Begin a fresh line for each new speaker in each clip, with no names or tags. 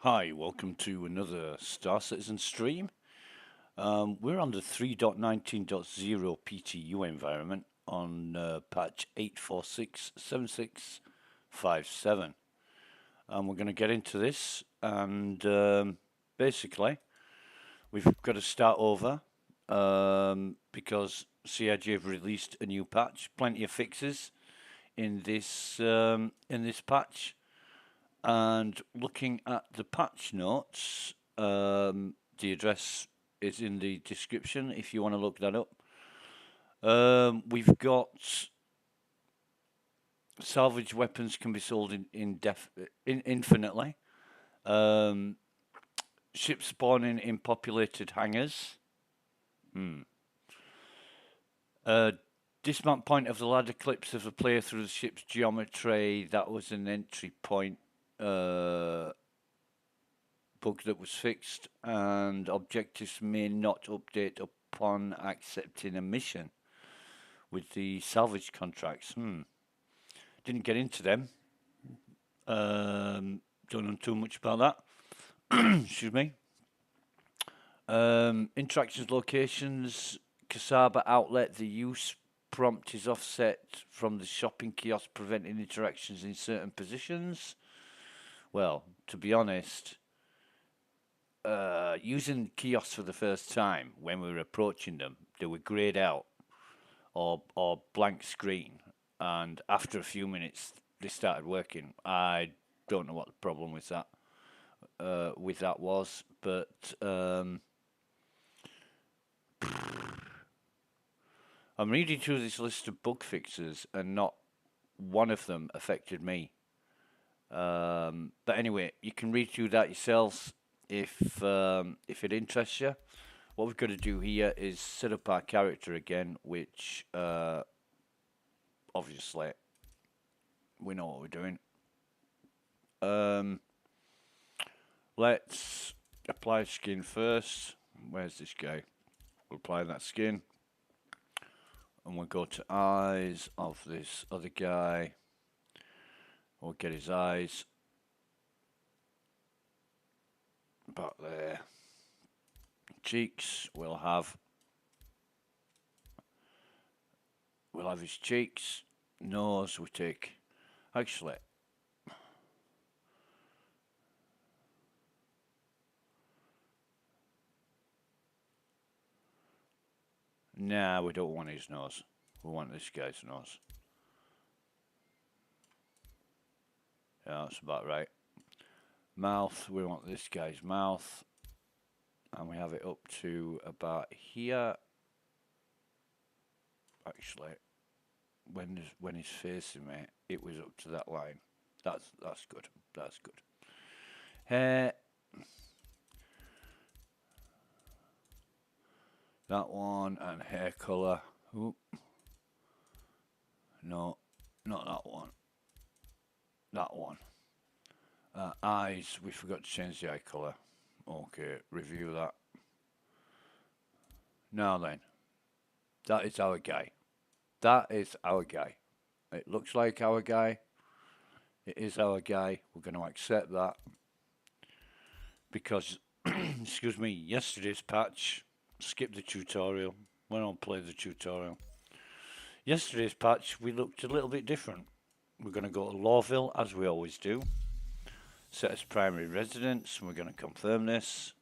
Hi, welcome to another Star Citizen stream. We're on the 3.19.0 PTU environment on patch 8467657. We're going to get into this, and basically, we've got to start over because CIG have released a new patch, plenty of fixes in this patch. And looking at the patch notes, the address is in the description if you want to look that up. We've got salvage weapons can be sold infinitely. Ships spawning in populated hangars. Dismount point of the ladder clips of the player through the ship's geometry. That was an entry point bug that was fixed, and objectives may not update upon accepting a mission with the salvage contracts. Didn't get into them. Don't know too much about that. Excuse me. Interactions locations, Kasaba outlet, the use prompt is offset from the shopping kiosk, preventing interactions in certain positions. Well, to be honest, using kiosks for the first time when we were approaching them, they were grayed out or blank screen, and after a few minutes they started working. I don't know what the problem with that was, but I'm reading through this list of bug fixes, and not one of them affected me. But anyway, you can read through that yourselves if it interests you. What we've got to do here is set up our character again, which obviously we know what we're doing. Let's apply skin first. Where's this guy? We'll apply that skin, and we'll go to eyes of this other guy. We'll get his eyes about there. Cheeks, we'll have his cheeks. Nose, we take. Actually, nah, we don't want his nose. We want this guy's nose. Yeah, that's about right. Mouth, we want this guy's mouth. And we have it up to about here. Actually, when he's facing me, it was up to that line. That's good. That's good. Hair. That one, and hair color. Oop. No, not that one. That one. Eyes, we forgot to change the eye color. Okay, review that. Now then, that is our guy. That is our guy. It looks like our guy. It is our guy. We're going to accept that because, excuse me, yesterday's patch, skip the tutorial. We don't play the tutorial. Yesterday's patch, we looked a little bit different. We're going to go to Lawville, as we always do. Set as primary residence, and we're going to confirm this.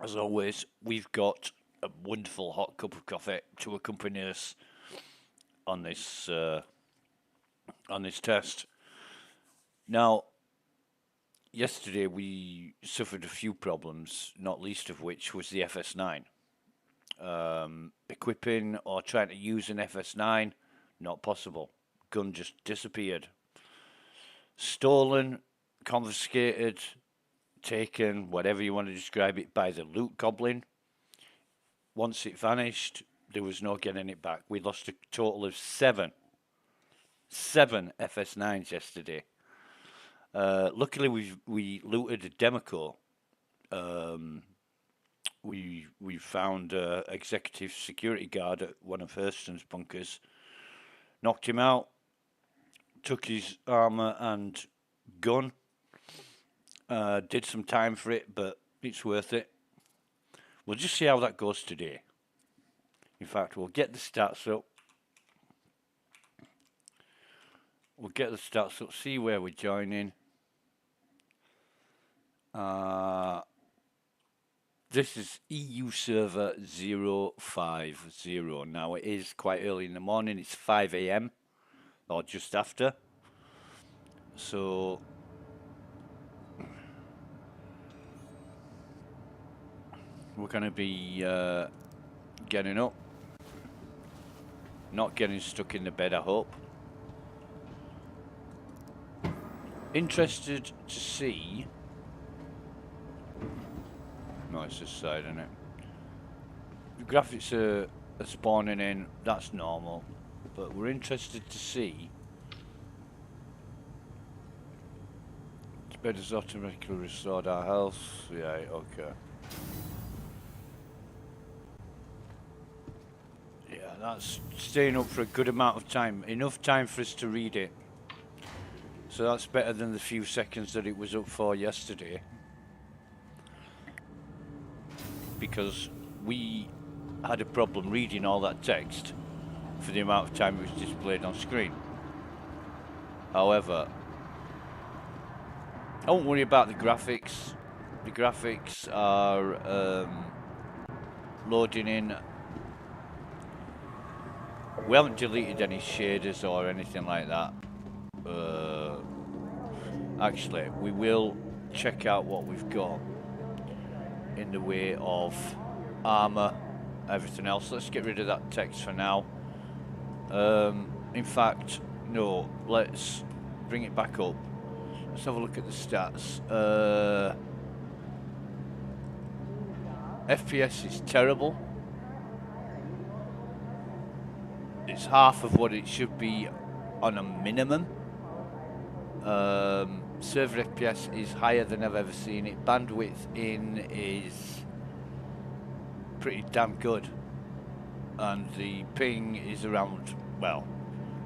As always, we've got a wonderful hot cup of coffee to accompany us on this test. Now, yesterday we suffered a few problems, not least of which was the FS9. Equipping or trying to use an FS9, not possible. Gun just disappeared. Stolen, confiscated, taken, whatever you want to describe it, by the loot goblin. Once it vanished, there was no getting it back. We lost a total of seven FS9s yesterday. Luckily, we looted a Democo. We found an executive security guard at one of Hurston's bunkers, knocked him out, took his armor and gun. Did some time for it, but it's worth it. We'll just see how that goes today. In fact, we'll get the stats up. See where we're joining. This is EU server 050. Now, it is quite early in the morning. It's 5 a.m. or just after. So we're going to be getting up. Not getting stuck in the bed, I hope. Interested to see... No, it's this side, isn't it? The graphics are spawning in, that's normal. But we're interested to see... The bed has automatically restored our health. Yeah, okay. Yeah, that's staying up for a good amount of time. Enough time for us to read it. So that's better than the few seconds that it was up for yesterday. Because we had a problem reading all that text for the amount of time it was displayed on screen. However, don't worry about the graphics. The graphics are loading in. We haven't deleted any shaders or anything like that. Actually, we will check out what we've got in the way of armor, everything else. Let's get rid of that text for now. In fact, no, let's bring it back up. Let's have a look at the stats. FPS is terrible. It's half of what it should be on a minimum. Server FPS is higher than I've ever seen it. Bandwidth in is pretty damn good. And the ping is around, well,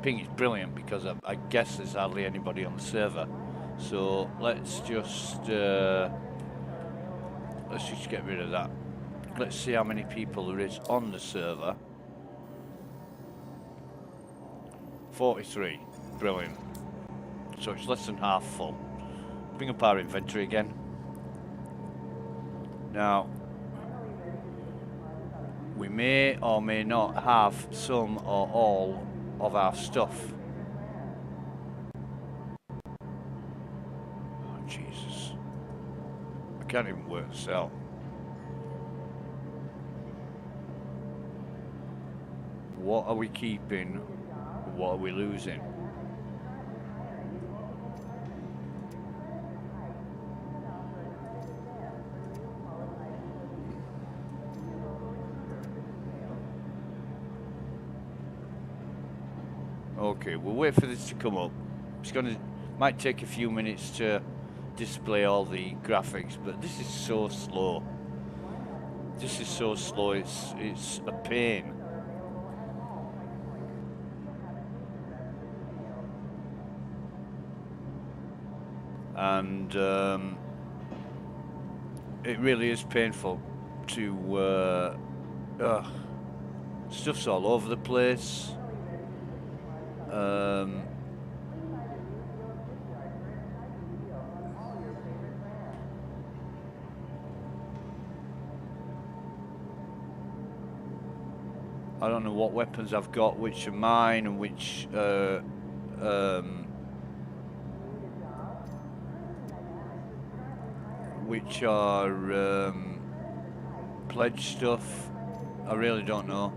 ping is brilliant because I guess there's hardly anybody on the server. So let's just get rid of that. Let's see how many people there is on the server. 43, brilliant. So it's less than half full. Bring up our inventory again. Now, we may or may not have some or all of our stuff. Oh, Jesus. I can't even work the cell. What are we keeping? What are we losing? Okay, we'll wait for this to come up. Might take a few minutes to display all the graphics, but this is so slow. This is so slow, it's a pain. And it really is painful to stuff's all over the place. I don't know what weapons I've got, which are mine and which are pledge stuff. I really don't know.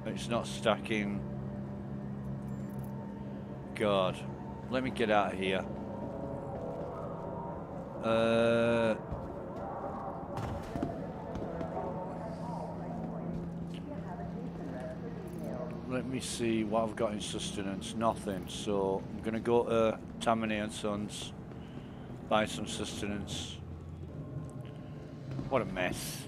It's not stacking. God, let me get out of here. Let me see what I've got in sustenance. Nothing. So I'm gonna go to Tammany and Sons, buy some sustenance. What a mess.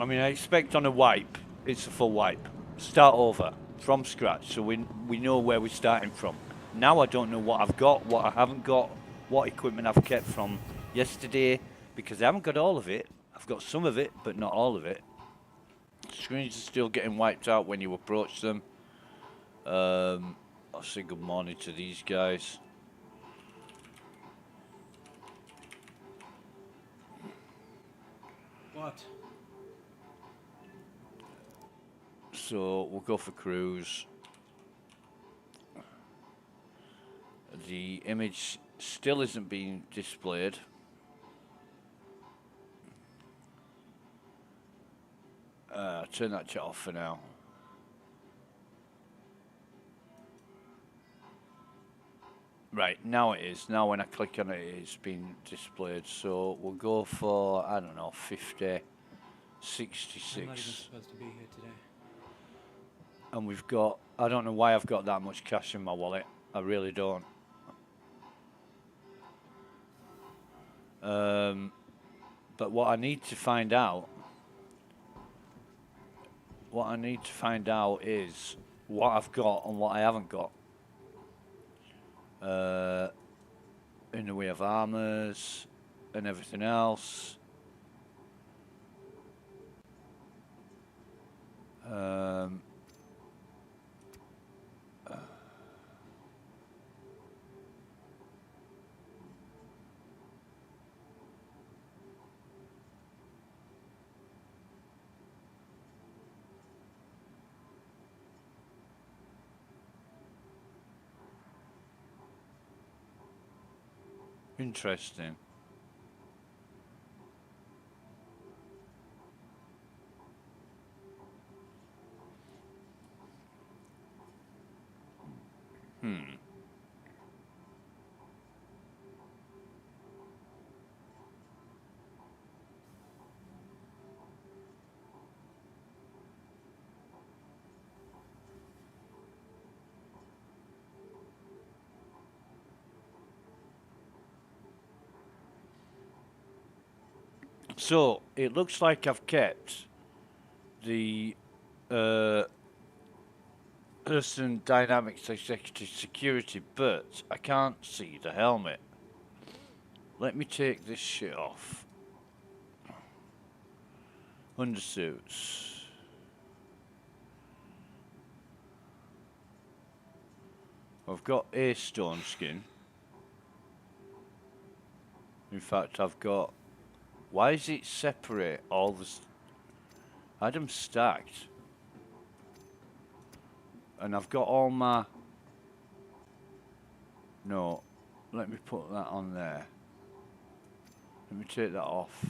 I mean, I expect on a wipe, it's a full wipe. Start over from scratch, so we know where we're starting from. Now I don't know what I've got, what I haven't got, what equipment I've kept from yesterday, because I haven't got all of it. I've got some of it, but not all of it. Screens are still getting wiped out when you approach them. I'll say good morning to these guys.
What?
So we'll go for cruise. The image still isn't being displayed. Turn that chat off for now. Right, now it is. Now when I click on it, it's been displayed. So we'll go for, I don't know, 50, 66.
I'm not even supposed to be here today.
And we've got, I don't know why I've got that much cash in my wallet. I really don't. But what I need to find out, is what I've got and what I haven't got. In the way of armors and everything else. Interesting. So it looks like I've kept the person dynamics executive security, but I can't see the helmet. Let me take this shit off. Undersuits. I've got a stone skin. In fact, I've got. Why is it separate? All the items stacked, and I've got all my. No, let me put that on there. Let me take that off.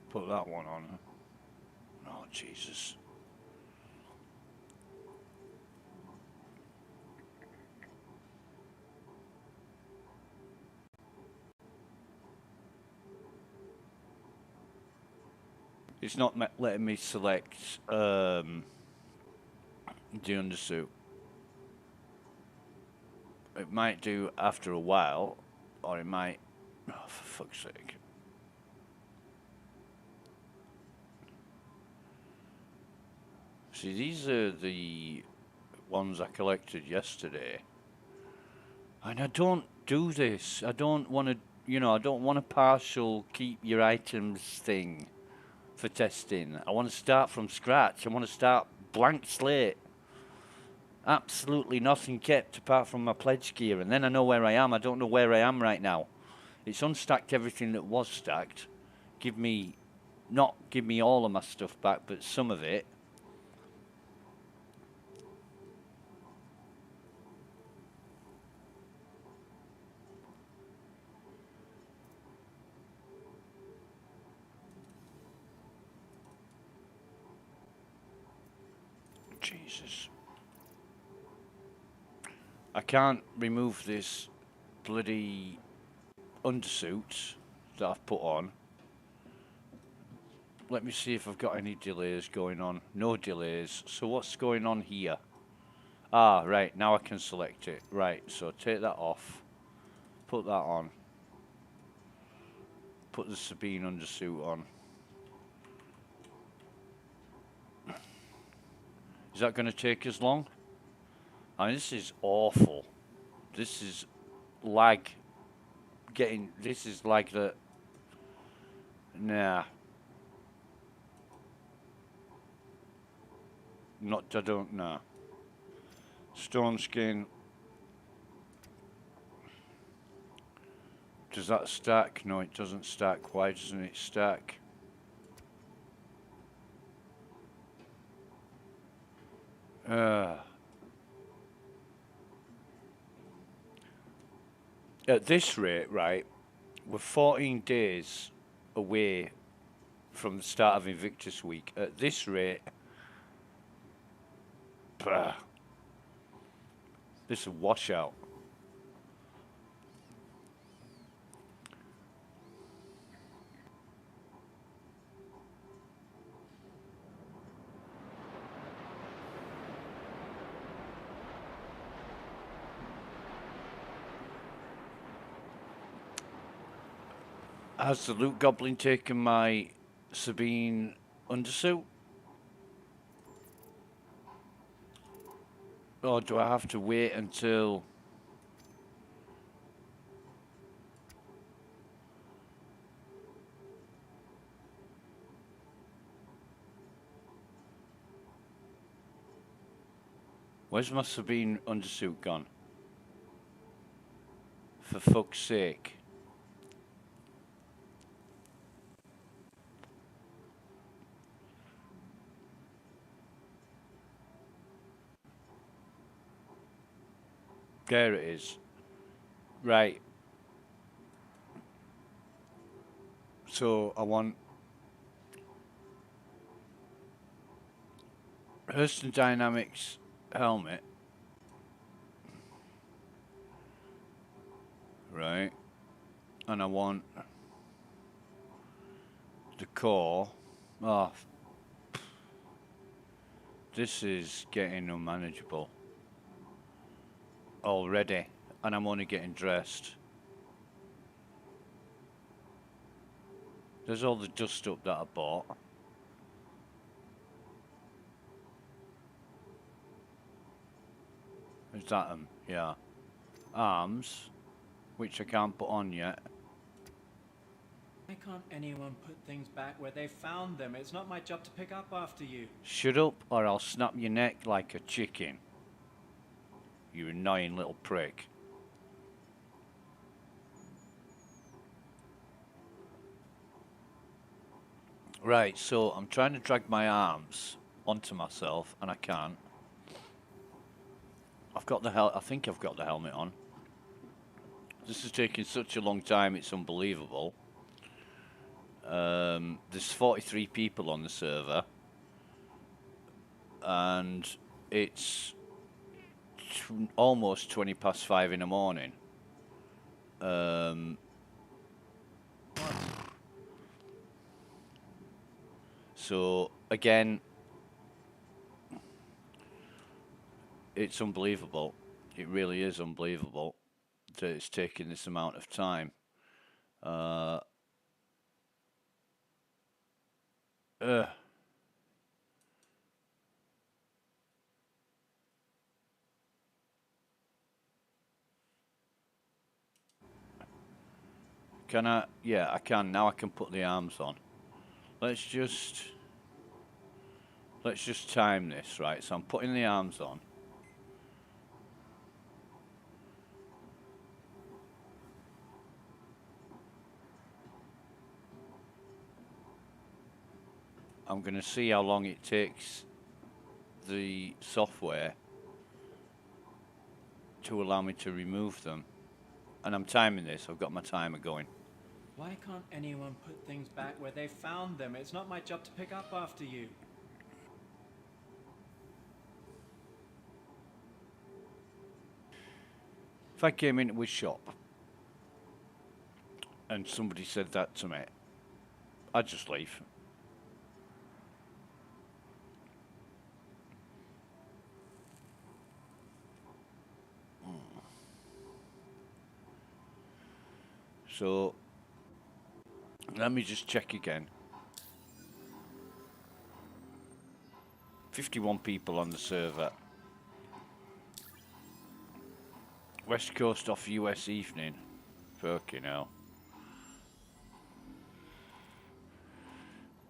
Put that one on. Oh, Jesus. It's not letting me select the undersuit. It might do after a while, or it might. Oh, for fuck's sake. See, these are the ones I collected yesterday. And I don't do this. I don't want to, I don't want a partial keep your items thing for testing. I want to start from scratch. I want to start blank slate. Absolutely nothing kept apart from my pledge gear. And then I know where I am. I don't know where I am right now. It's unstacked everything that was stacked. Not give me all of my stuff back, but some of it. Jesus. I can't remove this bloody undersuit that I've put on. Let me see if I've got any delays going on. No delays. So what's going on here? Ah, right. Now I can select it. Right. So take that off. Put that on. put the Sabine undersuit on. Is that going to take us long? I mean, this is awful. This is like this is like the, nah. I don't know. Stone skin. Does that stack? No, it doesn't stack. Why doesn't it stack? At this rate, right, we're 14 days away from the start of Invictus Week. At this rate, this is a washout. Has the Loot Goblin taken my Sabine undersuit? Or do I have to wait until... Where's my Sabine undersuit gone? For fuck's sake. There it is. Right. So I want Hurston Dynamics helmet. Right. And I want the core. Oh, this is getting unmanageable already, and I'm only getting dressed. There's all the dust up that I bought. Is that them? Yeah. Arms, which I can't put on yet.
Why can't anyone put things back where they found them? It's not my job to pick up after you.
Shut up, or I'll snap your neck like a chicken. You annoying little prick. Right, so I'm trying to drag my arms onto myself, and I can't. I think I've got the helmet on. This is taking such a long time, it's unbelievable. There's 43 people on the server, and it's almost 20 past 5 in the morning. So again, it's unbelievable. It really is unbelievable that it's taking this amount of time. Can I? Yeah, I can. Now I can put the arms on. Let's just time this, right? So I'm putting the arms on. I'm going to see how long it takes the software to allow me to remove them. And I'm timing this. I've got my timer going.
Why can't anyone put things back where they found them? It's not my job to pick up after you.
If I came into a shop and somebody said that to me, I'd just leave. So Let me just check again. 51 people on the server. West Coast off US evening. Fucking hell.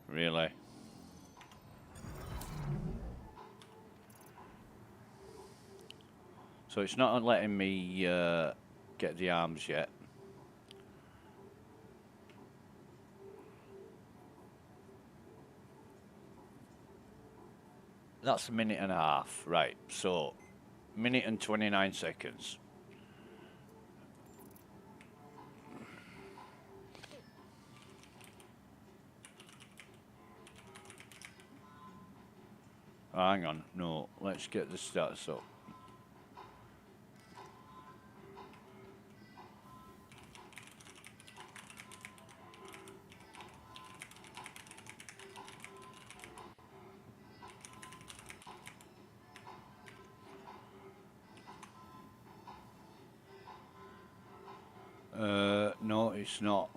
Really? So it's not letting me get the arms yet. That's a minute and a half. Right, so minute and 29 seconds. Hang on, no, let's get the stats up. No, it's not.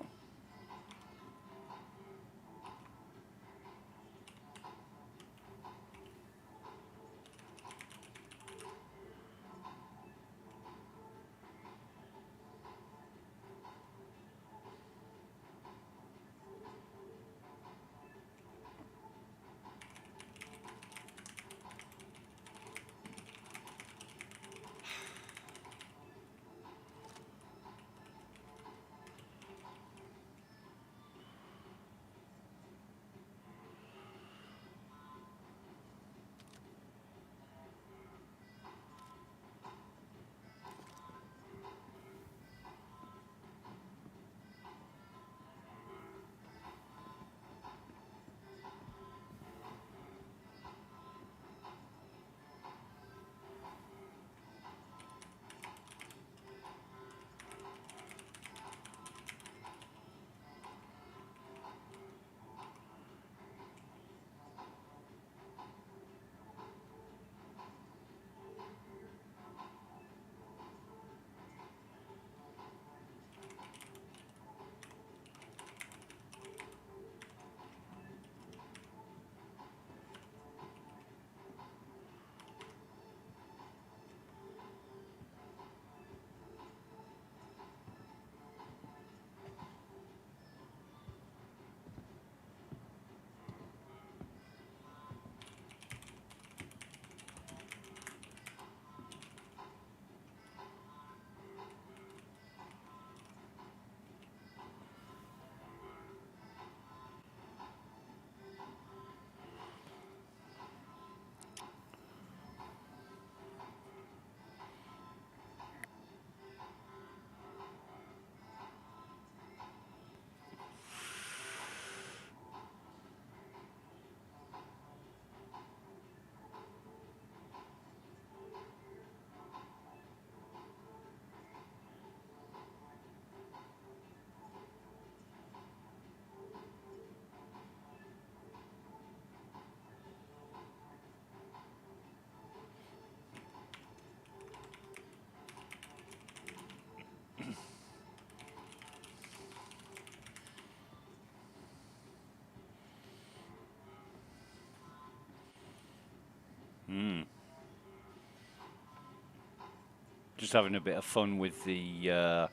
Just having a bit of fun with the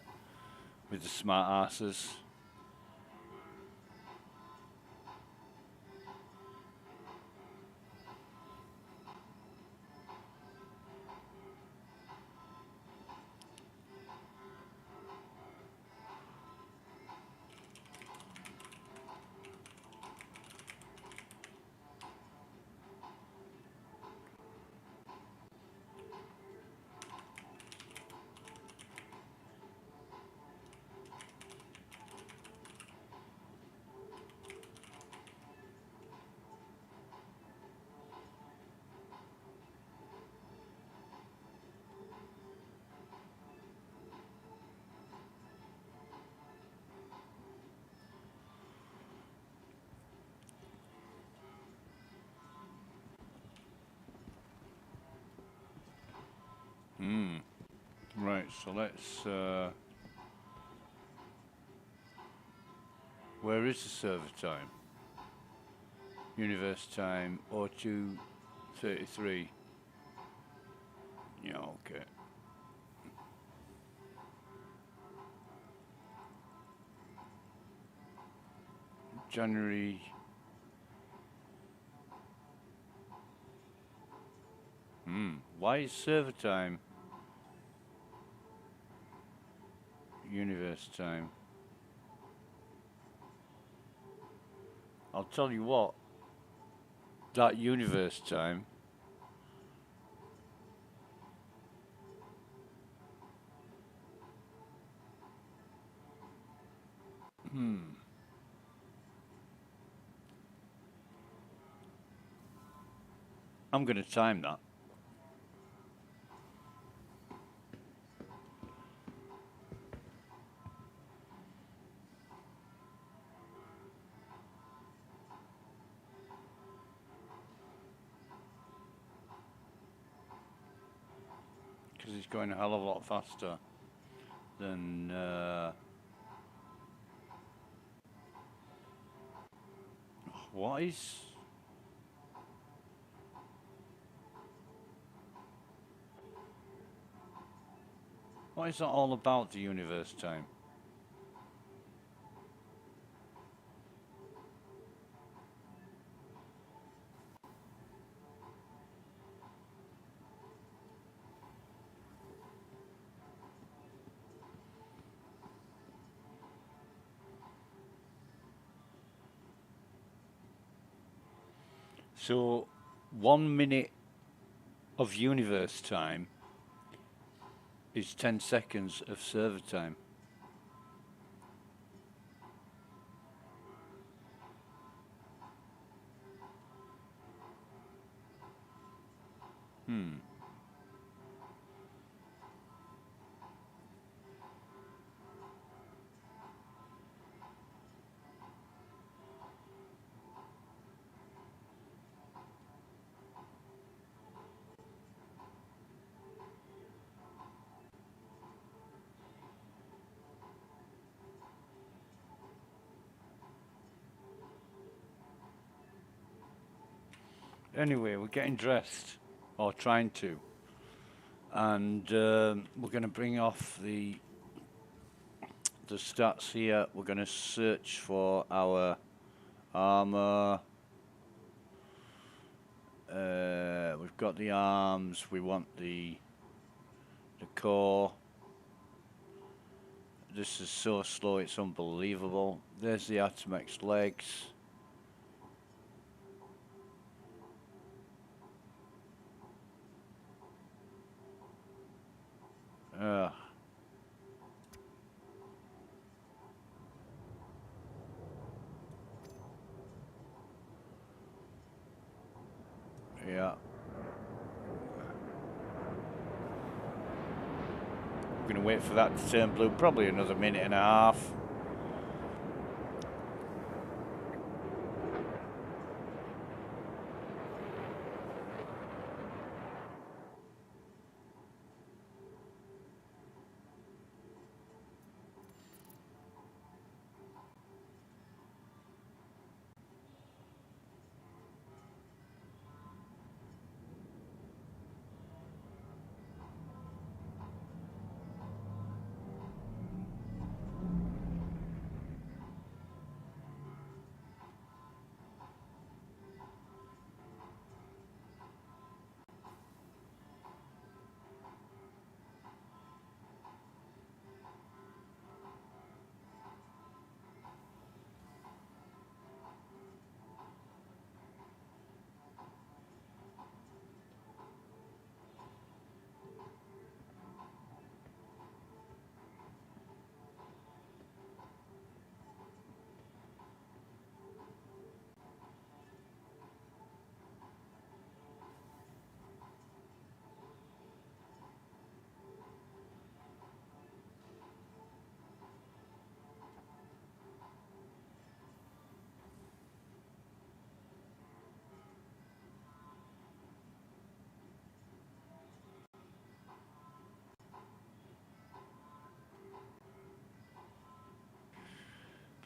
smart asses. Right, so let's Where is the server time? Universe time 0233. Yeah, okay. January. Why is server time universe time? I'll tell you what. That universe time. I'm going to time that. Because it's going a hell of a lot faster than what is that all about, the universe time? So 1 minute of universe time is 10 seconds of server time. Anyway, we're getting dressed, or trying to, and we're going to bring off the stats here. We're going to search for our armor. We've got the arms. We want the core. This is so slow, it's unbelievable. There's the Atomx legs. Yeah. We're going to wait for that to turn blue, probably another minute and a half.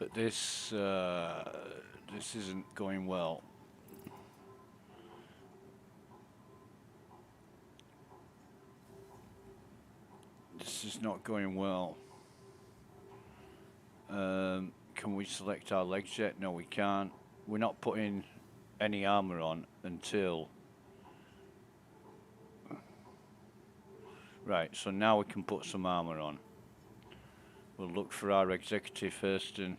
But this isn't going well. This is not going well. Can we select our legs yet? No, we can't. We're not putting any armor on until... Right, so now we can put some armor on. We'll look for our executive first and...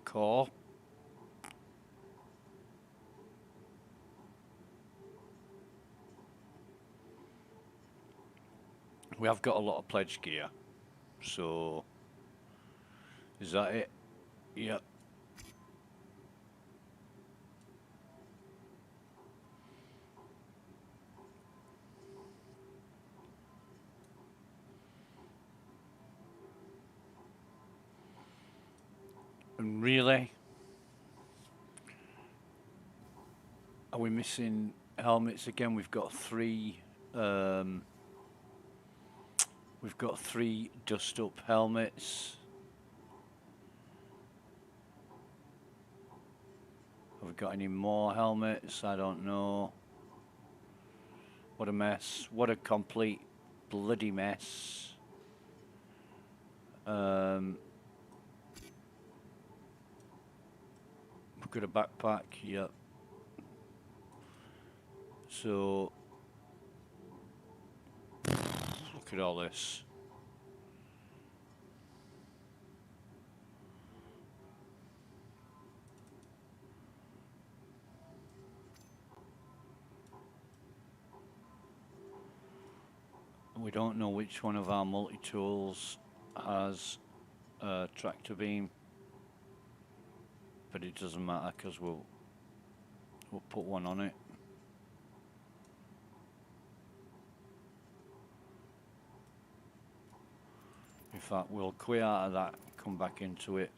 Core. We have got a lot of pledge gear, so is that it? Yep. And really, are we missing helmets again? We've got three. We've got 3 dust-up helmets. Have we got any more helmets? I don't know. What a mess. What a complete bloody mess. We've got a backpack, yep. So, look at all this. We don't know which one of our multi-tools has a tractor beam, but it doesn't matter because we'll put one on it. In fact, we'll quit out of that, come back into it.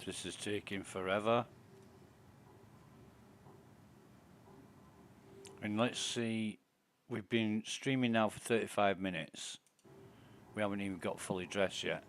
This is taking forever. And let's see, we've been streaming now for 35 minutes. We haven't even got fully dressed yet.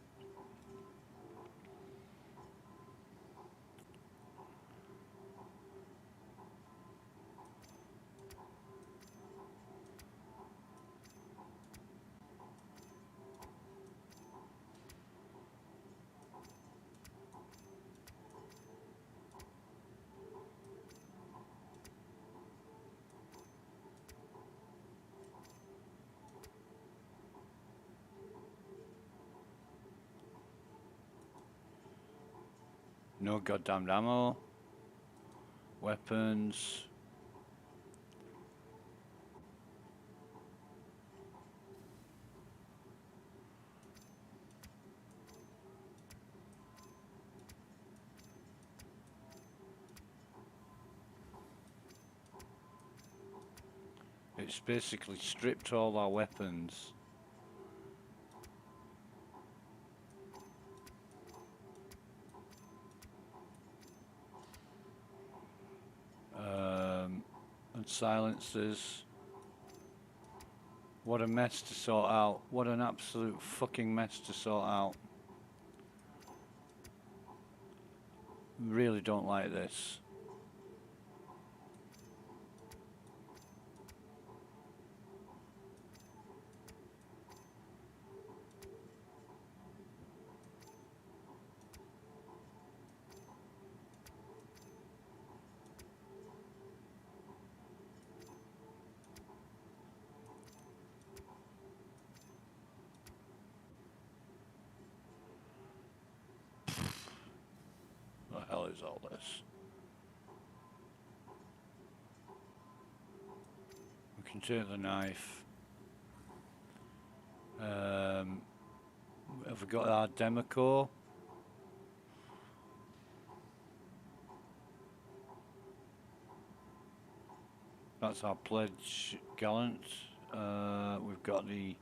No goddamn ammo. Weapons. It's basically stripped all our weapons. And silencers. What a mess to sort out. What an absolute fucking mess to sort out. Really don't like this. What the hell is all this? We can take the knife. Have we got our demo core? That's our pledge gallant. We've got the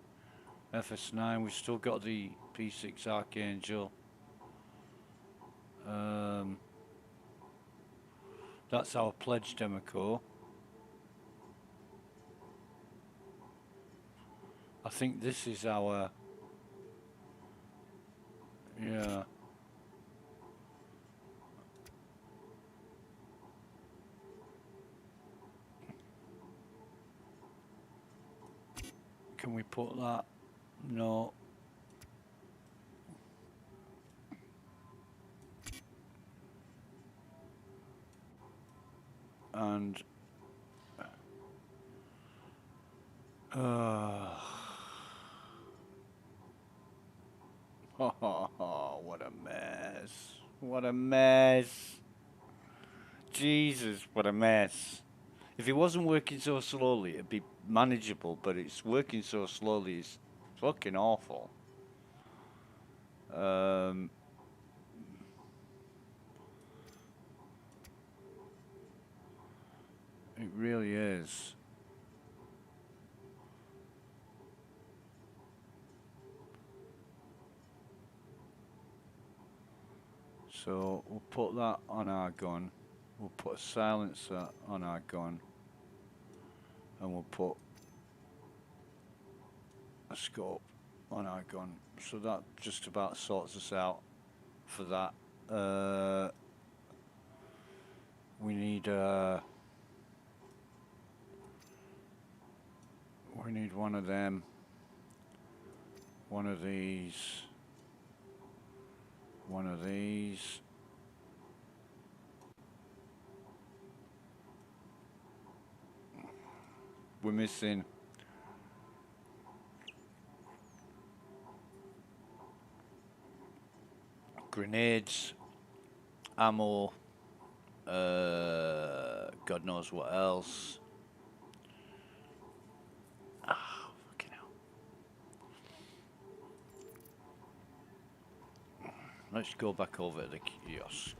FS9. We've still got the P6 Archangel. That's our pledge demo core. I think this is our, yeah. Can we put that? No. And what a mess. What a mess. Jesus, what a mess. If it wasn't working so slowly, it'd be manageable, but it's working so slowly, it's fucking awful. It really is. So we'll put that on our gun. We'll put a silencer on our gun. And we'll put a scope on our gun. So that just about sorts us out for that. We need one of them, one of these, one of these. We're missing grenades, ammo, God knows what else. Ah, fucking hell. Let's go back over to the kiosk.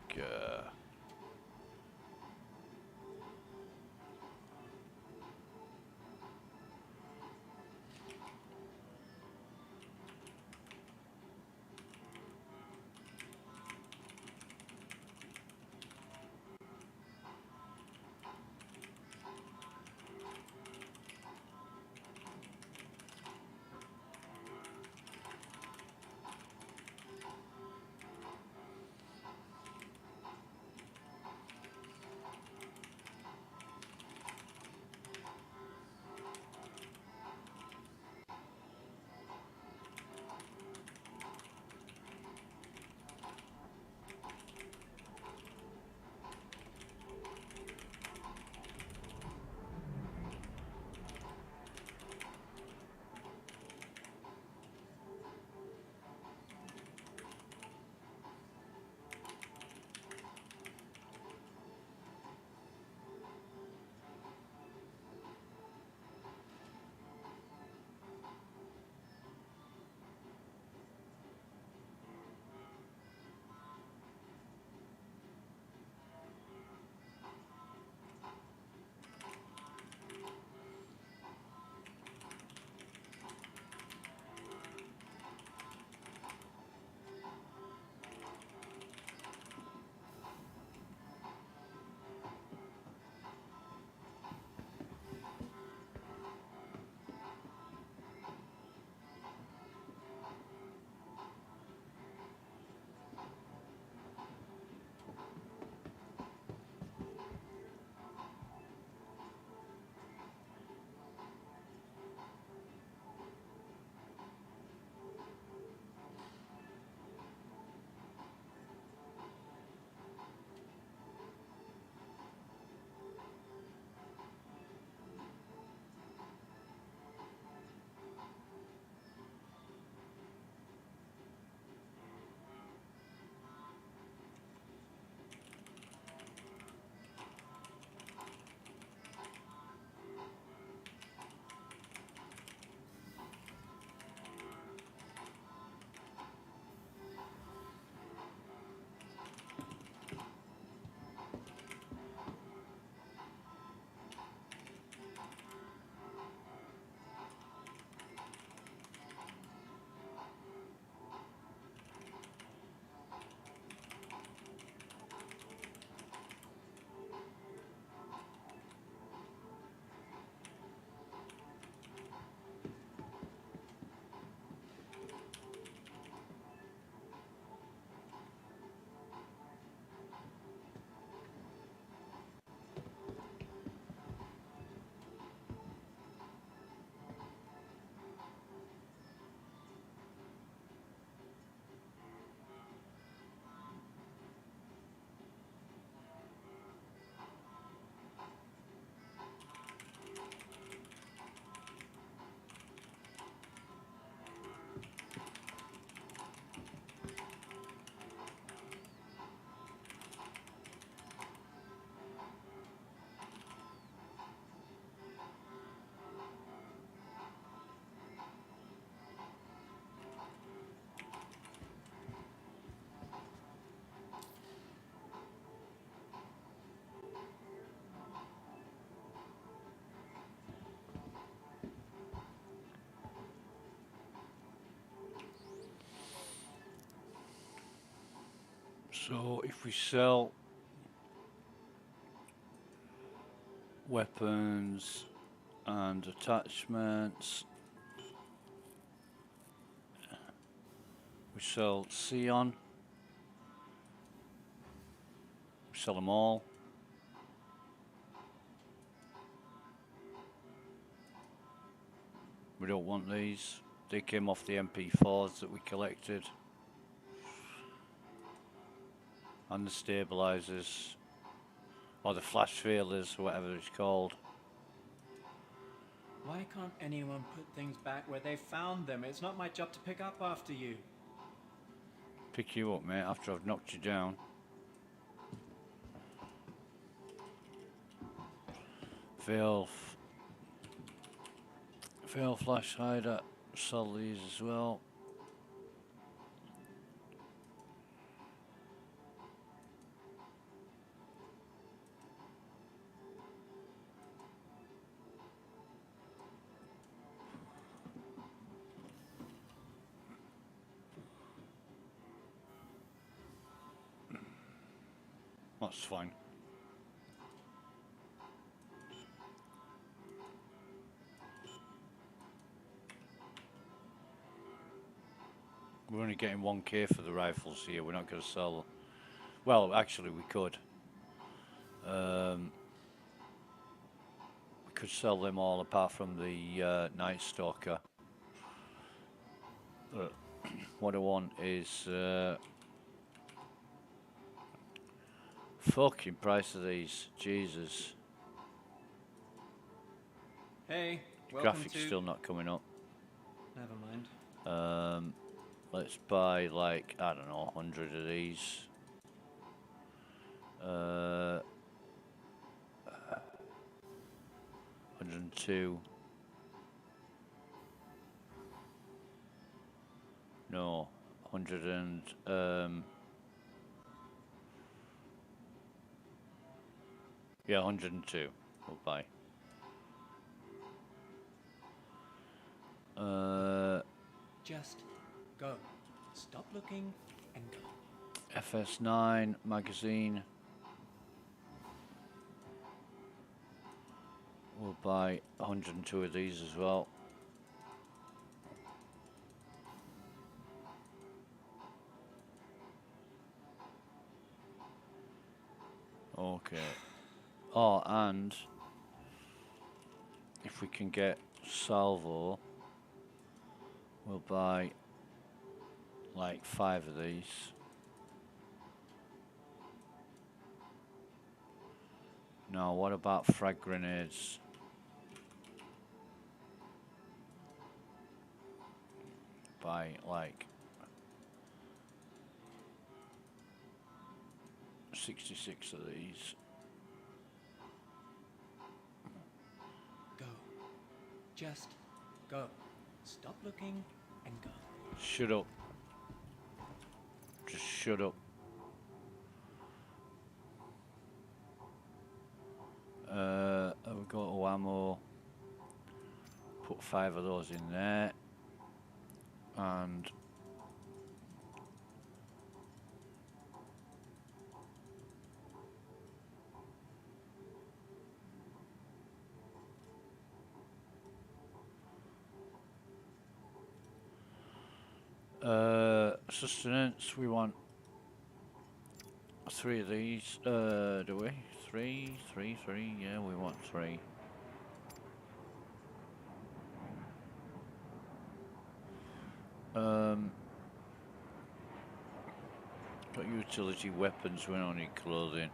So if we sell weapons and attachments, we sell Sion, we sell them all. We don't want these. They came off the MP4s that we collected. And the stabilizers, or the flash failers, whatever it's called.
Why can't anyone put things back where they found them? It's not my job to pick up after you.
Pick you up, mate, after I've knocked you down. Veil flash hider, sell these as well. That's fine. We're only getting 1k for the rifles here. We're not going to sell. Well, actually, we could. We could sell them all apart from the Night Stalker. But what I want is fucking price of these. Jesus.
Hey, welcome
Graphics
to...
still not coming up.
Never mind.
Let's buy like, I don't know, 100 of these. 102. No, 100 and yeah, 102. We'll buy.
Just go. Stop looking and go.
FS9 magazine. We'll buy 102 of these as well. Okay. Oh, and if we can get salvo, we'll buy like 5 of these. Now, what about frag grenades? Buy like 66 of these.
Go. Just go. Stop looking and go.
Shut up. Just shut up. I've got to ammo. Put 5 of those in there. And sustenance, we want 3 of these. Do we? 3, 3, 3. Yeah, we want 3. Got utility weapons, we don't need clothing.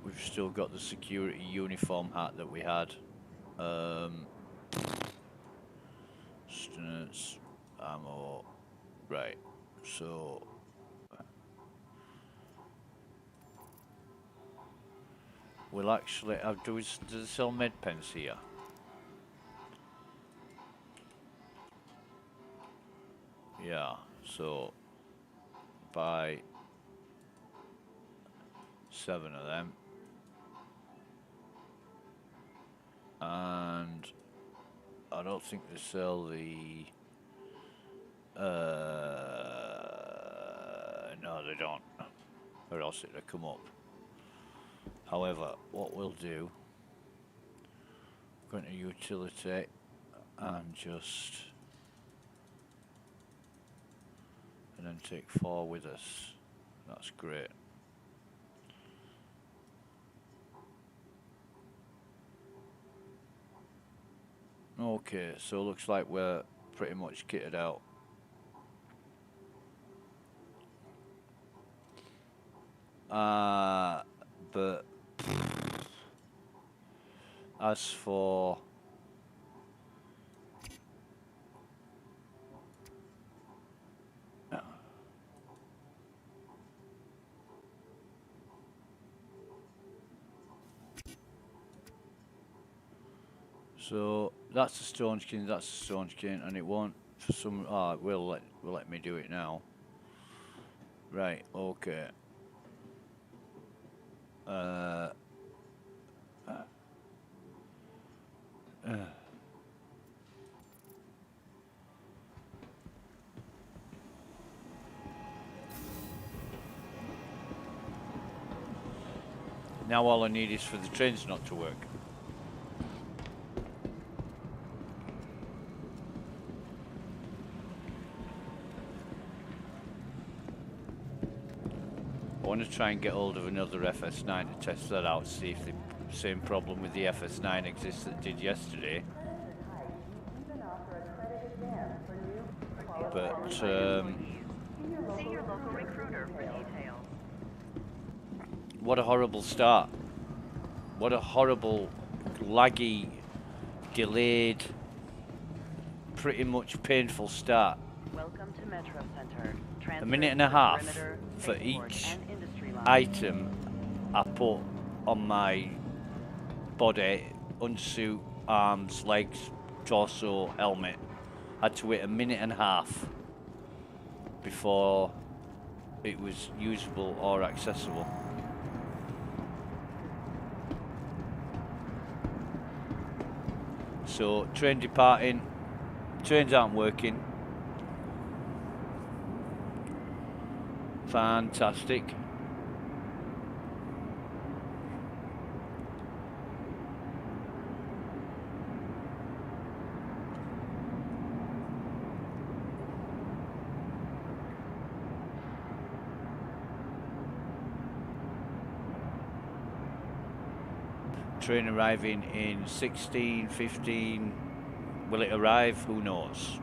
We've still got the security uniform hat that we had. Sustenance, ammo. Right, so we'll actually have, do they sell med pens here? Yeah, so buy 7 of them. And I don't think they sell the No, they don't. Or else it'll come up. However, what we'll do, go into utility and just, and then take 4 with us. That's great. Okay, so looks like we're pretty much kitted out. But as for so that's the stone skin, that's the stone skin, and it won't for some. Ah, it will let me do it now. Right. Okay. Now all I need is for the trains not to work. I want to try and get hold of another FS9 to test that out, see if the same problem with the FS9 exists that did yesterday. But
see your local recruiter for details.
what a horrible start. What a horrible, laggy, delayed, pretty much painful start.
Welcome to Metro Center.
A minute and a half for each item I put on my body, undersuit, arms, legs, torso, helmet. I had to wait a minute and a half before it was usable or accessible. So, train departing, trains aren't working. Fantastic. Train arriving in 16, 15. Will it arrive? Who knows?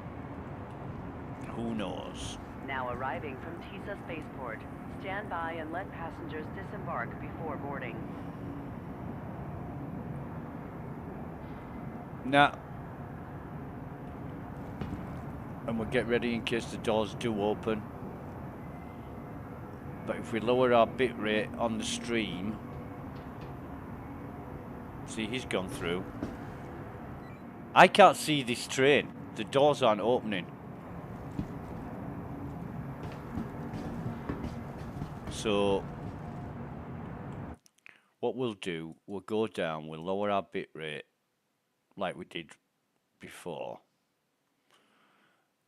Who knows?
Now arriving from TISA Spaceport. Stand by and let passengers disembark before boarding.
Nah. And we'll get ready in case the doors do open. But if we lower our bit rate on the stream, see, he's gone through. I can't see this train. The doors aren't opening. So what we'll do, we'll go down, we'll lower our bit rate like we did before.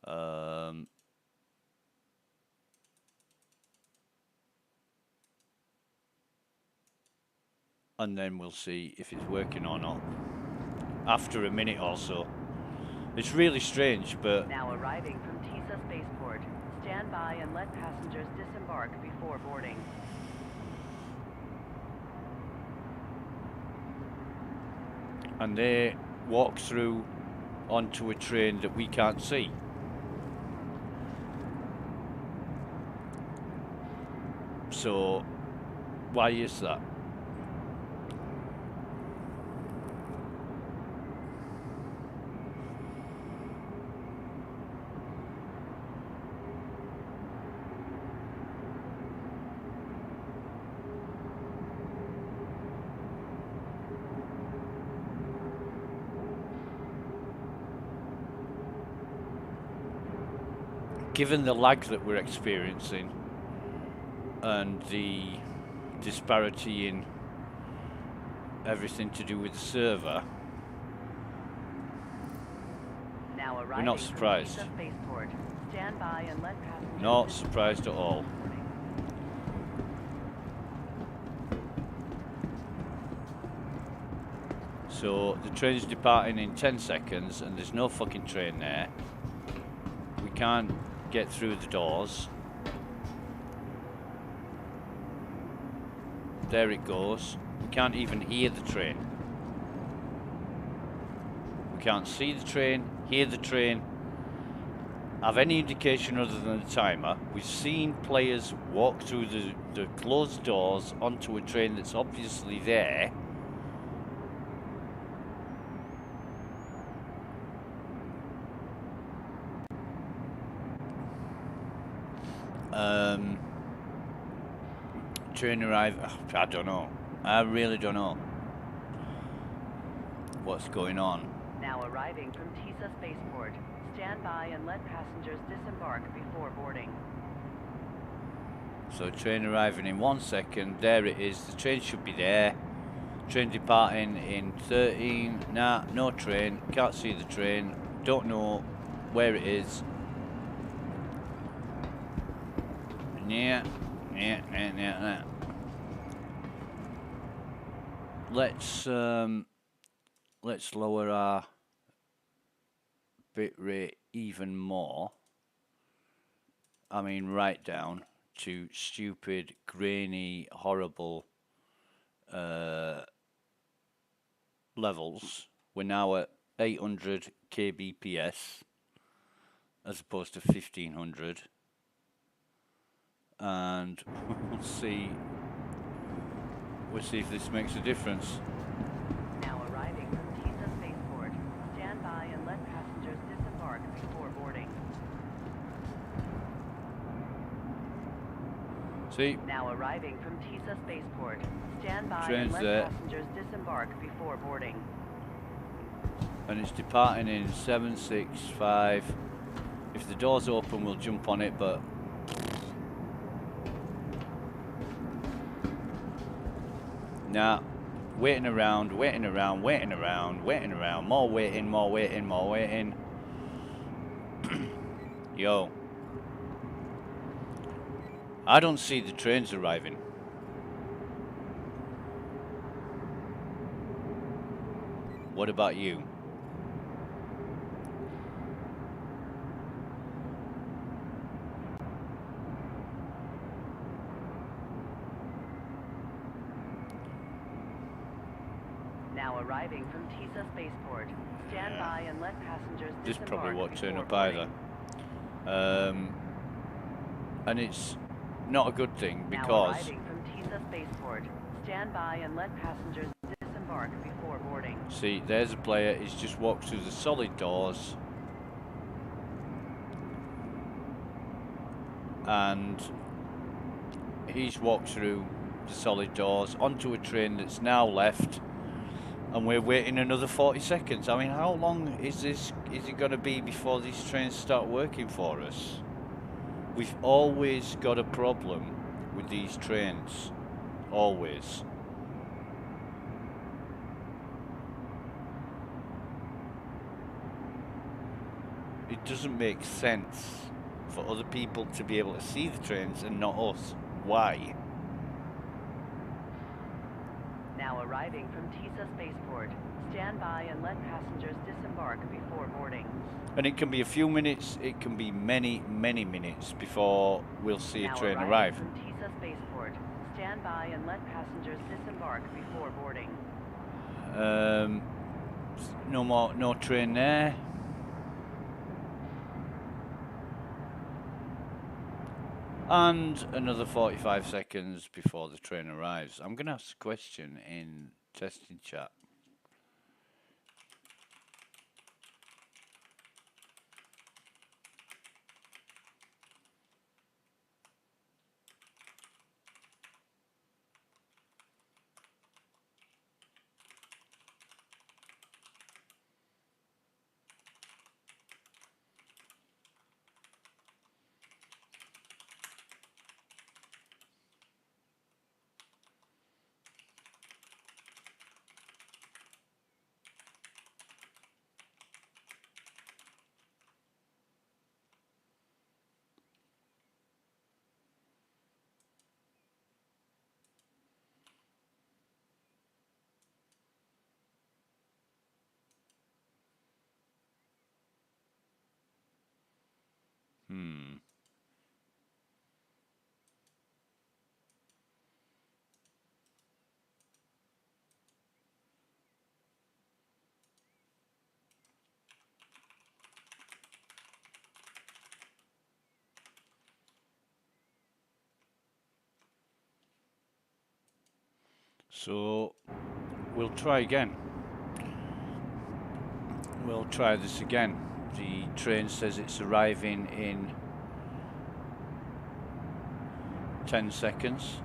And then we'll see if it's working or not after a minute or so. It's really strange, but
now arriving from TISA Spaceport. Stand by and let passengers disembark before boarding.
and they walk through onto a train that we can't see. So why is that? Given the lag that we're experiencing and the disparity in everything to do with the server, we're not surprised.
Stand by and let passengers
Not surprised at all. So the train's departing in 10 seconds and there's no fucking train there. We can't get through the doors. There it goes. We can't even hear the train. We can't see the train, hear the train, have any indication other than the timer. We've seen players walk through the closed doors onto a train that's obviously there. Train arrive. I don't know. I really don't know what's going on.
Now arriving from TISA Spaceport. Stand by and let passengers disembark before boarding.
So train arriving in 1 second. There it is. The train should be there. Train departing in 13. Nah, no train. Can't see the train. Don't know where it is. Yeah. Let's lower our bit rate even more. I mean, right down to stupid, grainy, horrible levels. We're now at 800 kbps as opposed to 1500. And we'll see if this makes a difference.
Now arriving from TISA Spaceport. Stand by and let passengers disembark before boarding.
See?
Now arriving from TISA Spaceport. Stand by
Train's
and let
there.
passengers disembark before boarding.
And it's departing in 7, 6, 5. If the door's open, we'll jump on it, but nah. Waiting around, more waiting. Yo. I don't see the trains arriving. What about you?
Now arriving from TISA Spaceport. Stand by and let passengers
This
disembark
probably won't turn
before
up
boarding.
either. And it's not a good thing
Now
because
arriving from TISA Spaceport. Stand by and let passengers disembark before boarding.
see, there's a player. He's just walked through the solid doors, and he's walked through the solid doors onto a train that's now left, and we're waiting another 40 seconds. I mean, how long is it going to be before these trains start working for us? We've always got a problem with these trains. Always. It doesn't make sense for other people to be able to see the trains and not us. Why?
Now arriving from TISA Spaceport. Stand by and let passengers disembark before boarding.
And it can be a few minutes, it can be many, many minutes before we'll see a
Now
train
arriving
arrive.
from TISA Spaceport. Stand by and let passengers disembark before boarding.
No train there. And another 45 seconds before the train arrives. I'm going to ask a question in testing chat. So we'll try again. We'll try this again. The train says it's arriving in 10 seconds.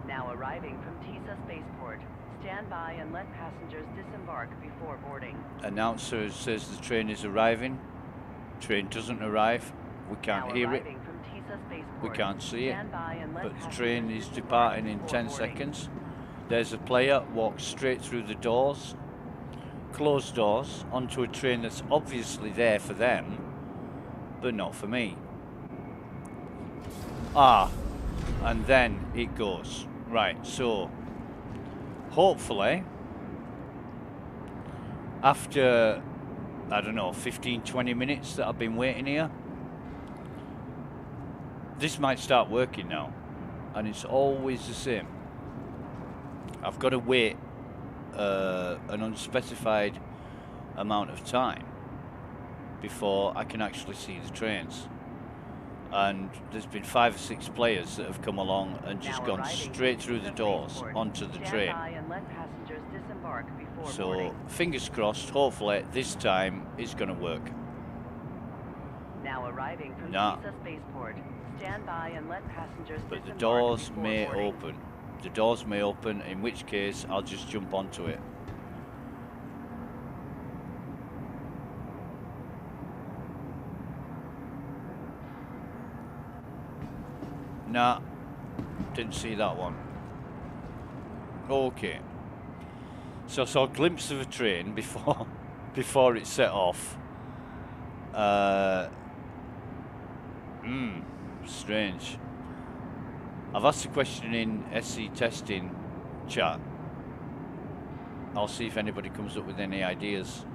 Now arriving from TISA Spaceport. Stand by and let passengers disembark before boarding.
Announcer says the train is arriving. Train doesn't arrive. We can't hear it.
From TISA Spaceport.
We can't see it.
Stand by and let
But the
passengers
train is
disembark
departing in
before
10
boarding.
seconds. There's a player, walks straight through the doors, closed doors, onto a train that's obviously there for them, but not for me. Ah, and then it goes. Right, so hopefully after, I don't know, 15-20 minutes that I've been waiting here, this might start working now. And it's always the same. I've got to wait an unspecified amount of time before I can actually see the trains. And there's been 5 or 6 players that have come along and just gone straight through the doors onto the train. So fingers crossed, hopefully this time it's going to work.
Now arriving from
Nah.
TISA Spaceport. Stand by and let passengers
But the
disembark
doors
before
may
boarding.
open. The doors may open, in which case I'll just jump onto it. Nah, didn't see that one. Okay. So I saw a glimpse of a train before it set off. Strange. I've asked a question in SC testing chat. I'll see if anybody comes up with any ideas.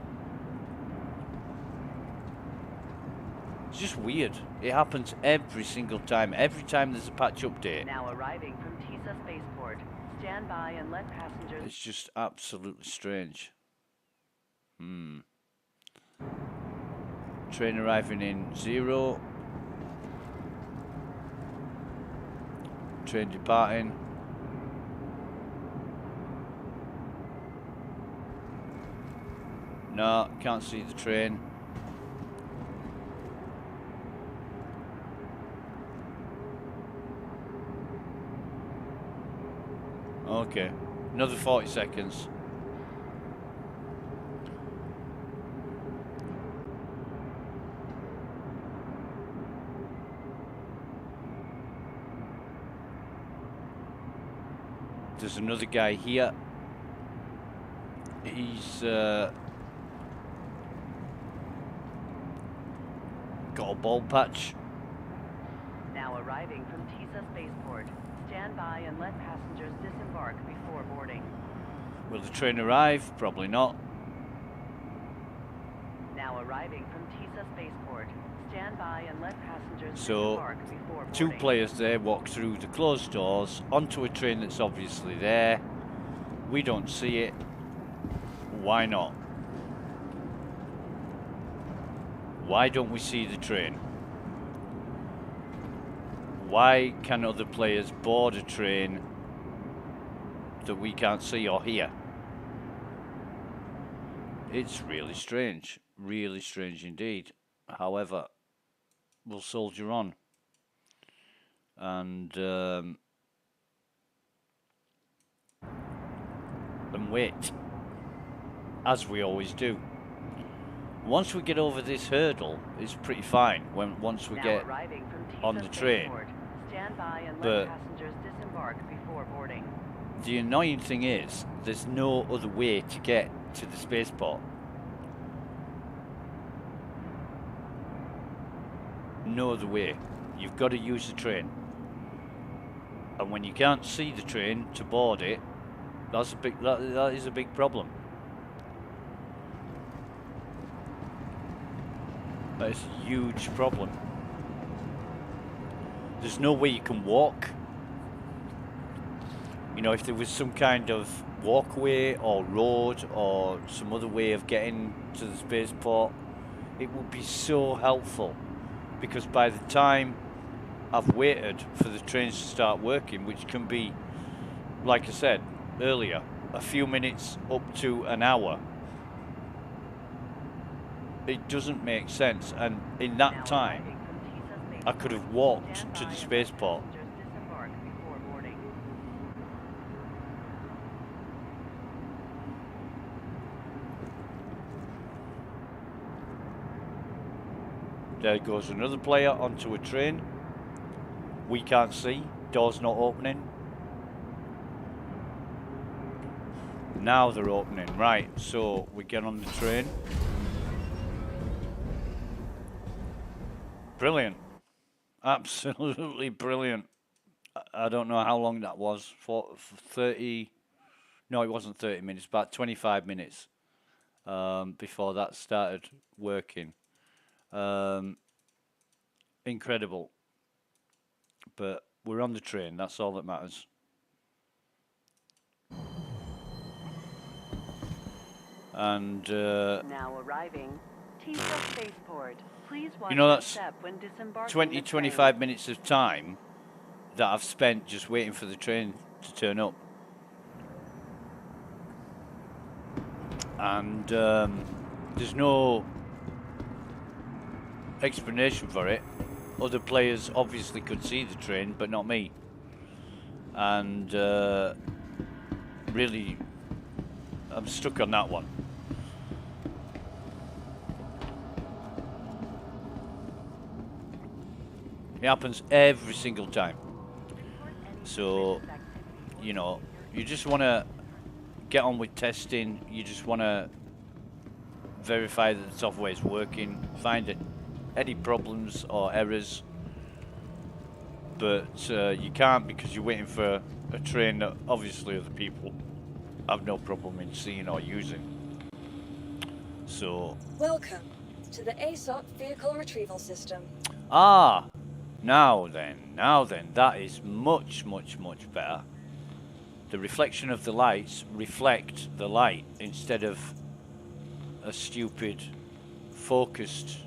It's just weird. It happens every single time. Every time there's a patch update.
Now arriving from TISA Spaceport. Stand by and let passengers.
It's just absolutely strange. Train arriving in 0. Train departing. No, can't see the train. Okay, another 40 seconds. There's another guy here. He's got a ball patch.
Now arriving from TISA Spaceport. Stand by and let passengers disembark before boarding.
Will the train arrive? Probably not.
Now arriving from TISA Spaceport. Stand by and let passengers
So,
disembark before boarding.
2 players there walk through the closed doors onto a train that's obviously there. We don't see it. Why not? Why don't we see the train? Why can other players board a train that we can't see or hear? It's really strange indeed. However, we'll soldier on and wait, as we always do. Once we get over this hurdle, it's pretty fine. Once we
Now
get
arriving from TISA
on the train.
Spaceport. Stand by and
But-
let passengers disembark before boarding.
The annoying thing is, there's no other way to get to the spaceport. No other way. You've got to use the train. And when you can't see the train to board it, that is a big problem. That is a huge problem. there's no way you can walk. You know, if there was some kind of walkway or road or some other way of getting to the spaceport, it would be so helpful, because by the time I've waited for the trains to start working, which can be, like I said earlier, a few minutes up to an hour, it doesn't make sense. And in that time, I could have walked to the spaceport. There goes another player onto a train. We can't see. Door's not opening. Now they're opening. Right, so we get on the train. Brilliant. Absolutely brilliant. I don't know how long that was. For 30... No, it wasn't 30 minutes. About 25 minutes before that started working. Incredible. But we're on the train. That's all that matters. And
now arriving, Tisa Spaceport. Please watch
you know,
your
that's
step when disembarking
20,
the train.
25 minutes of time that I've spent just waiting for the train to turn up. And there's no explanation for it. Other players obviously could see the train, but not me. And really, I'm stuck on that one. It happens every single time. So, you know, you just want to get on with testing. You just want to verify that the software is working, find any problems or errors. But you can't, because you're waiting for a train that obviously other people have no problem in seeing or using. So...
Welcome to the aSOC Vehicle Retrieval System.
Ah! Now then, that is much, much, much better. The reflection of the lights reflect the light instead of a stupid focused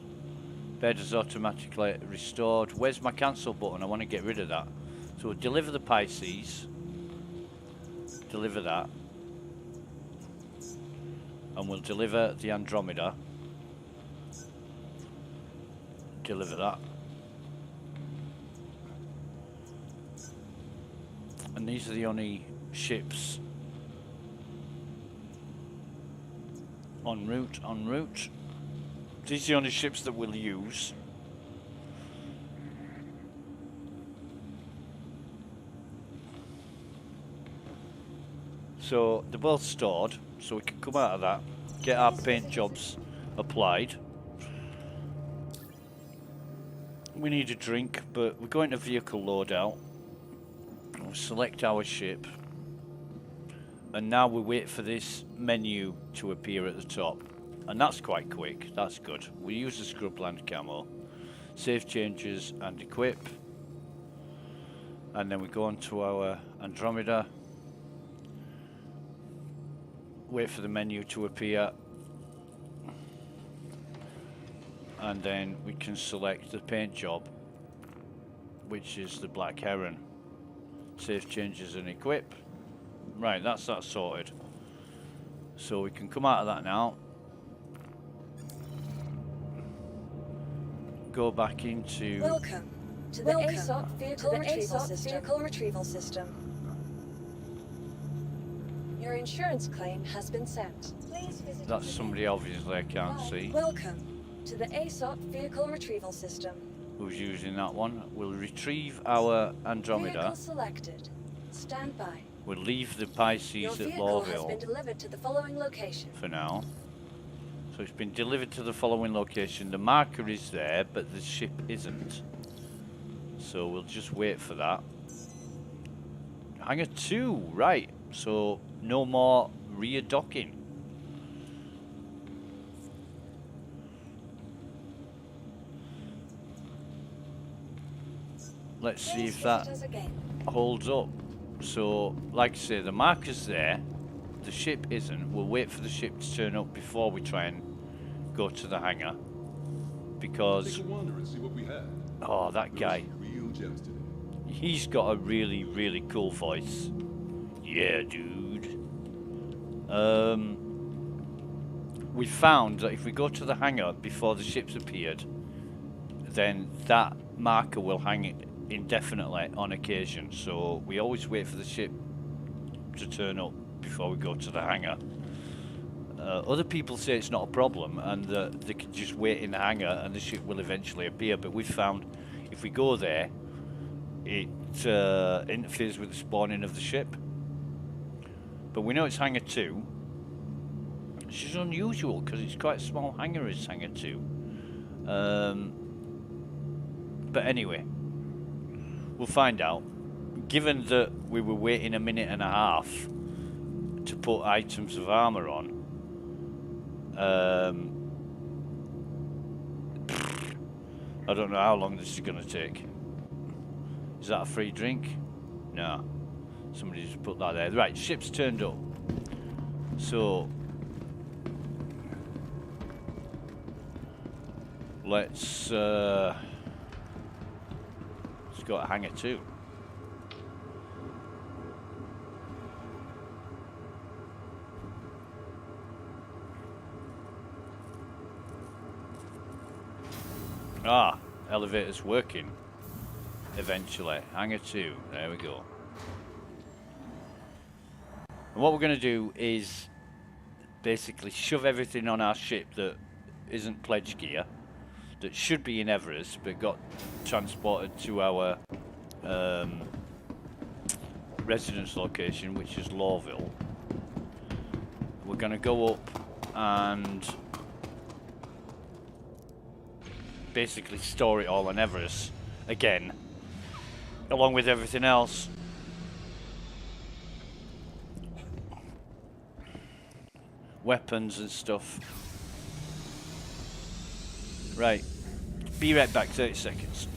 bed is automatically restored. Where's my cancel button? I want to get rid of that. So we'll deliver the Pisces. Deliver that. And we'll deliver the Andromeda. Deliver that. And these are the only ships en route. These are the only ships that we'll use. So they're both stored, so we can come out of that, get our paint jobs applied. We need a drink, but we're going to vehicle loadout. We'll select our ship. And now we wait for this menu to appear at the top. And that's quite quick, that's good. We use the scrubland camo, save changes and equip. And then we go on to our Andromeda. Wait for the menu to appear. And then we can select the paint job, which is the Black Heron. Save changes and equip. Right, that's that sorted. So we can come out of that now. Go back into...
Welcome to the aSOC Vehicle Retrieval System. Your insurance claim has been sent. Please visit.
That's somebody obviously I can't see.
Welcome to the aSOC Vehicle Retrieval System.
Who's using that one? We'll retrieve our Andromeda.
Vehicle selected. Stand by.
We'll leave the Pisces
Your
at
vehicle has
Lawville
been delivered to the following location.
for now. So it's been delivered to the following location. The marker is there, but the ship isn't. So we'll just wait for that. Hangar 2, right. So no more rear docking. let's see
Please
if that
visit us again.
holds up. So, like I say, the marker's there. The ship isn't. We'll wait for the ship to turn up before we try and go to the hangar. Because,
Take a wander and see what we have.
oh, that
There
guy.
were some real gems today.
He's got a really, really cool voice. Yeah, dude. We found that if we go to the hangar before the ship's appeared, then that marker will hang indefinitely on occasion. So we always wait for the ship to turn up before we go to the hangar. Other people say it's not a problem and that they can just wait in the hangar and the ship will eventually appear. But we've found if we go there, it interferes with the spawning of the ship. But we know it's hangar 2, which is unusual because it's quite a small hangar, is hangar 2. But anyway, we'll find out. Given that we were waiting a minute and a half to put items of armor on, I don't know how long this is going to take. Is that a free drink? No. Somebody just put that there. Right, ship's turned up. So let's go to hangar 2. Ah, elevator's working. Eventually. Hangar 2. There we go. And what we're going to do is basically shove everything on our ship that isn't pledge gear, that should be in Everest, but got transported to our residence location, which is Lawville. We're going to go up and basically store it all on Everest again, along with everything else. Weapons and stuff. Right, be right back, 30 seconds.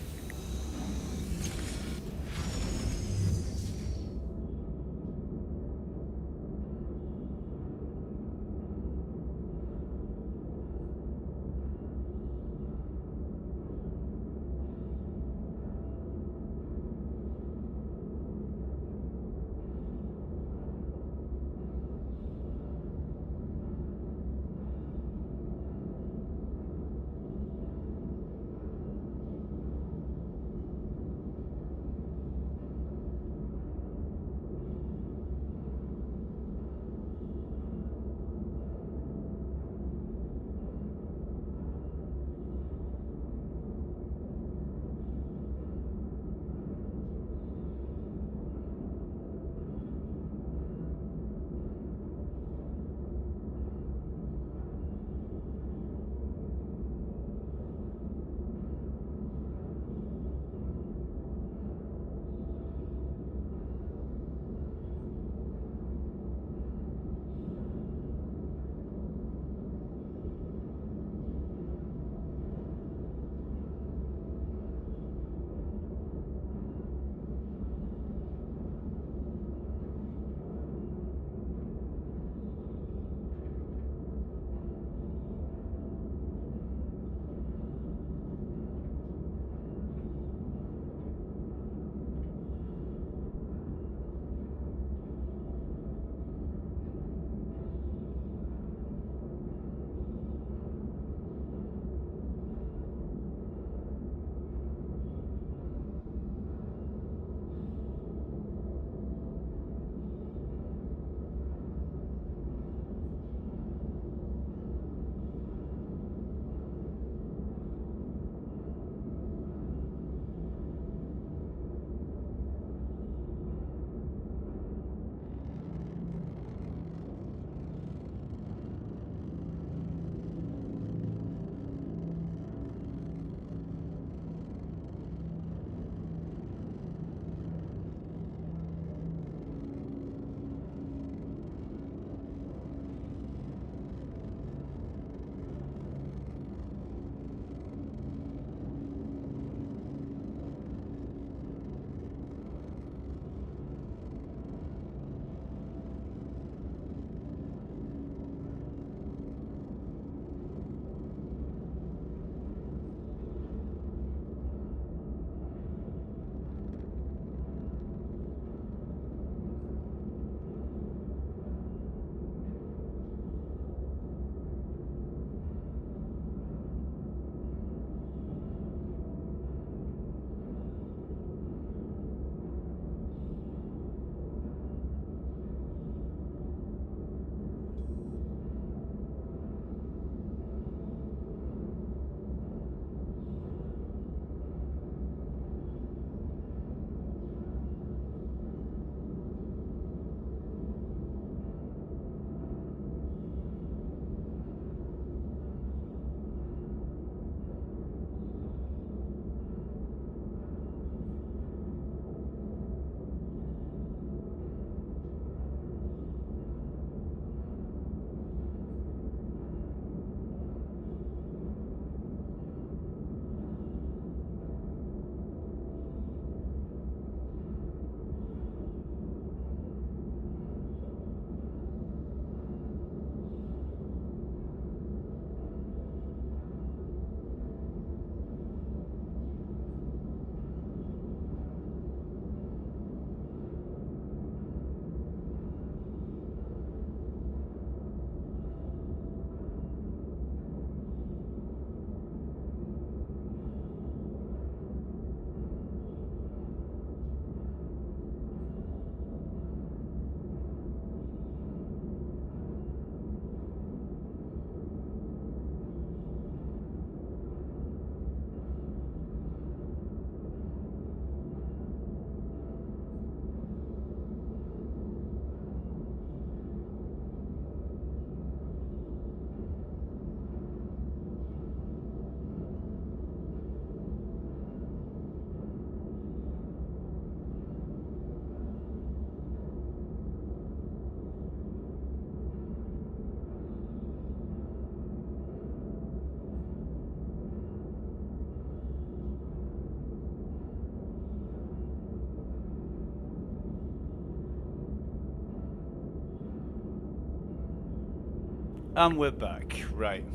And we're back. Right.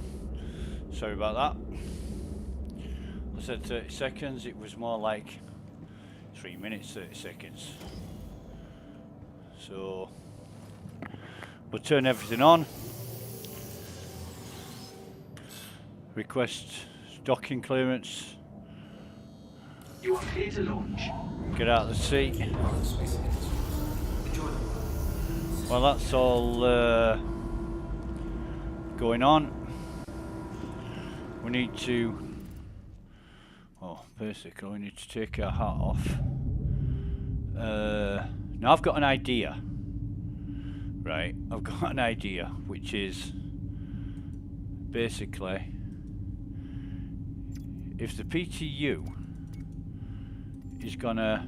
Sorry about that. I said 30 seconds. It was more like 3 minutes, 30 seconds. So we'll turn everything on. Request docking clearance.
You are clear to launch.
Get out of the seat.
Space industry. Enjoy the ride.
Well, that's all going on. We need to, well, basically we need to take our hat off. Now I've got an idea, right? I've got an idea, which is basically if the PTU is gonna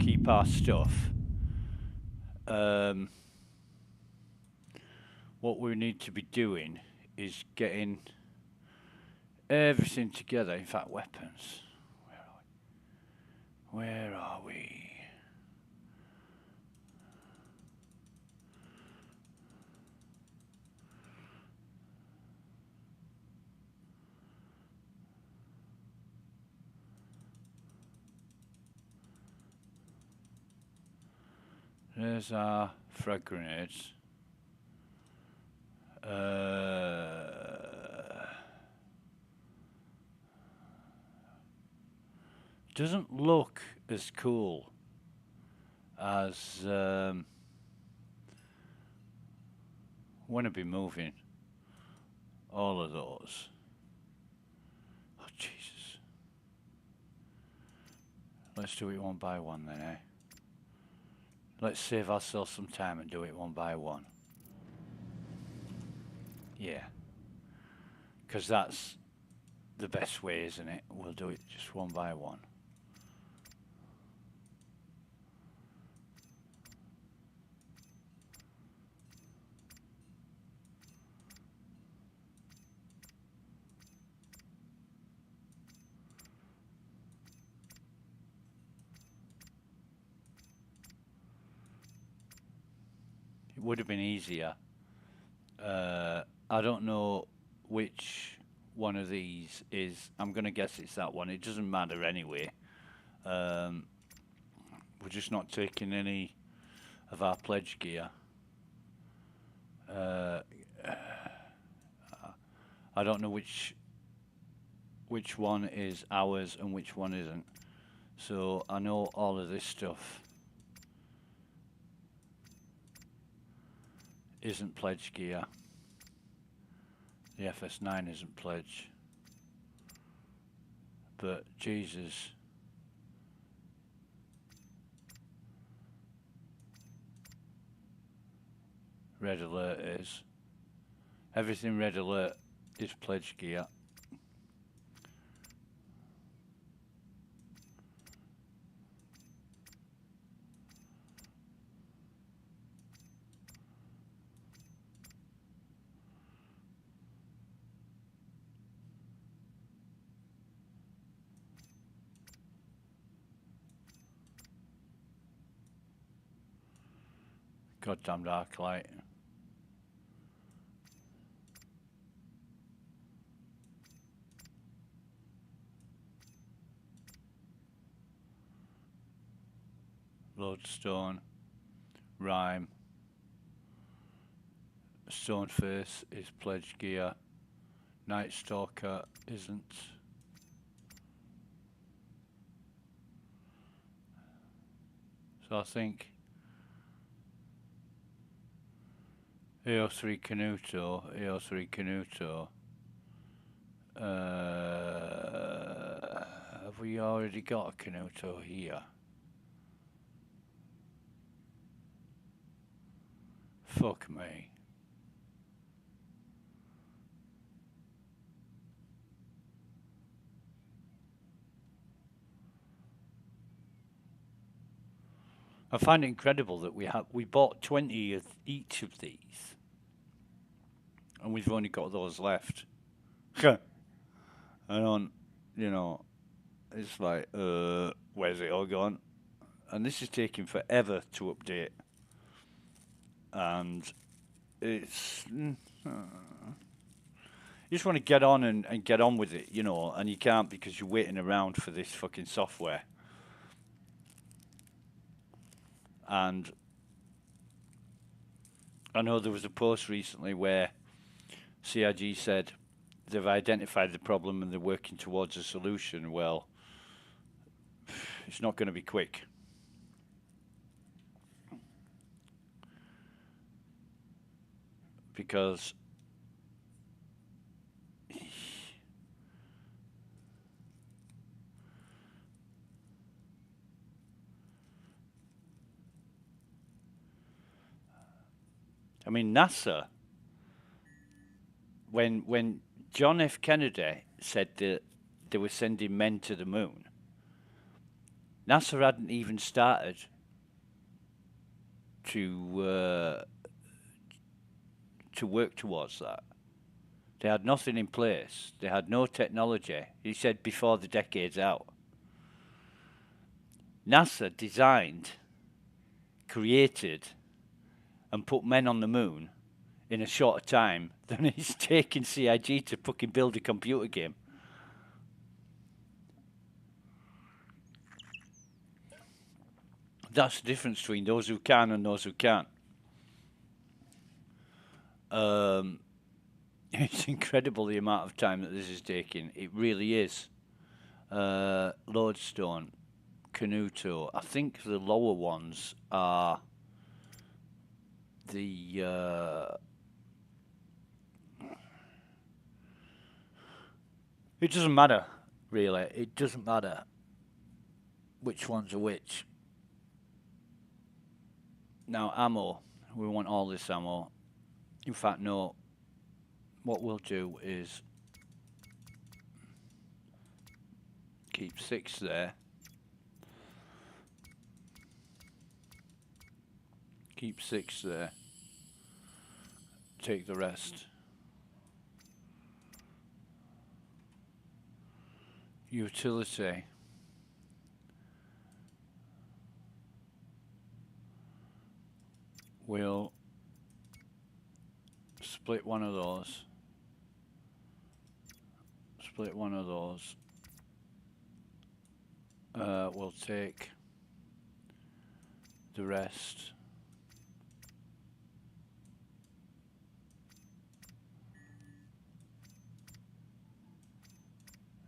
keep our stuff, what we need to be doing is getting everything together. In fact, weapons. Where are we? There's our frag grenades. Doesn't look as cool as want to be moving all of those. Oh Jesus! Let's do it one by one then, eh? Let's save ourselves some time and do it one by one. Yeah. Because that's the best way, isn't it? We'll do it just one by one. It would have been easier. I don't know which one of these is. I'm going to guess it's that one. It doesn't matter anyway. We're just not taking any of our pledge gear. I don't know which one is ours and which one isn't. So I know all of this stuff isn't pledge gear. The FS9 isn't pledge. But Jesus. Red alert is. Everything red alert is pledge gear. Goddamn dark light. Lodestone. Rhyme. Stoneface is pledge gear. Night Stalker isn't. So I think AO3 Canuto. Have we already got a Canuto here? Fuck me. I find it incredible that we bought 20 of each of these, and we've only got those left. I don't, it's like, where's it all gone? And this is taking forever to update, and it's You just want to get on and get on with it, you know, and you can't because you're waiting around for this fucking software. And I know there was a post recently where CIG said they've identified the problem and they're working towards a solution. Well, it's not going to be quick. Because I mean, NASA, when John F. Kennedy said that they were sending men to the moon, NASA hadn't even started to work towards that. They had nothing in place. They had no technology. He said before the decade's out. NASA designed, created, and put men on the moon in a shorter time than it's taken CIG to fucking build a computer game. That's the difference between those who can and those who can't. It's incredible the amount of time that this is taking. It really is. Lodestone, Canuto. I think the lower ones are the... It doesn't matter, really. It doesn't matter which ones are which. Now, ammo. We want all this ammo. In fact, no. What we'll do is keep 6 there. Keep 6 there. Take the rest. Utility. We'll split one of those. Split one of those. We'll take the rest.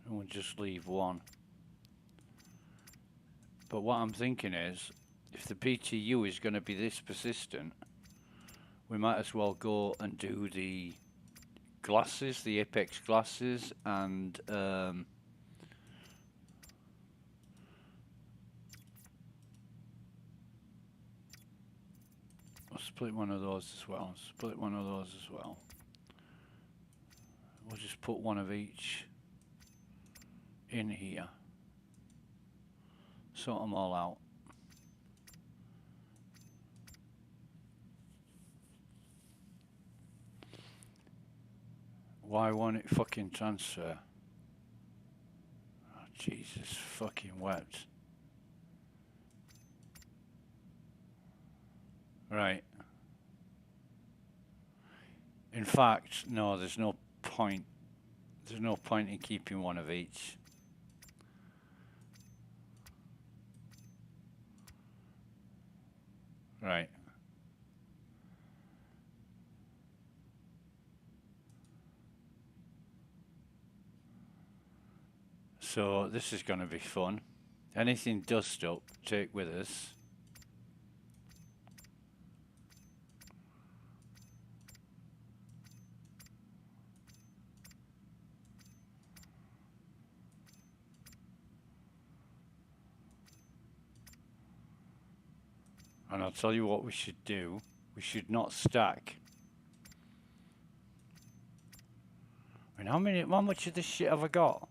And we'll just leave one. But what I'm thinking is, if the PTU is going to be this persistent, we might as well go and do the glasses, the Apex glasses, and I'll split one of those as well. Split one of those as well. We'll just put one of each in here. Sort them all out. Why won't it fucking transfer? Oh, Jesus fucking wept. Right. In fact, no, there's no point. There's no point in keeping one of each. Right. So this is going to be fun. Anything dust up, take with us. And I'll tell you what we should do. We should not stack. I mean, how much of this shit have I got?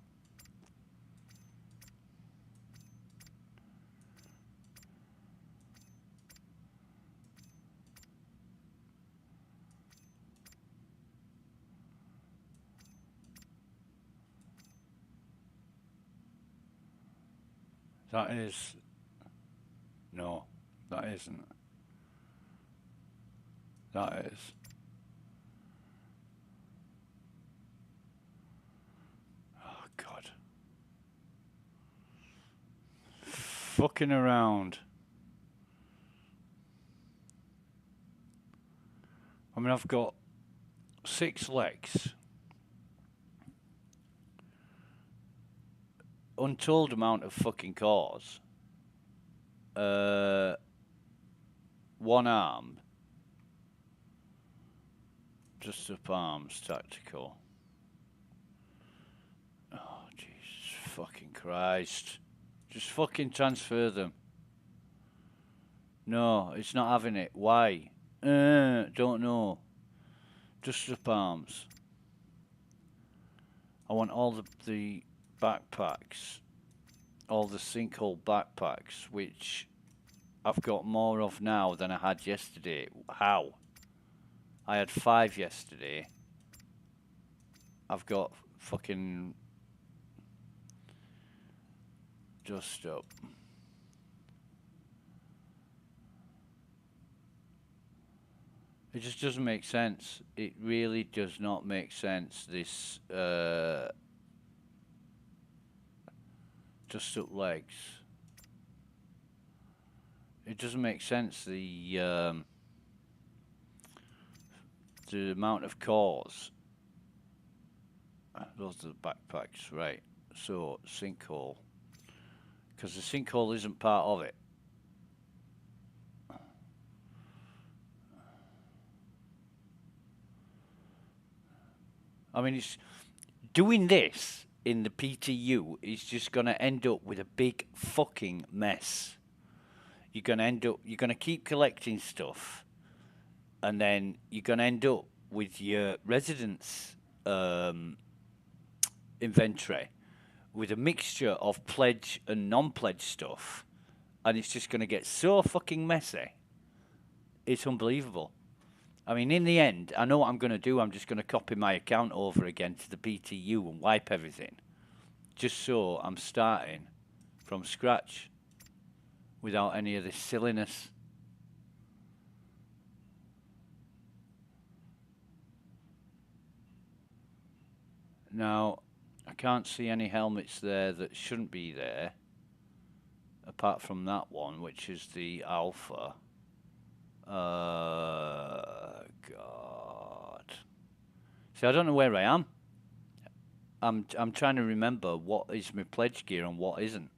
That is... No, that isn't. That is. fucking around. I mean, I've got 6 legs. Untold amount of fucking cores. 1 arm. Just up arms, tactical. Oh, Jesus fucking Christ. Just fucking transfer them. No, it's not having it. Why? Don't know. Just up arms. I want all the backpacks. All the sinkhole backpacks, which I've got more of now than I had yesterday. How? I had 5 yesterday. I've got fucking just up. It just doesn't make sense. It really does not make sense. This just up legs. It doesn't make sense. The amount of cores. Those are the backpacks, right? So sinkhole, because the sinkhole isn't part of it. I mean, it's doing this in the PTU is just going to end up with a big fucking mess. You're going to keep collecting stuff, and then you're going to end up with your residence inventory with a mixture of pledge and non-pledge stuff, and it's just going to get so fucking messy. It's unbelievable. I mean, in the end, I know what I'm going to do. I'm just going to copy my account over again to the PTU and wipe everything. Just so I'm starting from scratch without any of this silliness. Now, I can't see any helmets there that shouldn't be there, apart from that one, which is the Alpha. God. See, I don't know where I am. I'm trying to remember what is my pledge gear and what isn't.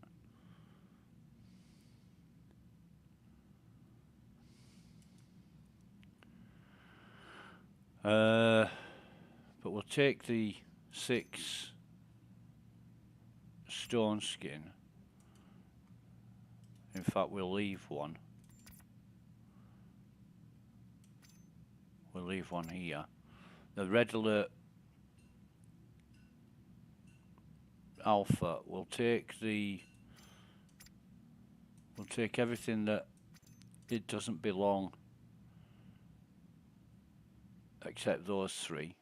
But we'll take the 6 stone skin. In fact, we'll leave one. We'll leave one here. The red alert Alpha. We'll take everything that it doesn't belong, except those 3.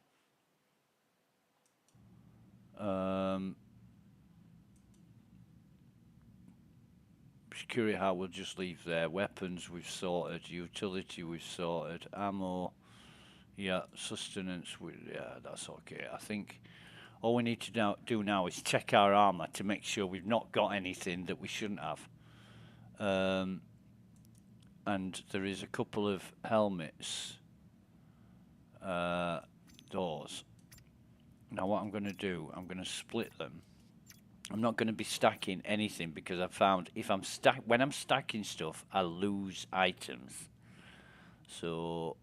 Security how we'll just leave there. Weapons we've sorted. Utility we've sorted. Ammo. Yeah, sustenance, yeah, that's okay. I think all we need to do now is check our armor to make sure we've not got anything that we shouldn't have. And there is a couple of helmets. Those. Now what I'm going to do, I'm going to split them. I'm not going to be stacking anything because I've found when I'm stacking stuff, I lose items. So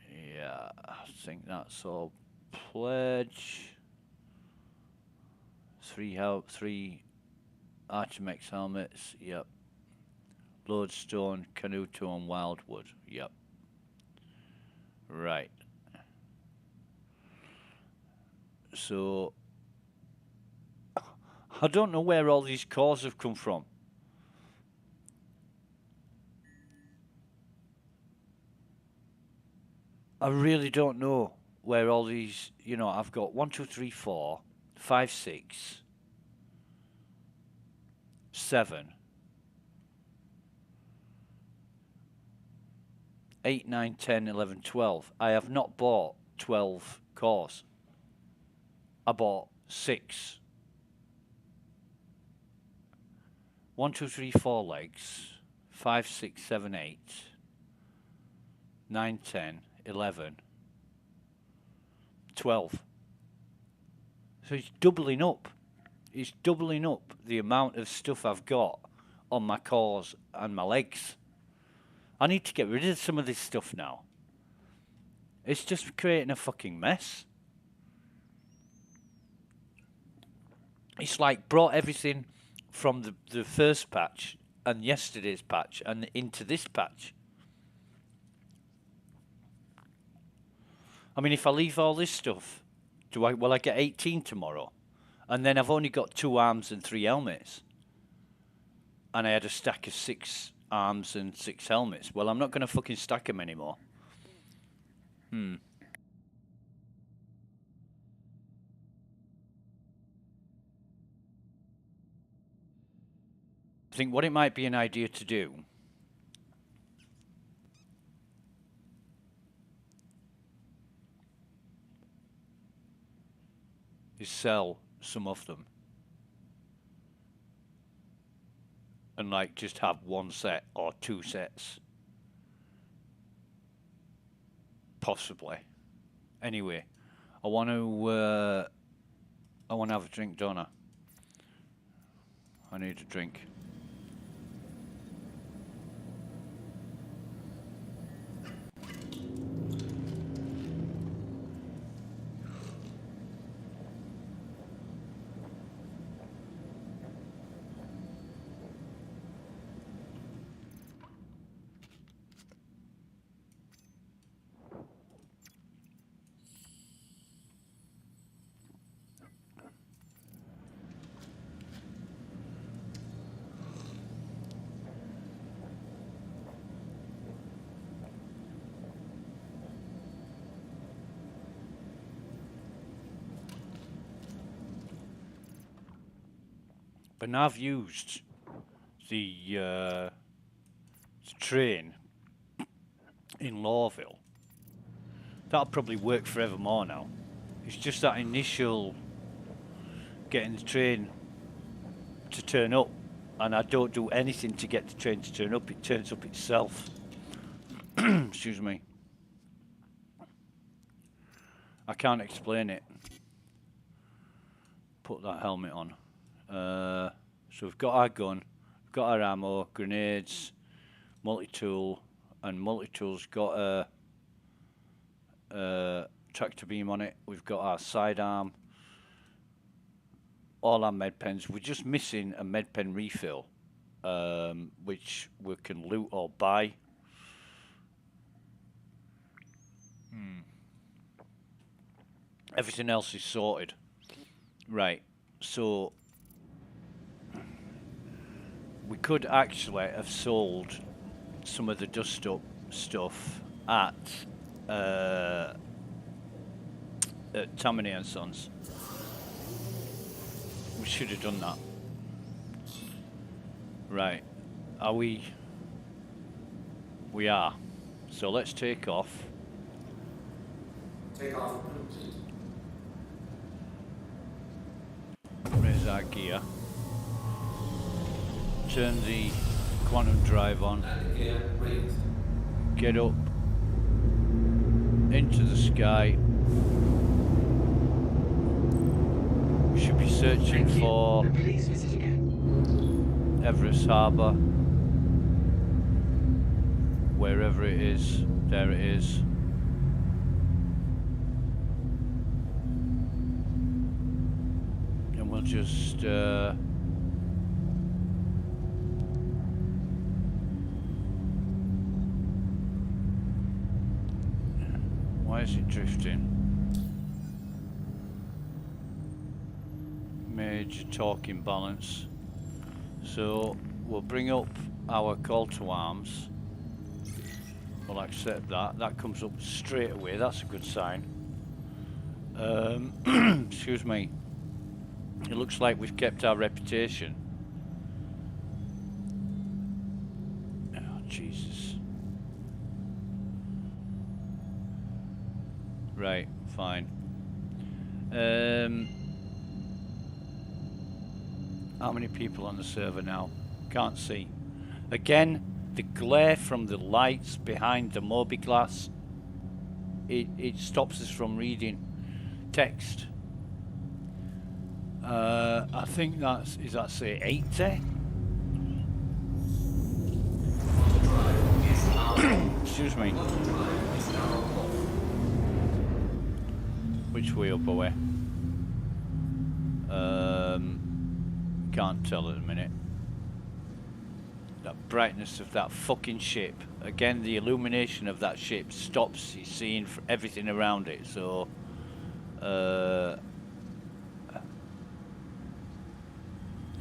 yeah, I think that's all. Pledge. 3 Archimex helmets. Yep. Lodestone, Canuto, and Wildwood. Yep. Right. So I don't know where all these cores have come from. I really don't know where all these, I've got 1, 2, 3, 4, 5, 6, 7, 8, 9, 10, 11, 12. I have not bought 12 cores. I bought 6. 1, 2, 3, 4 legs. 5, 6, 7, 8. 9, 10, 11. 12. So it's doubling up. It's doubling up the amount of stuff I've got on my cores and my legs. I need to get rid of some of this stuff now. It's just creating a fucking mess. It's like brought everything from the first patch and yesterday's patch and into this patch. I mean, if I leave all this stuff, will I get 18 tomorrow? And then I've only got 2 arms and 3 helmets. And I had a stack of 6 arms and 6 helmets. Well, I'm not going to fucking stack them anymore. I think what it might be an idea to do is sell some of them and like just have 1 set or 2 sets, possibly. Anyway, I want to have a drink, don't I? I need a drink. But now I've used the train in Lawville. That'll probably work forevermore now. It's just that initial getting the train to turn up, and I don't do anything to get the train to turn up. It turns up itself. Excuse me. I can't explain it. Put that helmet on. So we've got our gun, we've got our ammo, grenades, multi-tool, and multi-tool's got a tractor beam on it. We've got our sidearm, all our med pens. We're just missing a med pen refill, which we can loot or buy. Everything else is sorted. Right, so we could actually have sold some of the dust up stuff at Tammany and Sons. We should have done that. Right, are we? We are. So let's take off.
Take off.
Raise our gear. Turn the quantum drive on.
And gear raised.
Get up into the sky. We should be searching for
Please visit again.
Everest Harbour. Wherever it is, there it is. And we'll just why is it drifting? Major torque imbalance. So we'll bring up our call to arms. We'll accept that. That comes up straight away. That's a good sign. Excuse me. It looks like we've kept our reputation. Oh, Jesus. Right, fine. How many people on the server now? Can't see. Again, the glare from the lights behind the mobiglass, it stops us from reading text. I think that's, is that say 80? Excuse me. Which way up away? Can't tell at the minute. That brightness of that fucking ship. Again, the illumination of that ship stops you seeing everything around it. So,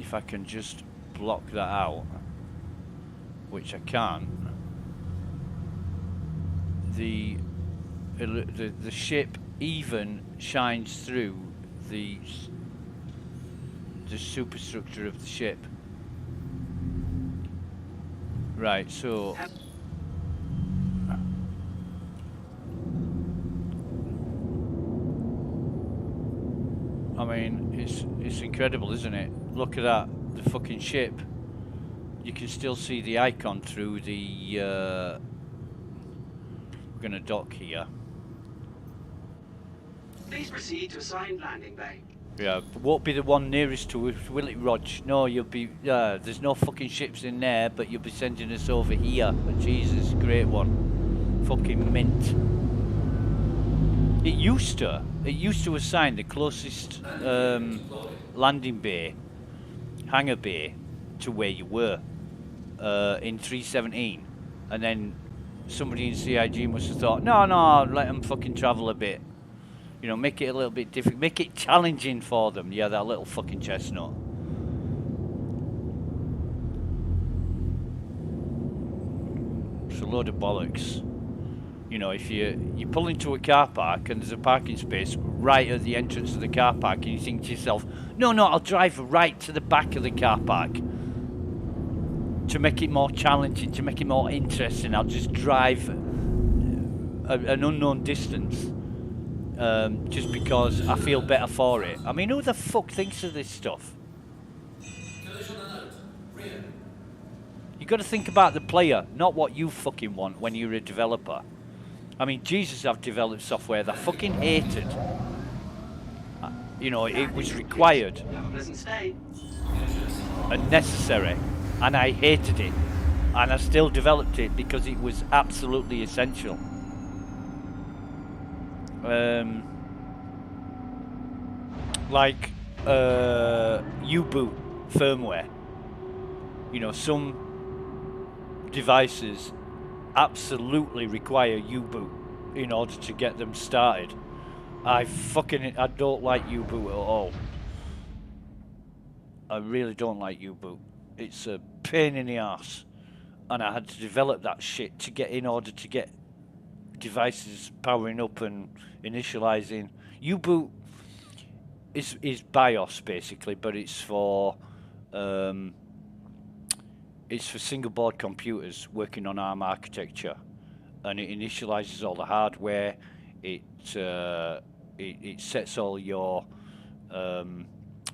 if I can just block that out, which I can't, the ship even shines through the superstructure of the ship. Right, so I mean, it's incredible, isn't it? Look at that, the fucking ship. You can still see the icon through the we're gonna dock here.
Please proceed to assigned landing bay.
Yeah, won't be the one nearest to us, will it, Rog? No, you'll be. There's no fucking ships in there, but you'll be sending us over here. Jesus, great one. Fucking mint. It used to assign the closest landing bay, hangar bay, to where you were in 3.17, and then somebody in CIG must have thought, no, let them fucking travel a bit. You know, make it a little bit difficult, make it challenging for them. Yeah, that little fucking chestnut. It's a load of bollocks. You know, if you pull into a car park and there's a parking space right at the entrance of the car park, and you think to yourself, no, I'll drive right to the back of the car park to make it more challenging, to make it more interesting. I'll just drive an unknown distance. Just because I feel better for it. I mean, who the fuck thinks of this stuff? You got to think about the player, not what you fucking want when you're a developer. I mean, Jesus, I've developed software that I fucking hated. You know, it was required and necessary, and I hated it, and I still developed it because it was absolutely essential. Like U-boot firmware. You know, some devices absolutely require U-boot in order to get them started. I don't like U-boot at all. I really don't like U-boot. It's a pain in the arse, and I had to develop that shit to get in order to get devices powering up and initializing. U-boot is BIOS basically, but it's for single board computers working on ARM architecture, and it initializes all the hardware. It sets all your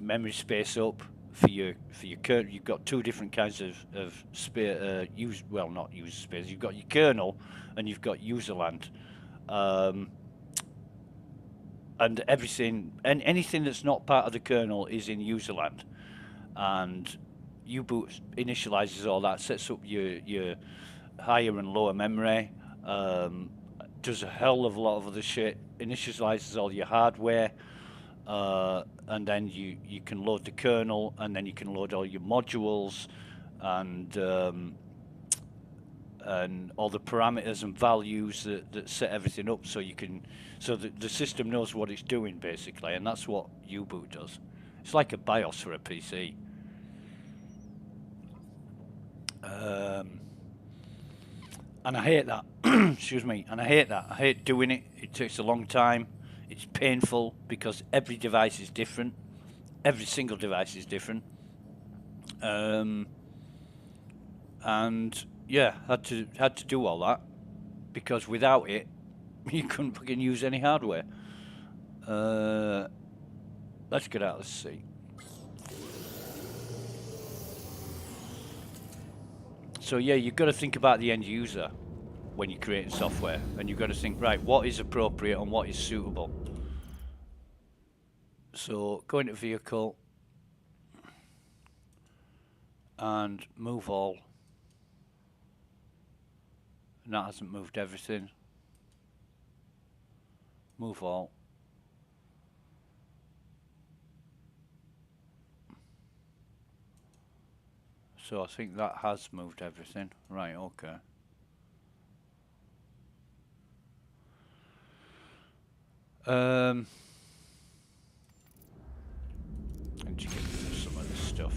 memory space up for your kernel. You've got two different kinds of not user space. You've got your kernel and you've got userland, and everything and anything that's not part of the kernel is in userland, and U-boot initializes all that, sets up your higher and lower memory, does a hell of a lot of other shit, initializes all your hardware, and then you can load the kernel, and then you can load all your modules and all the parameters and values that set everything up, so the system knows what it's doing basically, and that's what U-boot does. It's like a BIOS for a PC. And I hate that. Excuse me. And I hate that. I hate doing it. It takes a long time. It's painful because every device is different. Every single device is different. And yeah, had to do all that because without it, you couldn't fucking use any hardware. Let's get out of the seat. So yeah, you've got to think about the end user when you're creating software, and you've got to think, right, what is appropriate and what is suitable. So go into vehicle and move all, and that hasn't moved everything. Move all. So I think that has moved everything. Right, okay. And to get rid of some of this stuff.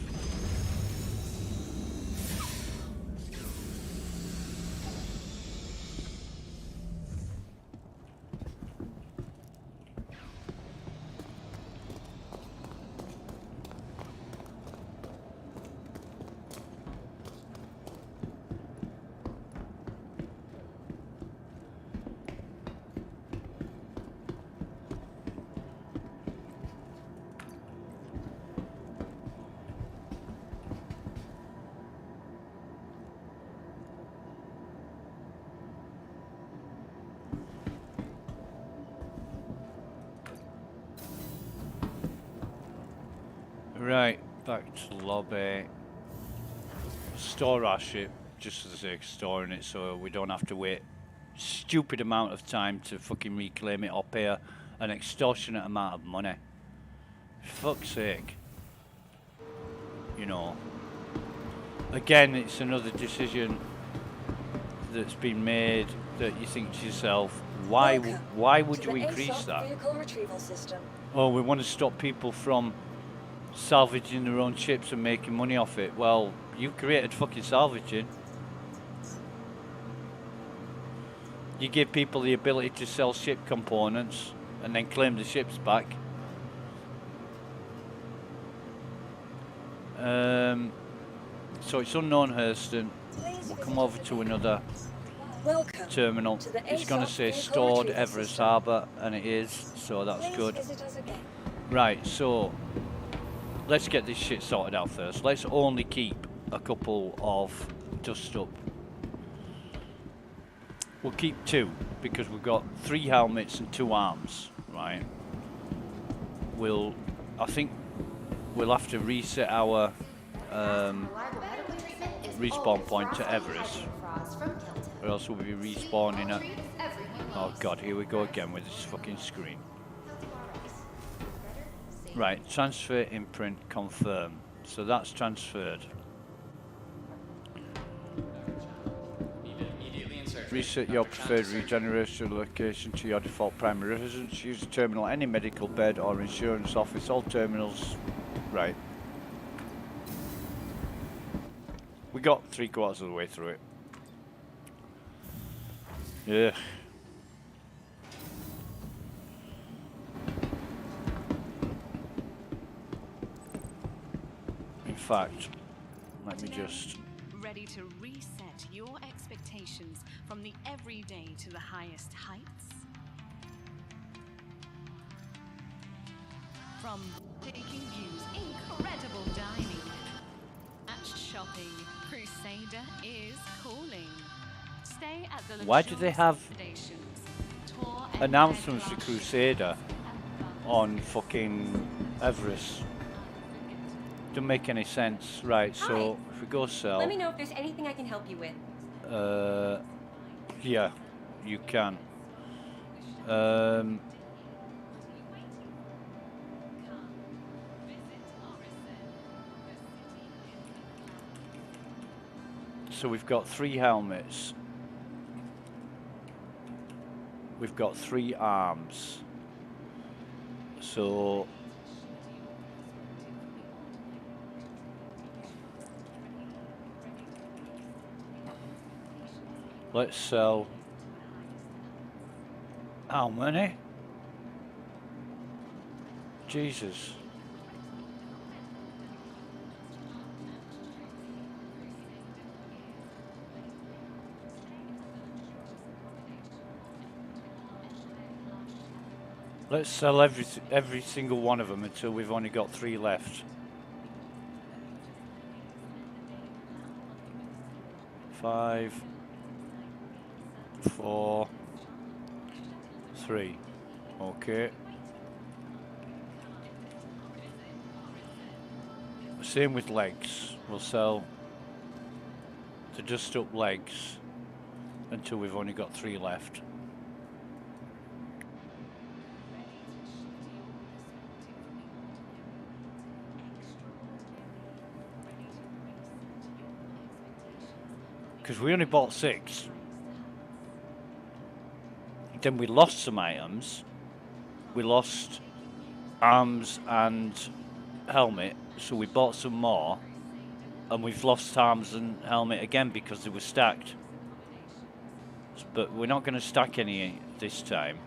Right, back to the lobby. Store our ship, just for the sake of storing it, so we don't have to wait stupid amount of time to fucking reclaim it or pay an extortionate amount of money. For fuck's sake. You know. Again, it's another decision that's been made that you think to yourself, why would you increase that?
Vehicle retrieval system.
Oh, we want to stop people from salvaging their own ships and making money off it. Well, you created fucking salvaging. You give people the ability to sell ship components and then claim the ships back. So it's unknown Hurston. We'll come over to another
Welcome
terminal.
to the
It's going to
ASOP
say
vehicle
stored
retrieval
Everest
system.
Harbour, and it is, so that's
Please
good.
visit us again.
Right, so let's get this shit sorted out first. Let's only keep a couple of dust up. We'll keep 2 because we've got 3 helmets and 2 arms, right? I think we'll have to reset our respawn point to Everest, or else we'll be respawning at... Oh god, here we go again with this fucking screen. Right, transfer imprint confirm. So that's transferred. Reset your preferred regeneration location to your default primary residence. Use a terminal, any medical bed or insurance office. All terminals. Right. We got 3/4 of the way through it. Yeah. In fact, let me just...
Ready to reset your expectations from the everyday to the highest heights? From taking views, incredible dining, at shopping, Crusader is calling. Stay at the
Why do they have
stations, tour
announcements for Crusader on fucking Everest? Don't make any sense. Right, so if we go sell...
Let me know if there's anything I can help you with.
Yeah, you can. So we've got 3 helmets. We've got 3 arms. So let's sell. How many? Jesus. Let's sell every single one of them until we've only got 3 left. 5, 4, 3. Okay. Same with legs. We'll sell the dust up legs until we've only got 3 left. Because we only bought 6. Then we lost some items. We lost arms and helmet, so we bought some more. And we've lost arms and helmet again because they were stacked. But we're not going to stack any this time.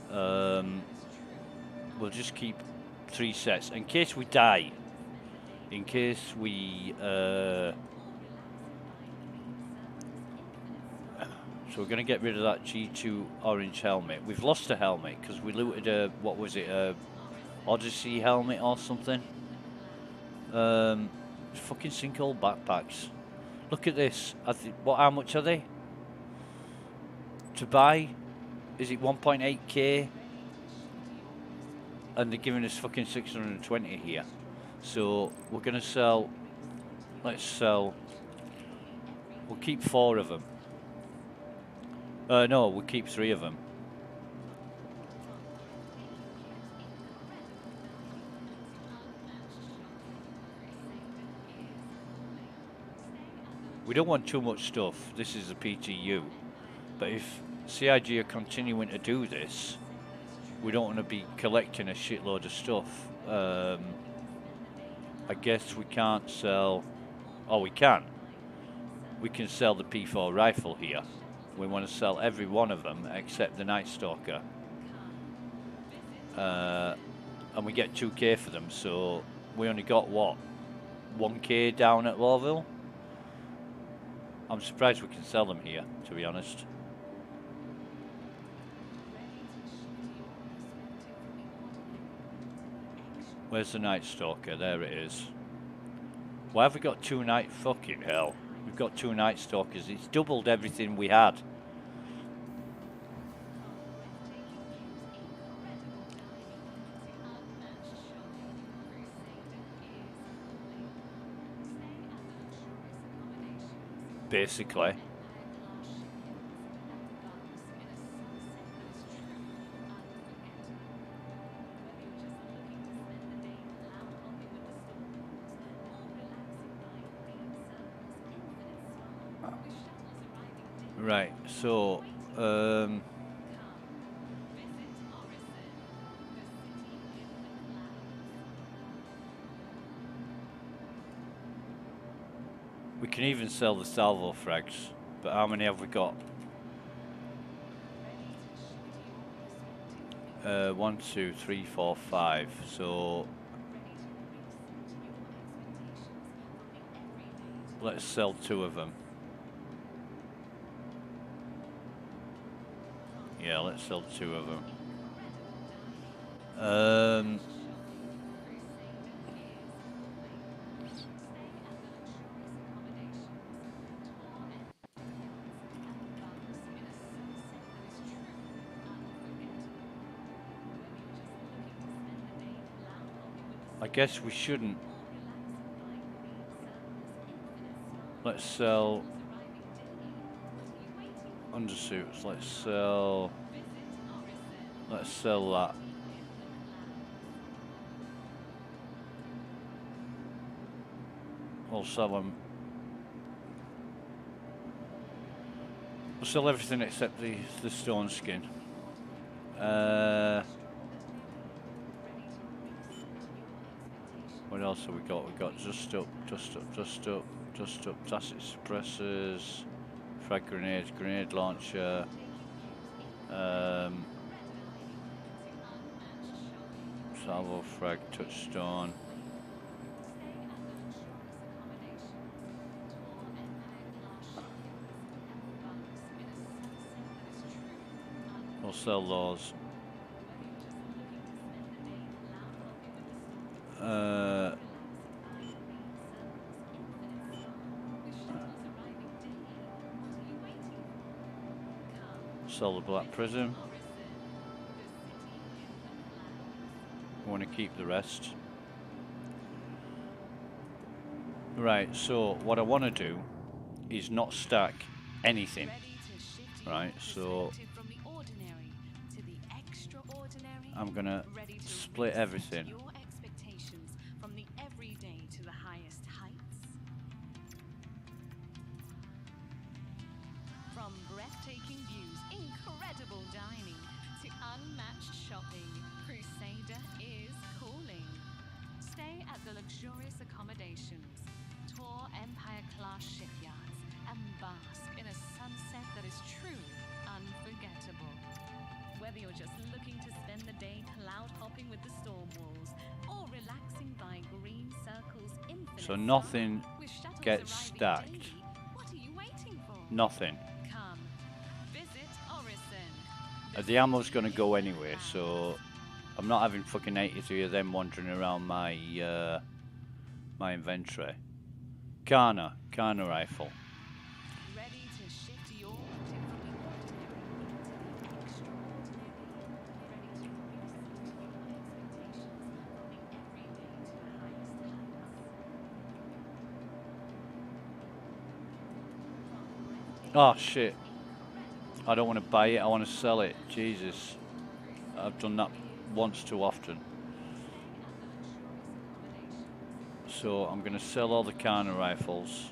We'll just keep 3 sets in case we die. In case we... So we're going to get rid of that G2 orange helmet. We've lost a helmet because we looted a, what was it, a Odyssey helmet or something. Fucking sinkhole backpacks. Look at this. How much are they? To buy? Is it 1.8k? And they're giving us fucking 620 here. So we're going to sell, let's sell, we'll keep 4 of them. No, we'll keep 3 of them. We don't want too much stuff. This is a PTU. But if CIG are continuing to do this, we don't want to be collecting a shitload of stuff. I guess we can't sell... Oh, we can. We can sell the P4 rifle here. We want to sell every one of them except the Night Stalker. And we get 2k for them, so we only got, what, 1k down at Lawville? I'm surprised we can sell them here, to be honest. Where's the Night Stalker? There it is. Why have we got 2 night... Fucking hell. We've got 2 Night Stalkers. It's doubled everything we had. Basically. Right, so we can even sell the salvo frags, but how many have we got? 1, 2, 3, 4, 5. So let's sell 2 of them. Yeah, let's sell 2 of them. I guess we shouldn't. Let's sell undersuits. Let's sell that. We'll sell them. We'll sell everything except the stone skin. What else have we got? We've got dust up, tacit suppressors, frag grenades, grenade launcher, salvo frag, touchstone. We'll sell those. Sell the Black Prism. I want to keep the rest. Right, so what I want to do is not stack anything. Right, so I'm going to split everything.
Your expectations from the everyday to the highest heights. From breathtaking views, incredible dining, to unmatched shopping, Crusader is calling. Stay at the luxurious accommodations, tour Empire-class shipyards, and bask in a sunset that is truly unforgettable. Whether you're just looking to spend the day cloud hopping with the storm walls, or relaxing by green circles infinite
So nothing
summer, with shuttles
gets
arriving
stacked.
daily, what are you waiting for?
Nothing.
Come, visit Orison.
The ammo's going to go anyway, so I'm not having fucking 83 of them wandering around my my inventory. Kana rifle.
Ready to shift your optic from the ordinary into the extraordinary. Ready to reset your expectations from the everyday to the highest heights.
Oh shit. I don't want to buy it, I want to sell it. Jesus. I've done that once too often. So I'm going to sell all the Kana rifles.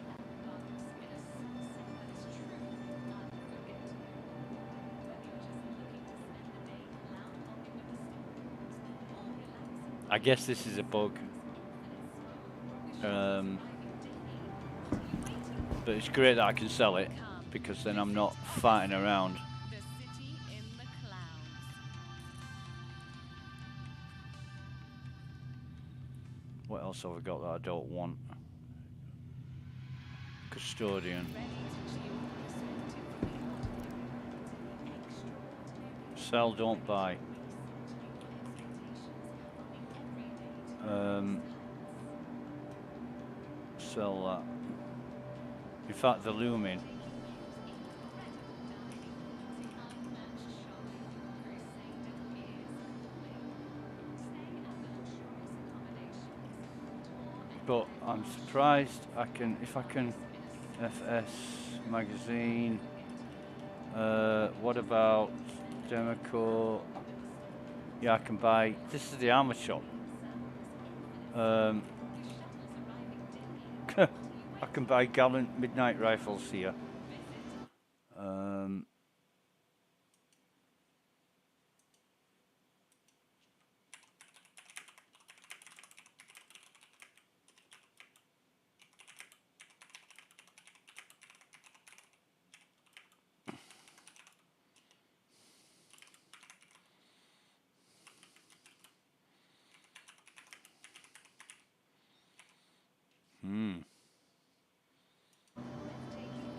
I guess this is a bug. But it's great that I can sell it, because then I'm not fighting around.
The city in the clouds.
What else have I got that I don't want? Custodian. Sell, don't buy. Sell that. In fact, the looming. But I'm surprised I can, if I can, FS magazine. What about Democo? Yeah, I can buy. This is the armor shop. I can buy Gallant Midnight Rifles here.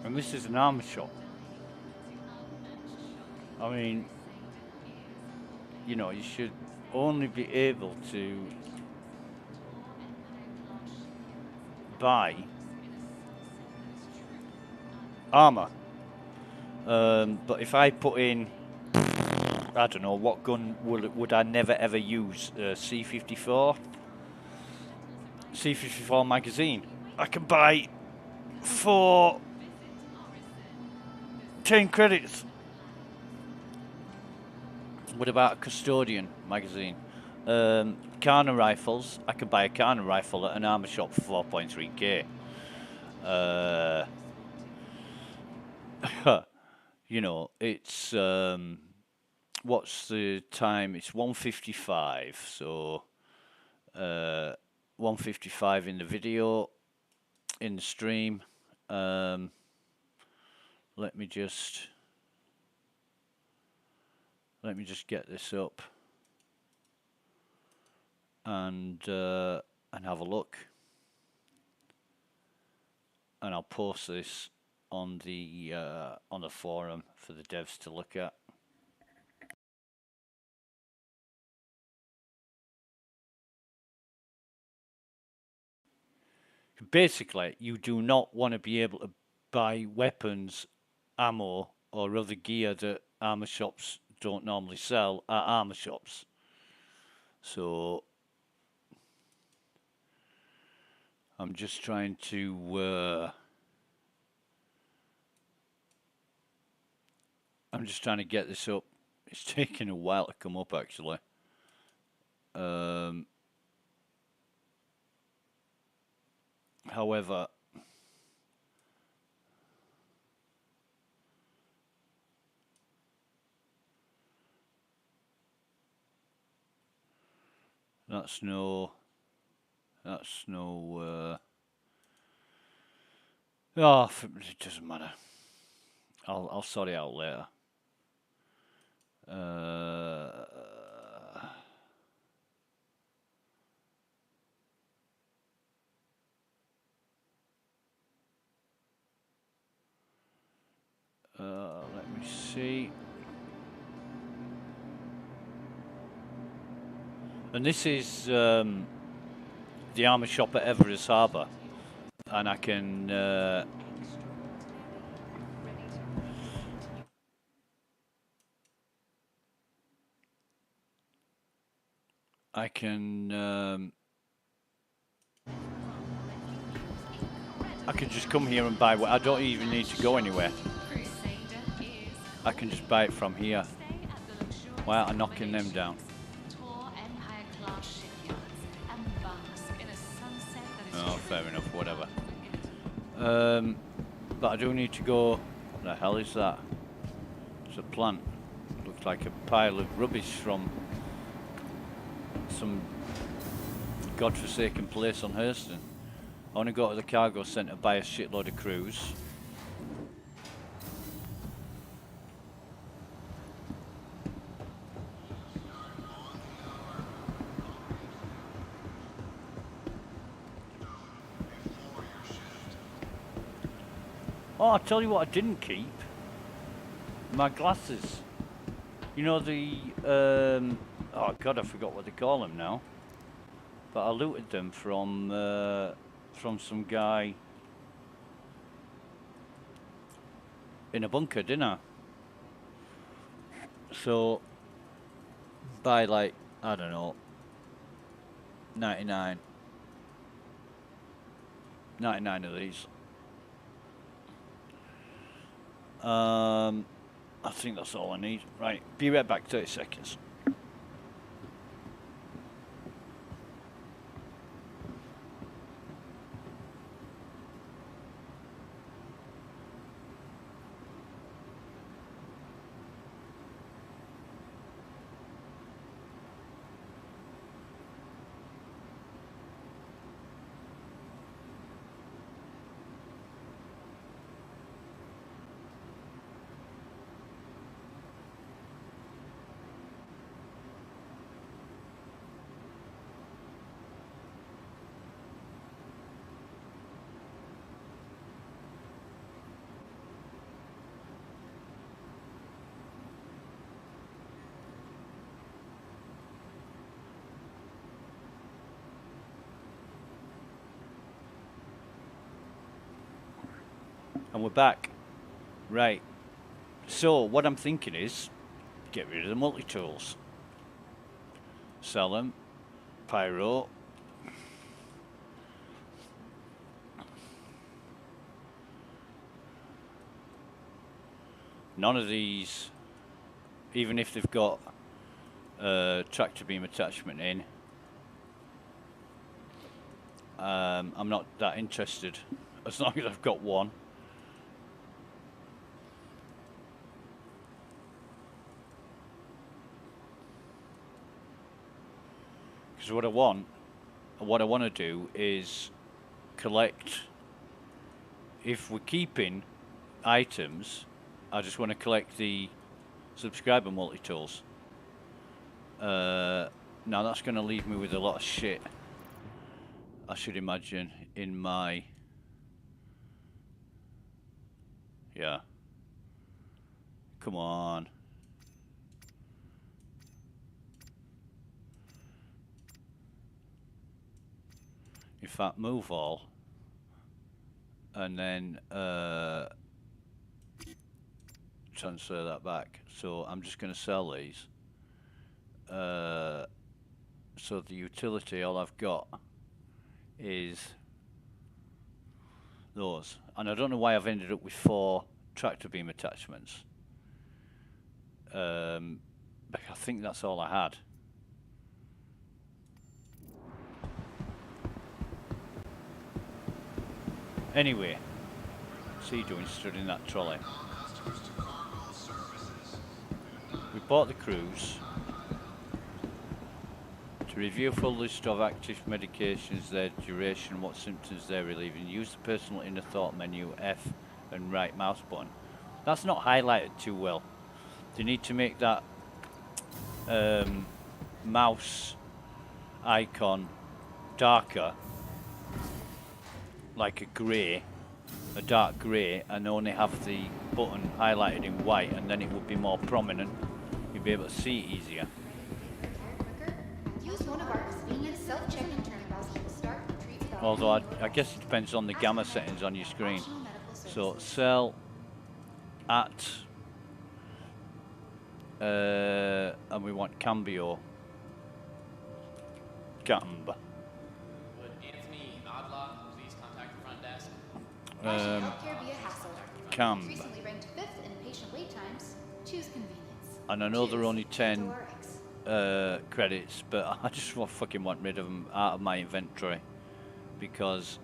And this is an armor shop. I mean, you know, you should only be able to buy armor. But if I put in, I don't know, what gun would I never ever use? C54? C54 magazine. I can buy for 10 credits. What about a Custodian magazine? Kana rifles. I could buy a Kana rifle at an armor shop for 4.3k. You know, it's what's the time? It's 1:55. So 1:55 in the video, in the stream. Let me just get this up and have a look, and I'll post this on the forum for the devs to look at. Basically, you do not want to be able to buy weapons, ammo, or other gear that armour shops don't normally sell at armour shops. So I'm just trying to get this up. It's taking a while to come up, actually. However, that's no. Oh, it doesn't matter. I'll sort it out later. Let me see. And this is the armour shop at Everest Harbour, and I can just come here and buy. I don't even need to go anywhere. I can just buy it from here. Why aren't I knocking them down? Oh, fair enough, whatever. But I do need to go. What the hell is that? It's a plant. Looks like a pile of rubbish from some godforsaken place on Hurston. I want to go to the cargo centre, buy a shitload of crews. Oh, I'll tell you what I didn't keep. My glasses. You know the, oh god, I forgot what they call them now. But I looted them from some guy in a bunker, didn't I? So, buy like, I don't know, 99 of these. I think that's all I need. Right, be right back, 30 seconds. And we're back. Right. So what I'm thinking is get rid of the multi-tools. Sell them. Pyro. None of these, even if they've got tractor beam attachment in, I'm not that interested as long as I've got one. Because what I want to do is collect, if we're keeping items, I just want to collect the subscriber multi-tools. Now that's going to leave me with a lot of shit, I should imagine, in my... Yeah. Come on. In fact, move all. And then try transfer that back. So I'm just going to sell these. So the utility, all I've got is those. And I don't know why I've ended up with 4 tractor beam attachments. But I think that's all I had. Anyway, see you doing stood in that trolley. We bought the cruise. To review full list of active medications, their duration, what symptoms they're relieving, use the personal inner thought menu, F and right mouse button. That's not highlighted too well. They need to make that mouse icon darker, like a grey, a dark grey, and only have the button highlighted in white, and then it would be more prominent. You'd be able to see it easier.
Use one of our convenient self-check-in turnouts to start retreat without
Although I guess it depends on the gamma settings on your screen. So sell at and we want Cambio. Gamba.
Would Anthony Oddlock please contact the front desk?
Healthcare be a hassle.
Cam.
Recently ranked 5th in patient wait times. Choose convenience.
And I know there are only
Choose
10
RX.
credits, but I just fucking want rid of them out of my inventory because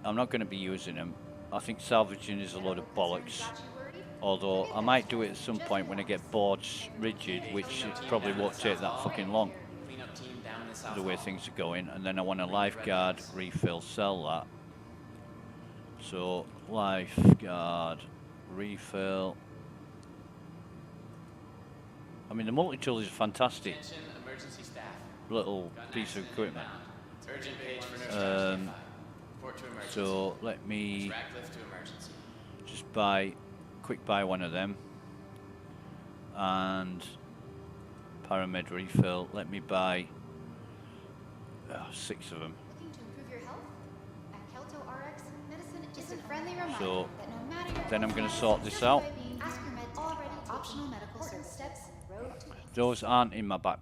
I'm not going to be using them. I think salvaging is a load of bollocks. Although I might do it at some point when I get bored rigid, which it probably won't take that fucking long. The way things are going, and then I want a lifeguard refill, sell that. So lifeguard refill. I mean, the multi-tool is a fantastic
Emergency staff.
little piece of equipment.
Urgent page for nurse standby. Report to emergency.
So let me
Track lift to emergency.
just quick buy one of them, and paramed refill. Let me buy 6 of them.
Looking to improve your health? At Kelto RX, medicine is a friendly reminder
So
that no matter your
then I'm
health
going to
status,
sort this
just
out.
by being ask your med already optional medical service steps on the road to wellness.
Those aren't in my back,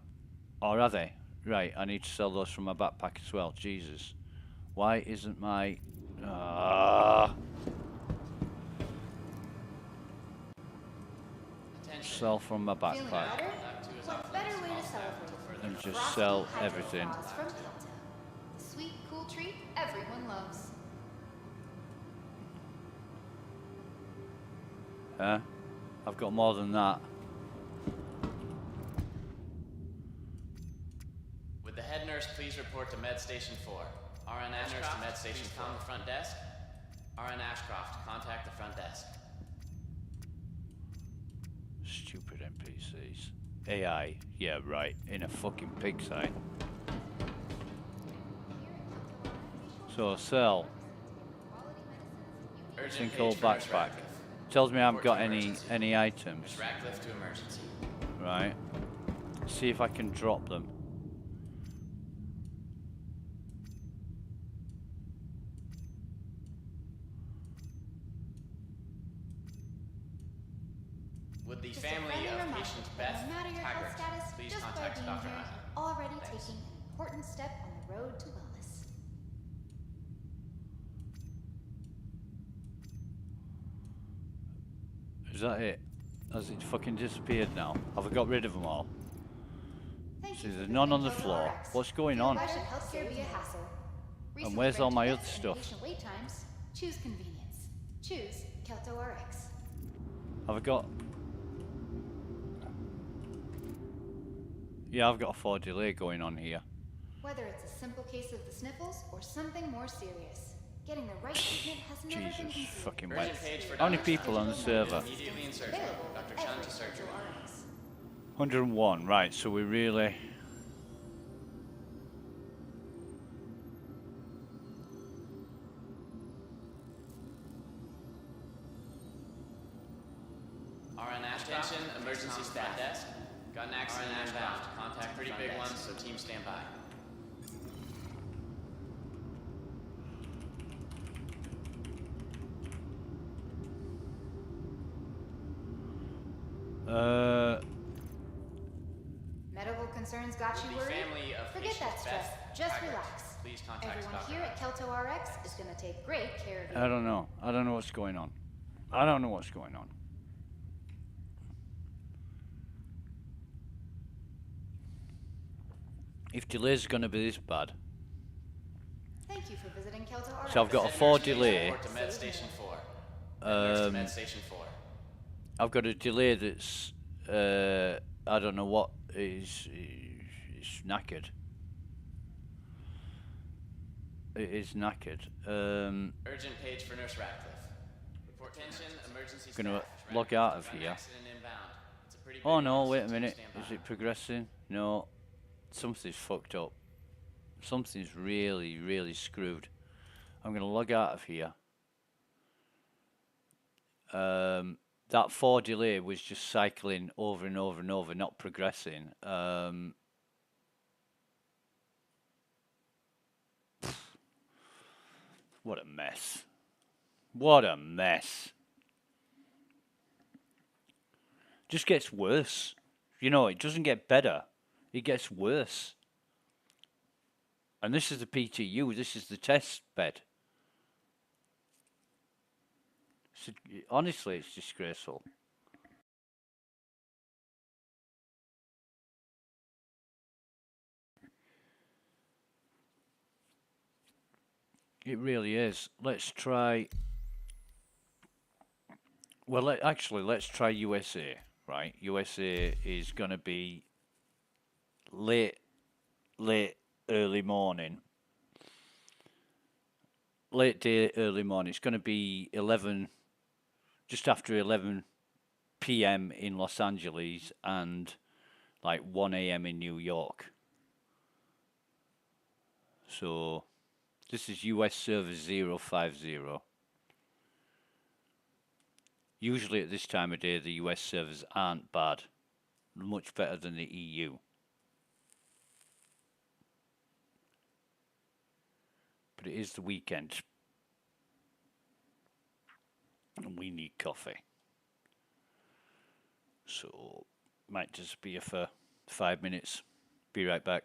or are they? Right, I need to sell those from my backpack as well. Jesus, why isn't my sell from my
Feeling
backpack
better? What better way to celebrate
and just
frosty
sell
hydro
everything?
flaws from Kelto. The sweet, cool treat everyone loves.
Huh? I've got more than that.
Would the head nurse please report to Med Station 4? RN Ashcroft to Med Station 4. The front desk. RN Ashcroft, contact the front desk.
Stupid NPCs. AI, yeah, right. In a fucking pig site. So sell.
Urgent
Sinkhole
page for nurse
backpack.
Radcliffe.
Tells me I haven't
Report
got
to
any
emergency.
items.
Nurse Radcliffe to emergency.
Right. See if I can drop them.
Would the
Just a
family
friendly
of
reminder
patient
that
Beth
no matter your health
Taggart
status,
please
just by
contact
being
Dr.
here,
Hyman?
you're already
Thanks.
taking an important step on the road to wellness.
Is that it? Has it fucking disappeared now? Have I got rid of them all?
Thank
See,
you for
there's none on the
visiting
floor.
RX.
What's going
Feel
on?
better, healthcare be a hassle. Recently
where's all
ranked
my
fifth
other
in
stuff?
patient wait times. Choose convenience. Choose Kelto RX.
Have I got... Yeah, I've got a 4 delay going on here.
Whether it's a simple case of the sniffles or something more serious, getting the right treatment has never been
Jesus
easier.
fucking
Urgent
wet.
page for
How many
Dr.
people on the server?
Immediately in surgery.
Available
Dr.
at
Chun
every
to surgery.
Kelto RX.
101, right, so we really...
RN Ashcroft. Attention, emergency staff. Desk. Got an accident inbound. Contact pretty big one, so team stand by.
Medical concerns got you
The
worried?
family of
Forget that
patient
stress.
Beth
Just
Haggart.
relax.
Please contact
Everyone
Dr.
here at
Haggart.
Kelto RX is going to take great care of you.
I don't know. I don't know what's going on. I don't know what's going on. If delays are going to be this bad.
Thank you for visiting Kelto RX.
So I've got a 4 delay.
Report to Med Station 4. Nurse to Med Station 4.
I've got a delay that's I don't know what is. It's knackered. It is knackered.
Urgent page for Nurse Ratcliffe. Report tension, emergency
Gonna
staff.
log out of here.
Accident inbound. It's a pretty
Oh
big
no!
one,
Wait a
so
minute.
stand
Is
by.
it progressing? No. Something's fucked up. Something's really, really screwed. I'm gonna log out of here. That 4 delay was just cycling over and over and over, not progressing. What a mess. What a mess. Just gets worse. You know, it doesn't get better. It gets worse. And this is the PTU. This is the test bed. So, honestly, it's disgraceful. It really is. Let's try. Well, let's try USA. Right, USA is going to be late, early morning. Late day, early morning. It's going to be 11, just after 11 p.m. in Los Angeles and like 1 a.m. in New York. So this is US server 050. Usually at this time of day, the US servers aren't bad. Much better than the EU. But it is the weekend. And we need coffee. So, might just be here for 5 minutes. Be right back.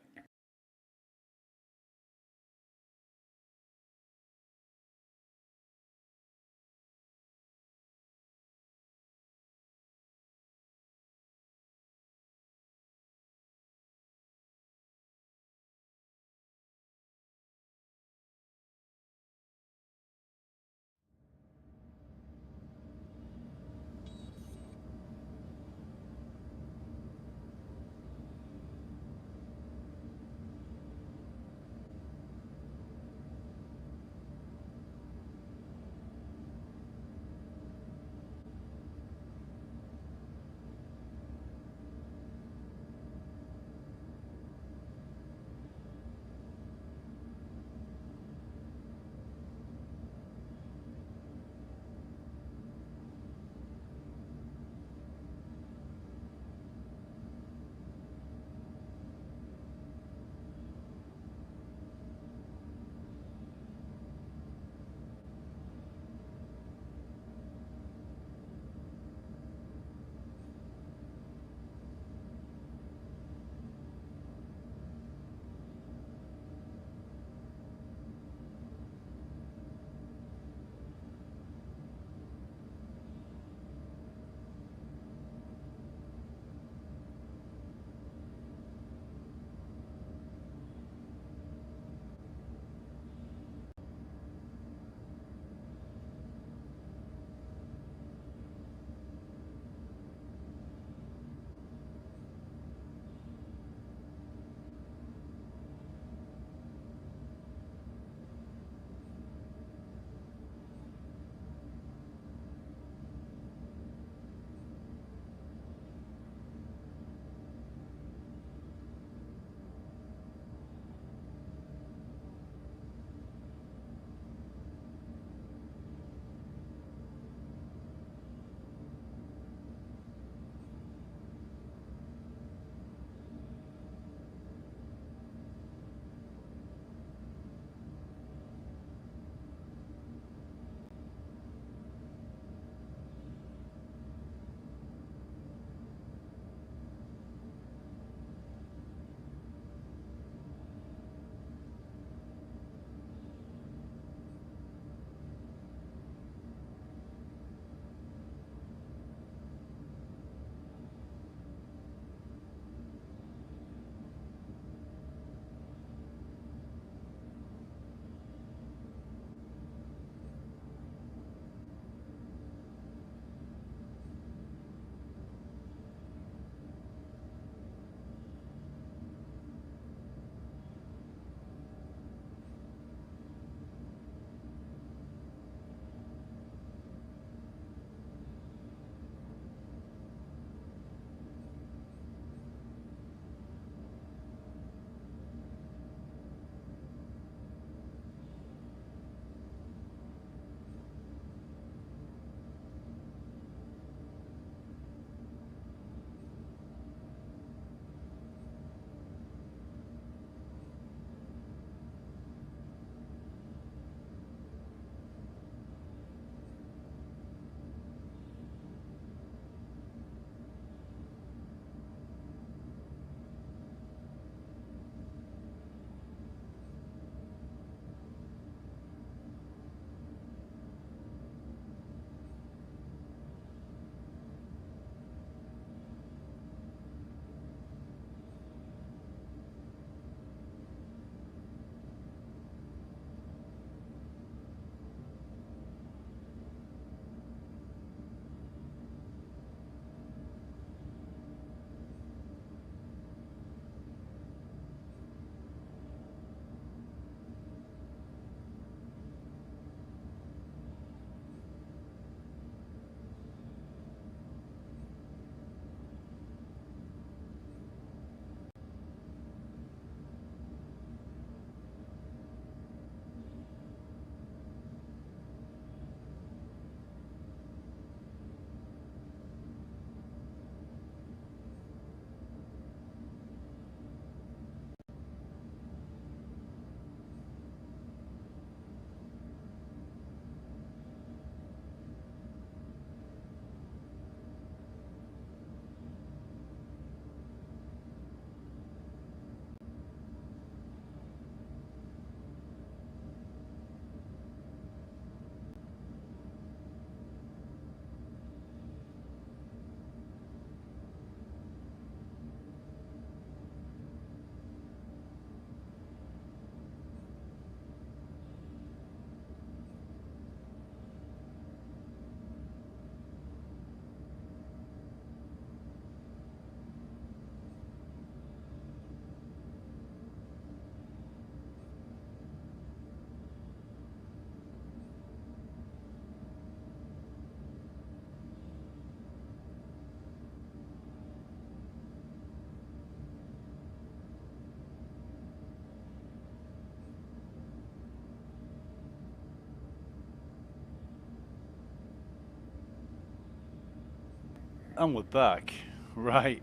And we're back. Right.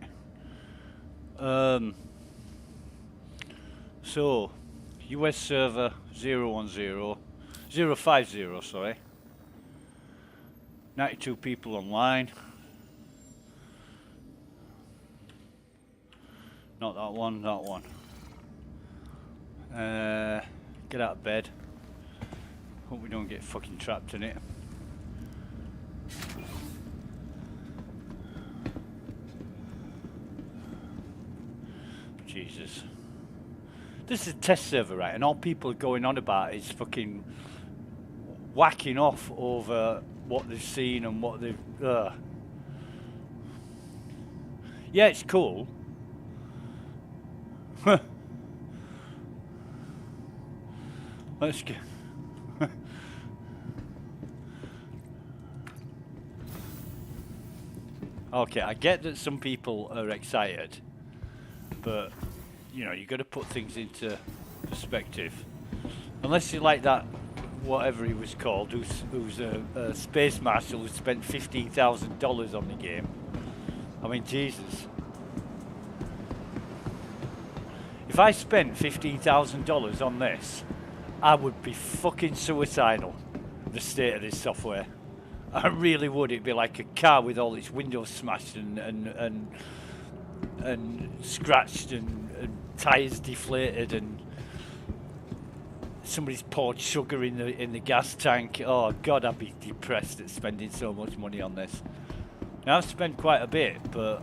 So, US server 050, sorry. 92 people online. Not that one, that one. Get out of bed. Hope we don't get fucking trapped in it. Jesus. This is a test server, right? And all people are going on about is fucking whacking off over what they've seen and what they've... Yeah, it's cool. Let's go. Okay, I get that some people are excited, but you know, you got to put things into perspective. Unless you like that, whatever he was called, who's a space marshal who spent $15,000 on the game. I mean, Jesus. If I spent $15,000 on this, I would be fucking suicidal. The state of this software. I really would. It'd be like a car with all its windows smashed and scratched and tires deflated and somebody's poured sugar in the gas tank. Oh God, I'd be depressed at spending so much money on this. Now, I've spent quite a bit, but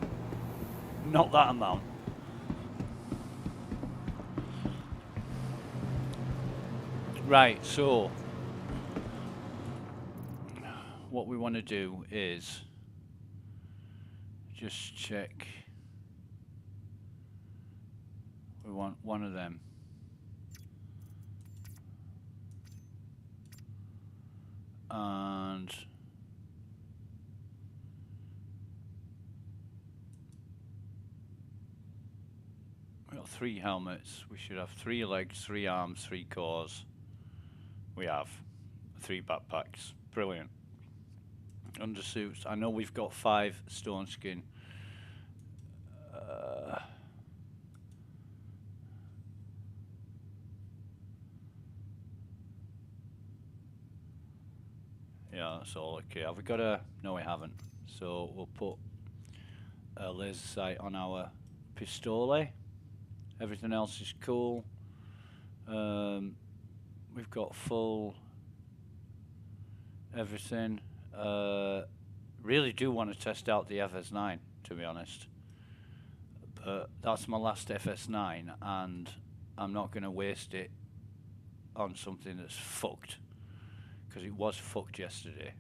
not that amount. Right, so what we want to do is just check. We want one of them. And we got 3 helmets. We should have 3 legs, 3 arms, 3 cores. We have 3 backpacks. Brilliant. Undersuits. I know we've got 5 stone skin. Yeah, that's all okay. Have we got a... No, we haven't. So we'll put a laser sight on our pistole. Everything else is cool. We've got full everything. Really do want to test out the FS9, to be honest. But that's my last FS9, and I'm not going to waste it on something that's fucked. Because it was fucked yesterday.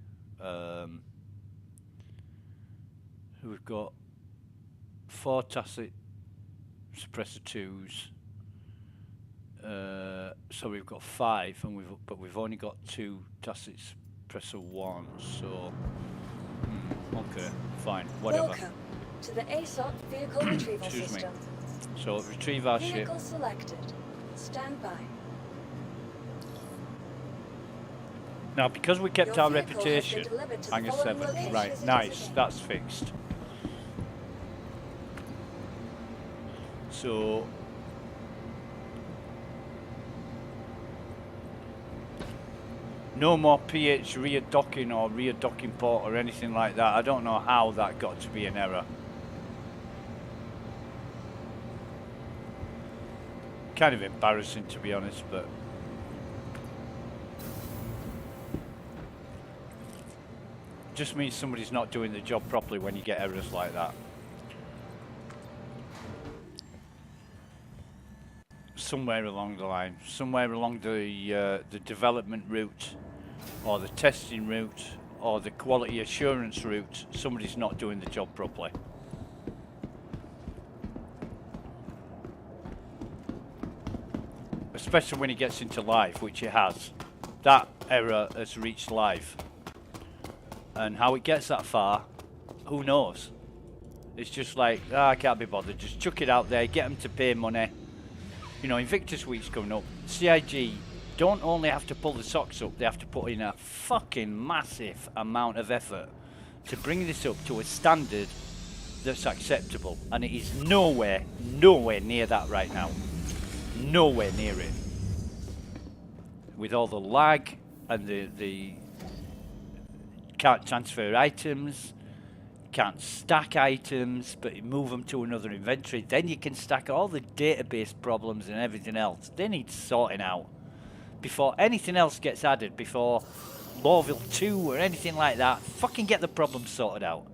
We've got 4 tacit suppressor 2s. So we've got 5, and but we've only got 2 tacit suppressor 1s. So okay, fine, whatever.
Welcome to the ASOC vehicle retrieval
Excuse
system.
me. So retrieve our ship.
Vehicle selected. Stand by.
Now, because we kept
Your
our
vehicle has been
reputation,
delivered to the
Hangar
following
7,
locations
right,
as
nice,
visited.
that's fixed. So, no more PH rear docking or rear docking port or anything like that. I don't know how that got to be an error. Kind of embarrassing, to be honest, but just means somebody's not doing the job properly when you get errors like that. Somewhere along the line, somewhere along the development route, or the testing route, or the quality assurance route, somebody's not doing the job properly. Especially when it gets into live, which it has. That error has reached live. And how it gets that far, who knows? It's just like, I can't be bothered. Just chuck it out there, get them to pay money. You know, Invictus Week's coming up. CIG don't only have to pull the socks up, they have to put in a fucking massive amount of effort to bring this up to a standard that's acceptable, and it is nowhere near that right now. Nowhere near it. With all the lag and the can't transfer items, can't stack items, but you move them to another inventory, then you can stack all the database problems and everything else. They need sorting out before anything else gets added, before Lawville 2 or anything like that. Fucking get the problem sorted out.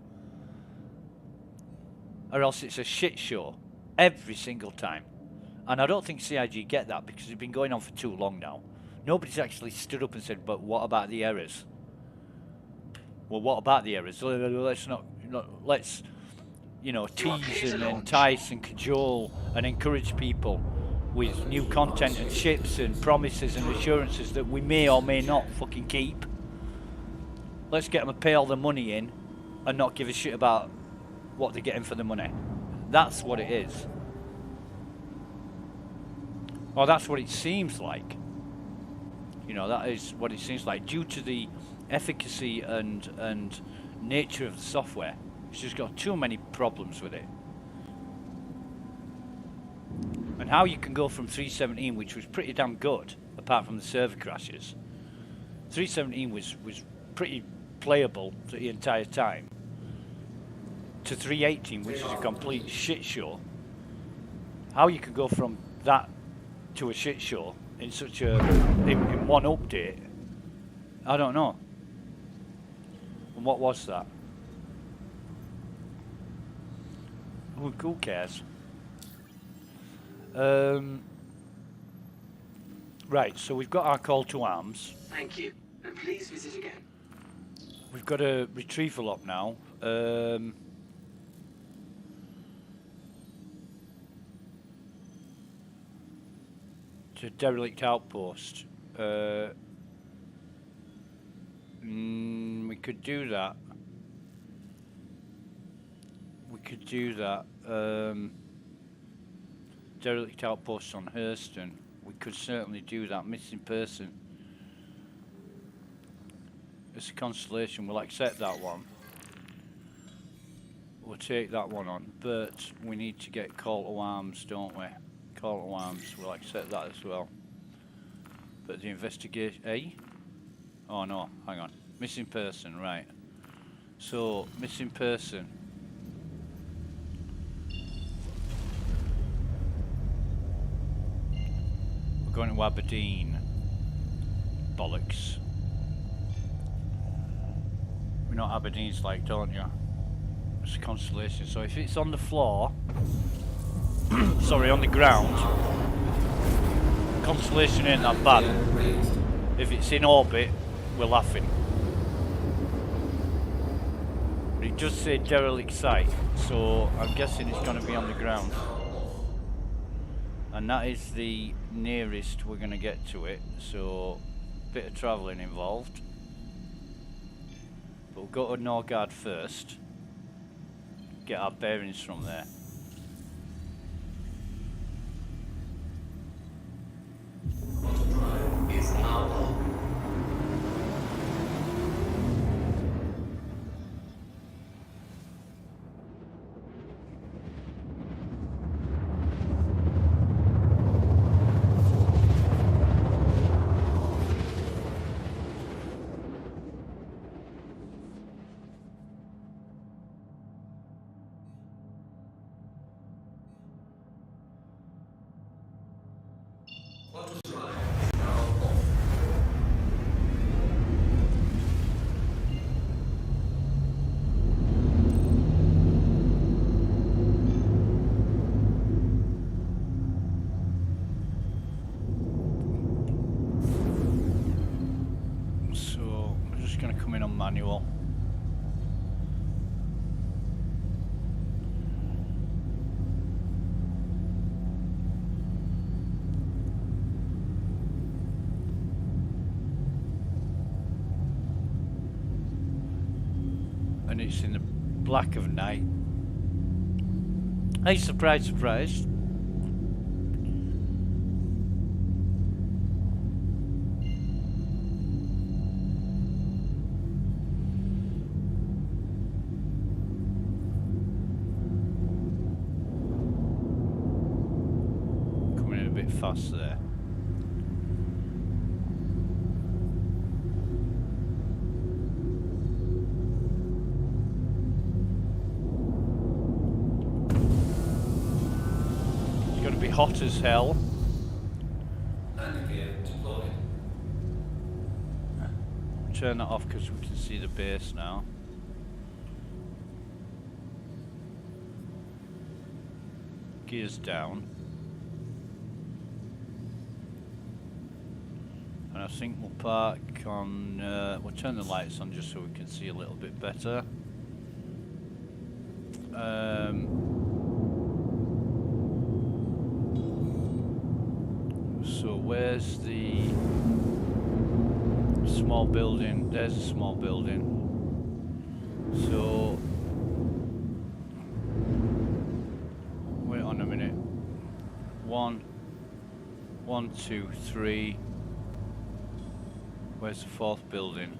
Or else it's a shit show every single time. And I don't think CIG get that, because it's been going on for too long now. Nobody's actually stood up and said, but what about the errors? Well, what about the errors? Let's you know, tease and entice and cajole and encourage people with new content and ships and promises and assurances that we may or may not fucking keep. Let's get them to pay all the money in and not give a shit about what they're getting for the money. That's what it is. Or that's what it seems like. You know, that is what it seems like, due to the efficacy and nature of the software. It's just got too many problems with it. And how you can go from 3.17, which was pretty damn good, apart from the server crashes. 3.17 was pretty playable the entire time, to 3.18, which is a complete shit show. How you could go from that to a shit show in such a in one update, I don't know. And what was that? Who cares? Right, so we've got our call to arms.
Thank you, and please visit again.
We've got a retrieval up now. To derelict outpost. We could do that. We could do that. Derelict outpost on Hurston. We could certainly do that. Missing person. It's a constellation. We'll accept that one. We'll take that one on. But we need to get call to arms, don't we? Call to arms. We'll accept that as well. But the investigation... Eh? Oh no, hang on. Missing person, right. So, missing person. We're going to Aberdeen. Bollocks. We know what Aberdeen's like, don't you? It's a constellation. So if it's on the floor... sorry, on the ground... Constellation ain't that bad. If it's in orbit, we're laughing. But it does say derelict site, so I'm guessing it's going to be on the ground. And that is the nearest we're going to get to it, so a bit of travelling involved. But we'll go to Norgard first, get our bearings from there.
Is now.
Manual. And it's in the black of night. Hey, surprise, surprise. fast there. It's going to be hot as hell.
Landing gear deployed.
Turn that off because we can see the base now. Gears down. And I think we'll park on, we'll turn the lights on just so we can see a little bit better. So where's the small building? There's a small building. So wait on a minute. 1, 2, 3. Where's the fourth building?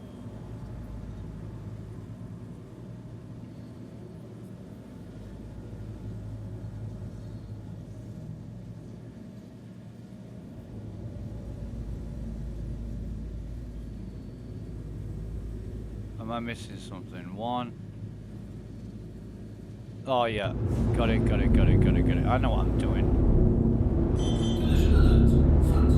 Am I missing something? 1. Oh yeah, got it. I know what I'm doing.
Collision alert. Front.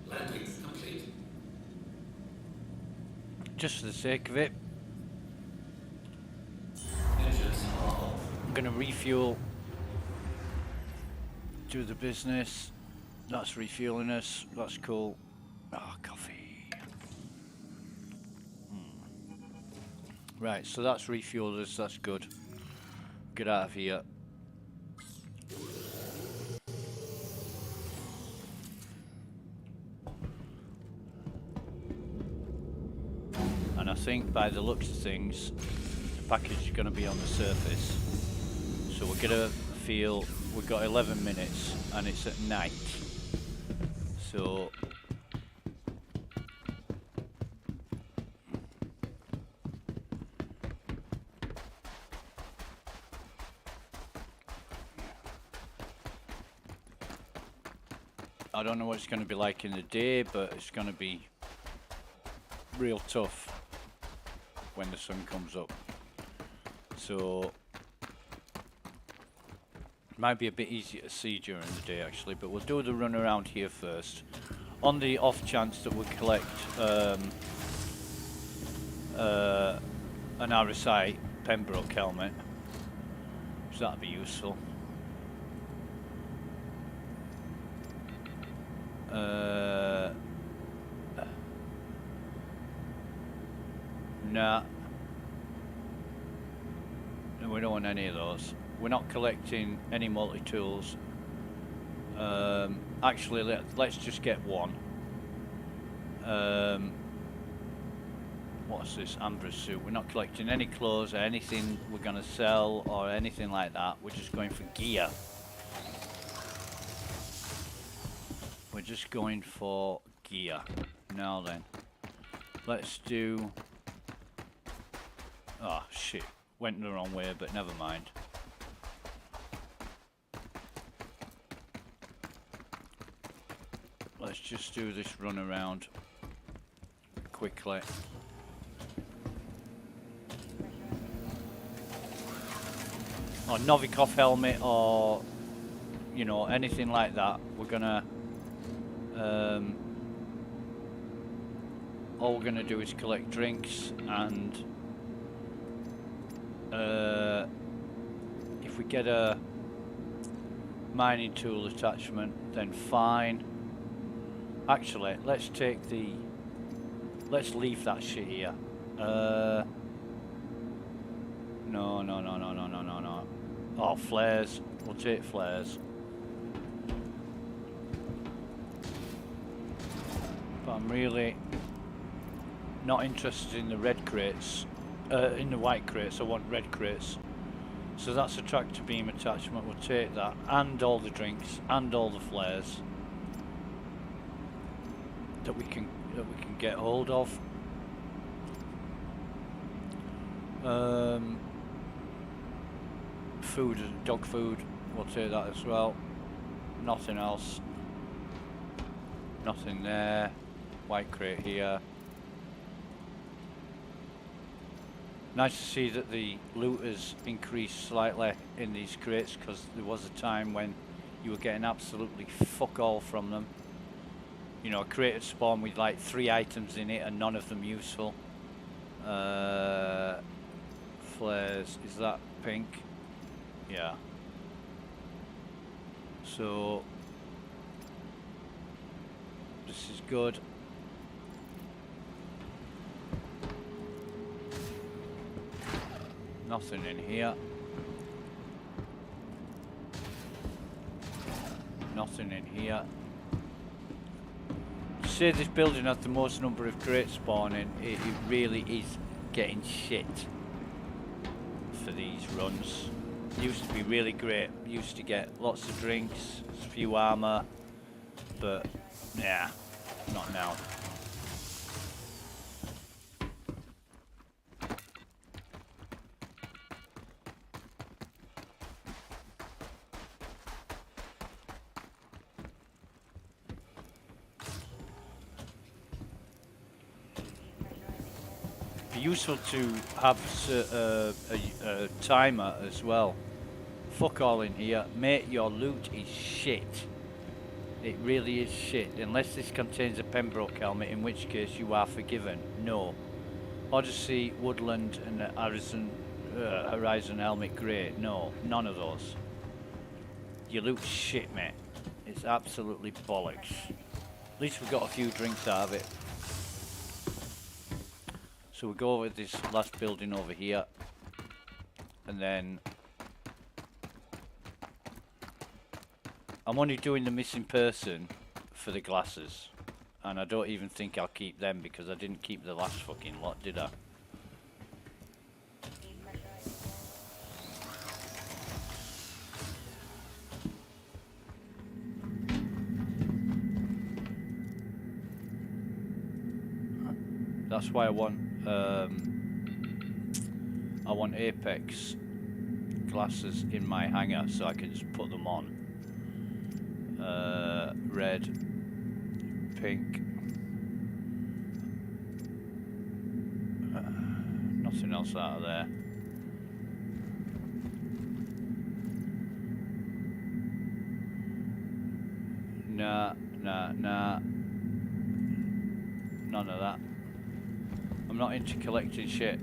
Landing complete.
Just for the sake of it,
Engines are off.
I'm gonna refuel, do the business. That's refueling us, that's cool. Ah, coffee. Right, so that's refueled us, that's good. Get out of here. And I think by the looks of things, the package is going to be on the surface. So we're going to feel we've got 11 minutes and it's at night. So I don't know what it's going to be like in the day, but it's going to be real tough when the sun comes up. So it might be a bit easier to see during the day actually, but we'll do the run around here first. On the off chance that we collect an RSI Pembroke helmet, so that'd be useful. Nah. No, we don't want any of those. We're not collecting any multi-tools. Actually, let's just get one. What's this? Amber's suit. We're not collecting any clothes or anything we're going to sell or anything like that. We're just going for gear. We're just going for gear. Now then, let's do... Oh shit, went the wrong way, but never mind. Let's just do this run around quickly. Or Novikov helmet, or you know, anything like that. We're gonna all we're gonna do is collect drinks, and if we get a mining tool attachment, then fine. Actually, let's leave that shit here. No. Oh, flares. We'll take flares. But I'm really not interested in the red crates. In the white crates. I want red crates. So that's a tractor beam attachment. We'll take that, and all the drinks, and all the flares that we can get hold of. Food, dog food. We'll take that as well. Nothing else. Nothing there. White crate here. Nice to see that the loot has increased slightly in these crates, because there was a time when you were getting absolutely fuck all from them. You know, a crate would spawn with like 3 items in it and none of them useful. Flares, is that pink? Yeah. So this is good. Nothing in here. Nothing in here. To say this building has the most number of crates spawning, it really is getting shit for these runs. Used to be really great. Used to get lots of drinks, a few armor, but yeah, not now. Useful to have a timer as well. Fuck all in here, mate. Your loot is shit. It really is shit. Unless this contains a Pembroke helmet, in which case you are forgiven. No. Odyssey, Woodland, and Horizon helmet, great. No, none of those. Your loot's shit, mate. It's absolutely bollocks. At least we got a few drinks out of it. So we go over this last building over here, and then I'm only doing the missing person for the glasses, and I don't even think I'll keep them because I didn't keep the last fucking lot, did I? That's why I want Apex glasses in my hangar so I can just put them on. Red, pink. Nothing else out of there. Nah. None of that. I'm not into collecting shit.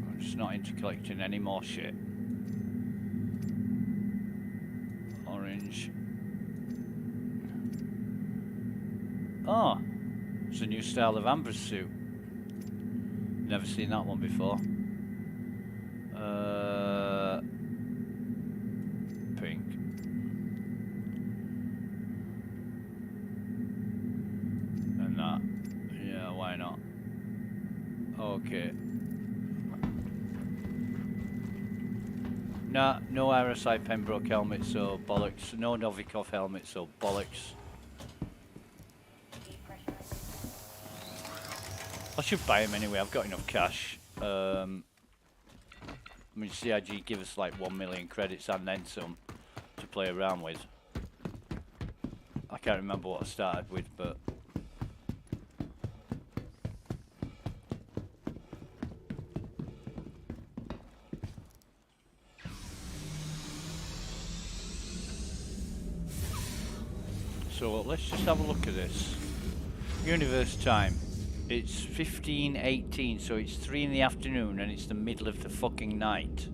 I'm just not into collecting any more shit. Orange. Oh, it's a new style of Amber's suit. Never seen that one before. Pink. And that. Yeah, why not? Okay. Nah, no RSI Pembroke helmet, so bollocks. No Novikov helmet, so bollocks. I should buy him anyway, I've got enough cash. I mean, CIG give us like 1 million credits and then some to play around with. I can't remember what I started with, but... So let's just have a look at this. Universe time. It's 15:18, so it's 3 in the afternoon and it's the middle of the fucking night.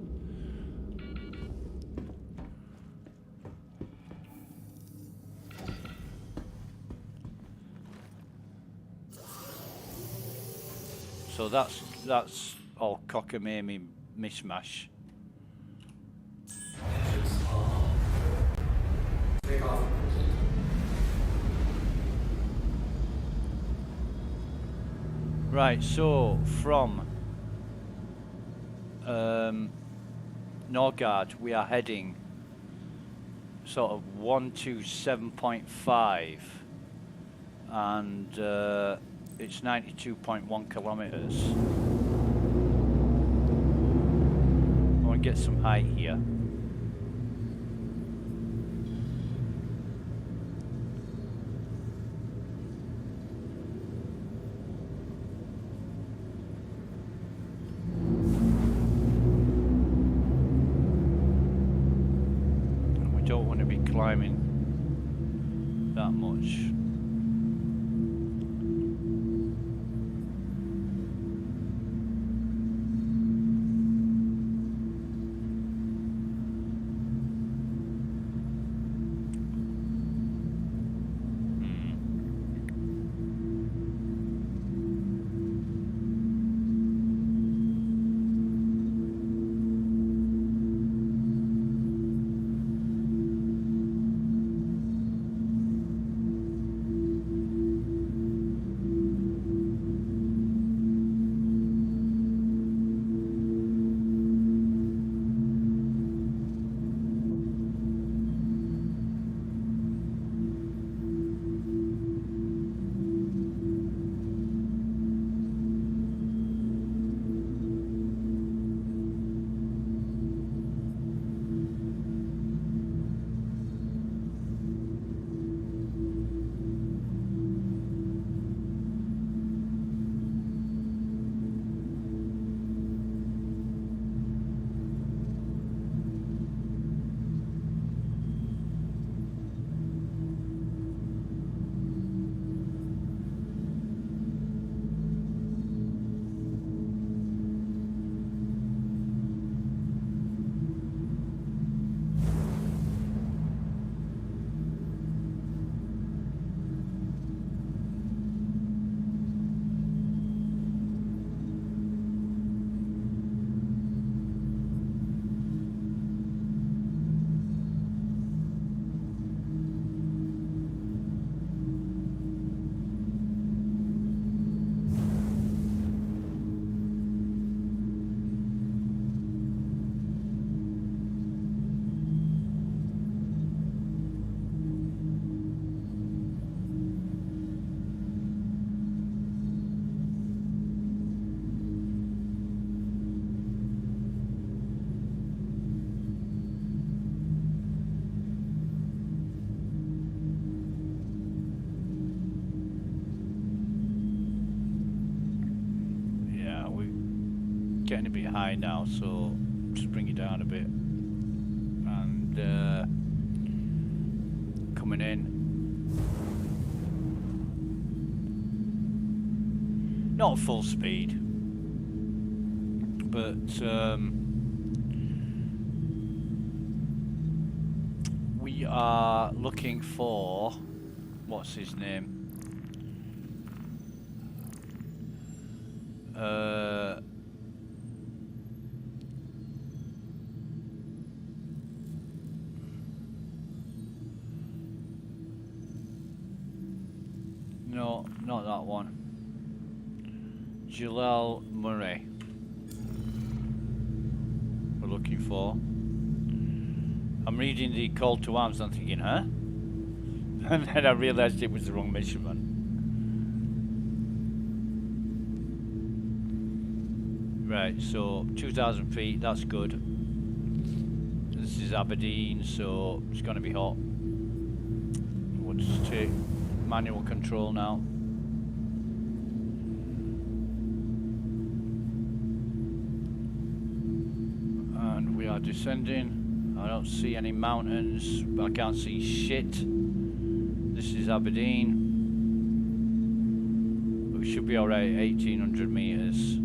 So that's all cockamamie mishmash.
Take off.
Right, so from Norgard, we are heading sort of 127.5 and it's 92.1 kilometers. I want to get some height here. Climbing that much. Getting a bit high now, so just bring it down a bit. And coming in. Not full speed, but we are looking for, what's his name? No, not that one. Jalal Murray. We're looking for. I'm reading the call to arms and thinking, huh? And then I realised it was the wrong measurement. Right, so 2,000 feet, that's good. This is Aberdeen, so it's going to be hot. We'll just take manual control now. And we are descending. I don't see any mountains, but I can't see shit. This is Aberdeen. We should be alright, 1,800 meters.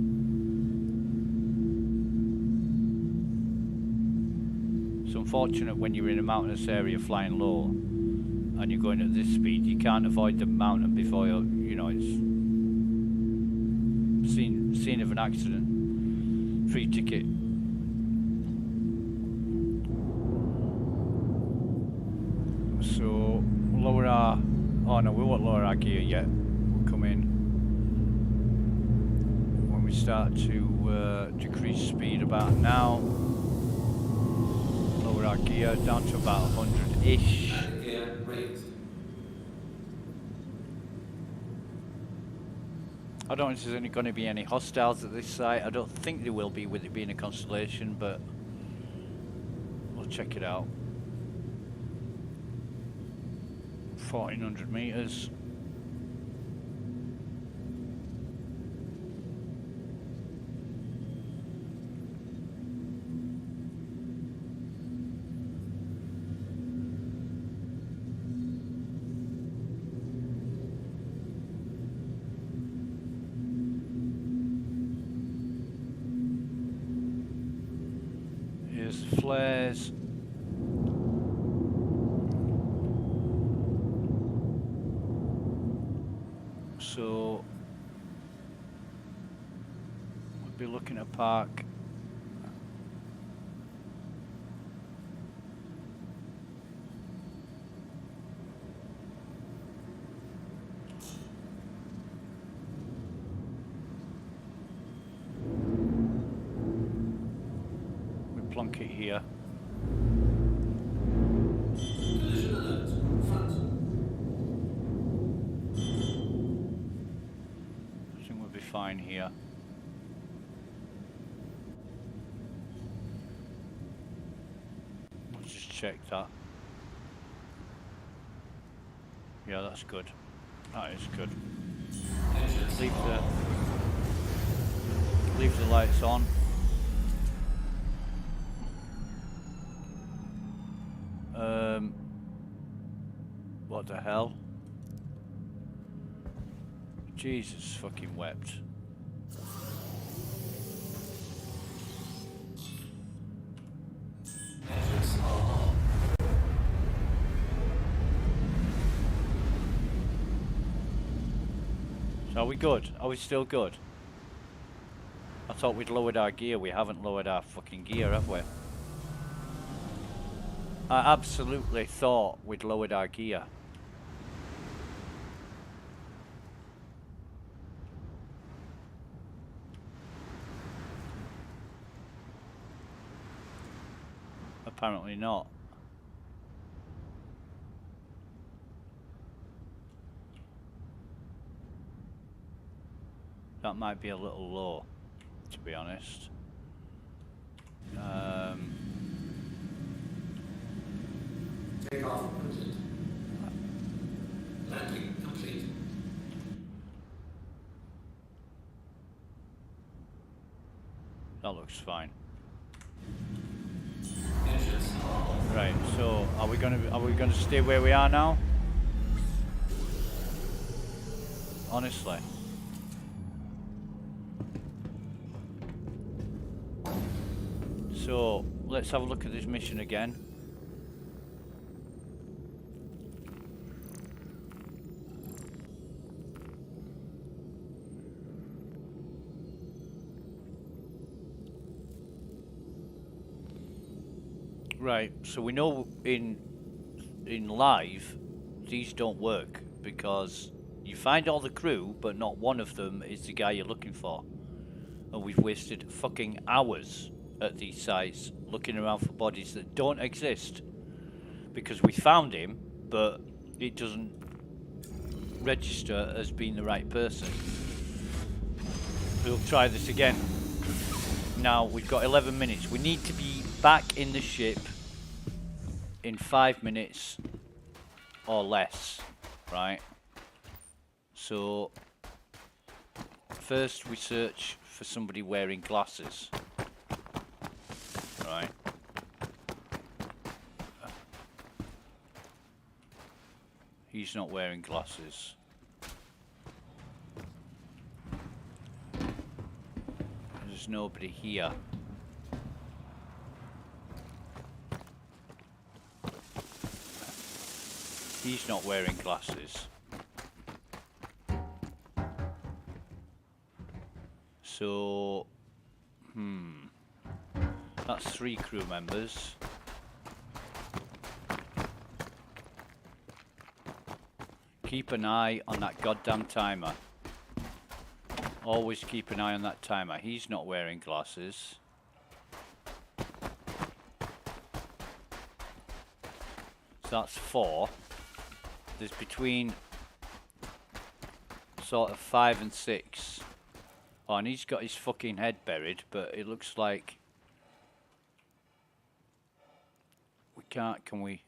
It's unfortunate when you're in a mountainous area flying low and you're going at this speed, you can't avoid the mountain before you know it's scene of an accident. Free ticket. So lower our, oh no, we won't lower our gear yet. We'll come in when we start to decrease speed about now. Lower our gear down to about 100-ish.
Landing gear raised.
I don't know if there's going to be any hostiles at this site. I don't think there will be with it being a constellation, but we'll check it out. 1400 meters. Here's the flares. So we'll be looking at park. We plonk it here.
Collision alert. Front.
I think we'll be fine here. Let's just check that. Yeah, that's good. That is good.
Engines
Leave the lights on. What the hell? Jesus fucking wept.
Engines are on.
So are we good? Are we still good? I thought we'd lowered our gear. We haven't lowered our fucking gear, have we? I absolutely thought we'd lowered our gear. Apparently not. That might be a little low, to be honest.
Takeoff complete. Landing complete.
That looks fine.
Engines are on.
Right, so are we gonna stay where we are now? Honestly. So let's have a look at this mission again. Right, so we know in live these don't work because you find all the crew, but not one of them is the guy you're looking for. And we've wasted fucking hours at these sites looking around for bodies that don't exist because we found him, but it doesn't register as being the right person. We'll try this again. Now we've got 11 minutes. We need to be back in the ship in 5 minutes or less, right? So first we search for somebody wearing glasses, right? He's not wearing glasses. There's nobody here. He's not wearing glasses. So, that's 3 crew members. Keep an eye on that goddamn timer. Always keep an eye on that timer. He's not wearing glasses. So that's 4. There's between sort of 5 and 6. Oh, and he's got his fucking head buried, but it looks like we can't, can we?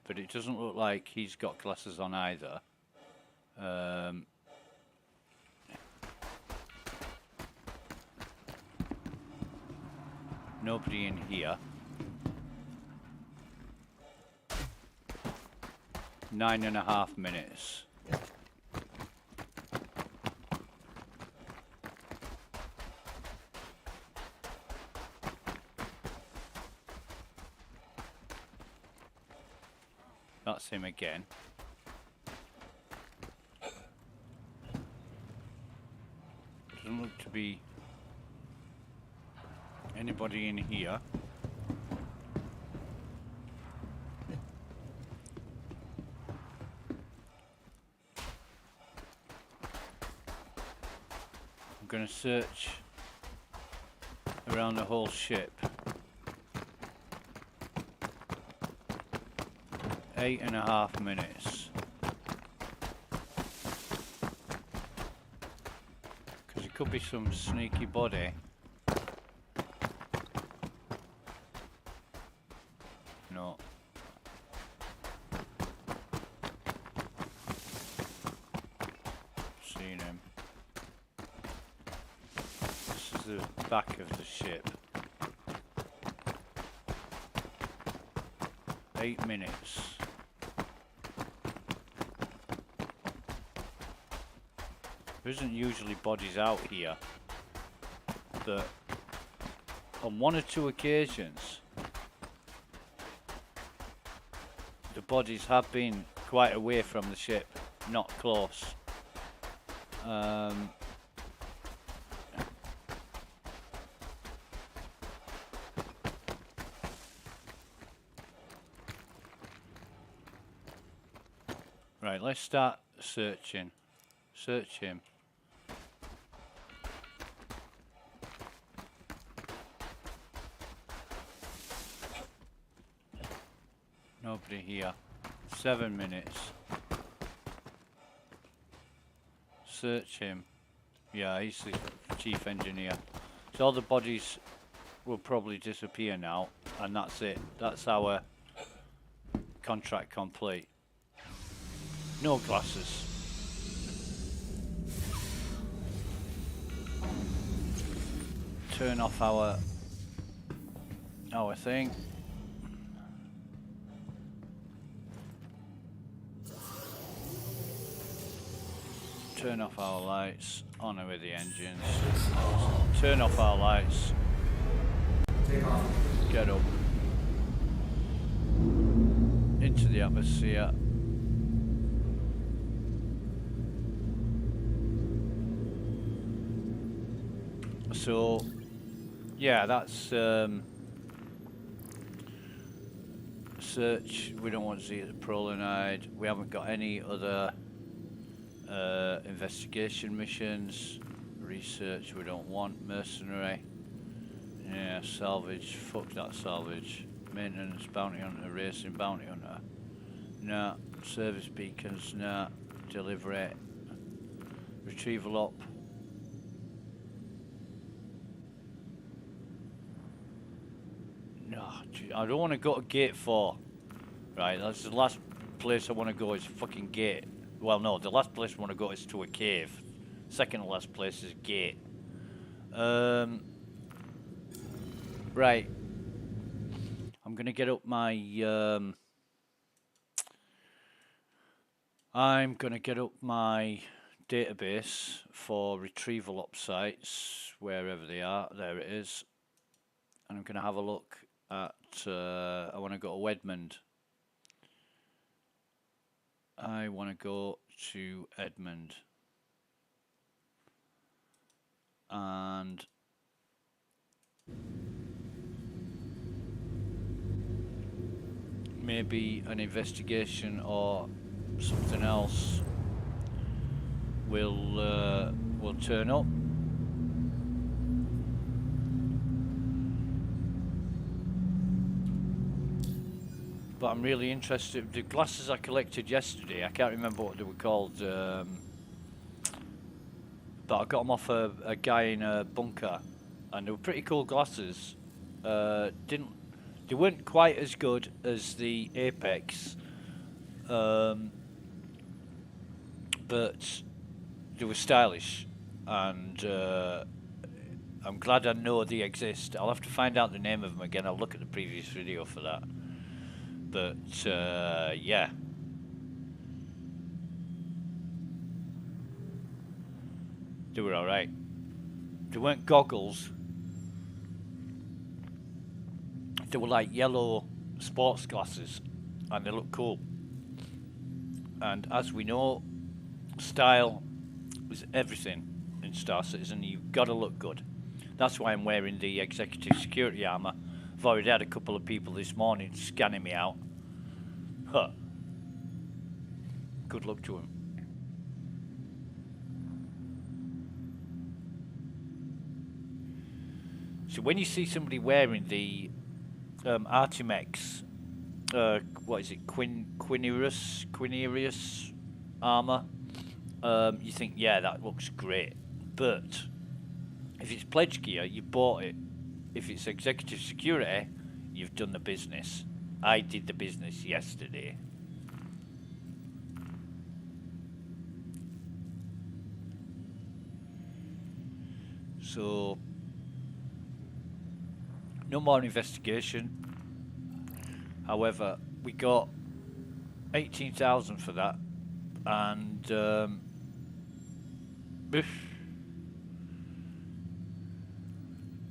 But it doesn't look like he's got glasses on either. Nobody in here. 9.5 minutes. That's him again. Doesn't look to be anybody in here. I'm going to search around the whole ship. 8.5 minutes. Because it could be some sneaky body. No. Seen him. This is the back of the ship. 8 minutes. There isn't usually bodies out here, but on 1 or 2 occasions the bodies have been quite away from the ship, not close. Right, let's start searching. Search him. Nobody here. 7 minutes. Search him. Yeah, he's the chief engineer. So all the bodies will probably disappear now, and that's it. That's our contract complete. No glasses. Turn off our thing. Turn off our lights. On with the engines. Turn off our lights.
Take off.
Get up. Into the atmosphere. So, yeah, that's search. We don't want to see it as prolonide. We haven't got any other investigation missions. Research, we don't want. Mercenary. Yeah, salvage. Fuck that salvage. Maintenance, bounty hunter, racing, bounty hunter. Nah. Service beacons, nah. Delivery. Retrieval up. No, I don't want to go to gate 4. Right, that's the last place I want to go is fucking gate. Well, no, the last place I want to go is to a cave. Second to last place is gate. Right. I'm gonna get up my database for retrieval up sites, wherever they are. There it is. And I'm gonna have a look at I wanna go to Edmund. I wanna go to Edmund. And maybe an investigation or something else will turn up. But I'm really interested. The glasses I collected yesterday, I can't remember what they were called, but I got them off a guy in a bunker, and they were pretty cool glasses. They weren't quite as good as the Apex, but they were stylish, and I'm glad I know they exist. I'll have to find out the name of them again. I'll look at the previous video for that. But yeah. They were alright. They weren't goggles. They were like yellow sports glasses, and they look cool. And as we know, style is everything in Star Citizen. You've got to look good. That's why I'm wearing the executive security armor. I've already had a couple of people this morning scanning me out. Huh. Good luck to him. So when you see somebody wearing the Artimex, what is it, Quinerius armor, you think, yeah, that looks great. But if it's pledge gear, you bought it. If it's executive security, you've done the business. I did the business yesterday. So, no more investigation. However, we got 18,000 for that, and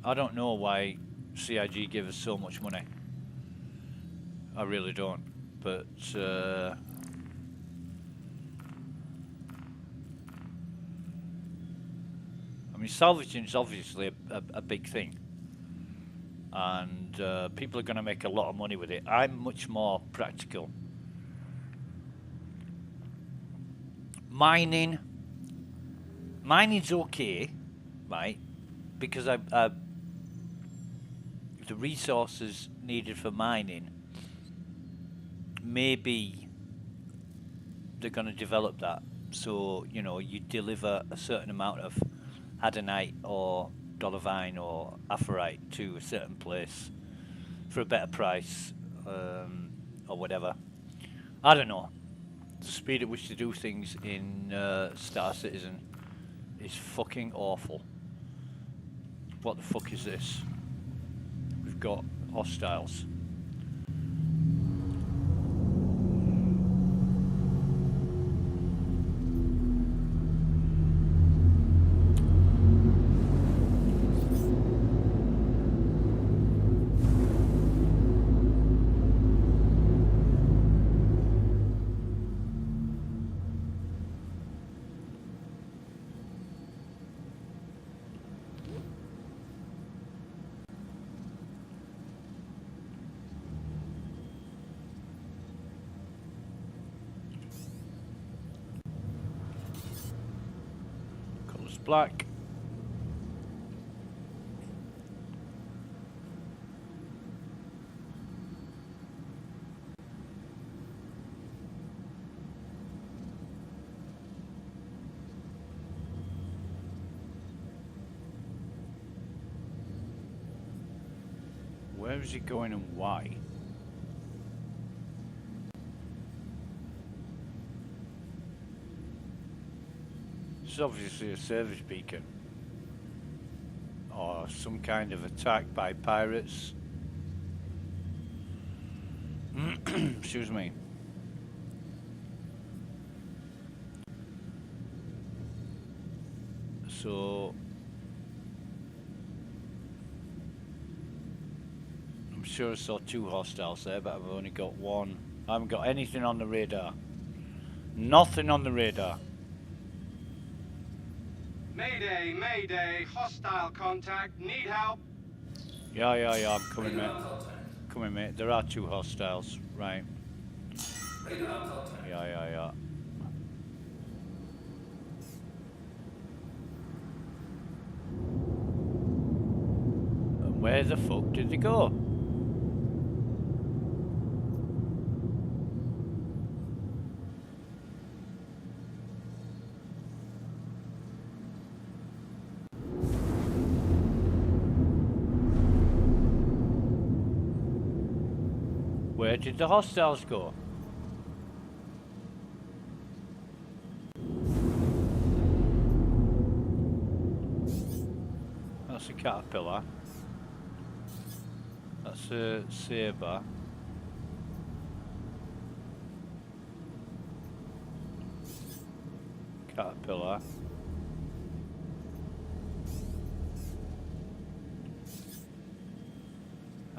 I don't know why CIG gave us so much money. I really don't. But I mean, salvaging is obviously a big thing, and people are going to make a lot of money with it. I'm much more practical. Mining's okay, right? Because the resources needed for mining, maybe they're going to develop that. So, you know, you deliver a certain amount of Adonite or Dolovine or Aphorite to a certain place for a better price, or whatever. I don't know. The speed at which they do things in Star Citizen is fucking awful. What the fuck is this? We've got hostiles. Black. Where is he going and why? It's obviously a service beacon or some kind of attack by pirates. Excuse me. So I'm sure I saw 2 hostiles there, but I've only got 1. I haven't got anything on the radar. Nothing on the radar.
Mayday, mayday, hostile contact, need help?
Yeah, I'm coming, mate. come in, mate. There are 2 hostiles, right?
Radar contact.
Yeah. And where the fuck did they go? Where did the hostiles go? That's a caterpillar. That's a saber. Caterpillar.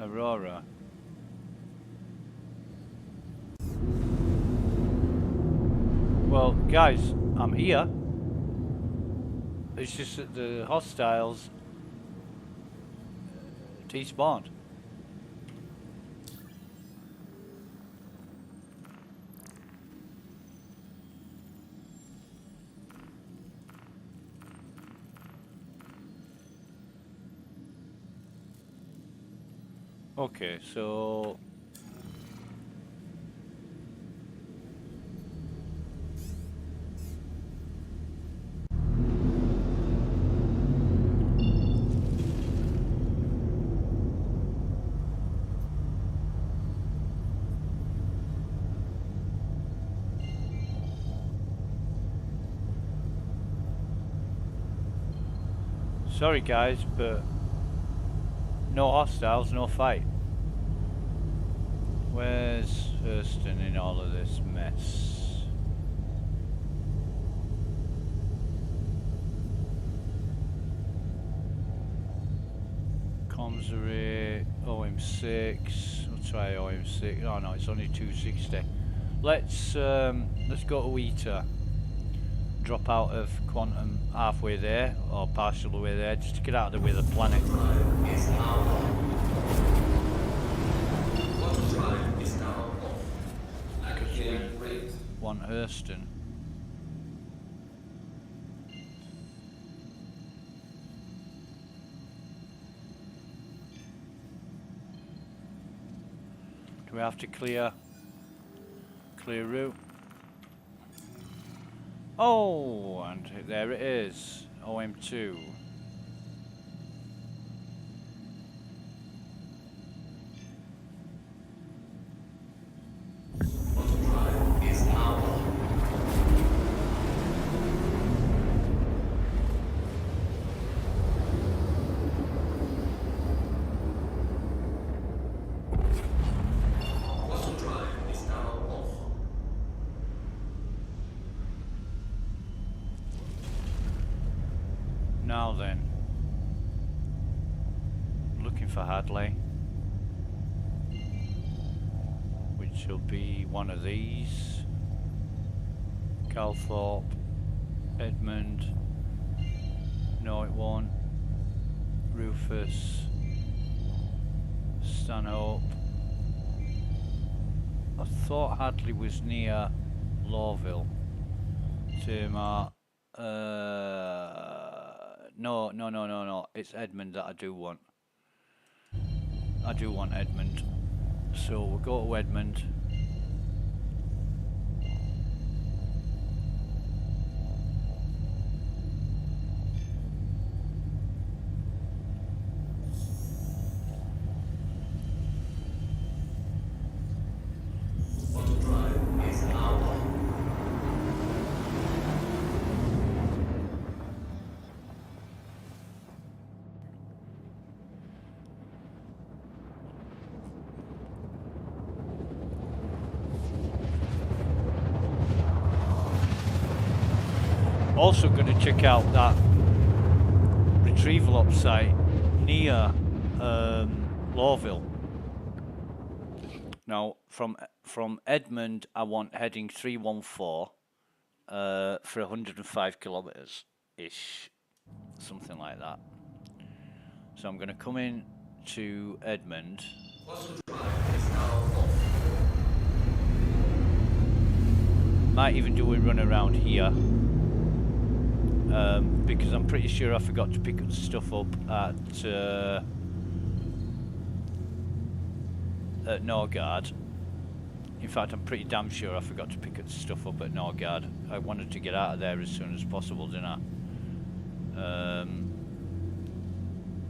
Aurora. Well, guys, I'm here. It's just that the hostiles despawned. Okay, so sorry guys, but no hostiles, no fight. Where's Hurston in all of this mess? Comms array, OM6. We'll try OM6. Oh no, it's only 260. Let's go to ETA. Drop out of Quantum halfway there, or partial way there, just to get out of the way of the planet.
Is now Quantum drive is now off. Academic rate.
Want Hurston. Do we have to clear route? Oh, and there it is, OM2.
Quantum drive is now off. Quantum drive is now off.
Now then, looking for Hadley, which will be one of these. Calthorpe, Edmund, no it won't. Rufus, Stanhope. I thought Hadley was near Lawville. Tamar, no. It's Edmund that I do want. I do want Edmund. So we'll go to Edmund.
Quantum drive is now off.
Also going to check out that retrieval up site near Lawville. Now from Edmund I want heading 314 for 105 kilometers ish, something like that. So I'm going to come in to Edmund.
Quantum drive
Might even do a run around here. Because I'm pretty sure I forgot to pick up the stuff up at Norgard. In fact, I'm pretty damn sure I forgot to pick up the stuff up at Norgard. I wanted to get out of there as soon as possible, didn't I?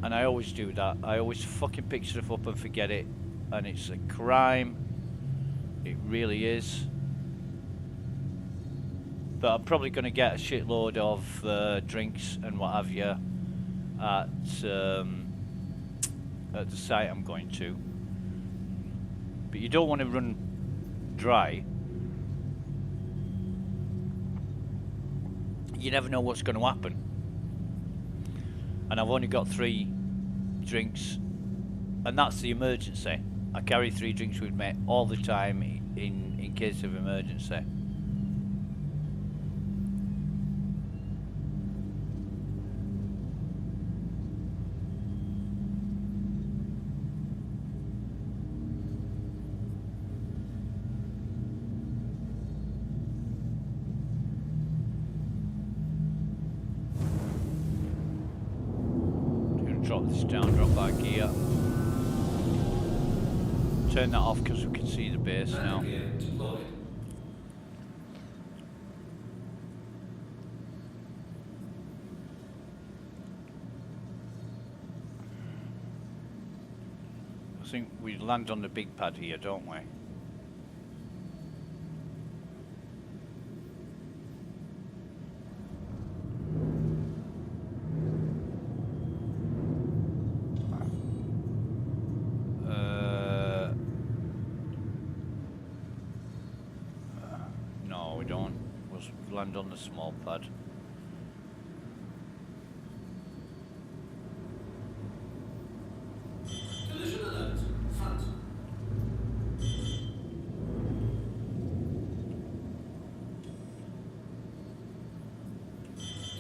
And I always do that. I always fucking pick stuff up and forget it. And it's a crime. It really is. But I'm probably going to get a shitload of drinks and what have you at the site I'm going to. But you don't want to run dry. You never know what's going to happen. And I've only got 3 drinks, and that's the emergency. I carry 3 drinks with me all the time in case of emergency. Drop this down, drop back gear. Turn that off because we can see the base now. I think we land on the big pad here, don't we? Land on the small pad.
Collision alert. Front.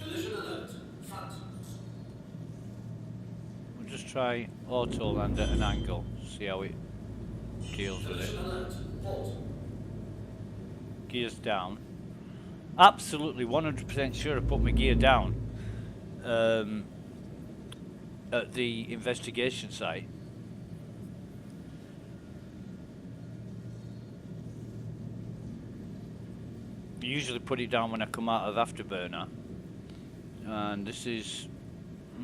Collision alert. Front.
We'll just try auto land at an angle, see how it deals with it.
Collision alert. Halt.
Gears down. Absolutely 100% sure I put my gear down at the investigation site. I usually put it down when I come out of Afterburner, and this is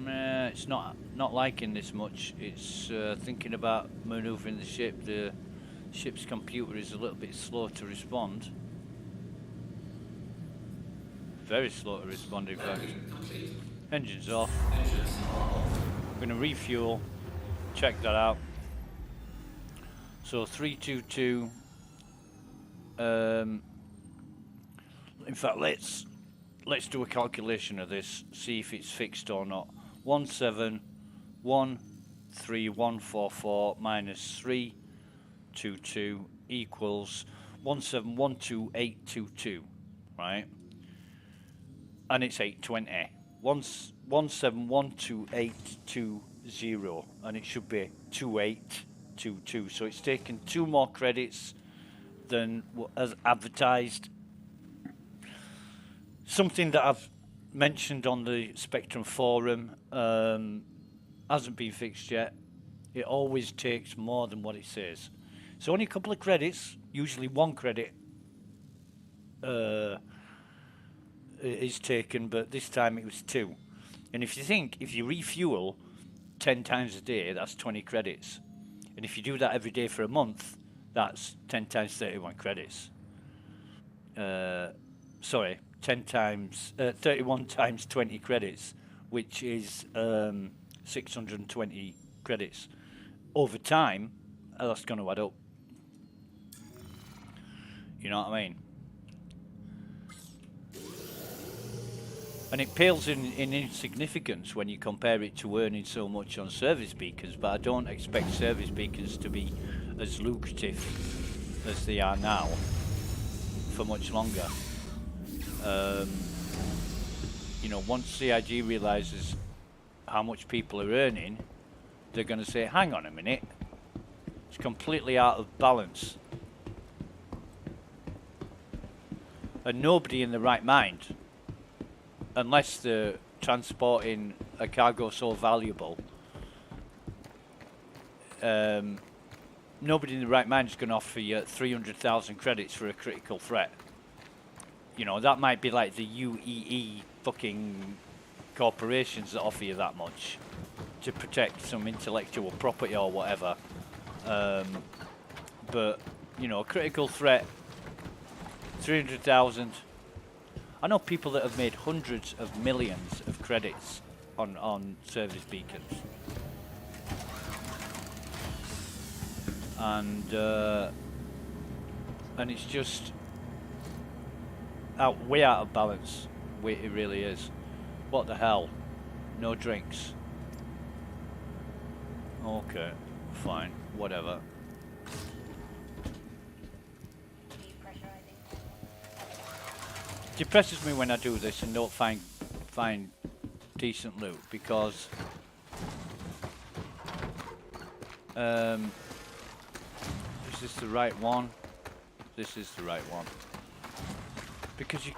it's not liking this much. It's thinking about manoeuvring the ship. The ship's computer is a little bit slow to respond. Very slow to respond, in fact. Engines off. I'm going to refuel. Check that out. So 322. In fact, let's do a calculation of this. See if it's fixed or not. 1713,144 minus 322 equals 1712,822. Right. And it's 820. 1712,820, and it should be 2822. So it's taken 2 more credits than as advertised. Something that I've mentioned on the Spectrum forum hasn't been fixed yet. It always takes more than what it says. So only a couple of credits, usually 1 credit. Is taken, but this time it was 2. And if you refuel 10 times a day, that's 20 credits. And if you do that every day for a month, that's 10 times 31 credits. Sorry, 31 times 20 credits, which is 620 credits. Over time, that's going to add up. You know what I mean? And it pales in insignificance when you compare it to earning so much on service beacons, but I don't expect service beacons to be as lucrative as they are now for much longer. You know, once CIG realizes how much people are earning, they're going to say, hang on a minute, it's completely out of balance. And nobody in the right mind, unless they're transporting a cargo so valuable, nobody in the right mind is going to offer you 300,000 credits for a critical threat. You know, that might be like the aUEC fucking corporations that offer you that much to protect some intellectual property or whatever. But, you know, critical threat, 300,000. I know people that have made hundreds of millions of credits on service beacons. And it's just way out of balance. It really is. What the hell? No drinks. Okay, fine, whatever. Depresses me when I do this and don't find decent loot, because is this the right one? This is the right one. Because you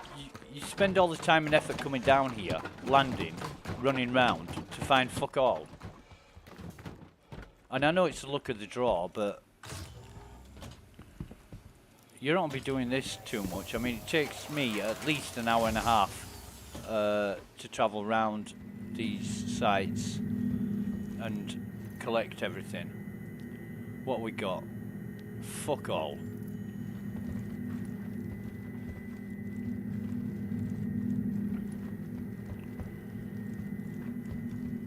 spend all the time and effort coming down here, landing, running round to find fuck all. And I know it's the luck of the draw, but you don't be doing this too much. I mean, it takes me at least an hour and a half to travel around these sites and collect everything. What we got? Fuck all.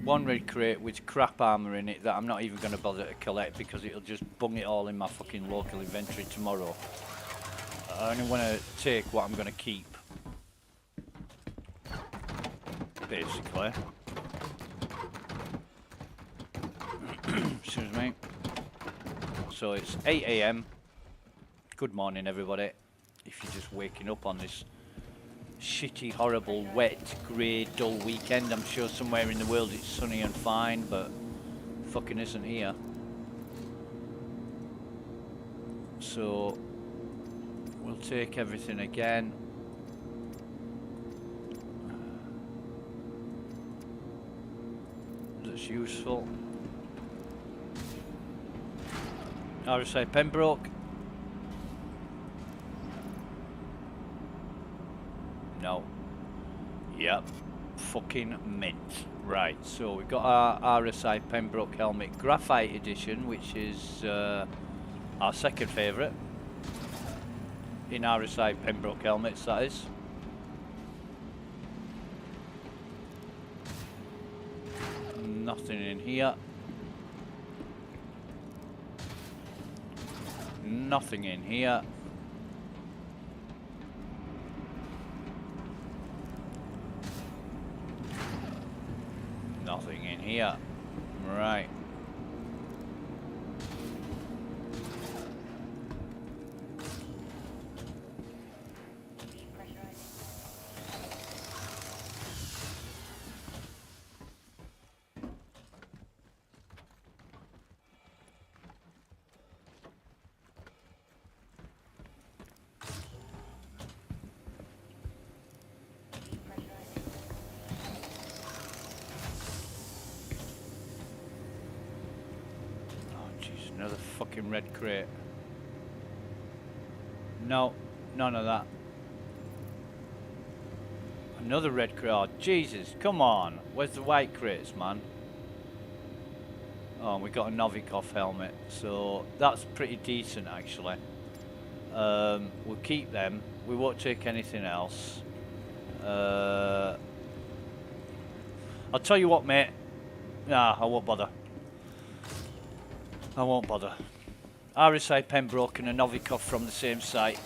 One red crate with crap armor in it that I'm not even going to bother to collect because it'll just bung it all in my fucking local inventory tomorrow. I only want to take what I'm going to keep, basically. Excuse me. So it's 8 AM. Good morning, everybody. If you're just waking up on this shitty, horrible, wet, grey, dull weekend, I'm sure somewhere in the world it's sunny and fine, but fucking isn't here. So we'll take everything again. That's useful. RSI Pembroke. No. Yep. Fucking mint. Right, so we've got our RSI Pembroke helmet graphite edition, which is our second favourite in RSI Pembroke helmets, that is. Nothing in here. Nothing in here. Nothing in here. Right. Another fucking red crate. No, none of that. Another red crate. Oh, Jesus, come on. Where's the white crates, man? Oh, we got a Novikov helmet, so that's pretty decent, actually. We'll keep them. We won't take anything else. I'll tell you what, mate. Nah, I won't bother. I won't bother. RSI Pembroke and a Novikov from the same site.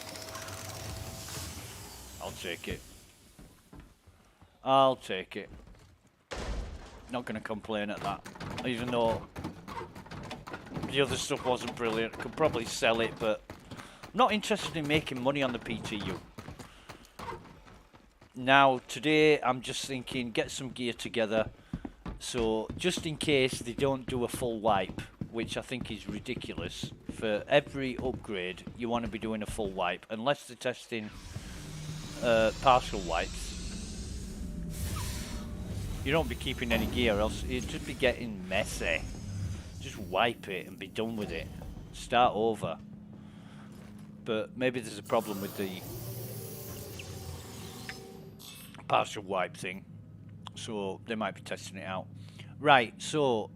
I'll take it. I'll take it. Not going to complain at that. Even though the other stuff wasn't brilliant. Could probably sell it, but I'm not interested in making money on the PTU. Now, today, I'm just thinking, get some gear together. So, just in case they don't do a full wipe, which I think is ridiculous. For every upgrade, you want to be doing a full wipe, unless they're testing partial wipes. You don't be keeping any gear, else it'd just be getting messy. Just wipe it and be done with it. Start over. But maybe there's a problem with the partial wipe thing, so they might be testing it out. Right, so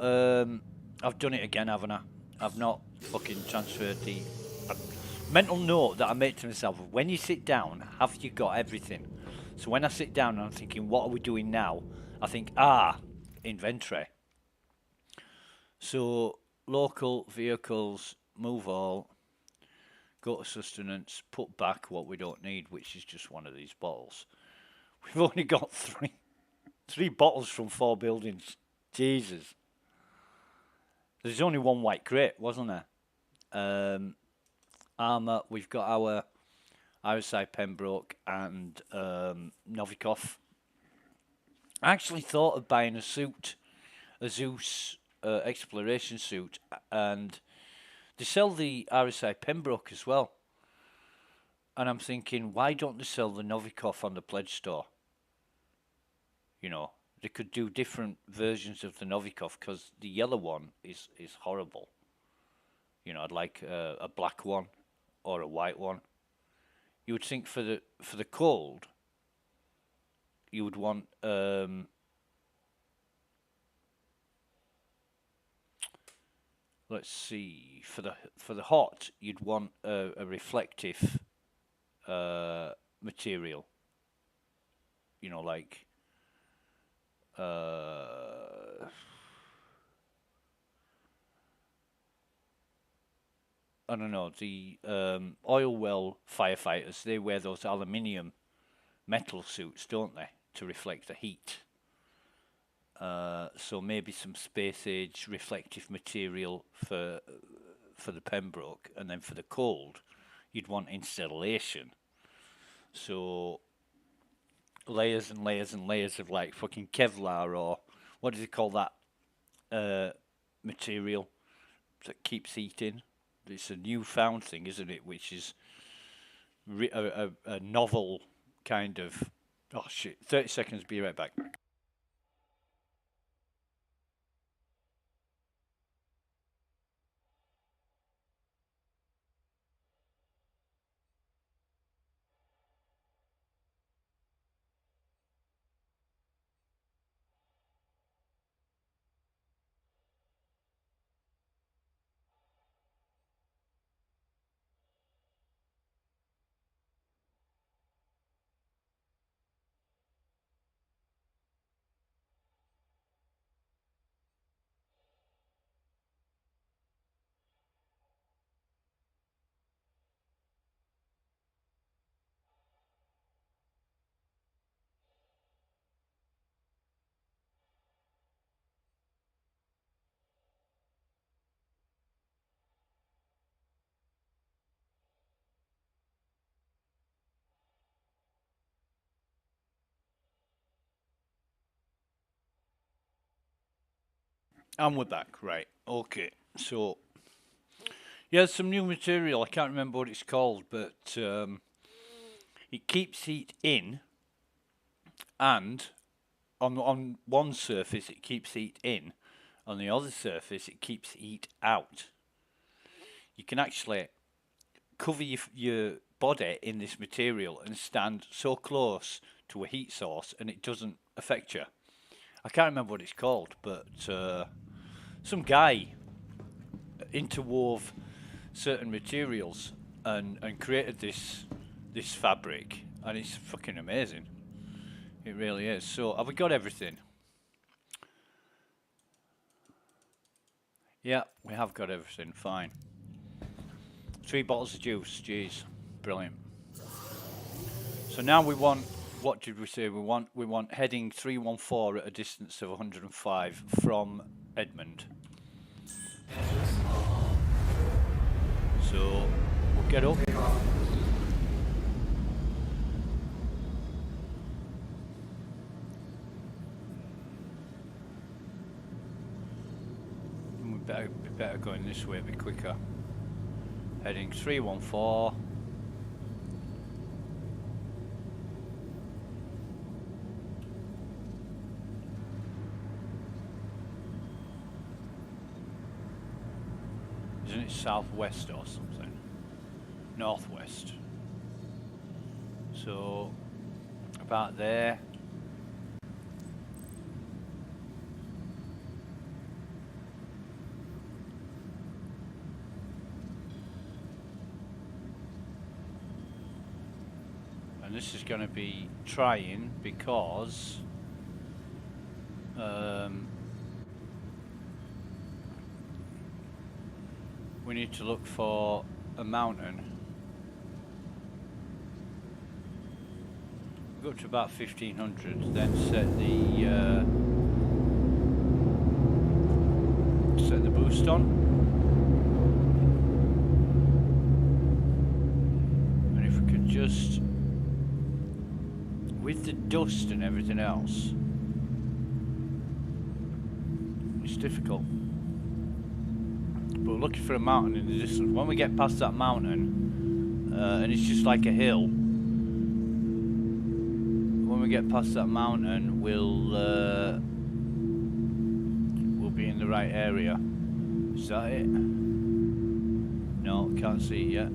I've done it again, haven't I? I've not fucking transferred the mental note that I made to myself. When you sit down, have you got everything? So when I sit down and I'm thinking, what are we doing now? I think, inventory. So local vehicles, move all, go to sustenance, put back what we don't need, which is just one of these bottles. We've only got three bottles from 4 buildings. Jesus. There's only one white crate, wasn't there? Armour, we've got our aUEC Pembroke and Novikov. I actually thought of buying a suit, a Zeus exploration suit, and they sell the aUEC Pembroke as well. And I'm thinking, why don't they sell the Novikov on the pledge store? You know, they could do different versions of the Novikov, because the yellow one is horrible. You know, I'd like a black one or a white one. You would think for the cold, you would want let's see, for the hot, you'd want a reflective material. You know, like I don't know, the oil well firefighters, they wear those aluminium metal suits, don't they, to reflect the heat. So maybe some space age reflective material for the Pembroke, and then for the cold, you'd want insulation. So layers and layers and layers of like fucking Kevlar, or what do they call that material that keeps heat in? It's a newfound thing, isn't it? Which is a novel kind of. Oh shit! 30 seconds. Be right back. And we're back, right? Okay, so yeah, some new material. I can't remember what it's called, but it keeps heat in, and on one surface it keeps heat in, on the other surface it keeps heat out. You can actually cover your body in this material and stand so close to a heat source, and it doesn't affect you. I can't remember what it's called, but some guy interwove certain materials and created this fabric, and it's fucking amazing. It really is. So have we got everything? Yeah, we have got everything. Fine. 3 bottles of juice. Jeez, brilliant. So now we want. What did we say? We want heading 314 at a distance of 105 from Edmund. So we'll get up. We better going this way a bit quicker. Heading 314. southwest or something. Northwest. So about there. And this is going to be trying because we need to look for a mountain. Go up to about 1500, then set the boost on. And if we could just, with the dust and everything else, it's difficult. But we're looking for a mountain in the distance. When we get past that mountain, and it's just like a hill, when we get past that mountain, we'll be in the right area. Is that it? No, can't see it yet.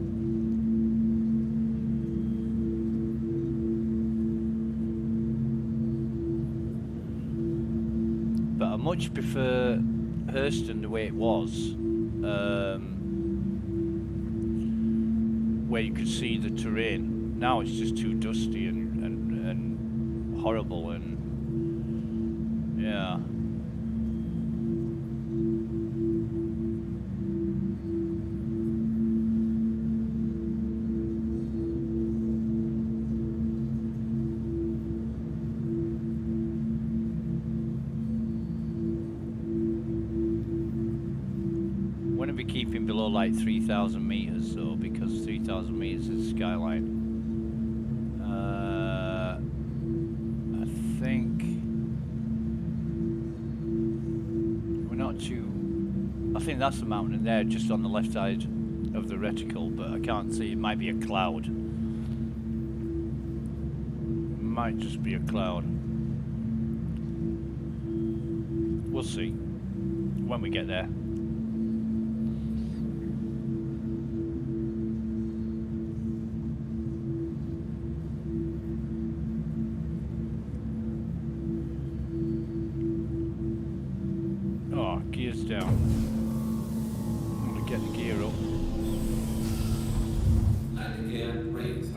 But I much prefer Hurston the way it was, where you could see the terrain. Now it's just too dusty and horrible, and yeah. Want to be keeping below like 3,000 meters though, because 3,000 meters is skyline. I think we're not too. I think that's the mountain there, just on the left side of the reticle, but I can't see. It might be a cloud. Might just be a cloud. We'll see when we get there. Gears down. I'm going to get the gear up.
Landing gear raised.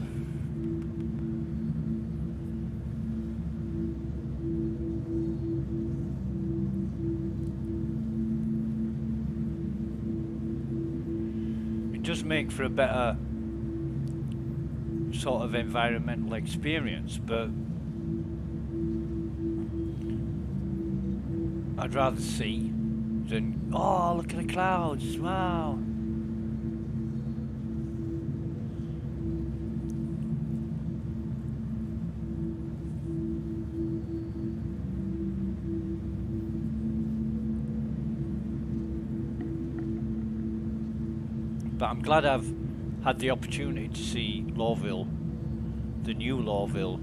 It does make for a better sort of environmental experience, but I'd rather see than, oh, look at the clouds, wow. But I'm glad I've had the opportunity to see Lawville, the new Lawville,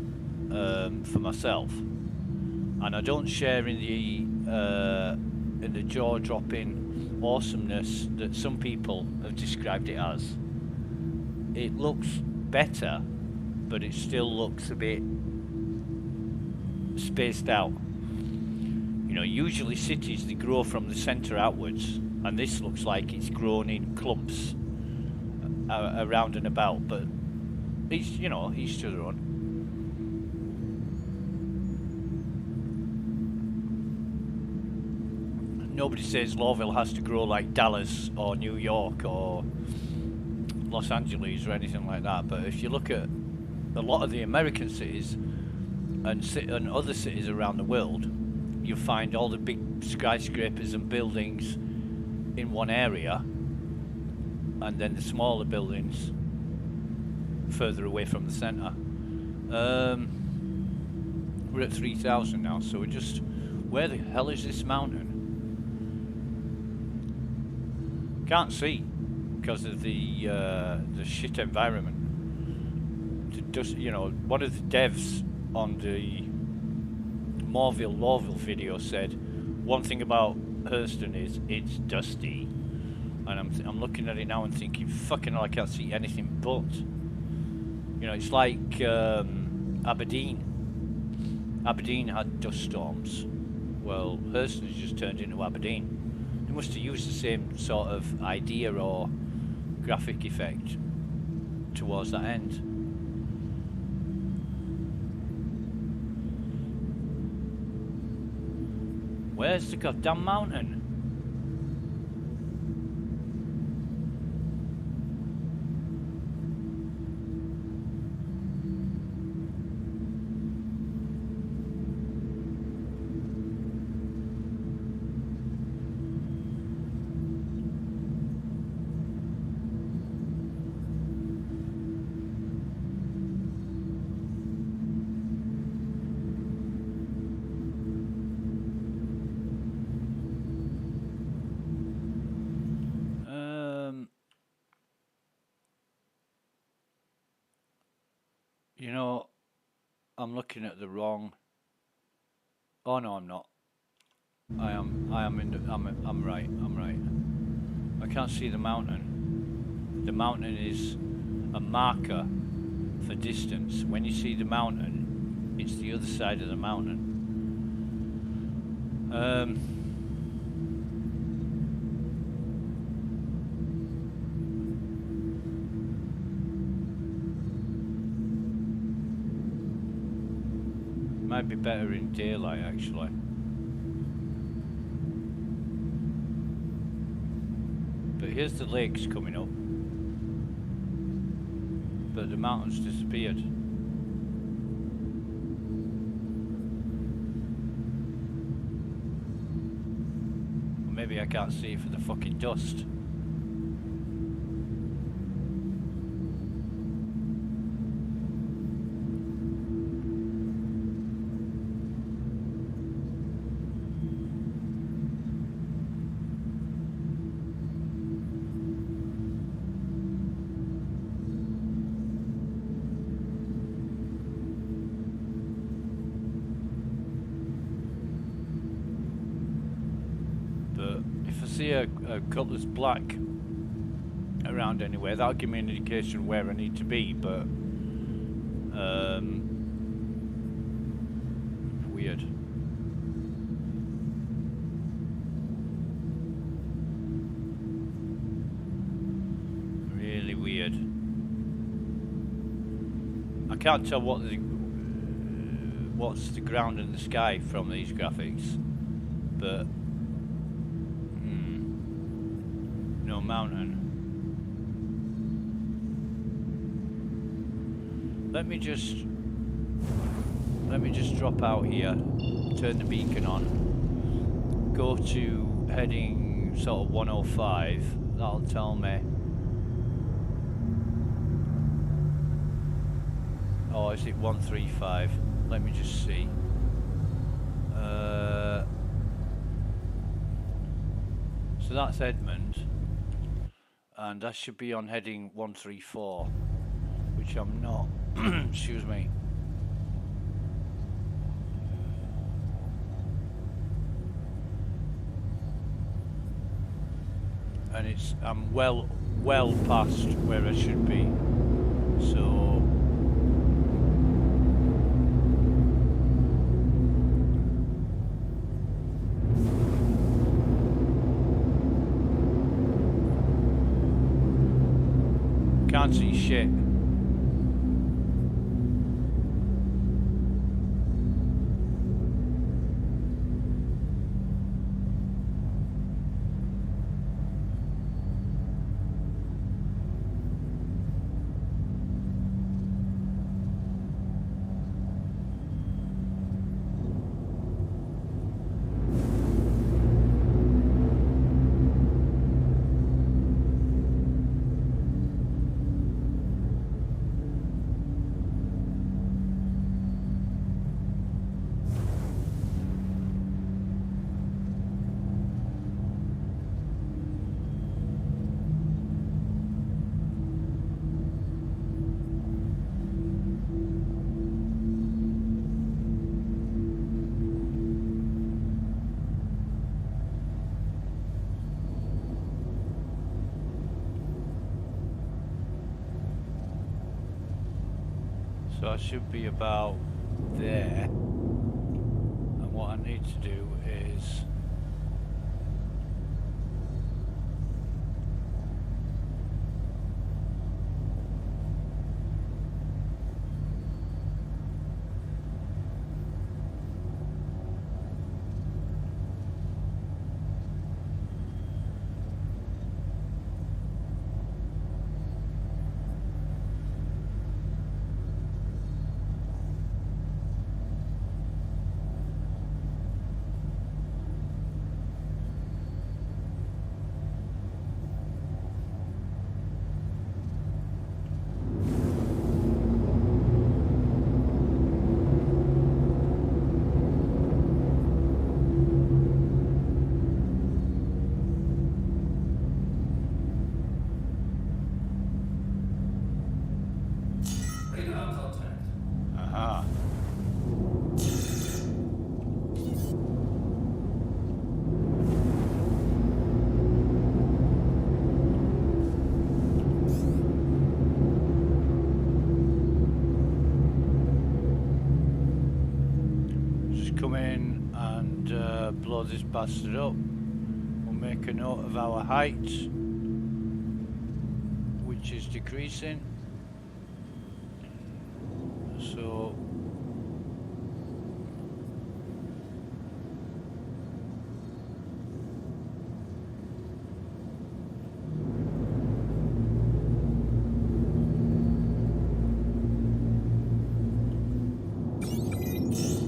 for myself, and I don't share in the jaw-dropping awesomeness that some people have described it as. It looks better, but it still looks a bit spaced out. You know, usually cities, they grow from the centre outwards, and this looks like it's grown in clumps around and about, but each, you know, each to their own. Nobody says Lawville has to grow like Dallas or New York or Los Angeles or anything like that, but if you look at a lot of the American cities and other cities around the world, you find all the big skyscrapers and buildings in one area, and then the smaller buildings further away from the centre. We're at 3,000 now, so we're just, where the hell is this mountain? Can't see because of the shit environment. Just, you know, one of the devs on the Lawville video said one thing about Hurston is it's dusty, And I'm looking at it now and thinking, fucking hell, I can't see anything but. You know, it's like Aberdeen. Aberdeen had dust storms. Well, Hurston has just turned into Aberdeen. They must have used the same sort of idea or graphic effect towards that end. Where's the goddamn mountain? You know, I'm looking at the wrong. Oh no, I'm not. I'm right. I'm right. I can't see the mountain. The mountain is a marker for distance. When you see the mountain, it's the other side of the mountain. Might be better in daylight, actually. But here's the lakes coming up. But the mountain's disappeared. Or maybe I can't see for the fucking dust. See a colour's black around anywhere, that'll give me an indication where I need to be, but weird. Really weird. I can't tell what's the ground and the sky from these graphics, but no mountain. Let me just drop out here, turn the beacon on, go to heading sort of 105. That'll tell me. Oh, is it 135? Let me just see. So that's Edmund. And I should be on heading 134, which I'm not. Excuse me. And I'm well past where I should be. So can't see shit. So I should be about there. And what I need to do is
Radar contact.
aha. Just come in and blow this bastard up. We'll make a note of our height, which is decreasing. So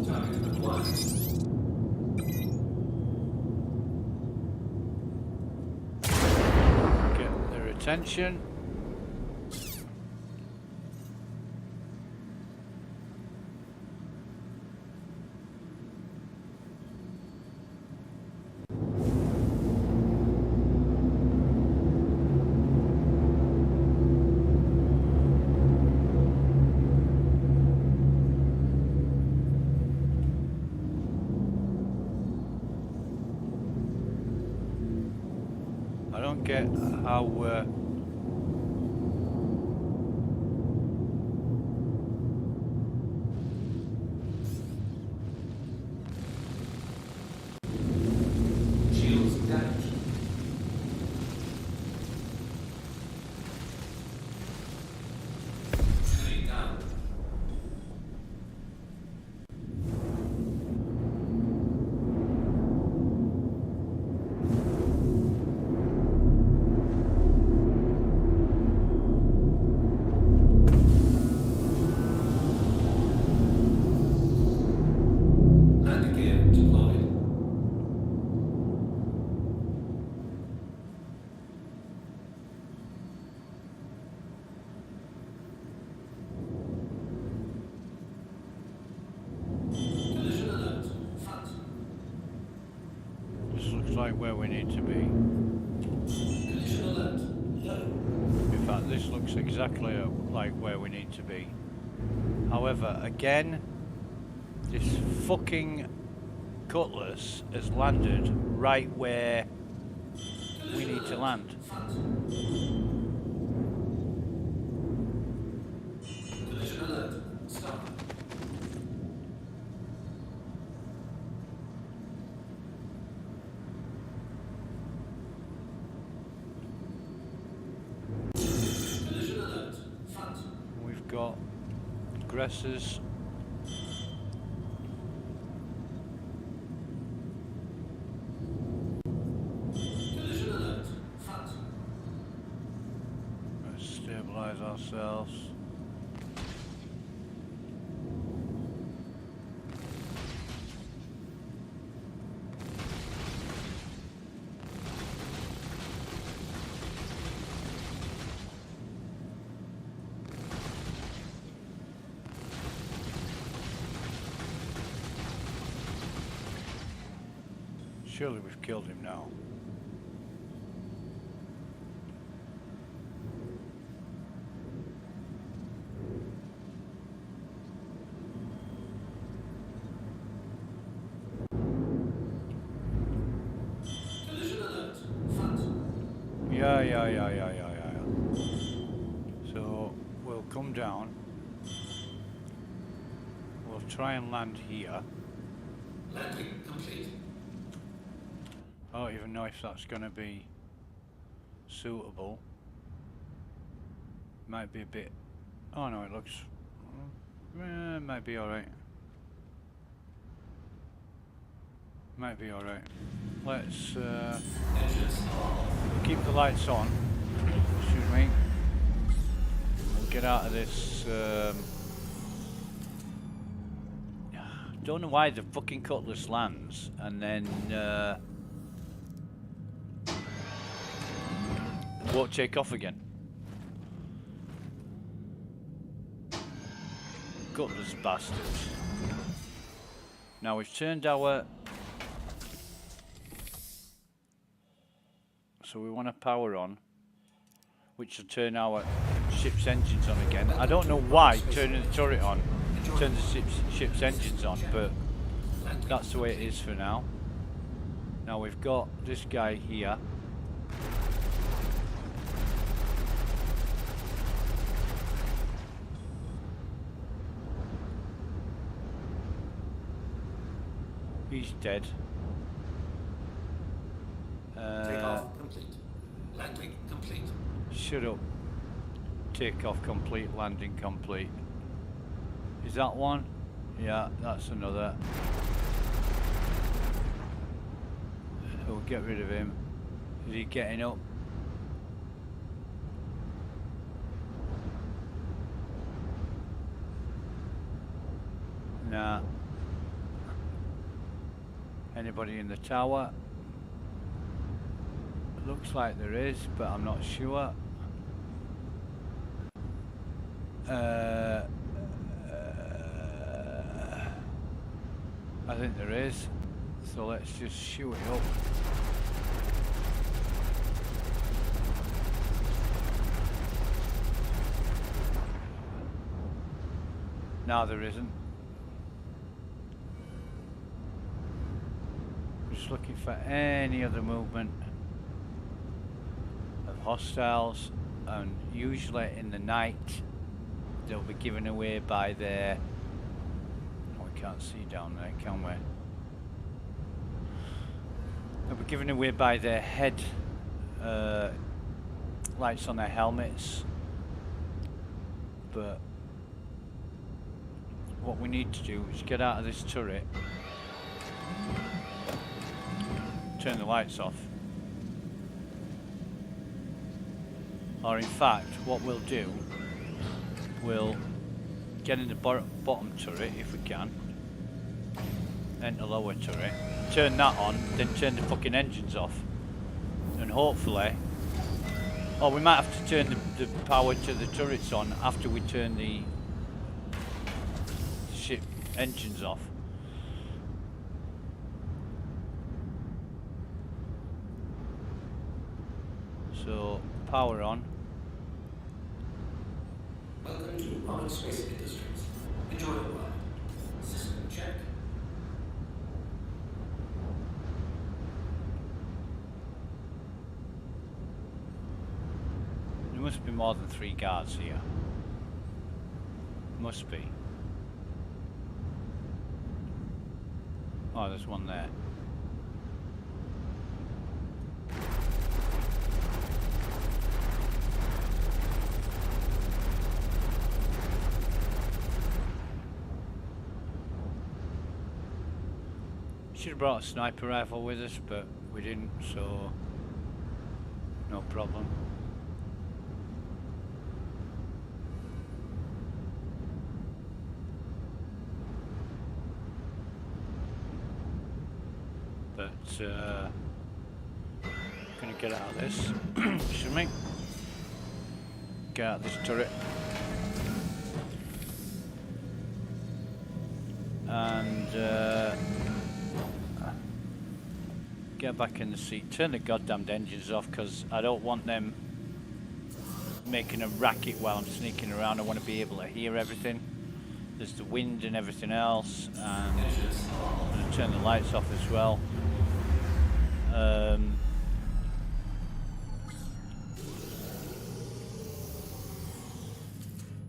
Target acquired.
get their attention. I don't get how
Shields damaged. Enemy down. Land gear deployed. Collision alert. Front.
this looks like where we need to be.
Collision alert. Low.
In fact, this looks exactly like where we need to be. However, again, this fucking Cutlass has landed right where we need to land.
Front. Collision alert. Stop. Collision alert. Front.
We've got aggressors.
Collision alert. Front.
Let's stabilize ourselves. Surely we've killed him now.
Collision alert. Front.
Yeah. So we'll come down try and land here.
Landing complete.
I don't even know if that's going to be suitable. Might be a bit... Oh no, it looks... might be alright. Might be alright. Let's keep the lights on. Excuse me. We'll get out of this... don't know why the fucking Cutlass lands and then won't take off again. Cutlass bastards. Now we've turned our... So we want to power on, which will turn our ship's engines on again. I don't know why turning the turret on turns the ship's engines on, but that's the way it is for now. Now we've got this guy here. He's dead.
Takeoff complete. Landing complete.
Shut up. Takeoff complete, landing complete. Is that one? Yeah, that's another. We'll get rid of him. Is he getting up? Nah. Anybody in the tower? Looks like there is, but I'm not sure. I think there is. So let's just shoot it up. No, there isn't. Just looking for any other movement of hostiles, and usually in the night they'll be given away by their... Oh, we can't see down there, can we? They'll be given away by their head lights on their helmets, but what we need to do is get out of this turret, turn the lights off, or in fact what we'll do, we'll get in the bottom turret if we can, enter lower turret, turn that on, then turn the fucking engines off, and hopefully, or we might have to turn the power to the turrets on after we turn the ship engines off. So power on.
Welcome to Modern Space Industries. Enjoy the ride. System check.
There must be more than 3 guards here. Must be. Oh, there's one there. Should have brought a sniper rifle with us, but we didn't, so no problem. But gonna get out of this. Excuse me. Get out of this turret. And get back in the seat. Turn the goddamn engines off, because I don't want them making a racket while I'm sneaking around. I want to be able to hear everything. There's the wind and everything else, and I'm going to turn the lights off as well.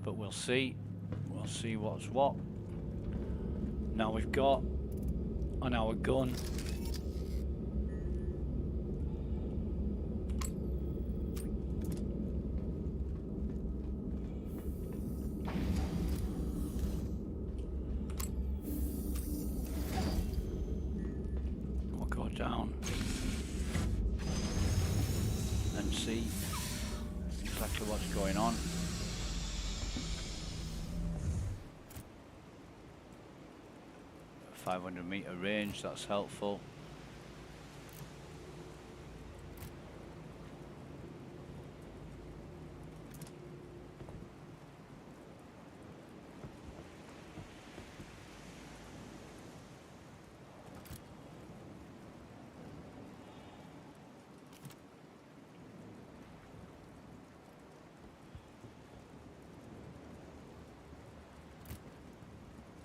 But we'll see. We'll see what's what. Now we've got on our gun. We'll go down and see exactly what's going on. A 500-meter range, that's helpful.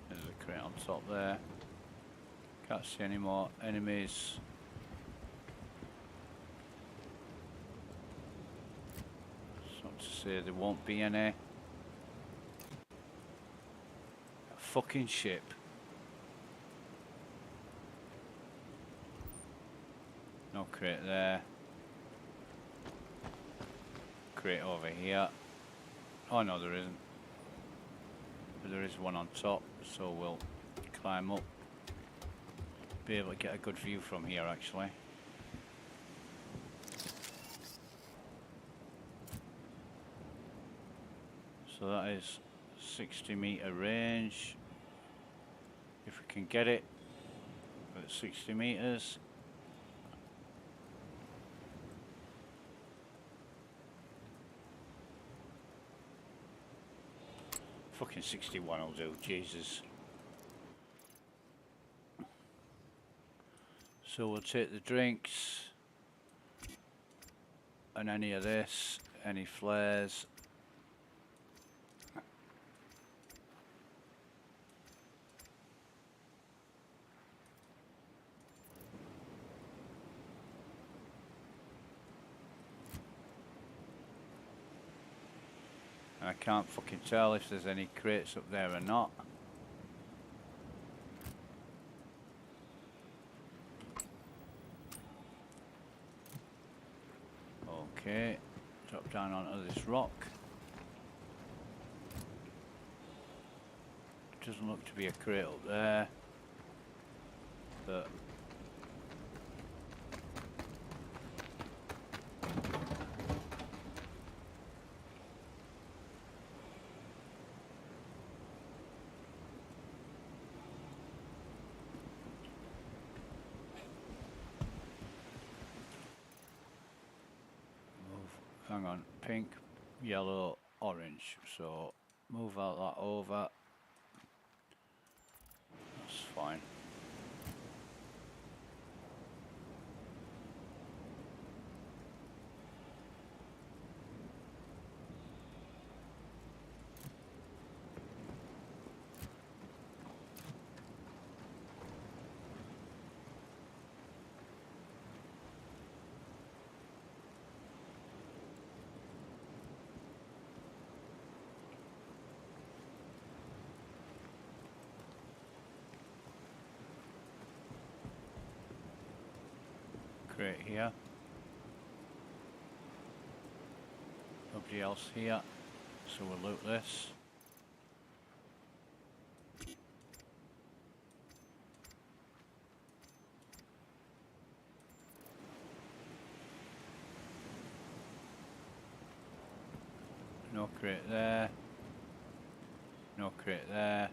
There's a crate on top there. Can't see any more enemies. It's not to say there won't be any. A fucking ship. No crate there. Crate over here. Oh no, there isn't. But there is one on top, so we'll climb up. Be able to get a good view from here actually. So that is 60-meter range. If we can get it at 60 meters. Fucking 61 will do, Jesus. So we'll take the drinks and any of this, any flares. I can't fucking tell if there's any crates up there or not. Okay, drop down onto this rock. Doesn't look to be a crate up there, but hang on, pink, yellow, orange. So move out that over. That's fine. Crate here. Nobody else here, so we'll loot this. No crate there. No crate there.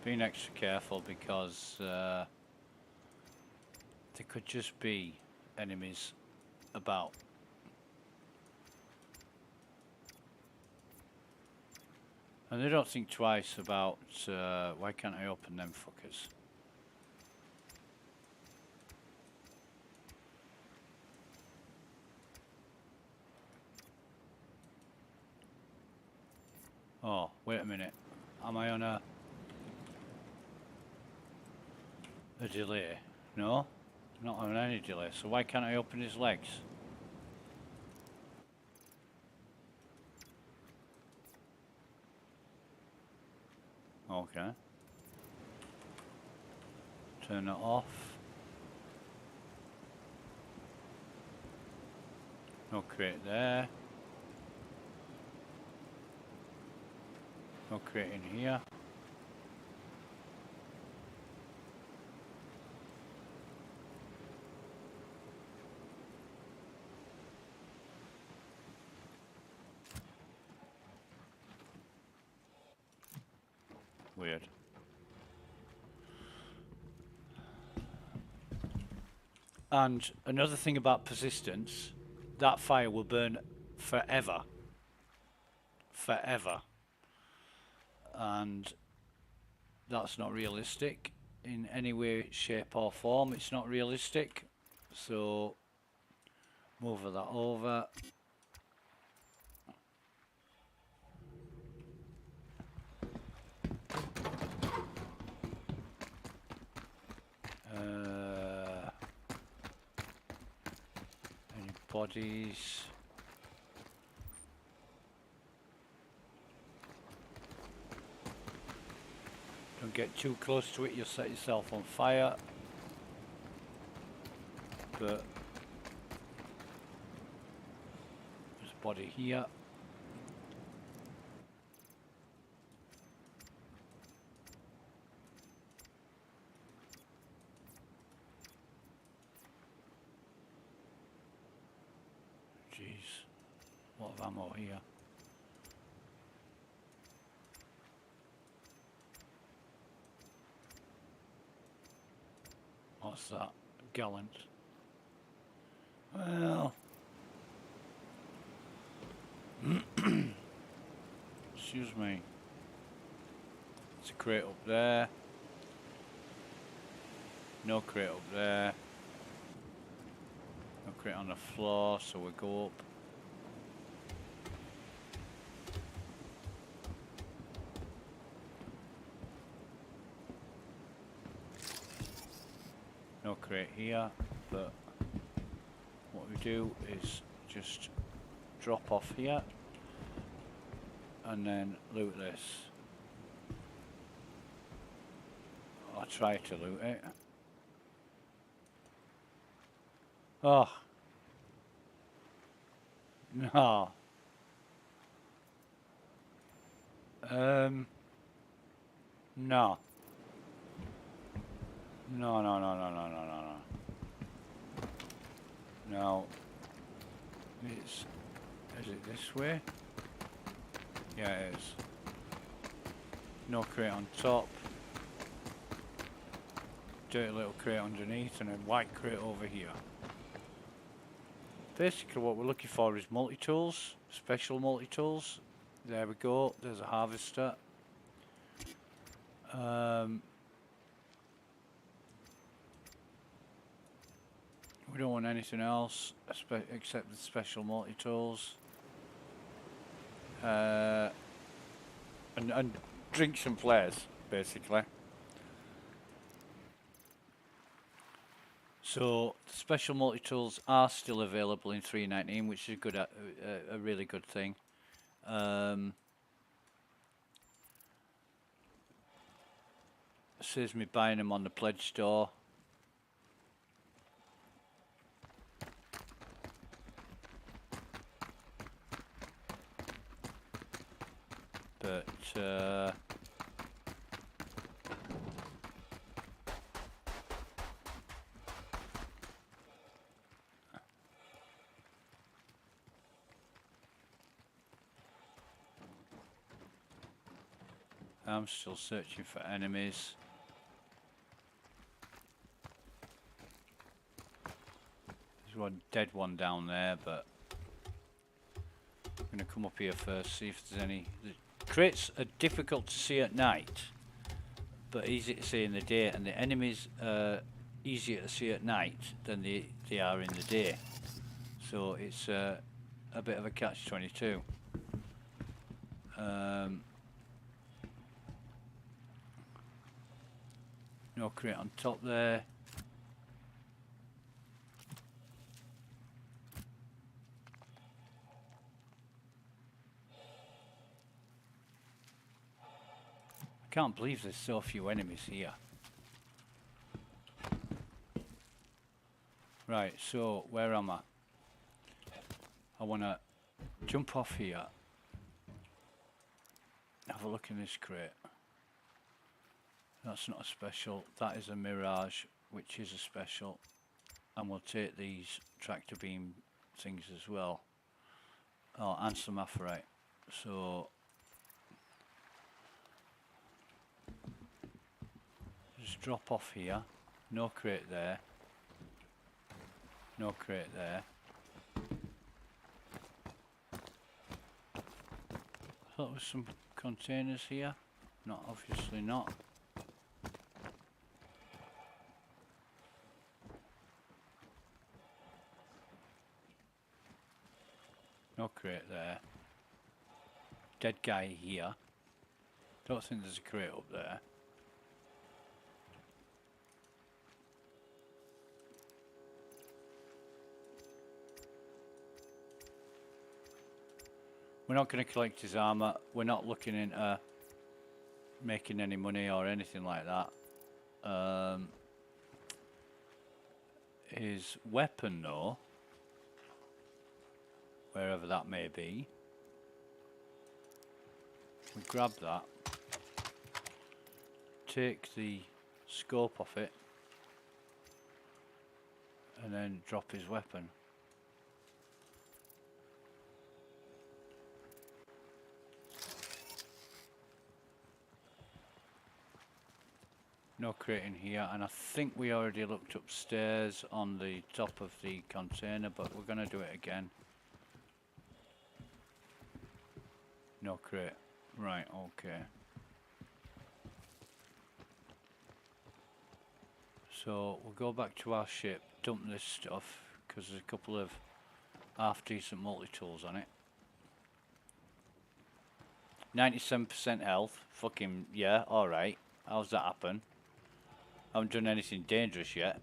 Being extra careful because there could just be enemies about. And they don't think twice about why can't I open them fuckers? Oh, wait a minute. Am I on a a delay. No, not on any delay. So why can't I open his legs? Okay. Turn it off. No crate there. No crate in here. Weird. And another thing about persistence, that fire will burn forever. Forever. And that's not realistic in any way, shape or form. It's not realistic. So move that over. Any bodies? Don't get too close to it, you'll set yourself on fire. But there's a body here. Jeez, a lot of ammo here. What's that? Gallant. Well, excuse me. There's a crate up there. No crate up there. No crate on the floor, so we go up. No crate here, but what we do is just drop off here and then loot this. I'll try to loot it. Oh. No. No. No, no, no, no, no, no, no, no. No. Is it this way? Yeah, it is. No crate on top. Dirty little crate underneath and a white crate over here. Basically what we're looking for is multi-tools, special multi-tools. There we go, there's a harvester. We don't want anything else except the special multi-tools. And drinks and flares, basically. So special multi-tools are still available in 3.19, which is good, a really good thing. Saves me buying them on the pledge store. But I'm still searching for enemies. There's one dead one down there, but I'm going to come up here first, see if there's any. The crates are difficult to see at night, but easy to see in the day, and the enemies are easier to see at night than they are in the day. So it's a bit of a catch-22. No No crate on top there. I can't believe there's so few enemies here. Right, so where am I? I want to jump off here. Have a look in this crate. That's not a special. That is a Mirage, which is a special. And we'll take these tractor beam things as well. Oh, and some Aphorite. So just drop off here. No crate there. No crate there. I thought there was some containers here. Not, obviously not. No crate there. Dead guy here. Don't think there's a crate up there. We're not going to collect his armor. We're not looking into making any money or anything like that. His weapon though, wherever that may be, we grab that, take the scope off it, and then drop his weapon. No crate in here, and I think we already looked upstairs on the top of the container, but we're going to do it again. No crate. Right, okay. So we'll go back to our ship, dump this stuff, because there's a couple of half-decent multi-tools on it. 97% health. Fucking, yeah, alright. How's that happen? I haven't done anything dangerous yet.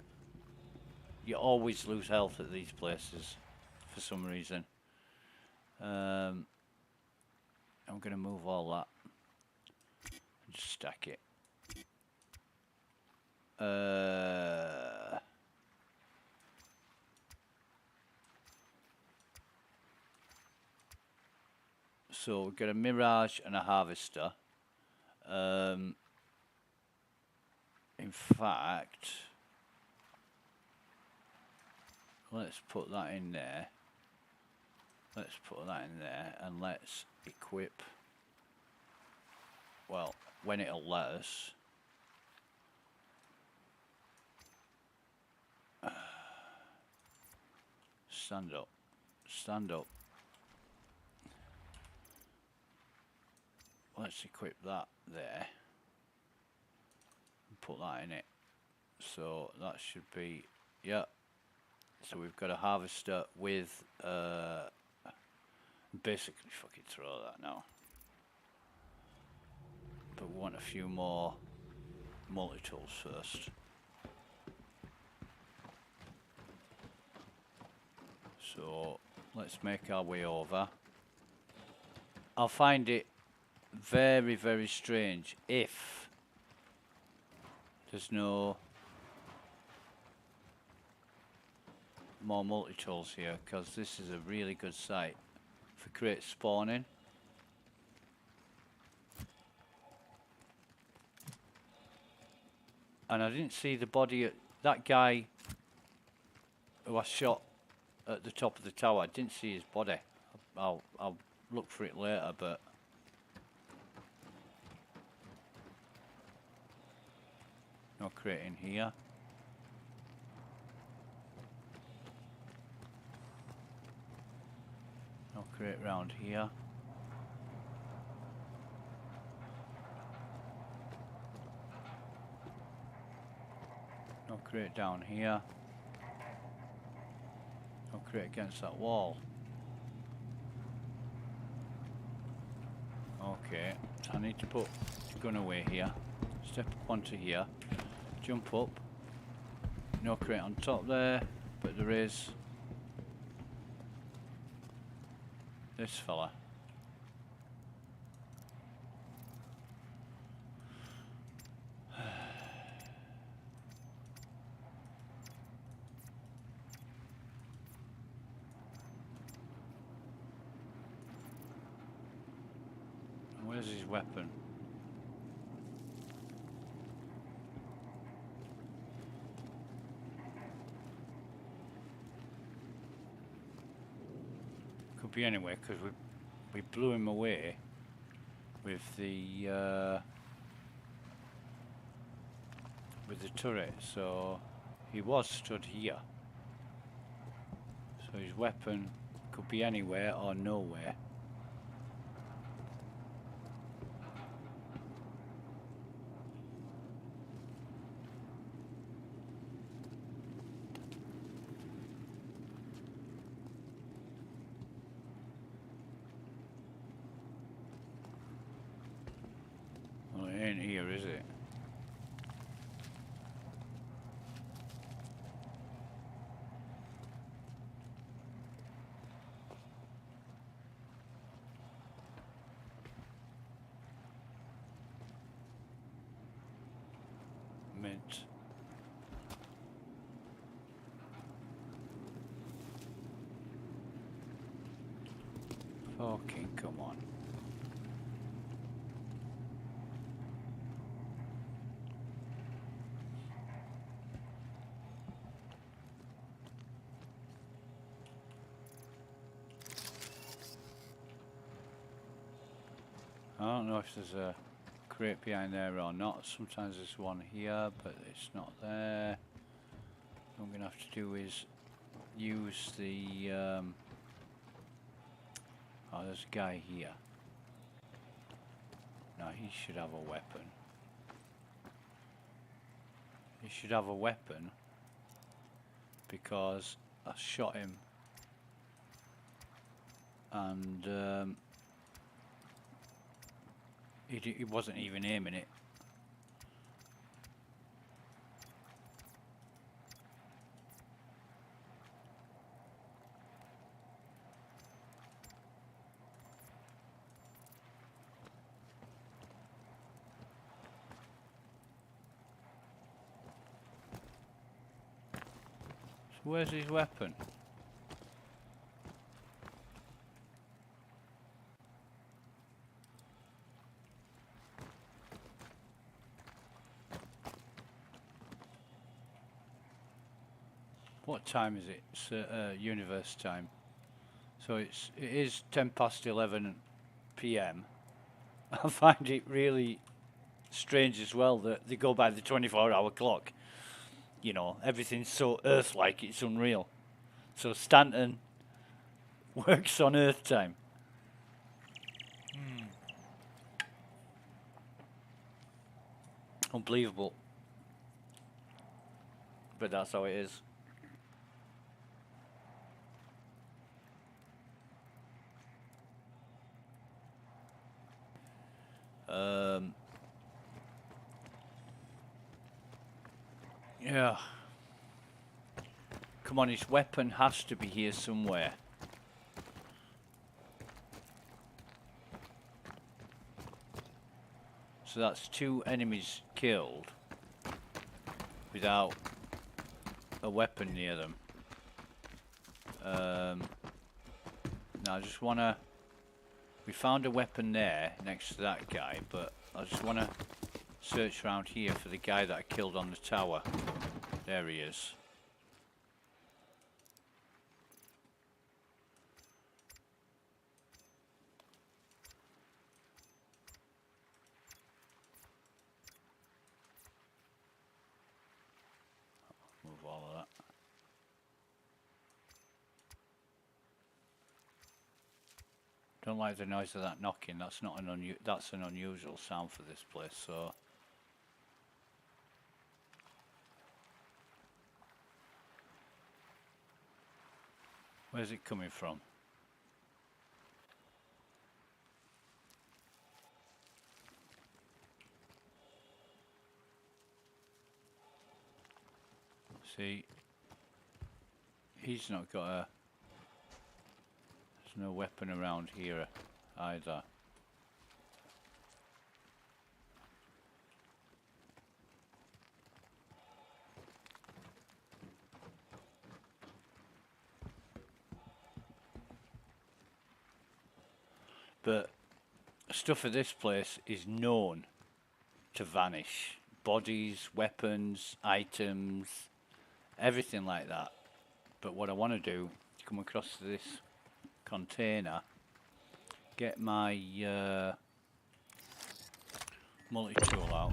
You always lose health at these places for some reason. I'm going to move all that and just stack it. So we've got a Mirage and a Harvester. In fact, let's put that in there. Let's put that in there and let's equip, well, when it'll let us. Stand up. Stand up. Let's equip that there. Put that in it. So that should be, yeah. So we've got a harvester with basically fucking throw that now. But we want a few more multi-tools first. So let's make our way over. I'll find it very, very strange if there's no more multi-tools here, because this is a really good site for crate spawning. And I didn't see the body of that guy who I shot at the top of the tower. I didn't see his body. I'll look for it later, but no crate in here. No crate round here. No crate down here. No crate against that wall. Okay, so I need to put the gun away here. Step up onto here. jump up. No crate on top there, but there is this fella. Where's his weapon? Could be anywhere because we blew him away with the turret, so he was stood here. So his weapon could be anywhere or nowhere. Well, it ain't here, is it? Mint. Fucking come on. I don't know if there's a crate behind there or not. Sometimes there's one here, but it's not there. What I'm gonna have to do is use the oh, there's a guy here. Now he should have a weapon. He should have a weapon because I shot him and he wasn't even aiming it. So where's his weapon? What time is it? It's universe time. So it is 10 past 11 PM. I find it really strange as well that they go by the 24-hour clock. You know, everything's so Earth-like, it's unreal. So Stanton works on Earth time. Unbelievable. But that's how it is. Yeah. Come on, his weapon has to be here somewhere. So that's 2 enemies killed without a weapon near them. Now I just wanna... We found a weapon there next to that guy, but I just wanna search around here for the guy that I killed on the tower. There he is. Move all of that. Don't like the noise of that knocking. That's not an that's an unusual sound for this place. So where's it coming from? See, he's not got a... There's no weapon around here either. But stuff of this place is known to vanish. Bodies, weapons, items, everything like that. But what I want to do is come across to this container, get my multi-tool out.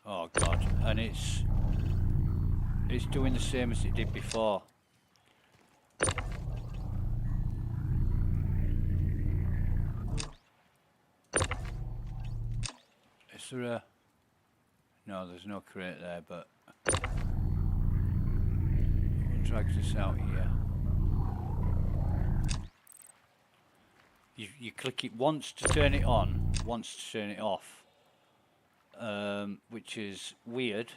Oh god, and it's doing the same as it did before. Is there a... No, there's no crate there, but we'll drag this out here. You click it once to turn it on, once to turn it off, which is weird.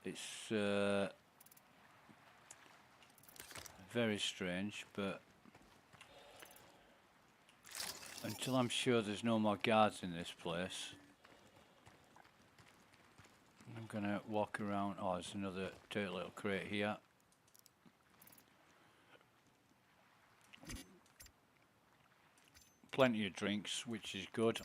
It's very strange, but until I'm sure there's no more guards in this place, I'm gonna walk around. Oh, there's another dirty little crate here. Plenty of drinks, which is good.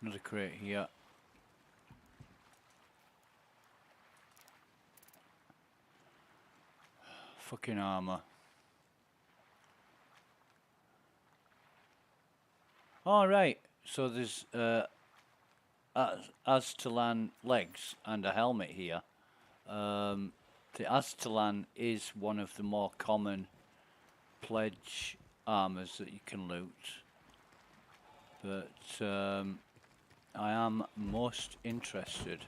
Another crate here. Fucking armor. All right, so there's Aztalan legs and a helmet here. The Aztalan is one of the more common pledge armors that you can loot, but I am most interested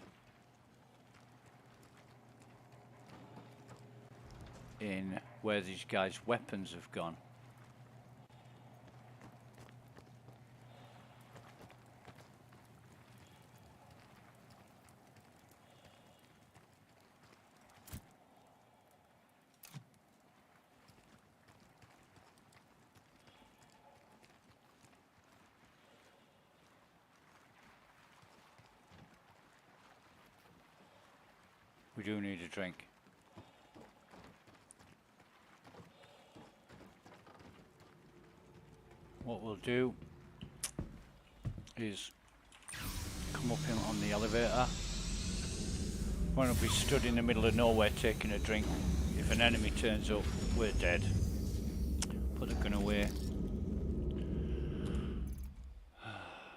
in where these guys' weapons have gone. We do need a drink. What we'll do is come up in on the elevator. Won't be stood in the middle of nowhere taking a drink. If an enemy turns up, we're dead. Put the gun away.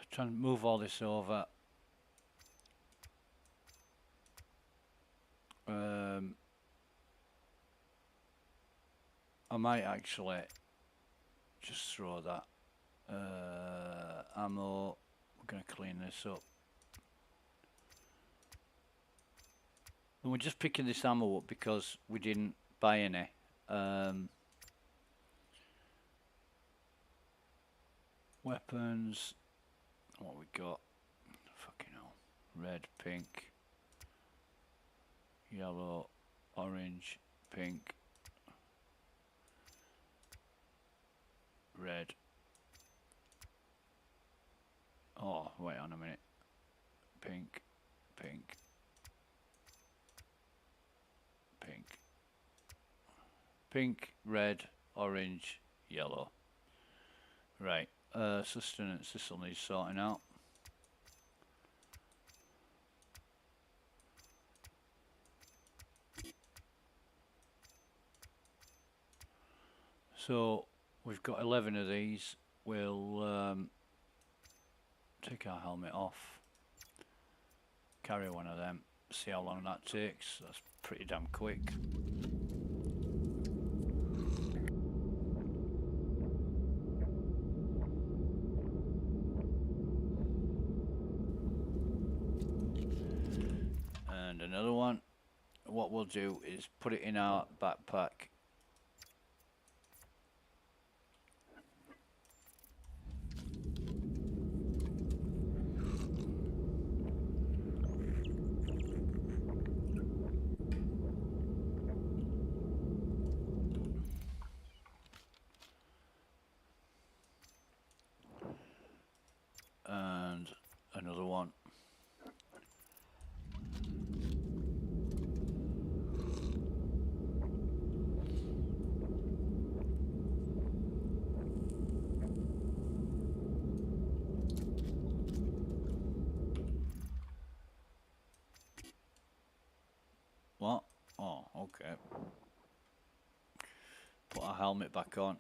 Try and move all this over. I might actually just throw that ammo. We're going to clean this up. And we're just picking this ammo up because we didn't buy any. Weapons. What we got? Fucking hell. Red, pink, yellow, orange, pink, red. Oh, wait on a minute. Pink, pink, pink, pink, red, orange, yellow. Right, sustenance, this will need sorting out. So we've got 11 of these. We'll take our helmet off, carry one of them, see how long that takes. That's pretty damn quick. And another one. What we'll do is put it in our backpack What? Oh, okay. Put our helmet back on.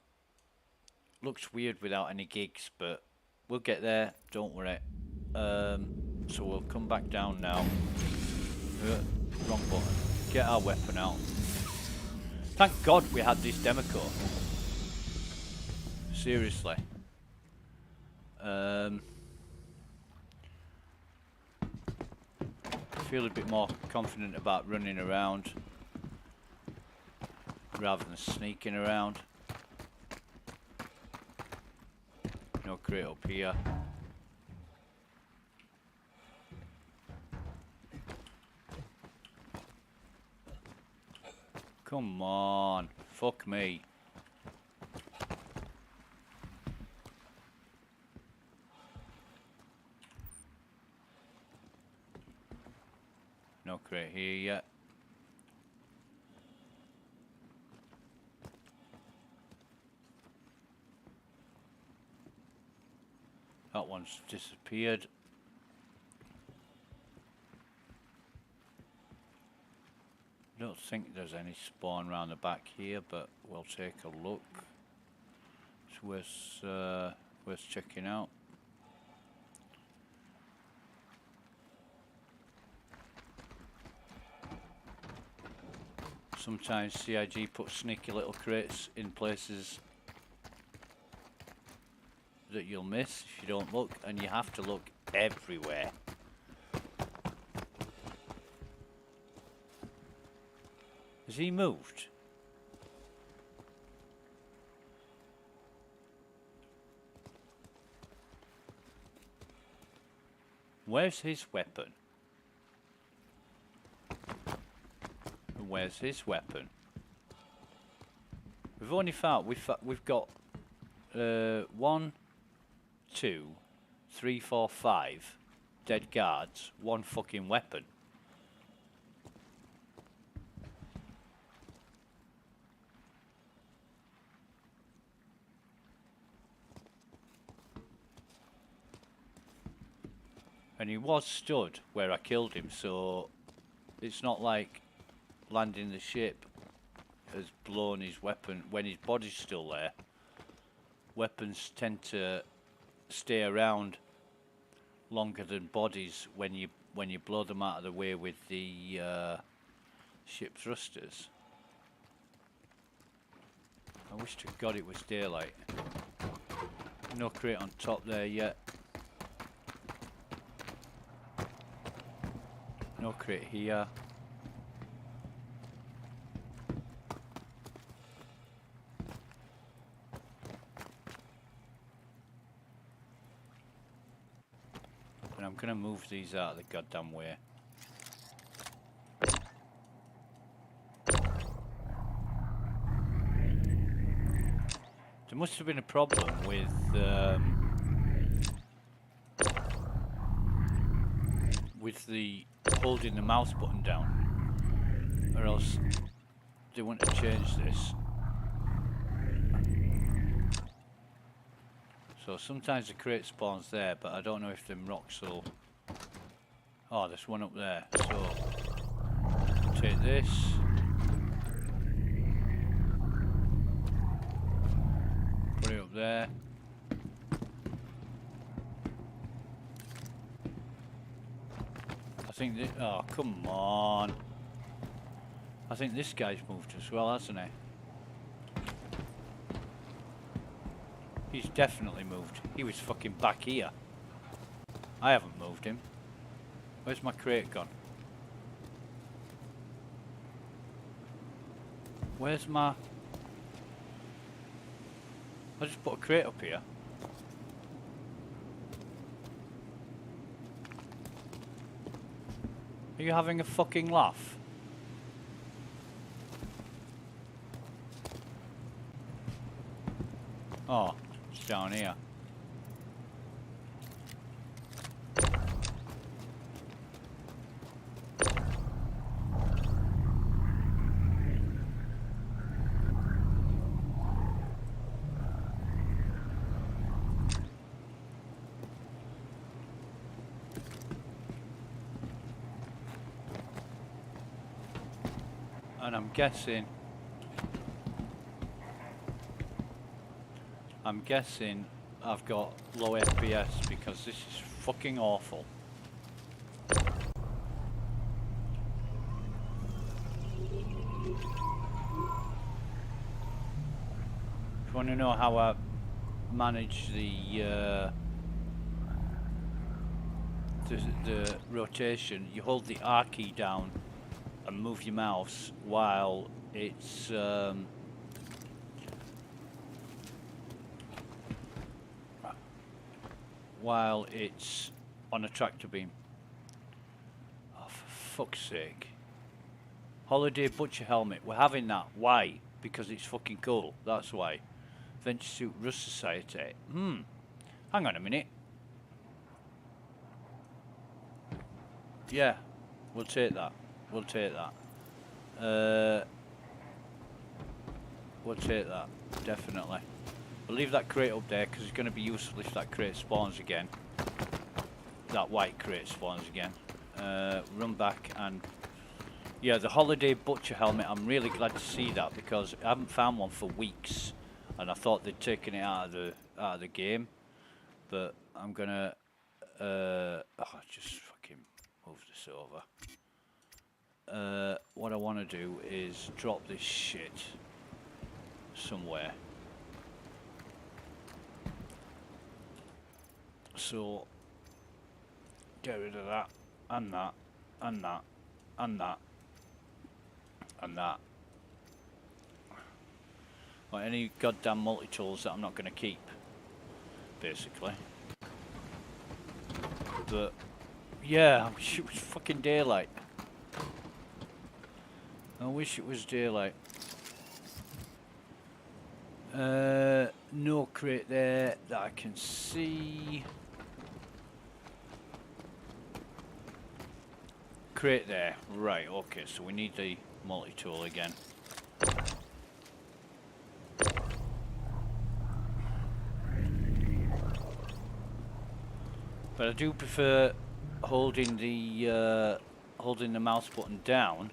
Looks weird without any gigs, but we'll get there, don't worry. So we'll come back down now. Wrong button. Get our weapon out. Thank God we had this Democo. Seriously. I feel a bit more confident about running around rather than sneaking around. No crate up here. Come on, fuck me. No crate here yet. That one's disappeared. I don't think there's any spawn around the back here, but we'll take a look. It's worth checking out. Sometimes CIG puts sneaky little crates in places that you'll miss if you don't look, and you have to look everywhere. Has he moved? Where's his weapon? And where's his weapon? We've only found we've got 1, 2, 3, 4, 5 dead guards, 1 fucking weapon. And he was stood where I killed him, so it's not like landing the ship has blown his weapon when his body's still there. Weapons tend to stay around longer than bodies when you blow them out of the way with the ship thrusters. I wish to God it was daylight. No crate on top there yet. No crate here. And I'm gonna move these out of the goddamn way. There must have been a problem with the holding the mouse button down, or else they wouldn't have changed this. So sometimes the crate spawns there, but I don't know if them rocks will... Oh, there's one up there. So take this. Put it up there. I think this, oh come on. I think this guy's moved as well, hasn't he? He's definitely moved. He was fucking back here. I haven't moved him. Where's my crate gone? Where's my... I just put a crate up here. Are you having a fucking laugh? Oh, it's down here. And I'm guessing I've got low FPS because this is fucking awful. If you want to know how I manage the rotation, you hold the R key down and move your mouse while it's on a tractor beam. Oh, for fuck's sake. Holiday butcher helmet. We're having that. Why? Because it's fucking cool. That's why. Venture suit Rust Society. Hang on a minute. Yeah. We'll take that. We'll take that. We'll take that. Definitely. We'll leave that crate up there because it's going to be useful if that crate spawns again. That white crate spawns again. Run back and... Yeah, the holiday butcher helmet, I'm really glad to see that because I haven't found one for weeks. And I thought they'd taken it out of the game. But I'm going to... just fucking move this over. What I want to do is drop this shit somewhere. So, get rid of that, and that, and that, and that, and that. Like any goddamn multi-tools that I'm not going to keep, basically. But, yeah, I wish it was fucking daylight. I wish it was daylight. No crate there that I can see. Crate there. Right, okay, so we need the multi-tool again. But I do prefer holding the mouse button down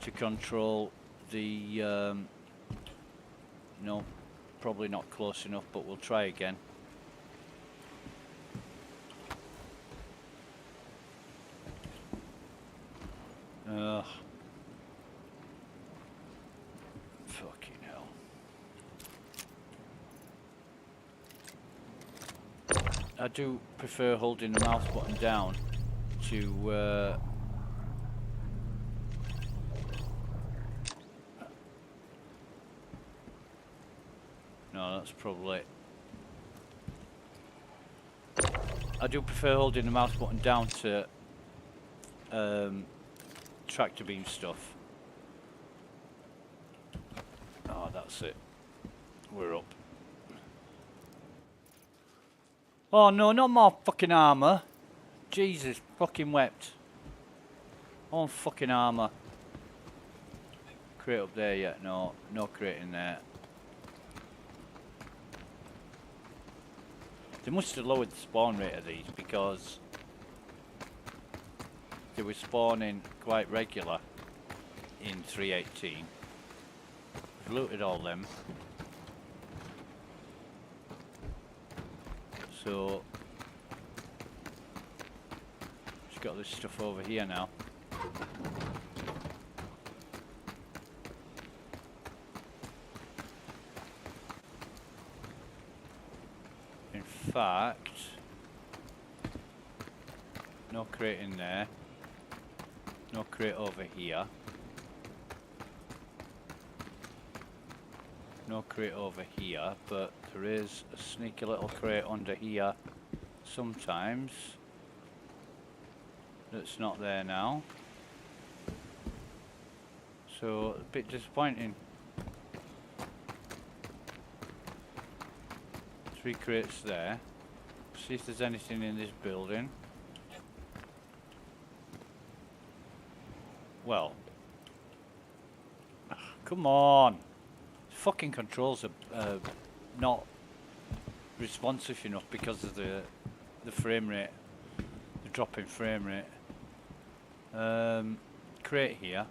to control the no, probably not close enough, but we'll try again. Fucking hell. I do prefer holding the mouse button down to no, that's probably... I do prefer holding the mouse button down to tractor beam stuff. Oh, that's it. We're up. Oh no, not more fucking armor. Jesus, fucking wept. On fucking armor. Crate up there yet? No, no crate in there. They must have lowered the spawn rate of these because they were spawning quite regular in 3.18. We've looted all them. So just got this stuff over here now. In fact, no crate in there. No crate over here. No crate over here, but there is a sneaky little crate under here sometimes. That's not there now. So, a bit disappointing. 3 crates there. See if there's anything in this building. Well. Come on. Fucking controls are not responsive enough because of the frame rate. The drop in frame rate. Crate here.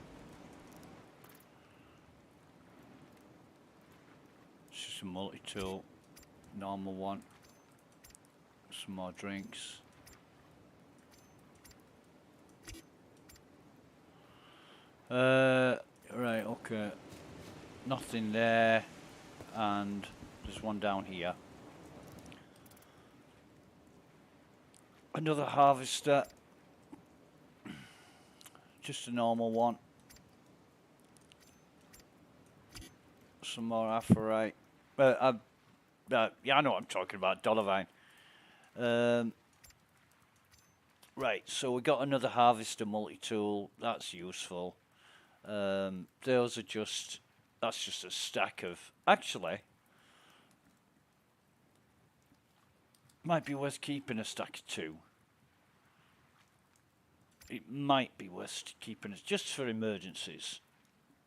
Just a multi-tool, normal one. Some more drinks. Right, okay. Nothing there, and there's one down here. Another harvester. Just a normal one. Some more aphorite. Yeah, I know what I'm talking about. Dollarvine. Right, so we got another harvester multi-tool. That's useful. Those are just... That's just a stack of... Actually, might be worth keeping a stack of 2. It might be worth keeping it just for emergencies.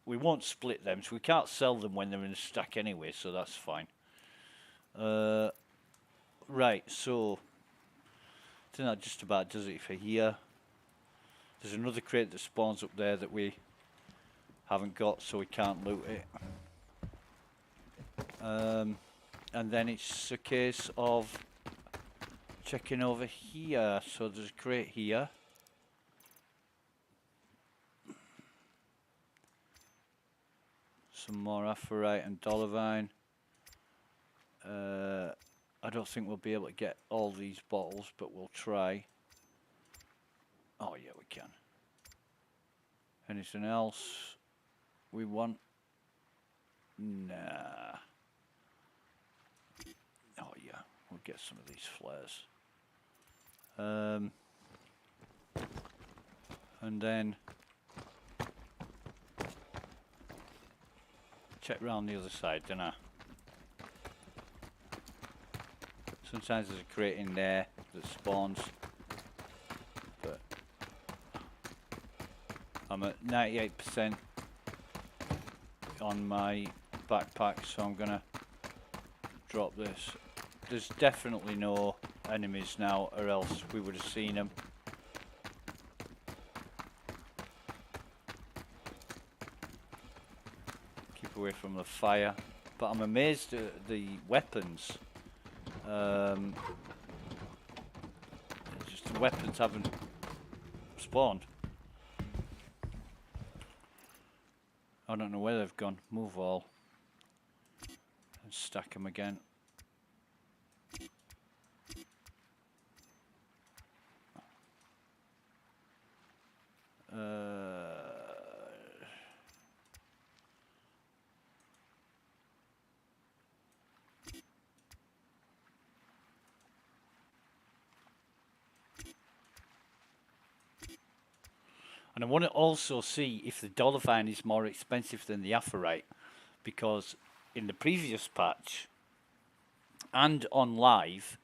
We won't split them, so we can't sell them when they're in a stack anyway, so that's fine. Right, so I think that just about does it for here. There's another crate that spawns up there that we haven't got, so we can't loot it. And then it's a case of checking over here. So there's a crate here. Some more aphorite and dollarvine. I don't think we'll be able to get all these bottles, but we'll try. Oh yeah, we can. Anything else we want? Nah. Oh yeah, we'll get some of these flares. And then check round the other side, don't I? Sometimes there's a crate in there that spawns, but I'm at 98% on my backpack, so I'm gonna drop this. There's definitely no enemies now, or else we would have seen them. Keep away from the fire, but I'm amazed at the weapons. Just the weapons haven't spawned. I don't know where they've gone. Move all and stack them again. And I want to also see if the dollarvine is more expensive than the aphorite, because in the previous patch and on live,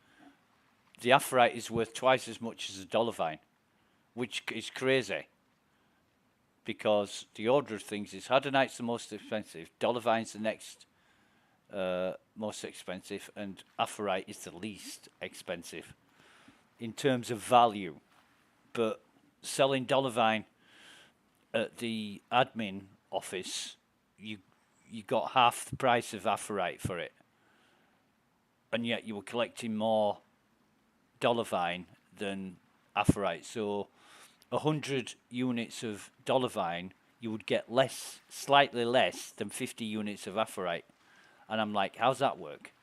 the aphorite is worth twice as much as the dollarvine, which is crazy. Because the order of things is Hadonite's the most expensive, dollarvine's the next most expensive, and aphorite is the least expensive in terms of value. But selling dollarvine at the admin office, you got half the price of aphorite for it, and yet you were collecting more dollarvine than aphorite. So 100 units of dollarvine, you would get less, slightly less than 50 units of aphorite. And I'm like, how's that work?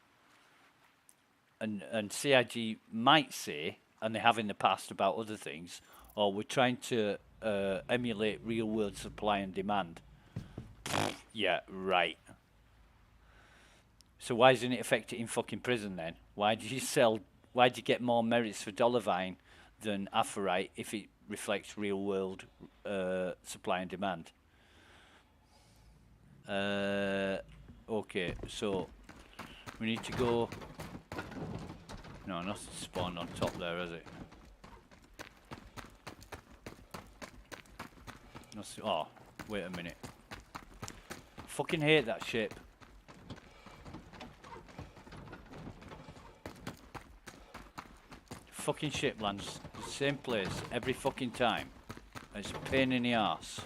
And CIG might say, and they have in the past about other things, or we're trying to emulate real world supply and demand. Yeah, right. So why isn't it affected in fucking prison then? Why did you get more merits for dollarvine than aphorite if it reflects real world supply and demand? Okay, so we need to go. No, nothing spawned on top there, has it? Nothing. Oh, wait a minute. Fucking hate that ship. Fucking ship lands the same place every fucking time. It's a pain in the arse.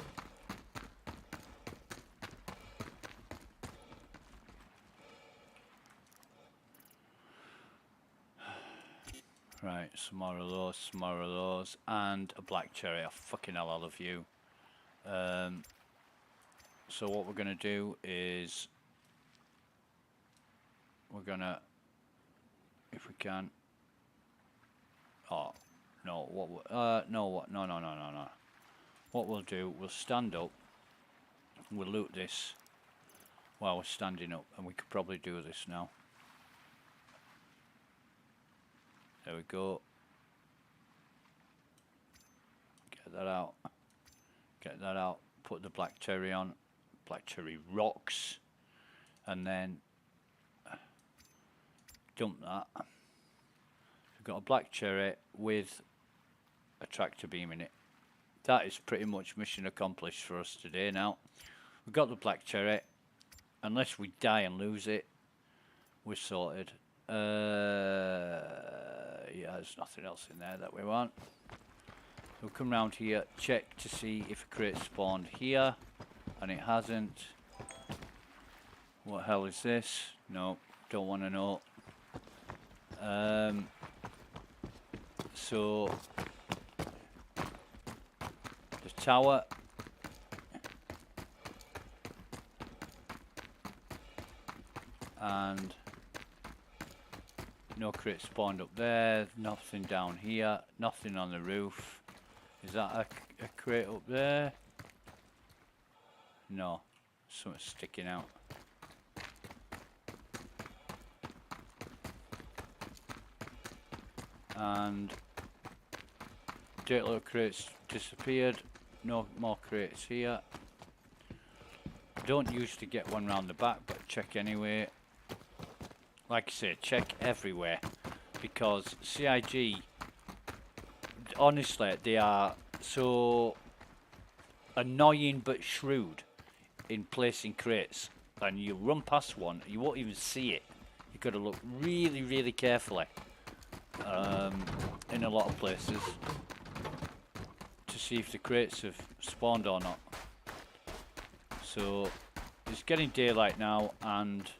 Right, some more of those, and a black cherry. Oh, fucking hell, I love you. So what we're gonna do is we're gonna, if we can. Oh no! No. What we'll do, we'll stand up. We'll loot this while we're standing up, and we could probably do this now. There we go. Get that out. Get that out. Put the black cherry on. Black cherry rocks. And then dump that. We've got a black cherry with a tractor beam in it. That is pretty much mission accomplished for us today now. We've got the black cherry. Unless we die and lose it, we're sorted. Yeah, there's nothing else in there that we want. We'll come round here, check to see if a crate spawned here, and it hasn't. What hell is this? No, don't want to know. So the tower. And no crate spawned up there, nothing down here, nothing on the roof. Is that a crate up there? No, something sticking out. And dirt little crates disappeared, no more crates here. Don't usually get one round the back, but check anyway. Like I say, check everywhere, because CIG, honestly, they are so annoying but shrewd in placing crates, and you run past one, you won't even see it. You've got to look really, really carefully in a lot of places to see if the crates have spawned or not. So it's getting daylight now, and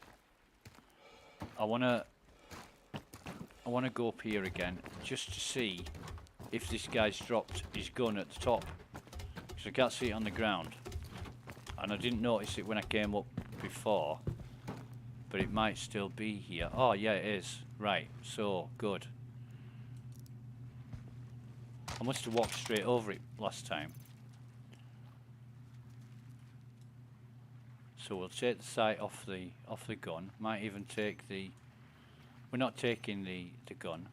I wanna go up here again just to see if this guy's dropped his gun at the top, because I can't see it on the ground, and I didn't notice it when I came up before, but it might still be here. Oh yeah, it is. Right, so good. I must have walked straight over it last time. So we'll take the sight off the gun. Might even take the. We're not taking the gun.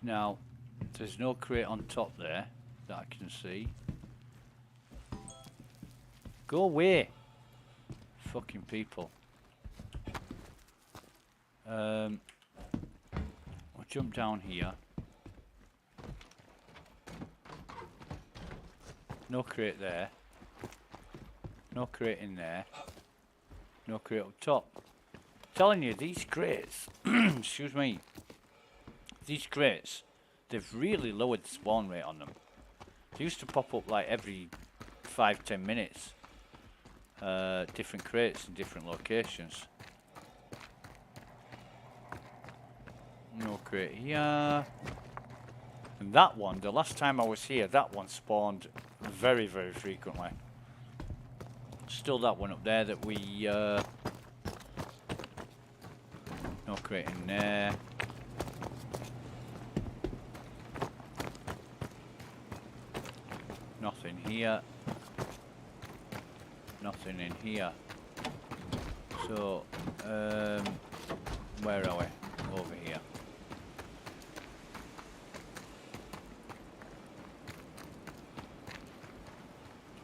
Now, there's no crate on top there that I can see. Go away, fucking people. We'll jump down here. No crate there. No crate in there. No crate up top. I'm telling you, these crates, excuse me, these crates, they've really lowered the spawn rate on them. They used to pop up like every 5-10 minutes. Different crates in different locations. No crate here. And that one, the last time I was here, that one spawned very, very frequently. Still that one up there that we no crate in there. Nothing here. Nothing in here. So where are we? Over here.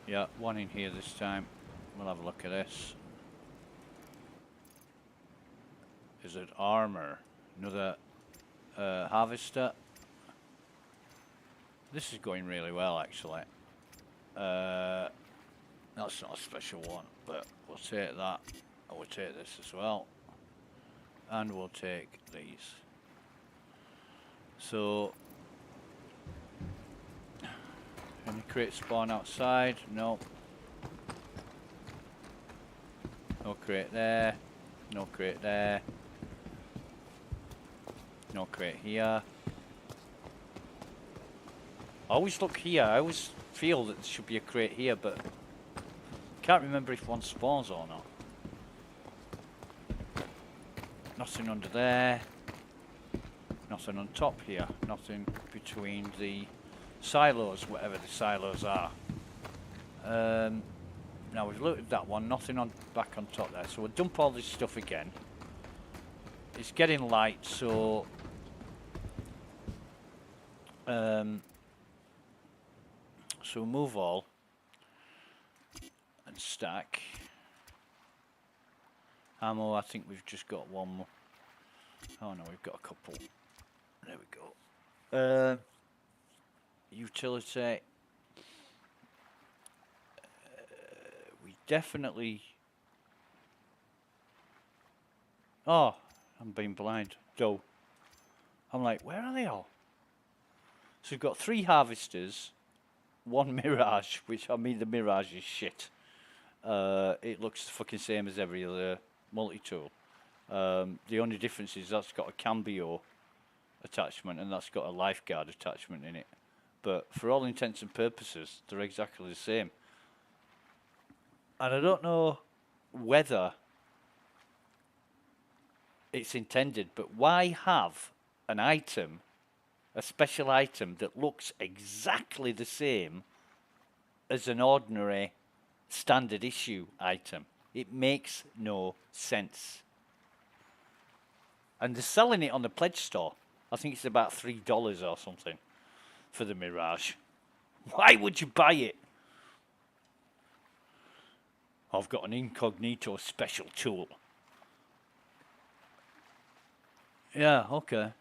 Yeah, one in here this time. We'll have a look at this. Is it armor? Another harvester. This is going really well, actually. That's not a special one, but we'll take that. And we'll take this as well. And we'll take these. So, any crate spawn outside? No. No crate there. No crate there. no crate here. I always look here. I always feel that there should be a crate here, but can't remember if one spawns or not. Nothing under there. Nothing on top here. Nothing between the silos, whatever the silos are. Now we've looked at that one. Nothing on back on top there. So we'll dump all this stuff again. It's getting light, so so move all and stack. Ammo, I think we've just got one more. Oh no, we've got a couple. There we go. Utility. We definitely... Oh, I'm being blind. So, I'm like, where are they all? So we've got 3 harvesters, 1 Mirage, which, I mean, the Mirage is shit. It looks the fucking same as every other multi-tool. The only difference is that's got a cambio attachment and that's got a lifeguard attachment in it. But for all intents and purposes, they're exactly the same. And I don't know whether it's intended, but why have an item, a special item that looks exactly the same as an ordinary standard issue item? It makes no sense. And they're selling it on the pledge store. I think it's about $3 or something for the Mirage. Why would you buy it? I've got an incognito special tool. Yeah, okay.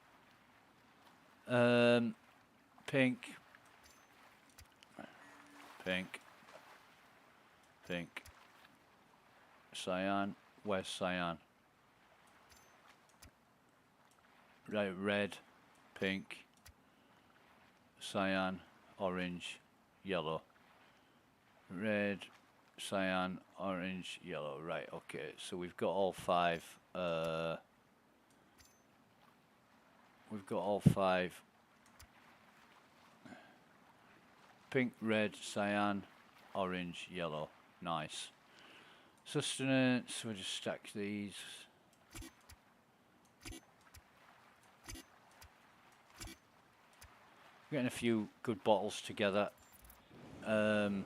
Pink. Pink. Pink. Cyan. Where's cyan? Right, red, pink, cyan, orange, yellow. Red, cyan, orange, yellow. Right, okay. So we've got all 5. We've got all 5. Pink, red, cyan, orange, yellow. Nice. Sustenance, we'll just stack these. Getting a few good bottles together. I'm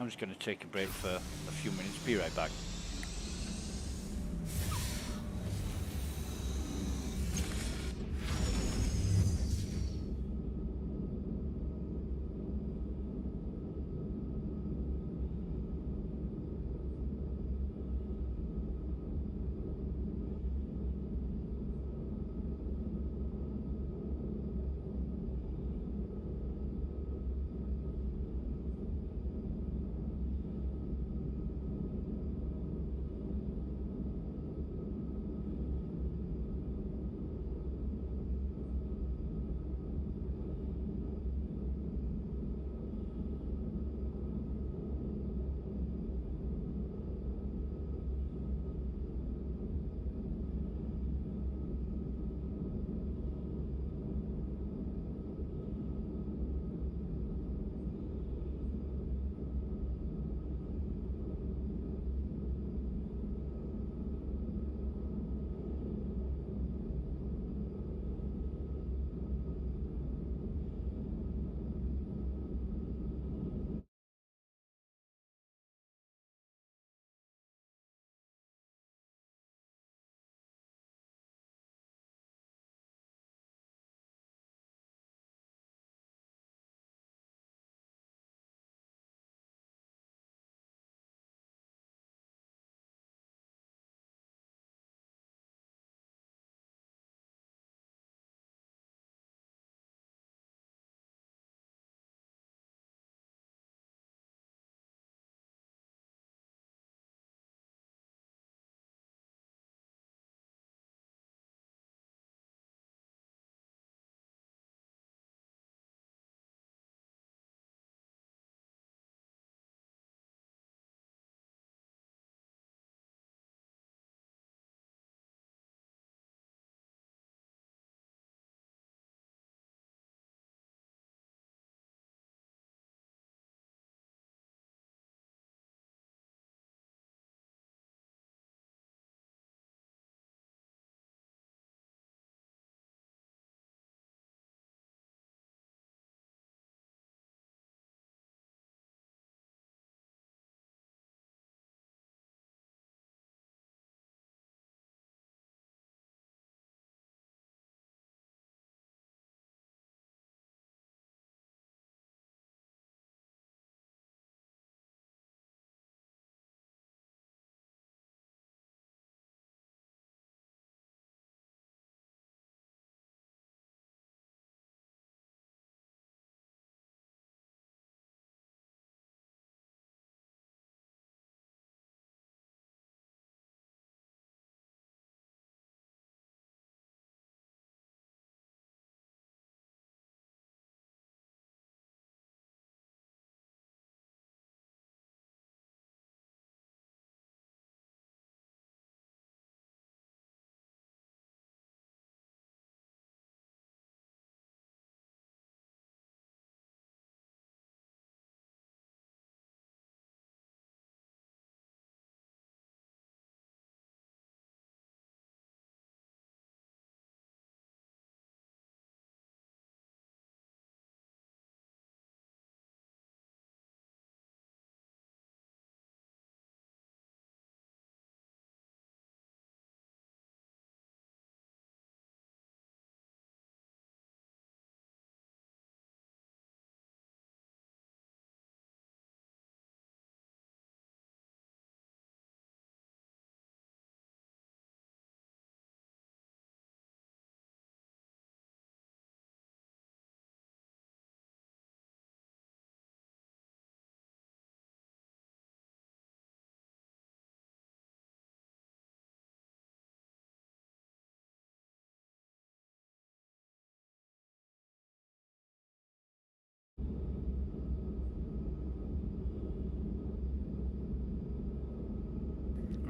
just going to take a break for a few minutes. Be right back.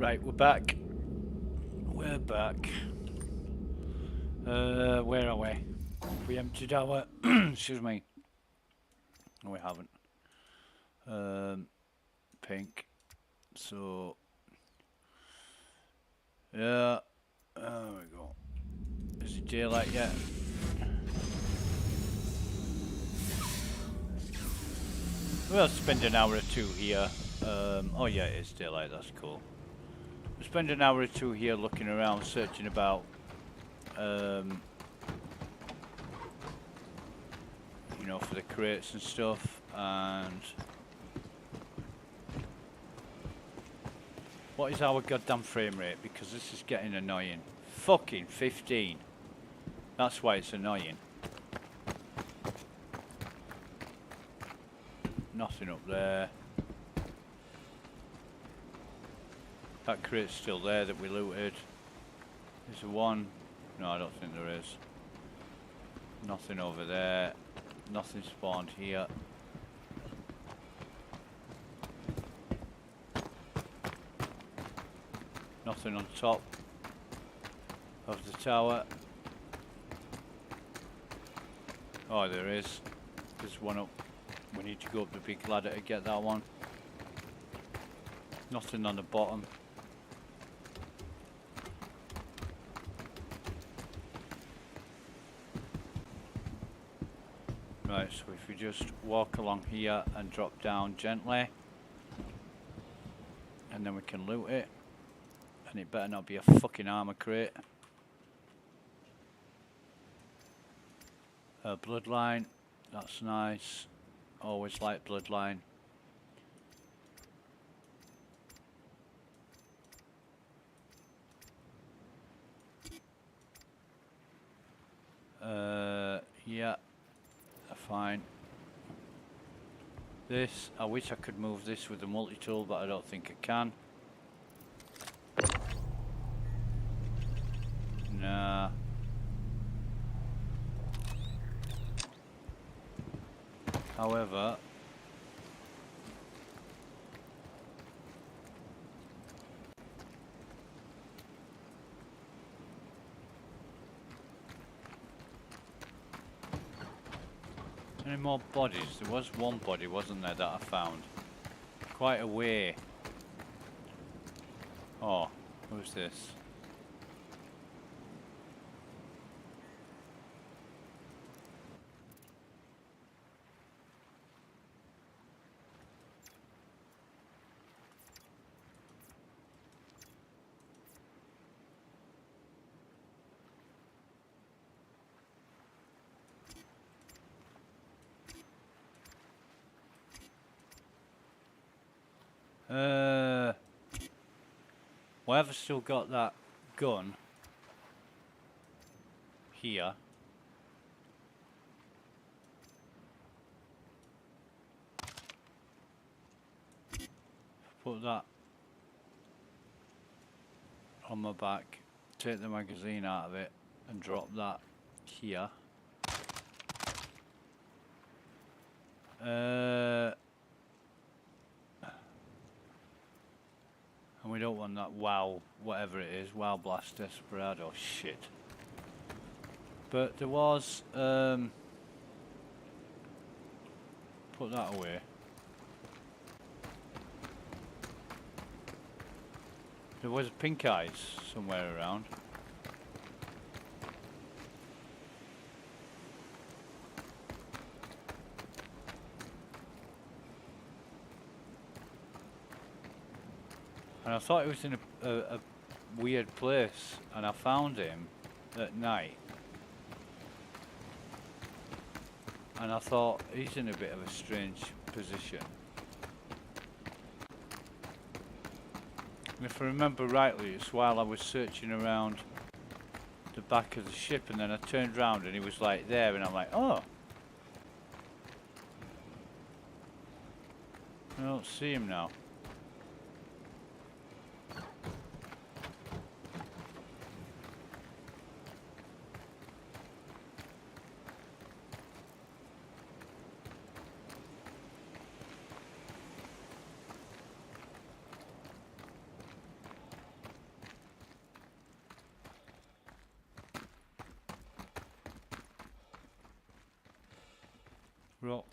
Right, we're back. We're back. Where are we? We emptied our... excuse me. No, we haven't. Pink. So... yeah. There we go. Is it daylight yet? We'll spend an hour or two here. Oh yeah, it is daylight, that's cool. We'll spend an hour or two here looking around, searching about. You know, for the crates and stuff, and... what is our goddamn frame rate? Because this is getting annoying. Fucking 15. That's why it's annoying. Nothing up there. That crate's still there that we looted. Is there one? No, I don't think there is. Nothing over there. Nothing spawned here. Nothing on top of the tower. Oh, there is. There's one up. We need to go up the big ladder to get that one. Nothing on the bottom. Right, so if we just walk along here and drop down gently, and then we can loot it. And it better not be a fucking armor crate. Bloodline, that's nice. Always like bloodline. Yeah, fine. This, I wish I could move this with the multi-tool, but I don't think I can. Nah. However, any more bodies? There was one body, wasn't there, that I found? Quite a way. Oh, who's this? Well, I've still got that gun here. Put that on my back, take the magazine out of it and drop that here. And we don't want that WOW, whatever it is, WOW Blast Desperado shit. But there was, put that away. There was pink eyes somewhere around. And I thought he was in a weird place, and I found him at night. And I thought, he's in a bit of a strange position. And if I remember rightly, it's while I was searching around the back of the ship, and then I turned round and he was like there, and I'm like, oh. I don't see him now. Rocks.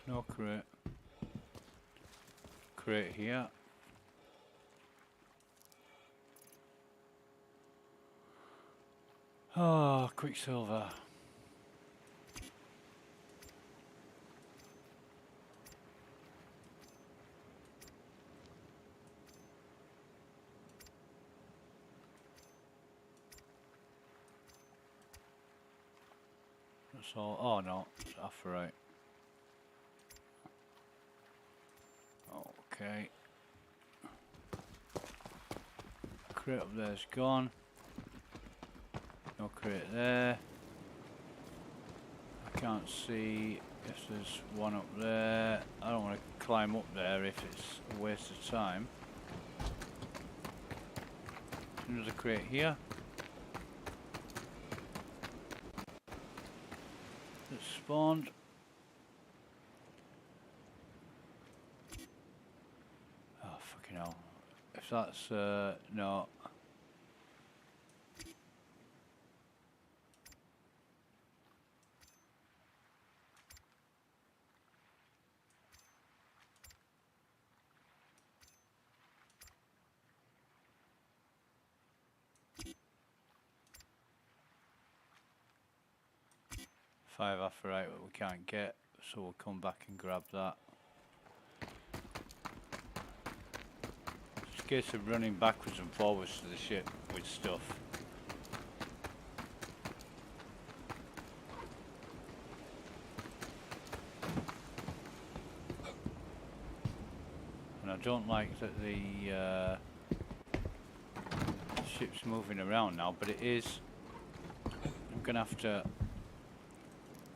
No crate. Crate here. Oh, Quicksilver. That's all. Oh no, it's Aphorite. Okay. Crate up there's gone. No crate there. I can't see if there's one up there. I don't want to climb up there if it's a waste of time. Another crate here. It's spawned. Oh fucking hell. If that's no. Five Aphorite that we can't get, so we'll come back and grab that. It's a case of running backwards and forwards to the ship with stuff. And I don't like that the ship's moving around now, but it is. I'm gonna have to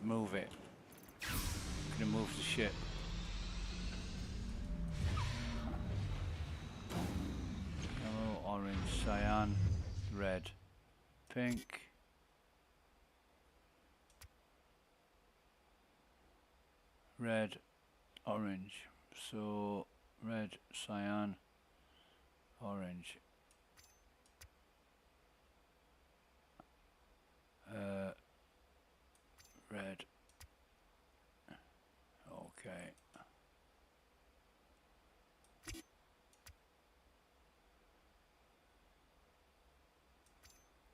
move it. I'm gonna move the ship. Yellow, orange, cyan, red, pink. Red, orange. So red, cyan, orange. Red. Okay.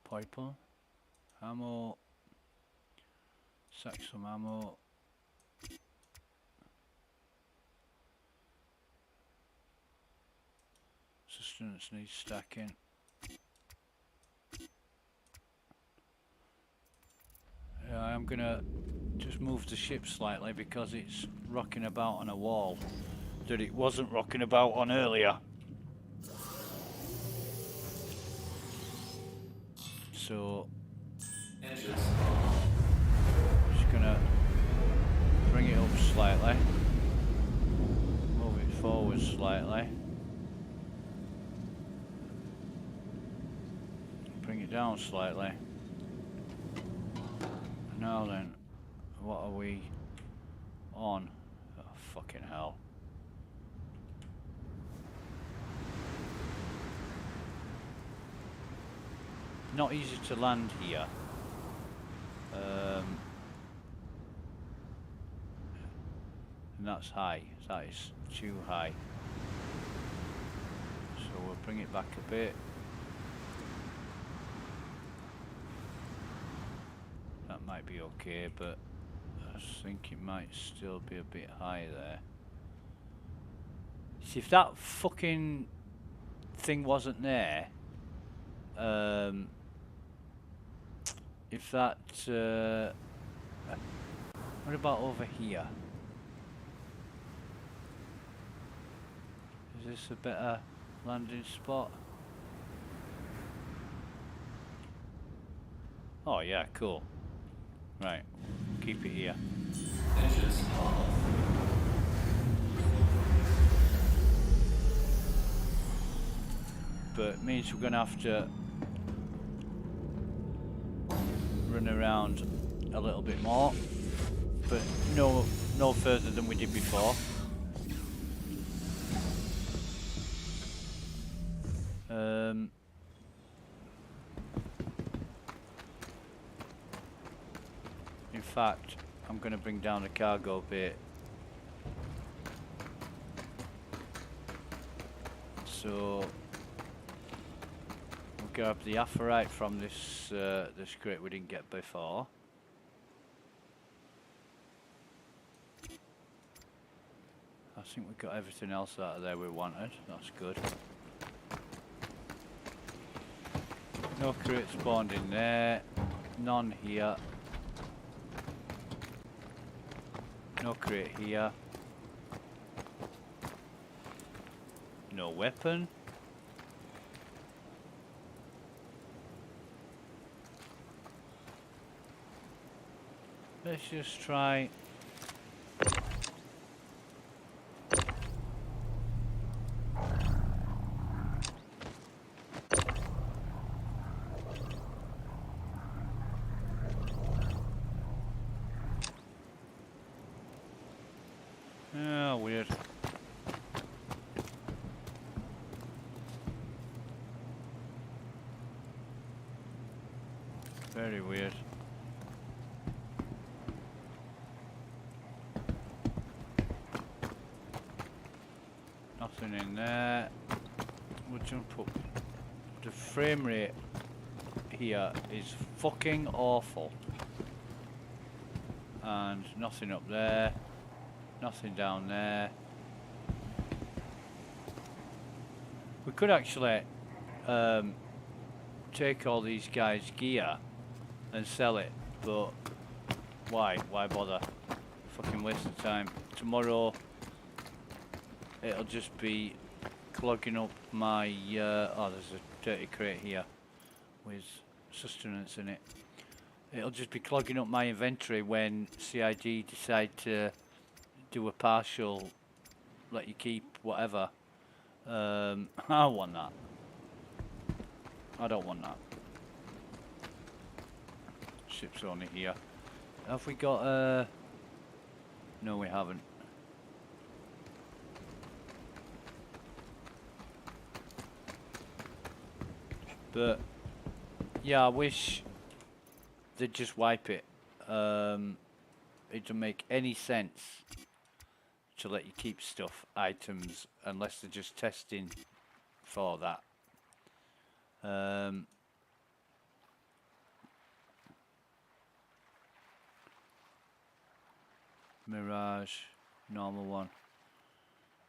Purple. Ammo. Sack some ammo. Sustenance needs stacking. I'm gonna just move the ship slightly because it's rocking about on a wall that it wasn't rocking about on earlier. So just gonna bring it up slightly, move it forward slightly, bring it down slightly. Now then, what are we on? Oh, fucking hell. Not easy to land here. And that's high. That is too high. So we'll bring it back a bit. That might be okay, but I think it might still be a bit high there. See, if that fucking thing wasn't there, if that, what about over here? Is this a better landing spot? Oh yeah, cool. Right, keep it here. But it means we're gonna have to run around a little bit more, but no further than we did before. In fact, I'm going to bring down the cargo bit. So we'll grab the aferrite from this this crate we didn't get before. I think we got everything else out of there we wanted. That's good. No crate spawned in there. None here. No crate here. No weapon. Let's just try. Oh, weird. Very weird. Nothing in there. We'll jump up. The frame rate here is fucking awful. And nothing up there. Nothing down there. We could actually take all these guys' gear and sell it, but why? Why bother? Fucking waste of time. Tomorrow it'll just be clogging up my oh, there's a dirty crate here with sustenance in it. It'll just be clogging up my inventory when CID decide to do a partial, let you keep whatever. I don't want that. I don't want that. Ship's only here. Have we got no, we haven't. But yeah, I wish they'd just wipe it. It doesn't make any sense to let you keep stuff, items, unless they're just testing for that. Mirage, normal one.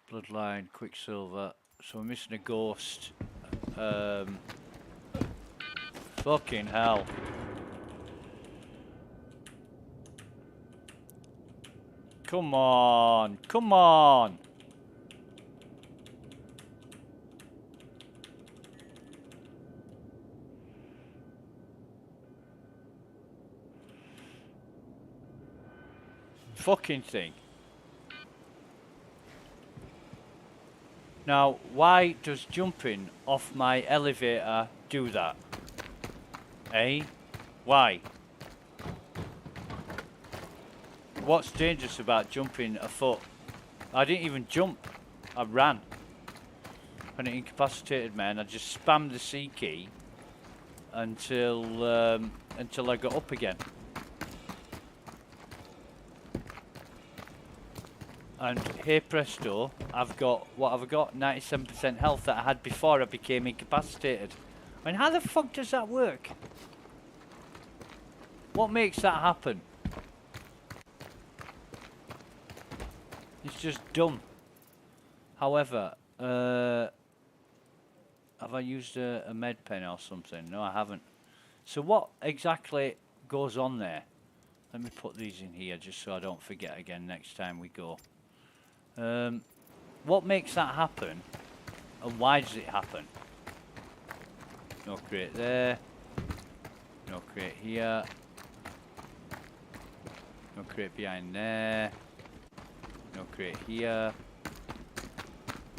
Bloodline, Quicksilver. So we're missing a ghost. Fucking hell. Come on, come on. Fucking thing. Now, why does jumping off my elevator do that? Eh? Why? What's dangerous about jumping a foot? I didn't even jump. I ran. When it incapacitated me, and I just spammed the C key until I got up again. And hey presto, I've got, what have I got? 97% health that I had before I became incapacitated. I mean, how the fuck does that work? What makes that happen? It's just dumb. However, have I used a med pen or something? No, I haven't. So what exactly goes on there? Let me put these in here just so I don't forget again next time we go. What makes that happen? And why does it happen? No crate there. No crate here. No crate behind there. No crate here.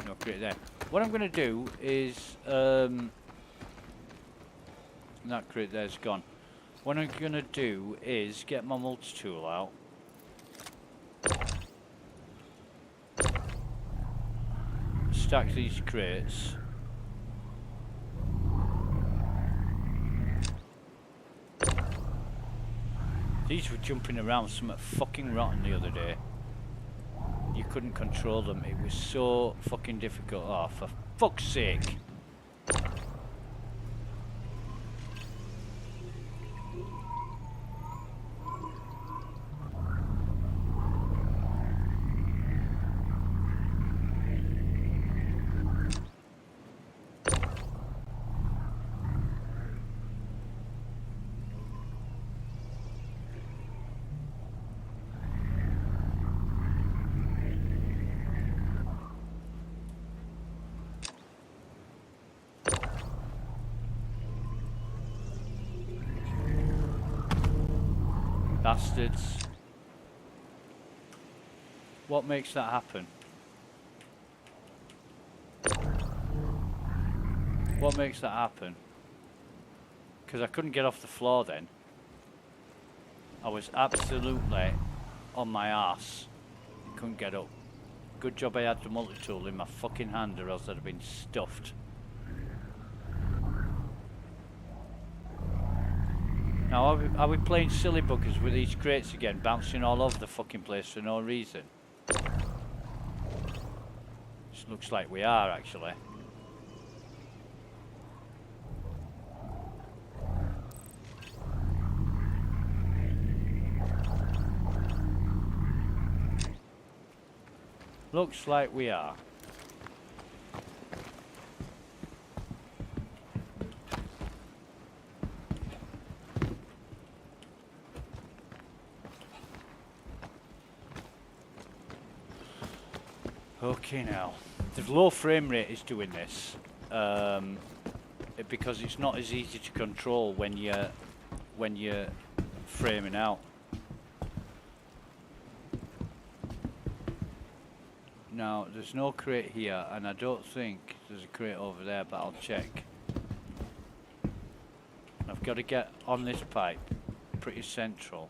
No crate there. What I'm going to do is... that crate there's gone. What I'm going to do is get my multi-tool out. Stack these crates. These were jumping around something fucking rotten the other day. You couldn't control them. It was so fucking difficult. Oh, for fuck's sake. Bastards. What makes that happen? What makes that happen? Because I couldn't get off the floor then. I was absolutely on my arse. Couldn't get up. Good job I had the multi-tool in my fucking hand, or else I'd have been stuffed. Now, are we playing silly buggers with these crates again, bouncing all over the fucking place for no reason? Just looks like we are, actually. Looks like we are. Okay, now the low frame rate is doing this because it's not as easy to control when you're framing out. Now there's no crate here, and I don't think there's a crate over there, but I'll check. I've got to get on this pipe pretty central,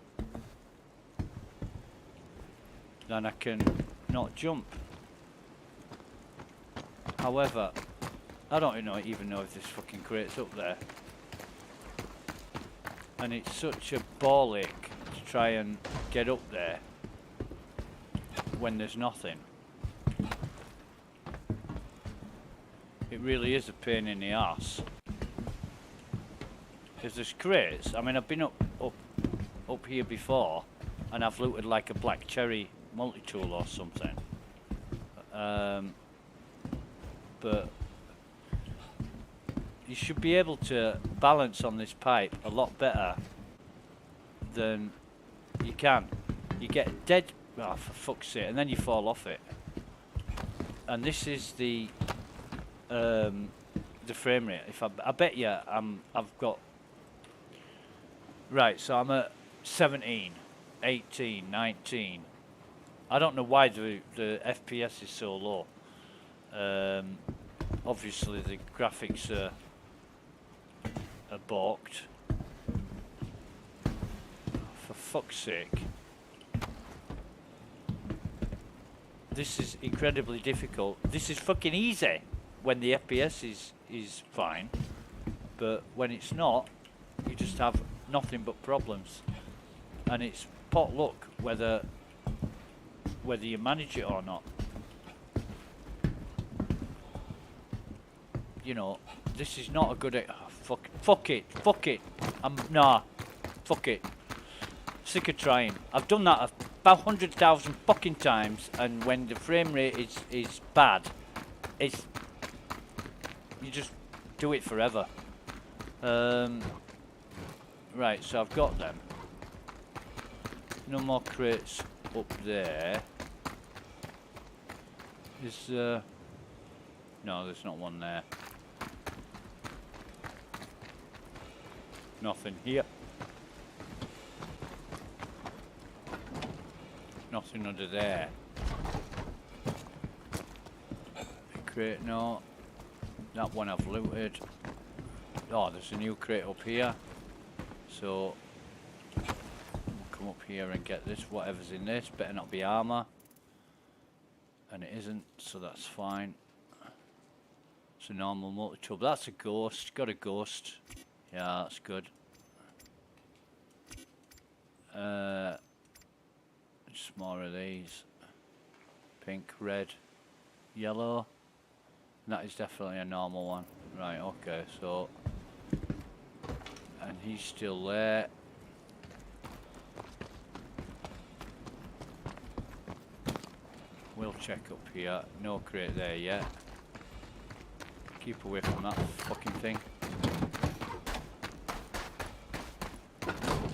then I can not jump. However, I don't even know if this fucking crate's up there. And it's such a ball ache to try and get up there when there's nothing. It really is a pain in the arse. Because there's crates. I mean, I've been up here before, and I've looted like a black cherry multi-tool or something. But you should be able to balance on this pipe a lot better than you can. You get dead, oh, for fuck's sake, and then you fall off it. And this is the frame rate. If I bet you I've got right. So I'm at 17, 18, 19. I don't know why the FPS is so low. Obviously the graphics are balked. For fuck's sake. This is incredibly difficult. This is fucking easy when the FPS is fine, but when it's not, you just have nothing but problems. And it's pot luck whether you manage it or not. You know, this is not a good. Fuck it. Nah, fuck it. Sick of trying. I've done that about 100,000 fucking times, and when the frame rate is bad, you just do it forever. Right, so I've got them. No more crates up there. Is no, there's not one there. Nothing here. Nothing under there. Crate, no. That one I've looted. Oh, there's a new crate up here. So we'll come up here and get this. Whatever's in this, better not be armor. And it isn't, so that's fine. It's a normal multi-tool. That's a ghost. Got a ghost. Yeah, that's good. Just more of these. Pink, red, yellow. That is definitely a normal one. Right, okay, so... And he's still there. We'll check up here. No crate there yet. Keep away from that fucking thing.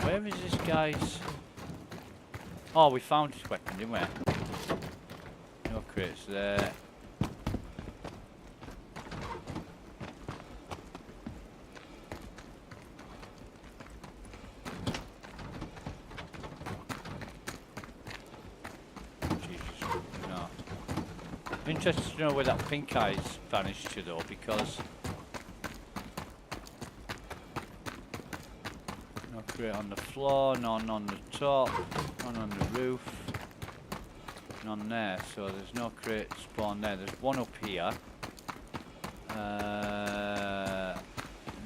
Where is this guy's... Oh, we found his weapon, didn't we? No crates there. I'm interested to know where that pink eye's vanished to though, because no crate on the floor, none on the top, none on the roof, none there, so there's no crate spawned there. There's one up here,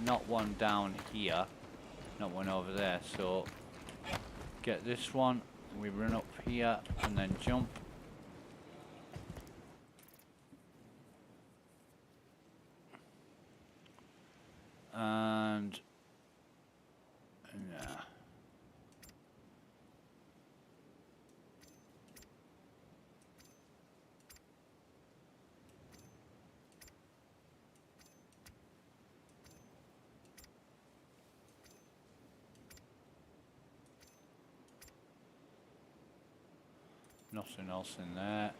not one down here, not one over there, so get this one, we run up here and then jump. And yeah. Nothing else in there.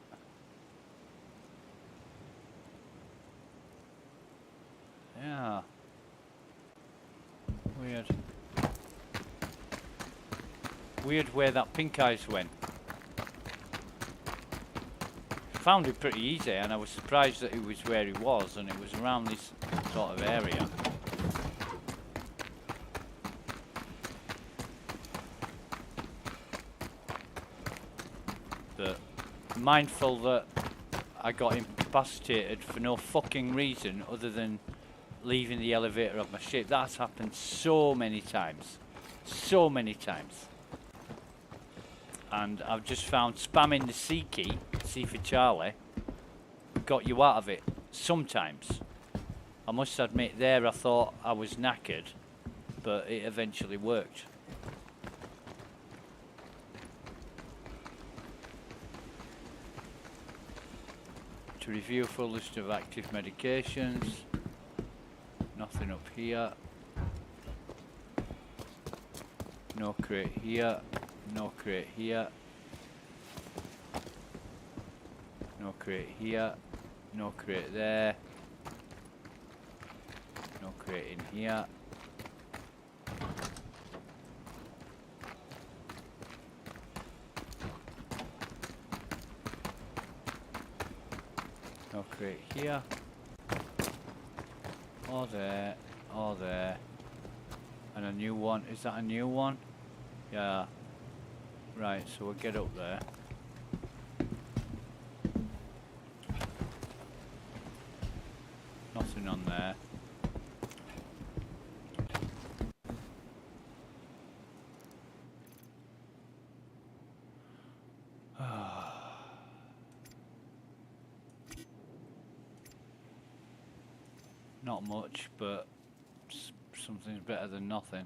Yeah. Weird. Weird where that pink eyes went. Found it pretty easy and I was surprised that it was where he was and it was around this sort of area. But mindful that I got incapacitated for no fucking reason other than leaving the elevator of my ship. That's happened so many times. So many times. And I've just found spamming the C key, C for Charlie, got you out of it. Sometimes. I must admit there I thought I was knackered, but it eventually worked. To review a full list of active medications. Nothing up here. No crate here. No crate here. No crate here. No crate there. No crate in here. No crate here. Or there, or there. And a new one. Is that a new one? Yeah. Right, so we'll get up there. Nothing on there. Not much, but something's better than nothing.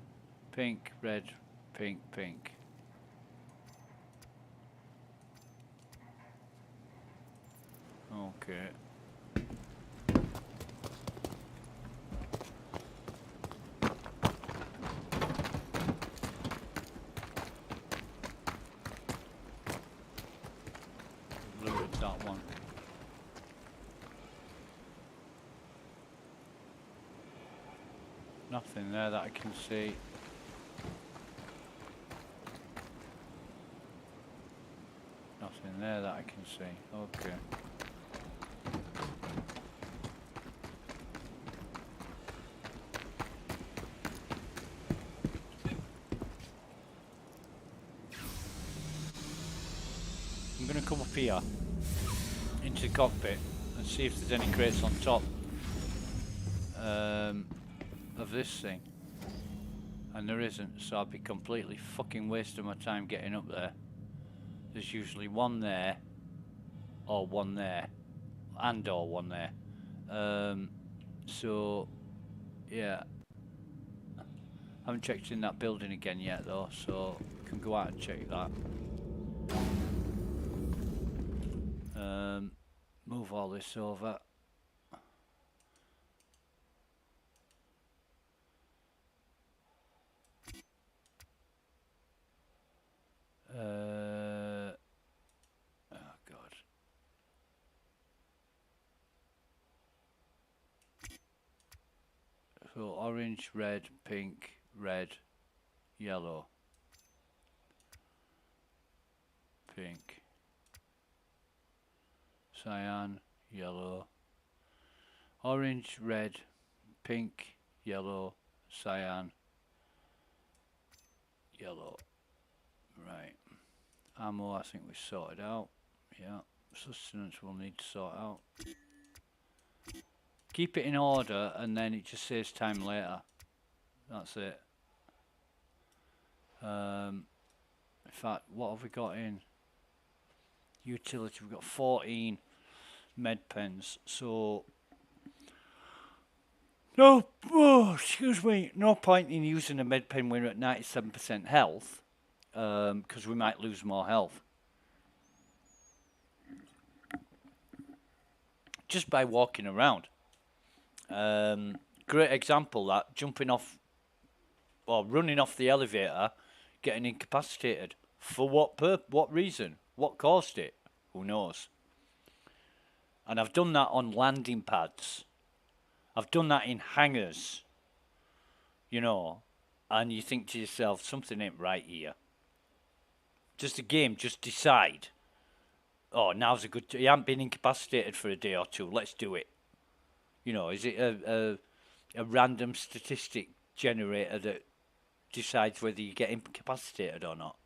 Pink, red, pink, pink. Okay. Look at that one. Nothing there that I can see. Nothing there that I can see. Okay. I'm gonna come up here into the cockpit and see if there's any crates on top of this thing. And there isn't, so I'd be completely fucking wasting my time getting up there. There's usually one there, or one there, and or one there. So, yeah. I haven't checked in that building again yet though, so can go out and check that. Move all this over. Oh God. So orange, red, pink, red, yellow, pink, cyan, yellow, orange, red, pink, yellow, cyan, yellow. Right. Ammo, I think we sorted out. Yeah. Sustenance we'll need to sort out. Keep it in order and then it just saves time later. That's it. In fact, what have we got in? Utility, we've got 14 med pens, so no, oh, excuse me, no point in using a med pen when we're at 97% health, because we might lose more health. Just by walking around. Great example that, jumping off, or running off the elevator, getting incapacitated. For what reason? What caused it? Who knows? And I've done that on landing pads. I've done that in hangars. You know, and you think to yourself, something ain't right here. Just a game, just decide. Oh, now's a good you haven't been incapacitated for a day or two, let's do it. You know, is it a random statistic generator that decides whether you get incapacitated or not?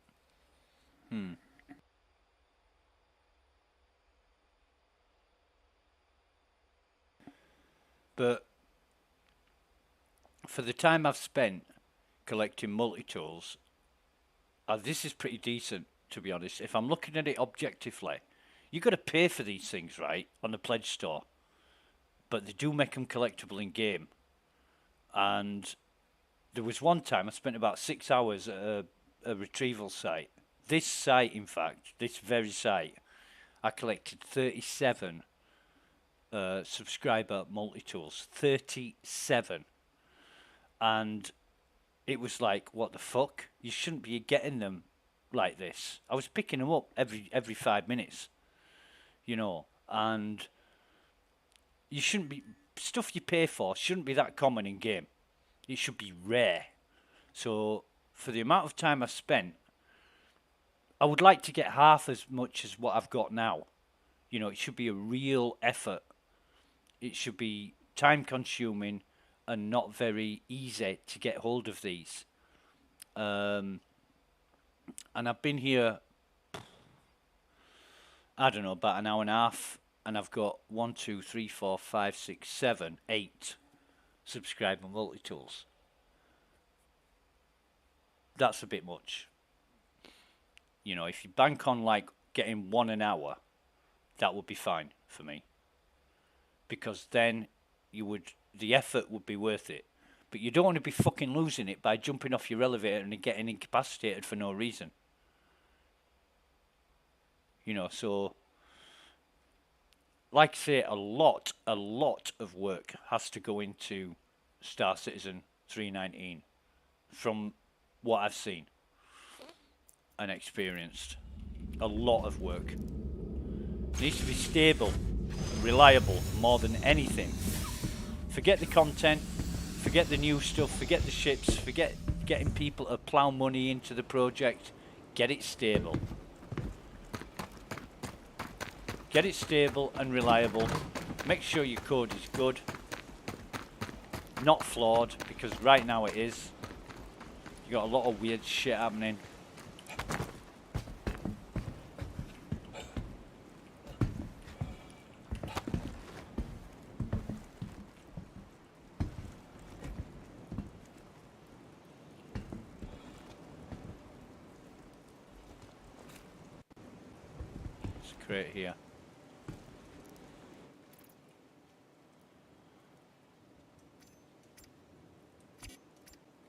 But for the time I've spent collecting multi-tools, this is pretty decent, to be honest. If I'm looking at it objectively, you got to pay for these things, right, on the pledge store. But they do make them collectible in game. And there was one time I spent about 6 hours at a retrieval site. This site, in fact, this very site, I collected 37 subscriber multi-tools. 37. And it was like, what the fuck? You shouldn't be getting them like this. I was picking them up every 5 minutes, you know, and you shouldn't be, stuff you pay for shouldn't be that common in game. It should be rare. So for the amount of time I spent, I would like to get half as much as what I've got now. You know, it should be a real effort. It should be time consuming and not very easy to get hold of these. And I've been here, I don't know, about an hour and a half, and I've got 1, 2, 3, 4, 5, 6, 7, 8 subscriber multi-tools. That's a bit much. You know, if you bank on like getting one an hour, that would be fine for me. Because then the effort would be worth it. But you don't want to be fucking losing it by jumping off your elevator and getting incapacitated for no reason. You know, so like I say, a lot of work has to go into Star Citizen 3.19 from what I've seen and experienced. A lot of work. It needs to be stable, reliable more than anything. Forget the content, forget the new stuff, forget the ships, forget getting people to plough money into the project. Get it stable. Get it stable and reliable. Make sure your code is good, not flawed, because right now it is. You got a lot of weird shit happening. a crate here.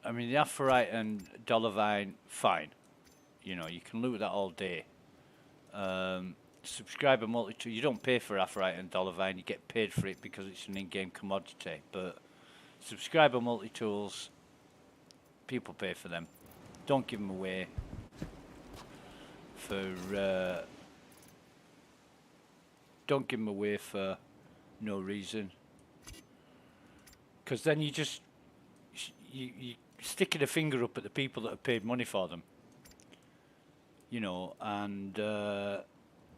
I mean, the Aphorite and Dollarvine, fine. You know, you can loot that all day. Subscriber multi-tool, you don't pay for Aphorite and Dollarvine, you get paid for it because it's an in-game commodity. But subscriber multi-tools, people pay for them. Don't give them away for don't give them away for no reason, because then you just you sticking a finger up at the people that have paid money for them, you know, and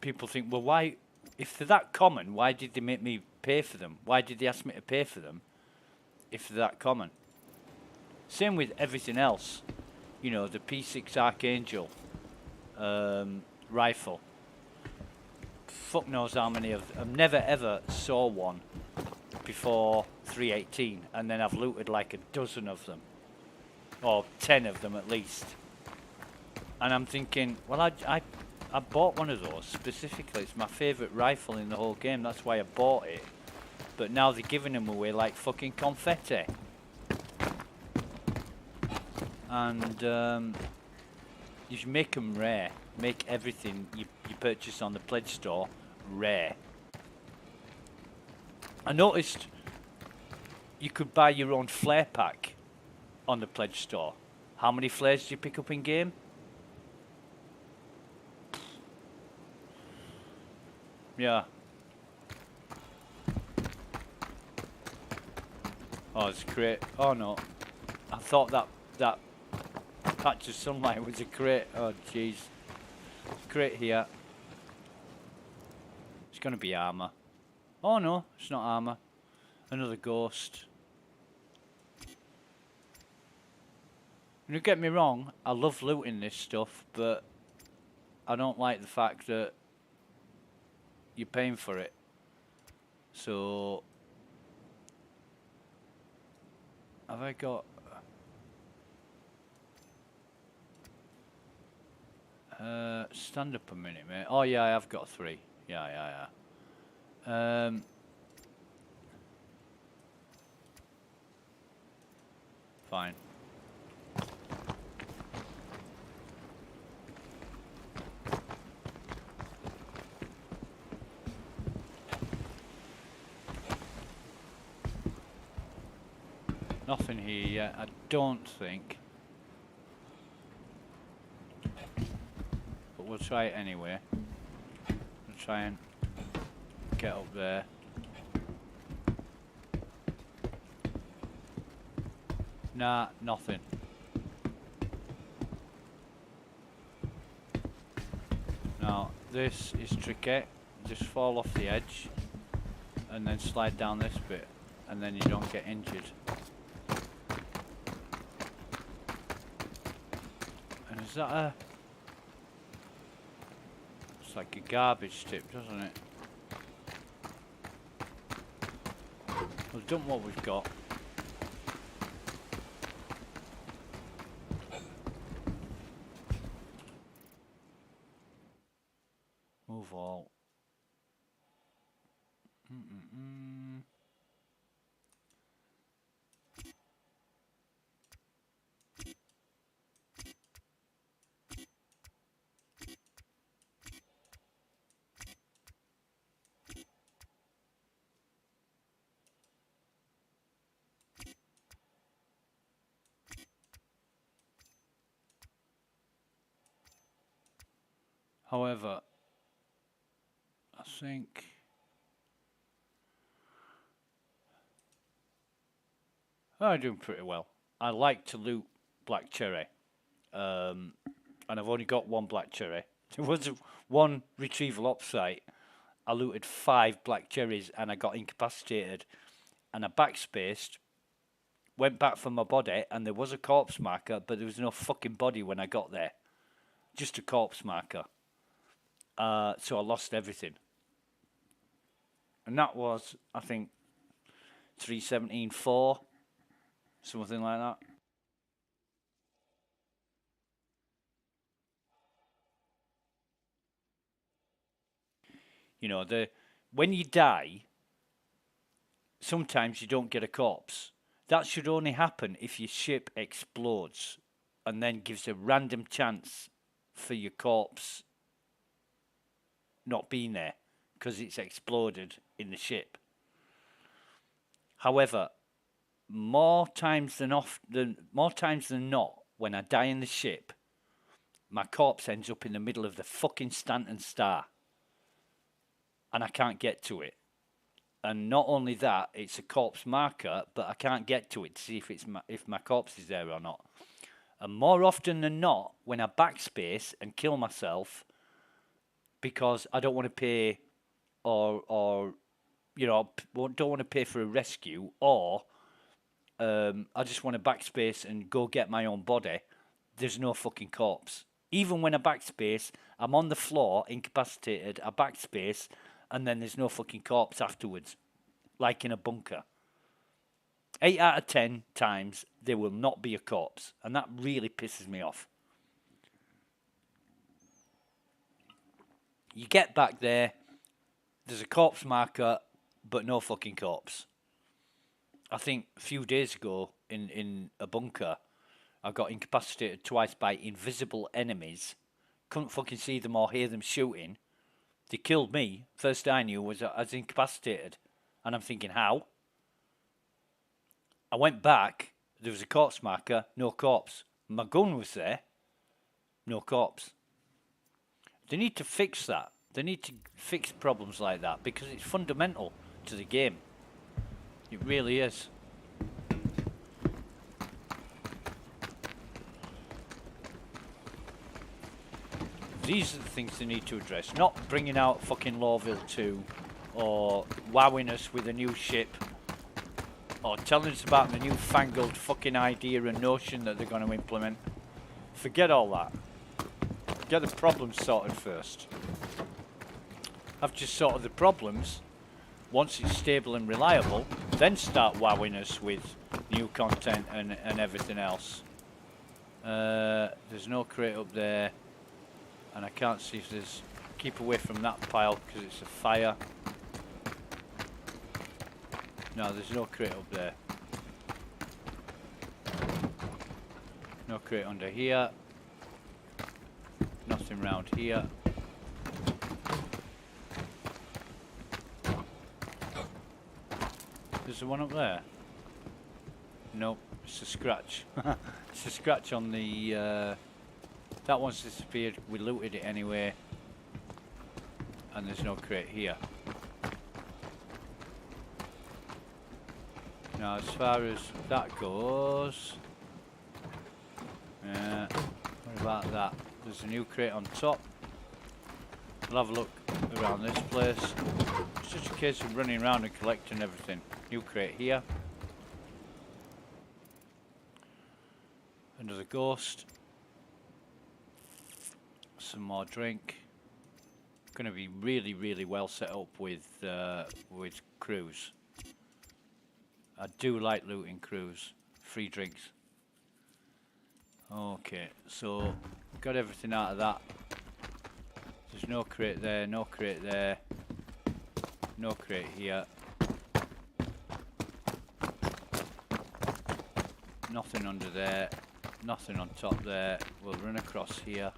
people think, well, why, if they're that common, why did they make me pay for them? Why did they ask me to pay for them if they're that common? Same with everything else, you know, the P6 Archangel rifle. Fuck knows how many of them. I've never ever saw one before 3.18, and then I've looted like a dozen of them, or 10 of them at least. And I'm thinking, well, I bought one of those specifically. It's my favourite rifle in the whole game. That's why I bought it. But now they're giving them away like fucking confetti. And you should make them rare. Make everything you purchase on the pledge store rare. I noticed you could buy your own flare pack on the pledge store. How many flares do you pick up in game? Yeah. Oh, it's great. Oh no, I thought that patch of sunlight was a crate. Oh jeez, crate here. It's gonna be armor. Oh no, it's not armor. Another ghost. And don't get me wrong, I love looting this stuff, but I don't like the fact that you're paying for it. So have I got stand up a minute, mate. Oh yeah, I have got 3. Yeah. Fine. Nothing here yet, I don't think. But we'll try it anyway. We'll try and get up there. Nah, nothing. Now, this is tricky. Just fall off the edge and then slide down this bit, and then you don't get injured. And is that a... It's like a garbage tip, doesn't it? We'll dump what we've got. Move all. However, I think I'm doing pretty well. I like to loot black cherry, and I've only got 1 black cherry. There was one retrieval op site. I looted 5 black cherries and I got incapacitated, and I backspaced, went back for my body, and there was a corpse marker, but there was no fucking body when I got there. Just a corpse marker. So I lost everything. And that was, I think, 3.19.4, something like that. You know, when you die, sometimes you don't get a corpse. That should only happen if your ship explodes and then gives a random chance for your corpse not being there because it's exploded in the ship. However, more times than not, when I die in the ship, my corpse ends up in the middle of the fucking Stanton Star, and I can't get to it. And not only that, it's a corpse marker, but I can't get to it to see if my corpse is there or not. And more often than not, when I backspace and kill myself because I don't want to pay or you know, don't want to pay for a rescue, or I just want to backspace and go get my own body, there's no fucking corpse. Even when I backspace, I'm on the floor, incapacitated, I backspace, and then there's no fucking corpse afterwards, like in a bunker. 8 out of 10 times, there will not be a corpse, and that really pisses me off. You get back there, there's a corpse marker, but no fucking corpse. I think a few days ago in a bunker, I got incapacitated twice by invisible enemies. Couldn't fucking see them or hear them shooting. They killed me. First I knew was I was incapacitated. And I'm thinking, how? I went back. There was a corpse marker. No corpse. My gun was there. No corpse. They need to fix that. They need to fix problems like that because it's fundamental to the game. It really is. These are the things they need to address, not bringing out fucking Lawville 2 or wowing us with a new ship or telling us about the newfangled fucking idea and notion that they're going to implement. Forget all that. Get the problems sorted first. I've just sorted the problems. Once it's stable and reliable, then start wowing us with new content and everything else. There's no crate up there. And I can't see if there's... Keep away from that pile because it's a fire. No, there's no crate up there. No crate under here. Nothing round here. There's the one up there. Nope, it's a scratch. It's a scratch on the... that one's disappeared. We looted it anyway. And there's no crate here. Now, as far as that goes... what about that? There's a new crate on top. We'll have a look around this place. It's just a case of running around and collecting everything. New crate here. Another ghost. Some more drink. Going to be really, really well set up with crews. I do like looting crews. Free drinks. Okay, so got everything out of that. There's no crate there, no crate there, no crate here. Nothing under there, nothing on top there. We'll run across here.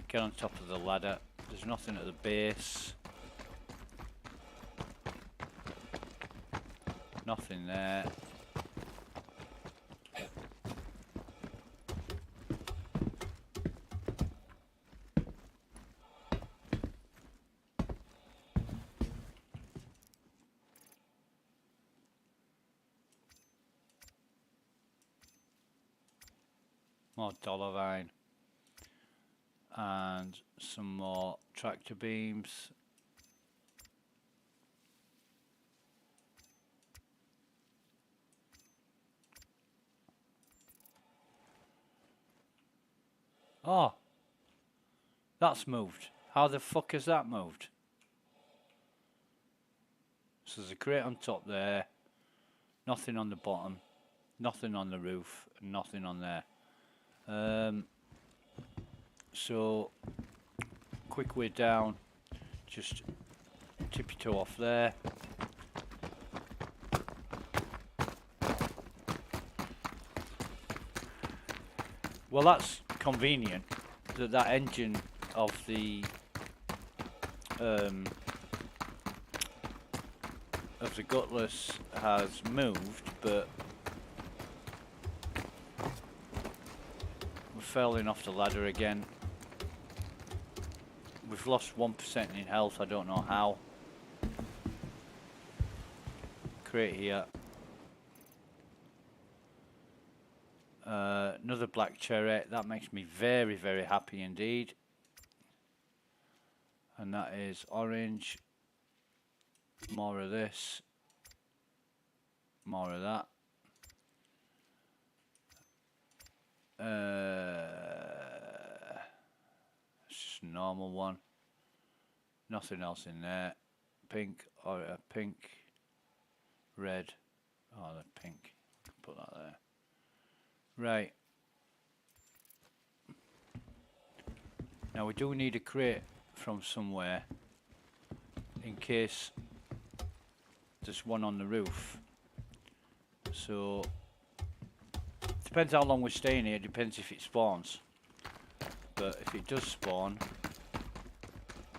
Get on top of the ladder. There's nothing at the base. Nothing there. More dollar vine. And some more tractor beams. Oh, that's moved. How the fuck has that moved? So there's a crate on top there, nothing on the bottom, nothing on the roof, and nothing on there. So, quick way down, Just tip your toe off there. Well, that's convenient that that engine of the gutless has moved, but we're falling off the ladder again. We've lost 1% in health, I don't know how. Crate here. Another black cherry, that makes me very, very happy indeed. And that is orange. More of this. More of that. It's just a normal one. Nothing else in there. Pink, or pink, red. Oh, the pink. Put that there. Right. Now we do need a crate from somewhere in case there's one on the roof. So depends how long we're staying here, depends if it spawns. But if it does spawn,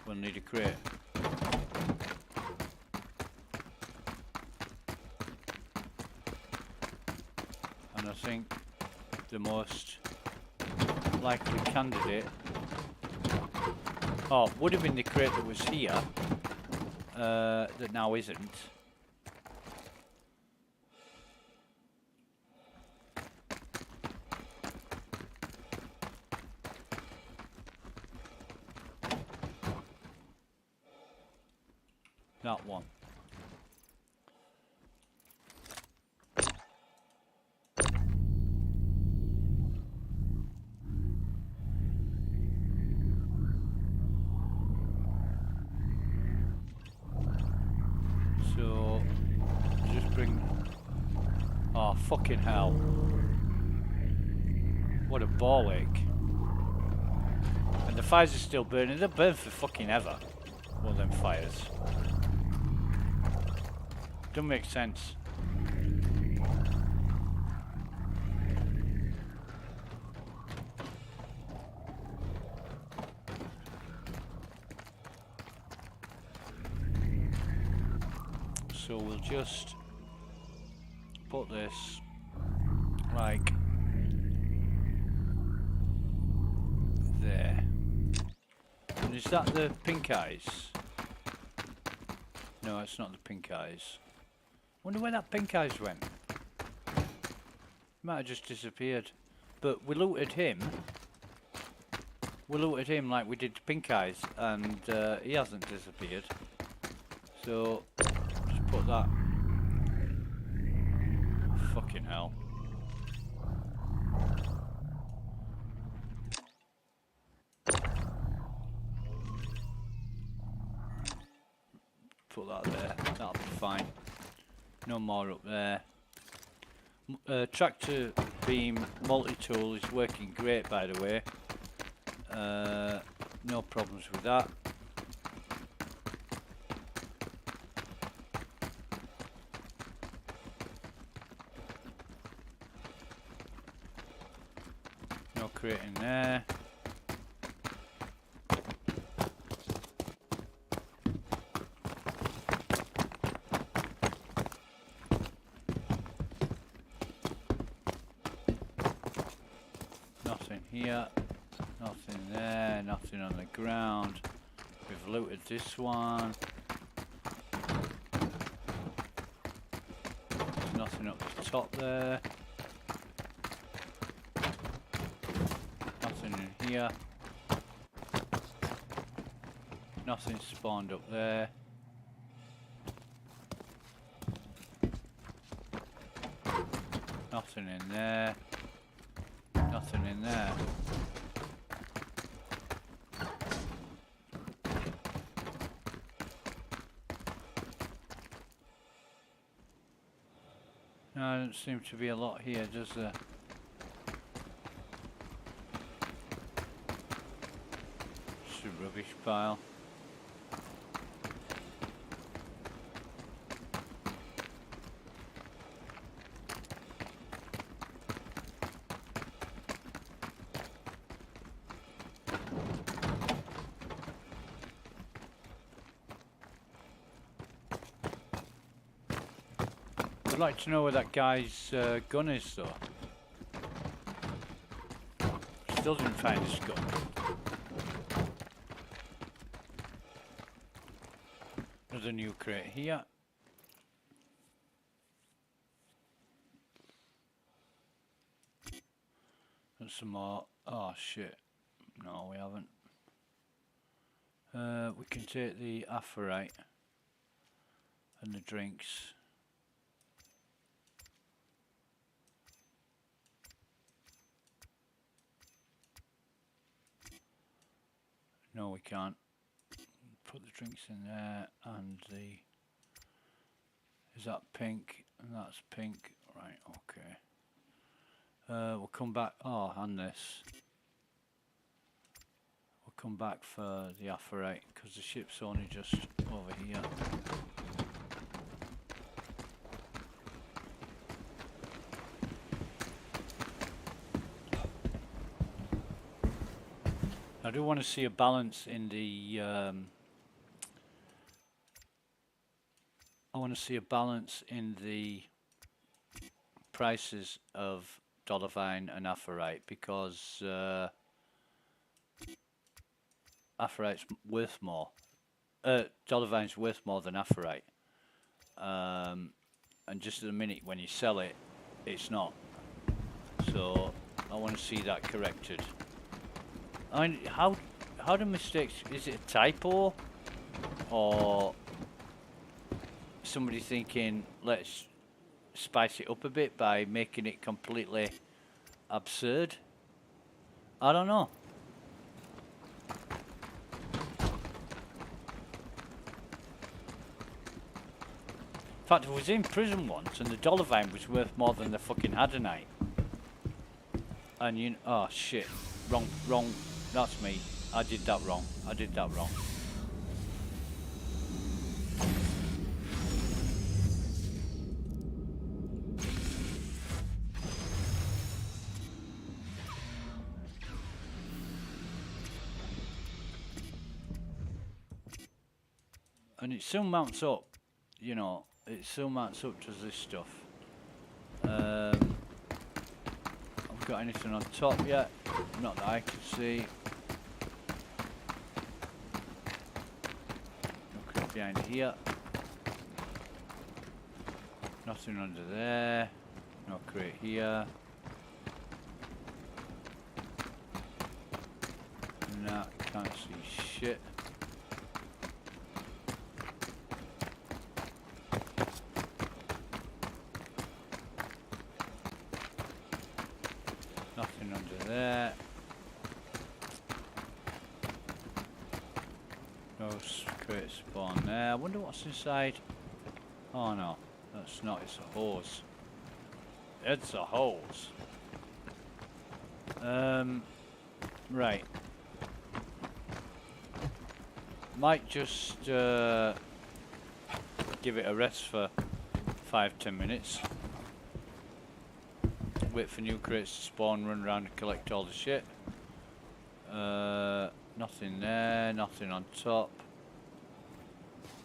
we'll need a crate. And I think the most likely candidate, oh, would have been the crate that was here, that now isn't. That one. So, just bring... Oh, fucking hell. What a ball ache. And the fires are still burning. They'll burn for fucking ever. All them fires. Don't make sense. So we'll just put this like there. And is that the pink eyes? No, it's not the pink eyes. Wonder where that pink eyes went. Might have just disappeared. But we looted him. We looted him like we did pink eyes, and he hasn't disappeared. So just put that. Fucking hell. Put that there. That'll be fine. No more up there. Tractor beam multi-tool is working great, by the way. No problems with that. No crate in there. Here, nothing there, nothing on the ground. We've looted this one. There's nothing up the top there. Nothing in here. Nothing spawned up there. Nothing in there. Nothing in there. No, there doesn't seem to be a lot here, does there? Just a rubbish pile. I'd like to know where that guy's gun is, though. Still didn't find his gun. There's a new crate here. And some more. Oh shit. No, we haven't. We can take the aferrite and the drinks. No, we can't. Put the drinks in there, and the... Is that pink? And that's pink. Right, okay. We'll come back... Oh, and this. We'll come back for the aferrite, because the ship's only just over here. I do want to see a balance in the I want to see a balance in the prices of dollarvine and aferrite, because aferrite's worth more. Dollarvine's worth more than aferrite, and just at the minute when you sell it, it's not. So I want to see that corrected. I mean, how do mistakes? Is it a typo, or somebody thinking let's spice it up a bit by making it completely absurd? I don't know. In fact, I was in prison once, and the dollarvine was worth more than the fucking hadonite. And you, oh shit, wrong. That's me. I did that wrong. And it soon mounts up, you know, it soon mounts up to this stuff. I've got anything on top yet? Not that I can see. Look behind here. Nothing under there. No crate here. Nah, can't see shit. Nothing under there. No crate spawn there. I wonder what's inside. Oh no, that's not. It's a hose. It's a hose. Right. Might just give it a rest for 5-10 minutes. Wait for new crates to spawn, run around and collect all the shit. Nothing there, nothing on top.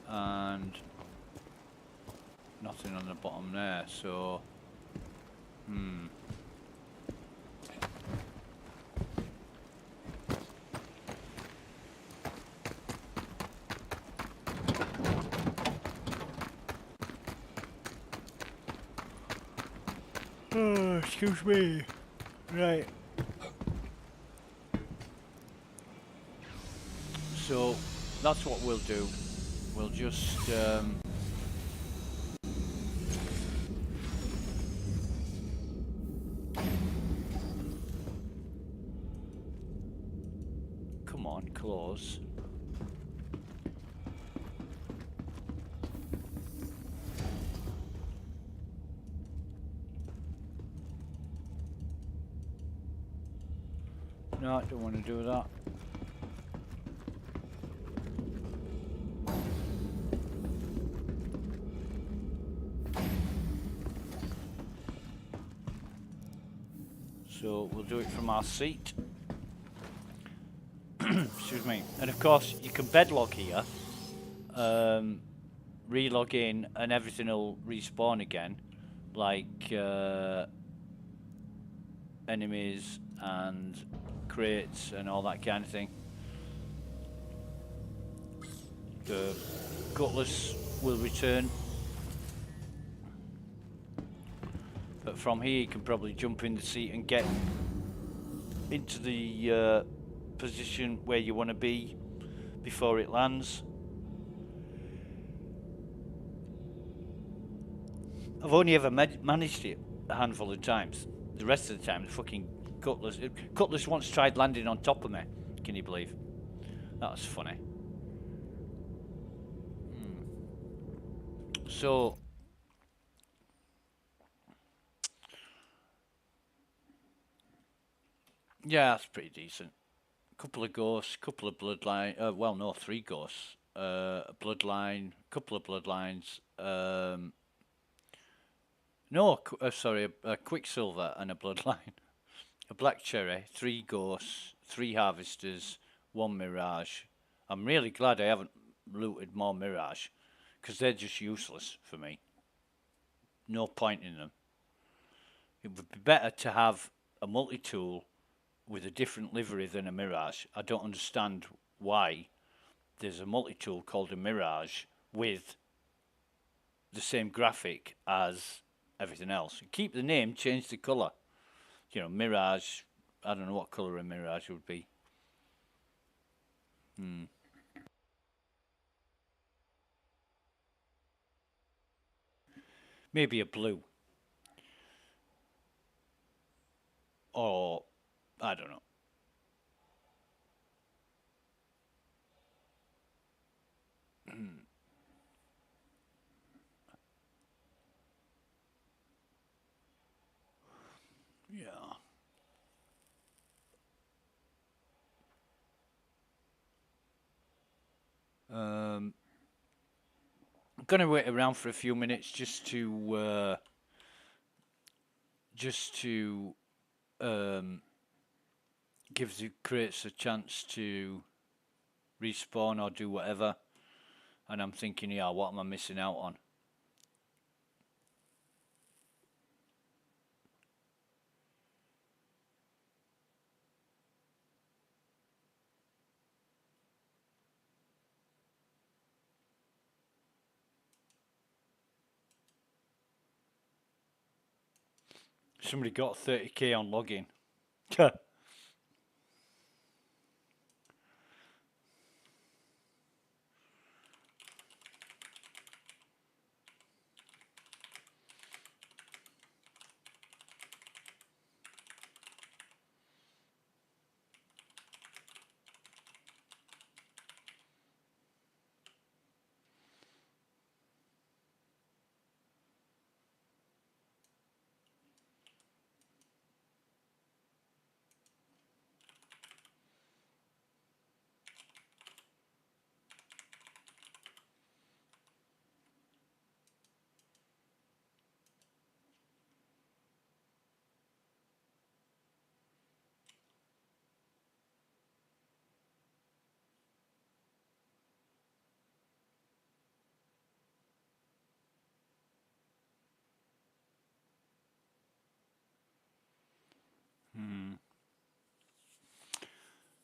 And nothing on the bottom there, so... Oh, excuse me. Right. So that's what we'll do. We'll just come on, close. No, I don't want to do that. So we'll do it from our seat. Excuse me. And of course, you can bedlog here, relog in, and everything will respawn again. like enemies and crates and all that kind of thing. The Cutlass will return, but from here you can probably jump in the seat and get into the position where you want to be before it lands. I've only ever managed it a handful of times. The rest of the time, the fucking Cutlass once tried landing on top of me. Can you believe? That was funny. So, yeah, that's pretty decent. Couple of ghosts, couple of bloodline. Well, no, 3 ghosts. A bloodline, couple of bloodlines. No, sorry, a Quicksilver and a bloodline. A black cherry, 3 ghosts, 3 harvesters, 1 mirage. I'm really glad I haven't looted more mirage, because they're just useless for me. No point in them. It would be better to have a multi-tool with a different livery than a mirage. I don't understand why there's a multi-tool called a mirage with the same graphic as everything else. Keep the name, change the colour. You know, mirage, I don't know what colour a mirage would be. Maybe a blue. Or, I don't know. Yeah. I'm going to wait around for a few minutes just to give the crates a chance to respawn or do whatever. And I'm thinking, yeah, what am I missing out on? Somebody got 30k on login.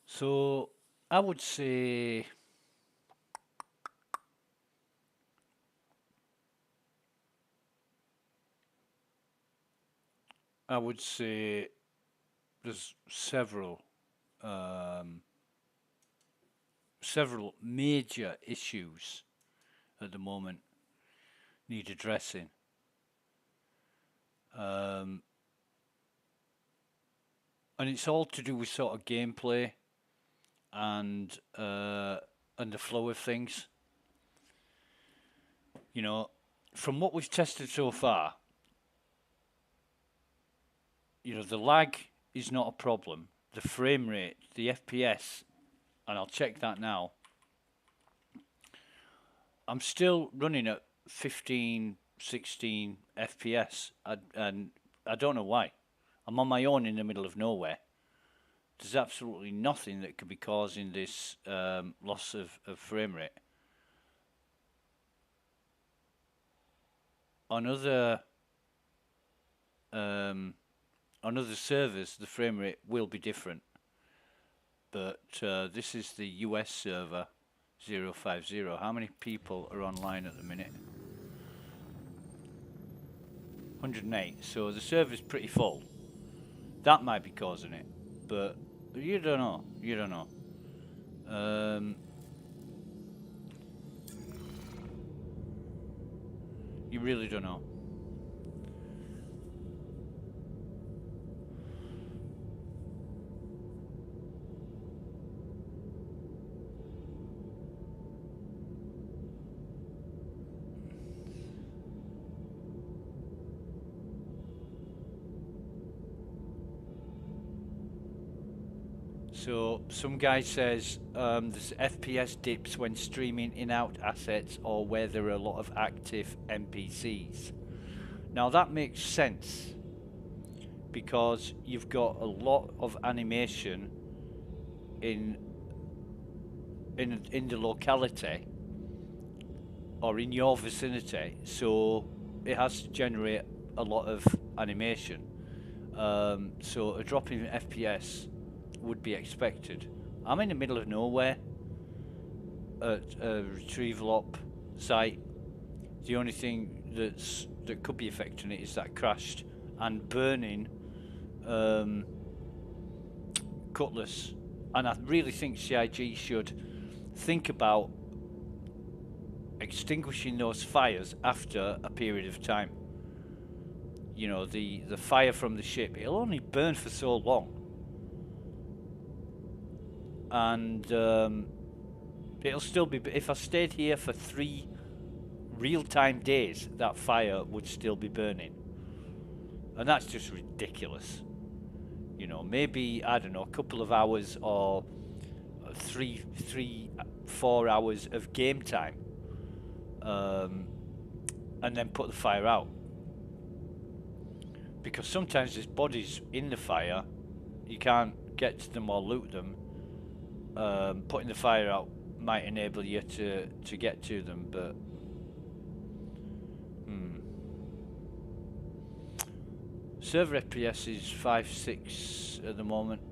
So I would say there's several major issues at the moment need addressing. And it's all to do with sort of gameplay and the flow of things. You know, from what we've tested so far, you know, the lag is not a problem. The frame rate, the FPS, and I'll check that now. I'm still running at 15, 16 FPS, and I don't know why. I'm on my own in the middle of nowhere. There's absolutely nothing that could be causing this loss of frame rate. On other on other servers the frame rate will be different, but this is the US server 050. How many people are online at the minute? 108. So the server's pretty full. That might be causing it, but you don't know. You don't know. You really don't know. So some guy says this FPS dips when streaming in-out assets or where there are a lot of active NPCs. Now that makes sense because you've got a lot of animation in the locality or in your vicinity, so it has to generate a lot of animation. So a drop in FPS would be expected. I'm in the middle of nowhere at a retrieval op site. The only thing that could be affecting it is that crashed and burning cutlass. And I really think CIG should think about extinguishing those fires after a period of time. You know, the fire from the ship, it'll only burn for so long. And it'll still be, if I stayed here for 3 real-time days, that fire would still be burning. And that's just ridiculous. You know, maybe, I don't know, a couple of hours or 4 hours of game time. And then put the fire out. Because sometimes there's bodies in the fire, you can't get to them or loot them. Putting the fire out might enable you to get to them, but server FPS is 5.6 at the moment.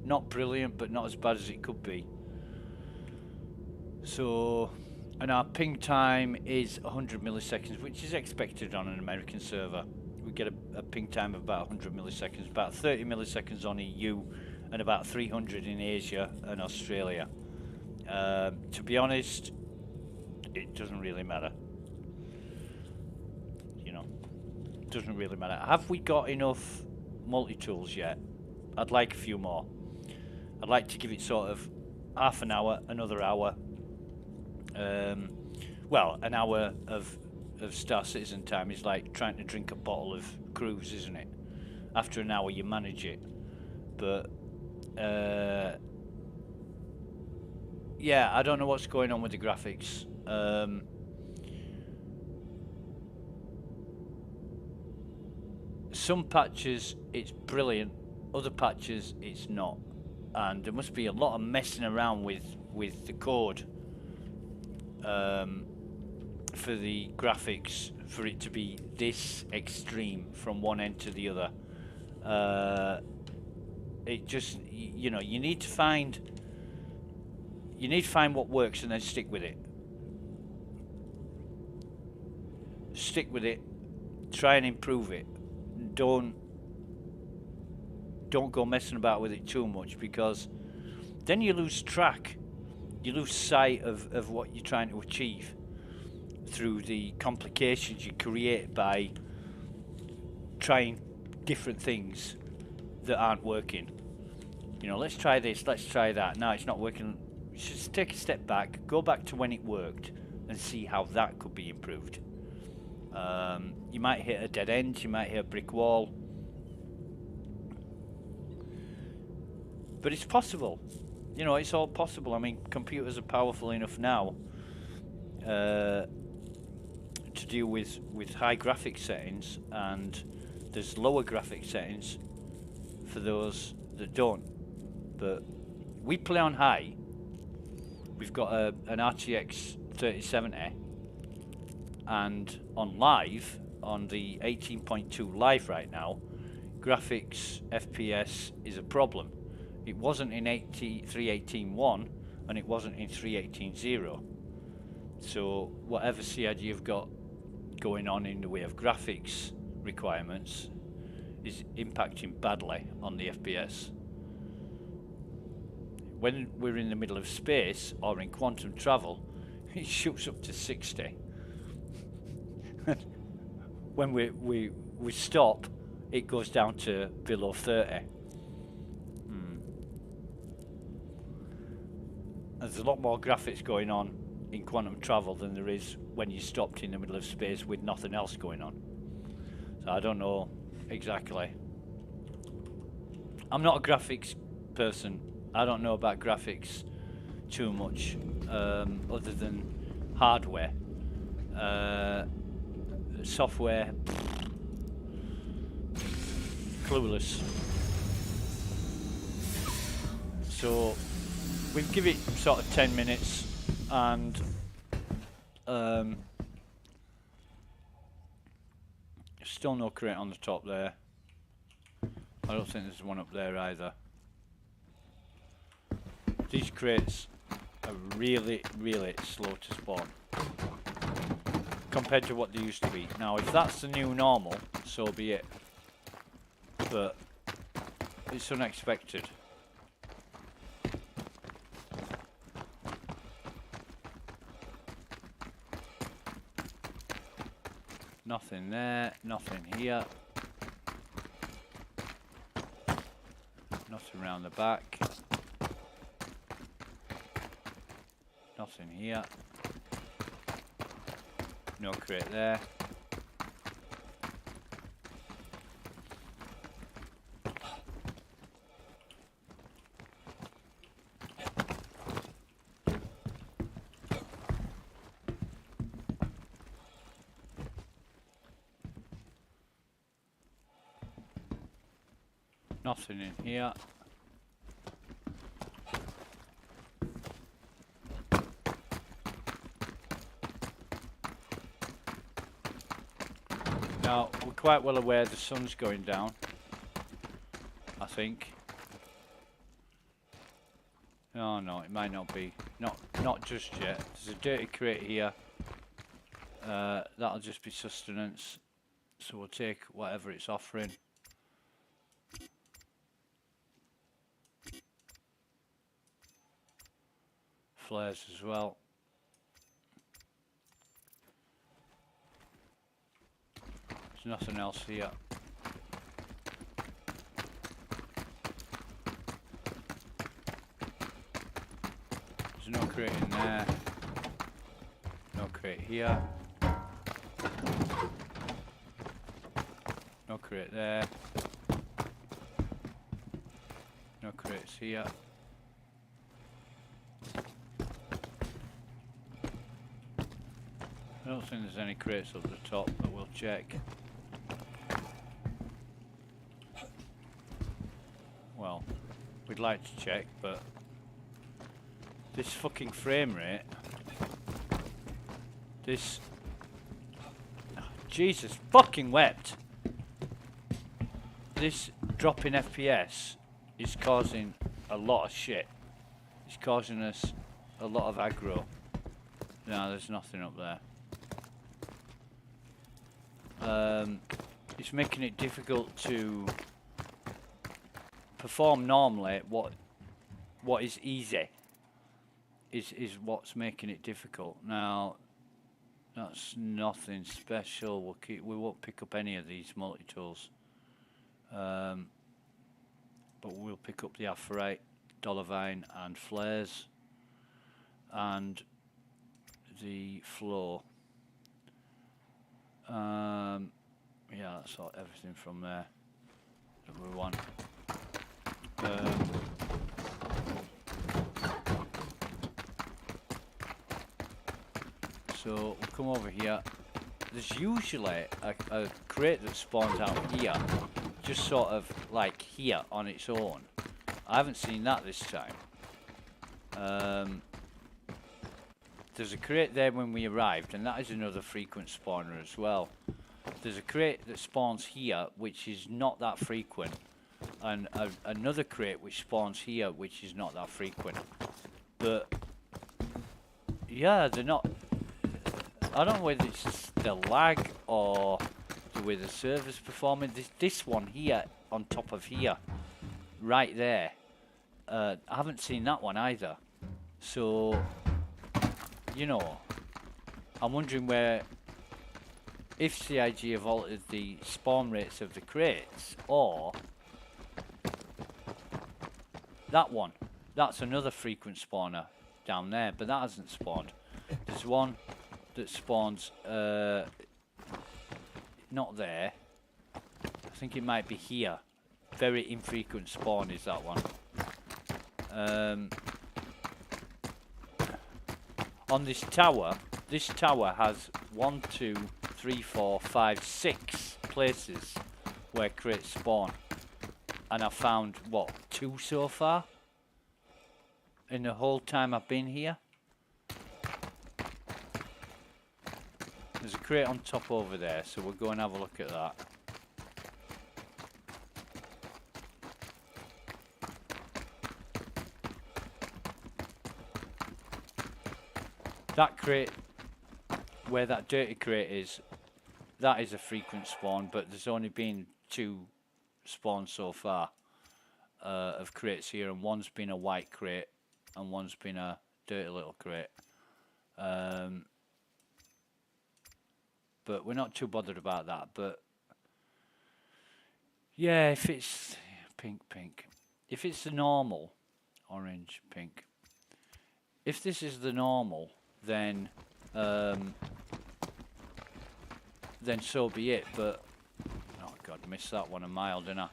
Not brilliant, but not as bad as it could be. So, and our ping time is 100 milliseconds, which is expected on an American server. We get a ping time of about 100 milliseconds, about 30 milliseconds on EU, and about 300 in Asia and Australia. To be honest, it doesn't really matter. You know, it doesn't really matter. Have we got enough multi-tools yet? I'd like a few more. I'd like to give it sort of half an hour, another hour. Well, an hour of Star Citizen time is like trying to drink a bottle of cruise, isn't it? After an hour you manage it. But yeah, I don't know what's going on with the graphics. Some patches it's brilliant, other patches it's not, and there must be a lot of messing around with the code for the graphics for it to be this extreme from one end to the other. It just, you know, you need to find what works and then stick with it. Stick with it. Try and improve it. Don't go messing about with it too much, because then you lose track. You lose sight of what you're trying to achieve through the complications you create by trying different things that aren't working. You know, let's try this, let's try that. No, it's not working. Just take a step back, go back to when it worked and see how that could be improved. You might hit a dead end, you might hit a brick wall, but it's possible. You know, it's all possible. I mean, computers are powerful enough now to deal with high graphic settings, and there's lower graphic settings for those that don't. But we play on high. We've got an RTX 3070, and on live on the 18.2 live right now, graphics FPS is a problem. It wasn't in 3.18.1 and it wasn't in 3.18.0. So whatever CID you've got going on in the way of graphics requirements is impacting badly on the FPS. When we're in the middle of space or in quantum travel, it shoots up to 60. When we stop, it goes down to below 30. There's a lot more graphics going on in quantum travel than there is when you stopped in the middle of space with nothing else going on. So I don't know exactly. I'm not a graphics person. I don't know about graphics too much, other than hardware. Software, clueless. So we'll give it sort of 10 minutes and still no crate on the top there. I don't think there's one up there either. These crates are really, really slow to spawn compared to what they used to be. Now, if that's the new normal, so be it. But it's unexpected. Nothing there, nothing here. Nothing around the back. Nothing here. No crate there. Nothing in here. Now, we're quite well aware the sun's going down, I think. Oh no, it might not be. Not just yet. There's a dirty crate here. That'll just be sustenance. So we'll take whatever it's offering. Flares as well. There's nothing else here. There's no crate in there. No crate here. No crate there. No crates here. I don't think there's any crates up the top, but we'll check. Well, we'd like to check, but this fucking frame rate, this, oh, Jesus fucking wept. This drop in FPS is causing a lot of shit. It's causing us a lot of aggro. No, there's nothing up there. It's making it difficult to perform normally. What is easy is what's making it difficult. Now, that's nothing special. We won't pick up any of these multi-tools. But we'll pick up the Aferrite, Dollarvine and flares and the floor. Yeah, that's all, everything from there that we want. So we'll come over here. There's usually a crate that spawns out here, just sort of like here on its own. I haven't seen that this time. There's a crate there when we arrived, and that is another frequent spawner as well. there's a crate that spawns here, which is not that frequent, and another crate which spawns here, which is not that frequent. But yeah, they're not. I don't know whether it's just the lag or the way the server's performing. This one here on top of here, right there. I haven't seen that one either. So, you know, I'm wondering if CIG have altered the spawn rates of the crates, or that one. That's another frequent spawner down there, but that hasn't spawned. There's one that spawns, not there. I think it might be here. Very infrequent spawn is that one. On this tower has 1, 2, 3, 4, 5, 6 places where crates spawn, and I've found what, 2 so far in the whole time I've been here. There's a crate on top over there, so we'll go and have a look at that. That crate, where that dirty crate is, that is a frequent spawn, but there's only been 2 spawns so far of crates here, and one's been a white crate and one's been a dirty little crate. But we're not too bothered about that. But yeah, if it's pink, if it's the normal, orange, pink, if this is the normal, then so be it. But oh god, missed that one a mile, didn't I?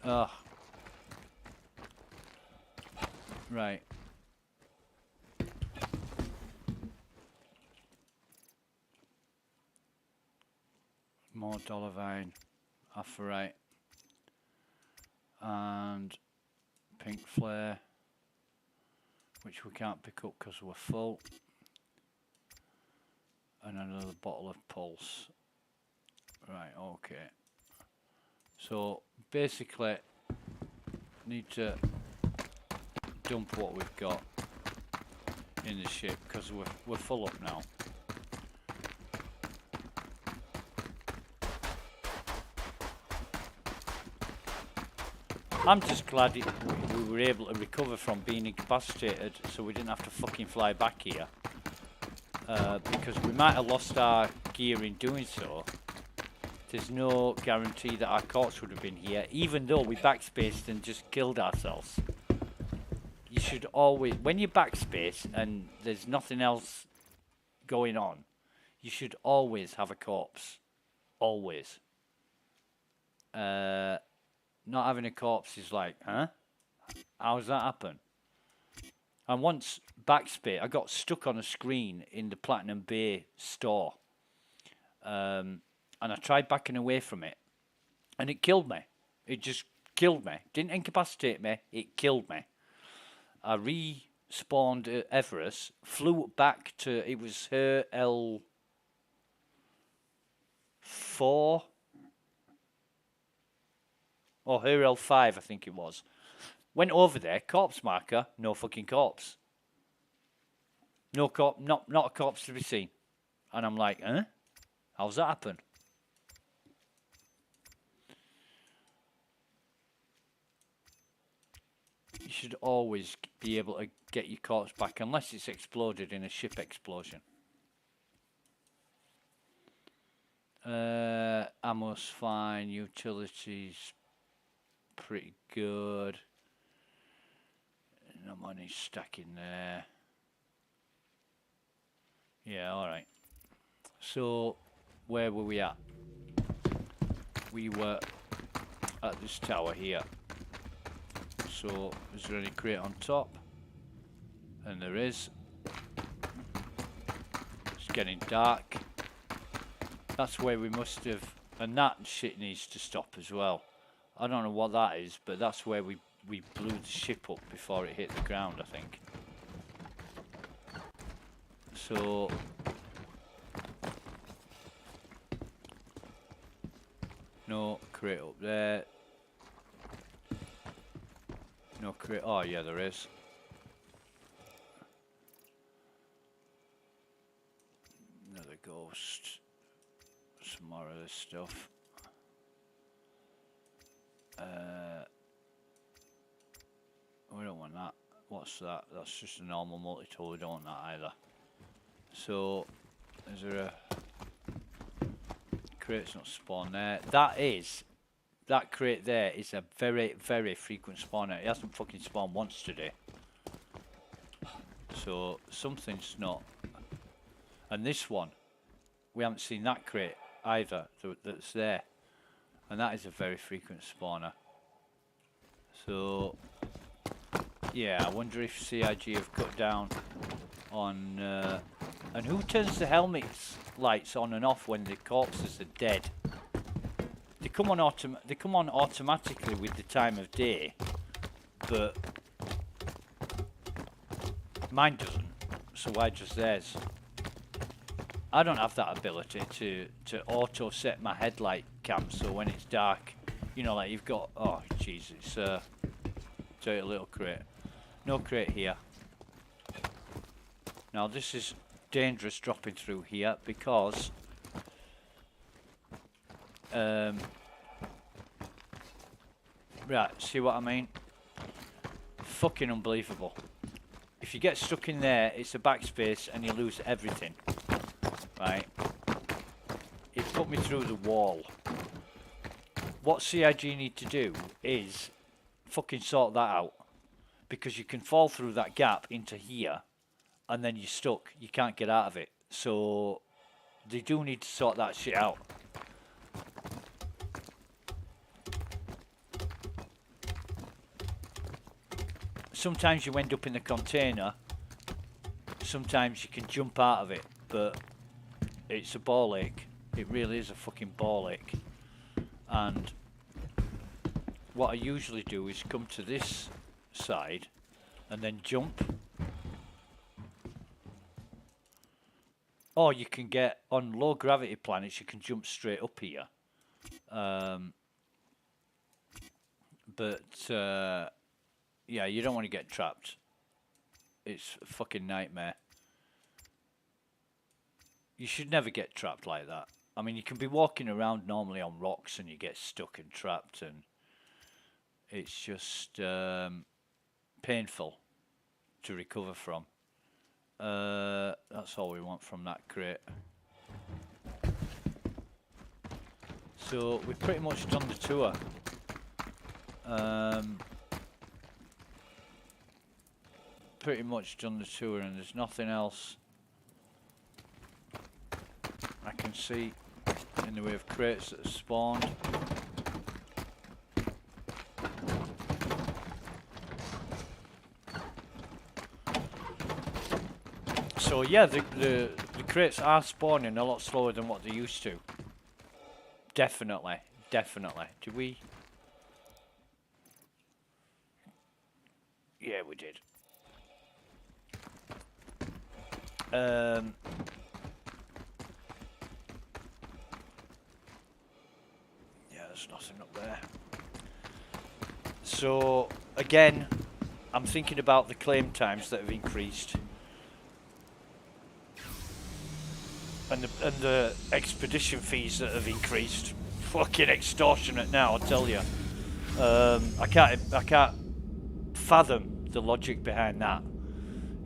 Ugh. Right. More dollarvine, aphrite, and pink flare, which we can't pick up because we're full, and another bottle of pulse. Right, okay. So basically, need to dump what we've got in the ship because we're full up now. I'm just glad we were able to recover from being incapacitated, so we didn't have to fucking fly back here. Because we might have lost our gear in doing so. There's no guarantee that our corpse would have been here, even though we backspaced and just killed ourselves. You should always, when you backspace and there's nothing else going on, you should always have a corpse. Always. Not having a corpse is like, huh? How's that happen? And once backspace, I got stuck on a screen in the Platinum Bay store. And I tried backing away from it. And it killed me. It just killed me. Didn't incapacitate me, it killed me. I respawned at Everest, flew back to, it was her L4. Or her L5, I think it was. Went over there, corpse marker, no fucking corpse. No corpse, not a corpse to be seen. And I'm like, huh? How's that happen? You should always be able to get your corpse back, unless it's exploded in a ship explosion. Ammo's fine, utilities pretty good. No money stacking there. Yeah, alright. So, where were we at? We were at this tower here. So, is there any crate on top? And there is. It's getting dark. That's where we must have... And that shit needs to stop as well. I don't know what that is, but that's where we blew the ship up before it hit the ground, I think. No crate up there. No crate. Oh yeah, there is. Another ghost. Some more of this stuff. We don't want that. What's that? That's just a normal multi-tool. We don't want that either. So, is there a crate's not spawned there? That crate there is a very, very frequent spawner. It hasn't fucking spawned once today. So something's not. And this one, we haven't seen that crate either that's there. And that is a very frequent spawner. So, yeah, I wonder if CIG have cut down on... and who turns the helmets lights on and off when the corpses are dead? They come on automatically with the time of day, but mine doesn't. So why just theirs? I don't have that ability to auto set my headlight cam so when it's dark, you know, like you've got. Oh jeez, it's dirty little crate. No crate here. Now this is dangerous dropping through here because right, see what I mean? Fucking unbelievable. If you get stuck in there, it's a backspace and you lose everything. Right? It put me through the wall. What CIG need to do is fucking sort that out. Because you can fall through that gap into here and then you're stuck. You can't get out of it. So they do need to sort that shit out. Sometimes you end up in the container, sometimes you can jump out of it, but it's a ball ache. It really is a fucking ball ache. And what I usually do is come to this side and then jump. Or you can get, on low gravity planets, you can jump straight up here. Yeah, you don't want to get trapped. It's a fucking nightmare. You should never get trapped like that. I mean, you can be walking around normally on rocks and you get stuck and trapped, and it's just painful to recover from. That's all we want from that crate. So we've pretty much done the tour. Pretty much done the tour, and there's nothing else I can see in the way of crates that have spawned. So yeah, the crates are spawning a lot slower than what they used to. Definitely, definitely. Did we? Yeah, we did. Yeah, there's nothing up there. So again, I'm thinking about the claim times that have increased, and the expedition fees that have increased. Fucking extortionate now, I'll tell you. I can't fathom the logic behind that.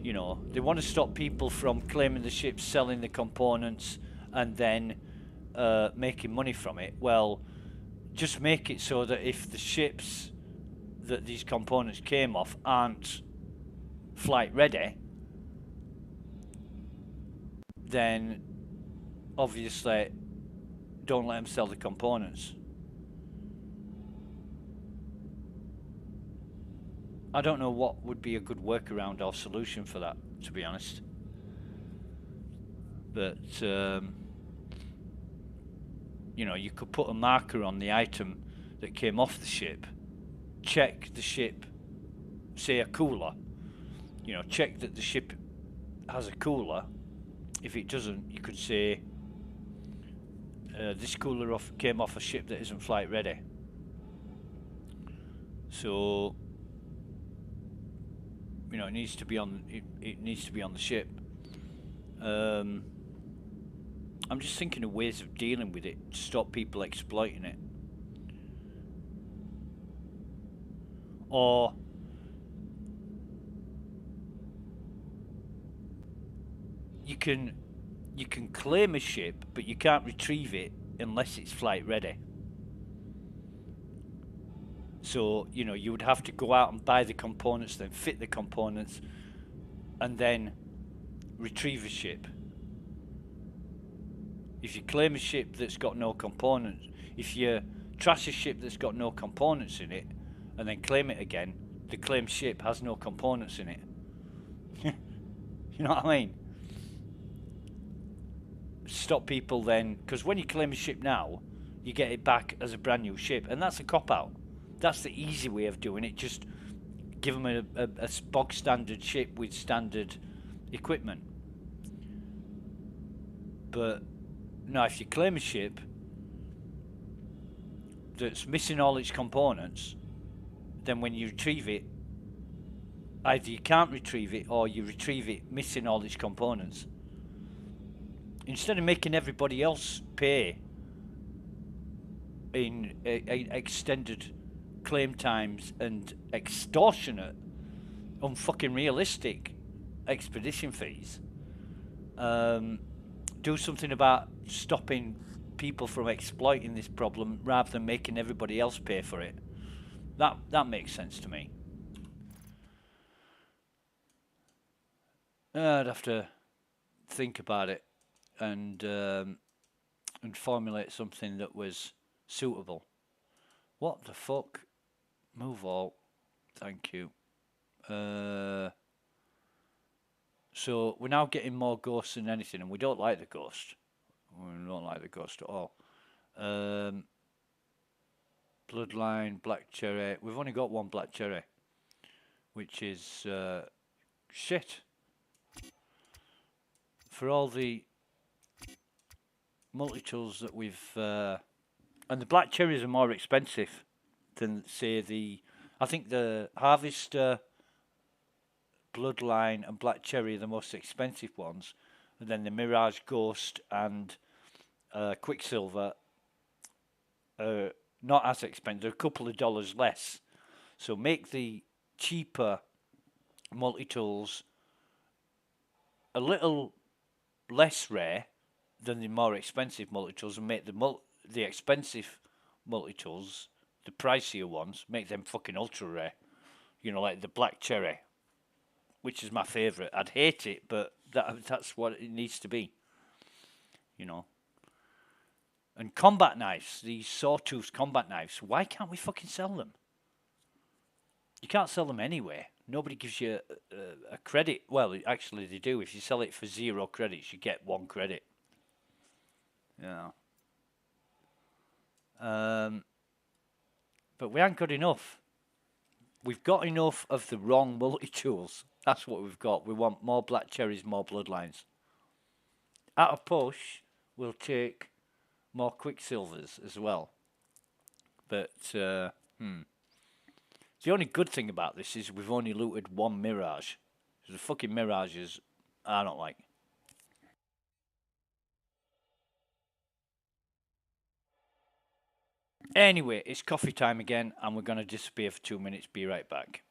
You know, they want to stop people from claiming the ships, selling the components, and then making money from it. Well, just make it so that if the ships that these components came off aren't flight ready, then obviously don't let them sell the components. I don't know what would be a good workaround or solution for that, to be honest. But, you know, you could put a marker on the item that came off the ship, check the ship, say a cooler, you know, check that the ship has a cooler. If it doesn't, you could say This cooler came off a ship that isn't flight ready. So, you know, it needs to be on. It needs to be on the ship. I'm just thinking of ways of dealing with it to stop people exploiting it. Or you can claim a ship, but you can't retrieve it unless it's flight ready. So, you know, you would have to go out and buy the components, then fit the components, and then retrieve a ship. If you claim a ship that's got no components, if you trash a ship that's got no components in it, and then claim it again, the claimed ship has no components in it. You know what I mean? Stop people then, because when you claim a ship now, you get it back as a brand new ship, and that's a cop-out. That's the easy way of doing it. Just give them a bog standard ship with standard equipment. But now, if you claim a ship that's missing all its components, then when you retrieve it, either you can't retrieve it or you retrieve it missing all its components. Instead of making everybody else pay in extended claim times and extortionate, unfucking realistic expedition fees, do something about stopping people from exploiting this problem rather than making everybody else pay for it. That makes sense to me. I'd have to think about it and formulate something that was suitable. What the fuck? Move all. Thank you. So we're now getting more ghosts than anything, and we don't like the ghost. We don't like the ghost at all. Bloodline, black cherry. We've only got one black cherry, which is shit. For all the multi-tools that we've... and the black cherries are more expensive than, say, I think the Harvester, Bloodline and Black Cherry are the most expensive ones. And then the Mirage Ghost and Quicksilver are not as expensive. They're a couple of dollars less. So make the cheaper multi-tools a little less rare than the more expensive multi-tools, and make the expensive multi-tools, the pricier ones, make them fucking ultra rare. You know, like the Black Cherry, which is my favourite. I'd hate it, but that's what it needs to be. You know. And combat knives, these sawtooth combat knives, why can't we fucking sell them? You can't sell them anywhere. Nobody gives you a credit. Well, actually they do. If you sell it for 0 credits, you get 1 credit. Yeah. But we haven't got enough. We've got enough of the wrong multi-tools. That's what we've got. We want more black cherries, more bloodlines. At a push, we'll take more quicksilvers as well. But, the only good thing about this is we've only looted 1 Mirage. The fucking Mirages, I don't like. Anyway, it's coffee time again, and we're going to disappear for 2 minutes. Be right back.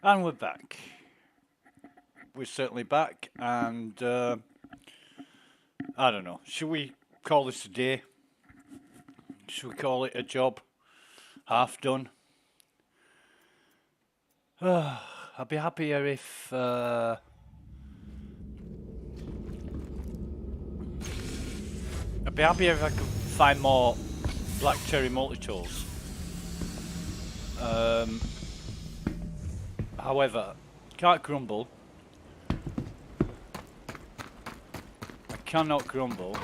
And we're back. We're certainly back, and I don't know. Should we call this a day? Should we call it a job? Half done? I'd be happier if I'd be happier if I could find more black cherry multi-tools. However, can't grumble. I cannot grumble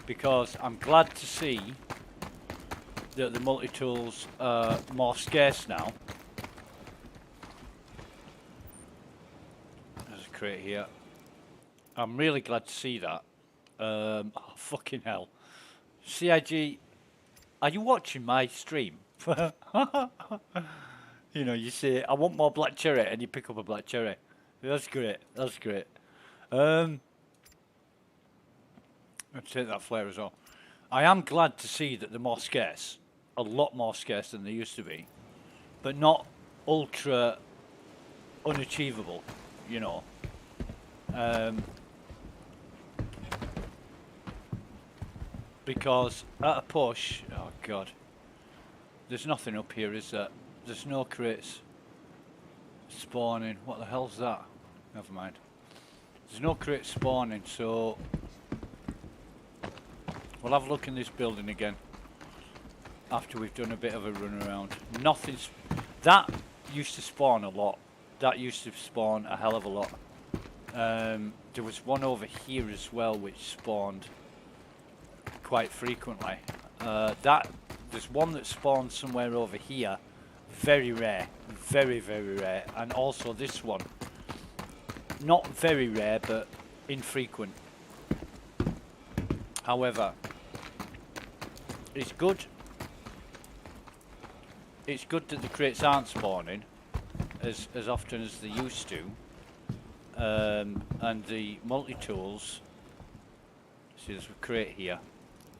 because I'm glad to see that the multi-tools are more scarce now. There's a crate here. I'm really glad to see that. Oh, fucking hell. CIG, are you watching my stream? You know, you say, I want more black cherry, and you pick up a black cherry. That's great. That's great. I'll take that flare as well. I am glad to see that they're more scarce. A lot more scarce than they used to be. But not ultra unachievable, you know. Because at a push, oh god, there's nothing up here, is there? There's no crates spawning. What the hell's that? Never mind. There's no crates spawning, so we'll have a look in this building again after we've done a bit of a run around. Nothing's... That used to spawn a lot. That used to spawn a hell of a lot. There was one over here as well which spawned quite frequently. There's one that spawned somewhere over here. Very rare. Very, very rare. And also this one. Not very rare, but infrequent. However, it's good. It's good that the crates aren't spawning as often as they used to. And the multi-tools, see there's a crate here.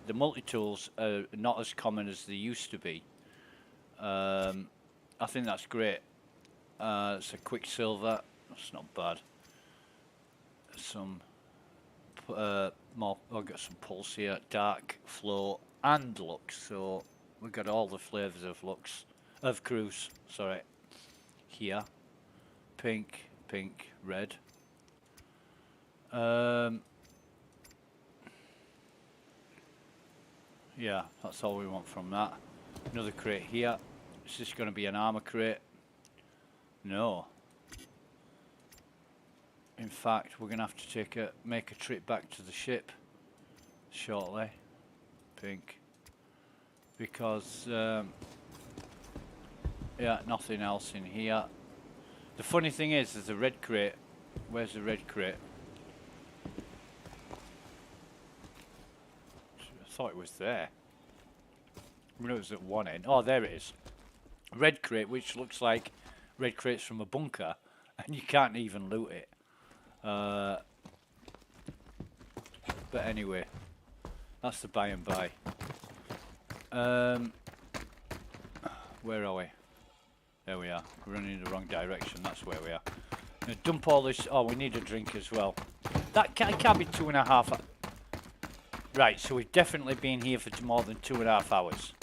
The multi-tools are not as common as they used to be. I think that's great. It's a quicksilver. That's not bad. Some more. I've got some pulse here. Dark, flow, and lux. So we've got all the flavors of lux, of cruise. Sorry. Here, pink, red. Yeah, that's all we want from that. Another crate here. Is this going to be an armor crate? No. In fact, we're going to have to make a trip back to the ship shortly. Pink. Because, yeah, nothing else in here. The funny thing is, there's a red crate. Where's the red crate? I thought it was there. I mean, it was at one end. Oh, there it is. Red crate, which looks like red crates from a bunker, and you can't even loot it. But anyway, that's the by and by. Where are we? There we are. We're running in the wrong direction. That's where we are. Now dump all this. Oh, we need a drink as well. That can't be 2.5. Right, so we've definitely been here for more than 2.5 hours.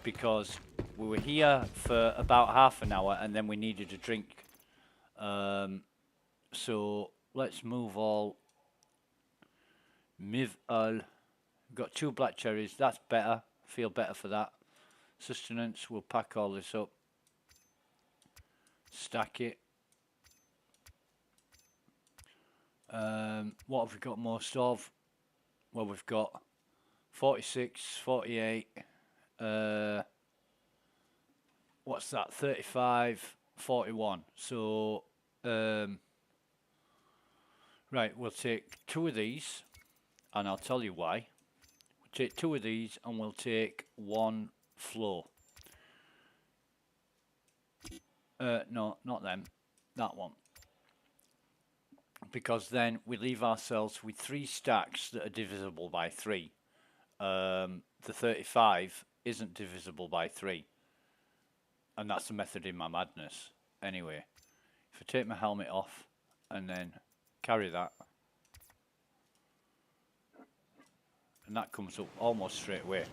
Because we were here for about half an hour and then we needed a drink. So let's move all. Got 2 black cherries. That's better. Feel better for that. Sustenance. We'll pack all this up. Stack it. What have we got most of? Well, we've got 46, 48. What's that? 35, 41. So, right, we'll take 2 of these, and I'll tell you why. We'll take 2 of these, and we'll take 1 flow. No, not them. That one. Because then we leave ourselves with 3 stacks that are divisible by 3. The 35 isn't divisible by 3. And that's the method in my madness. Anyway, if I take my helmet off and then carry that, and that comes up almost straight away.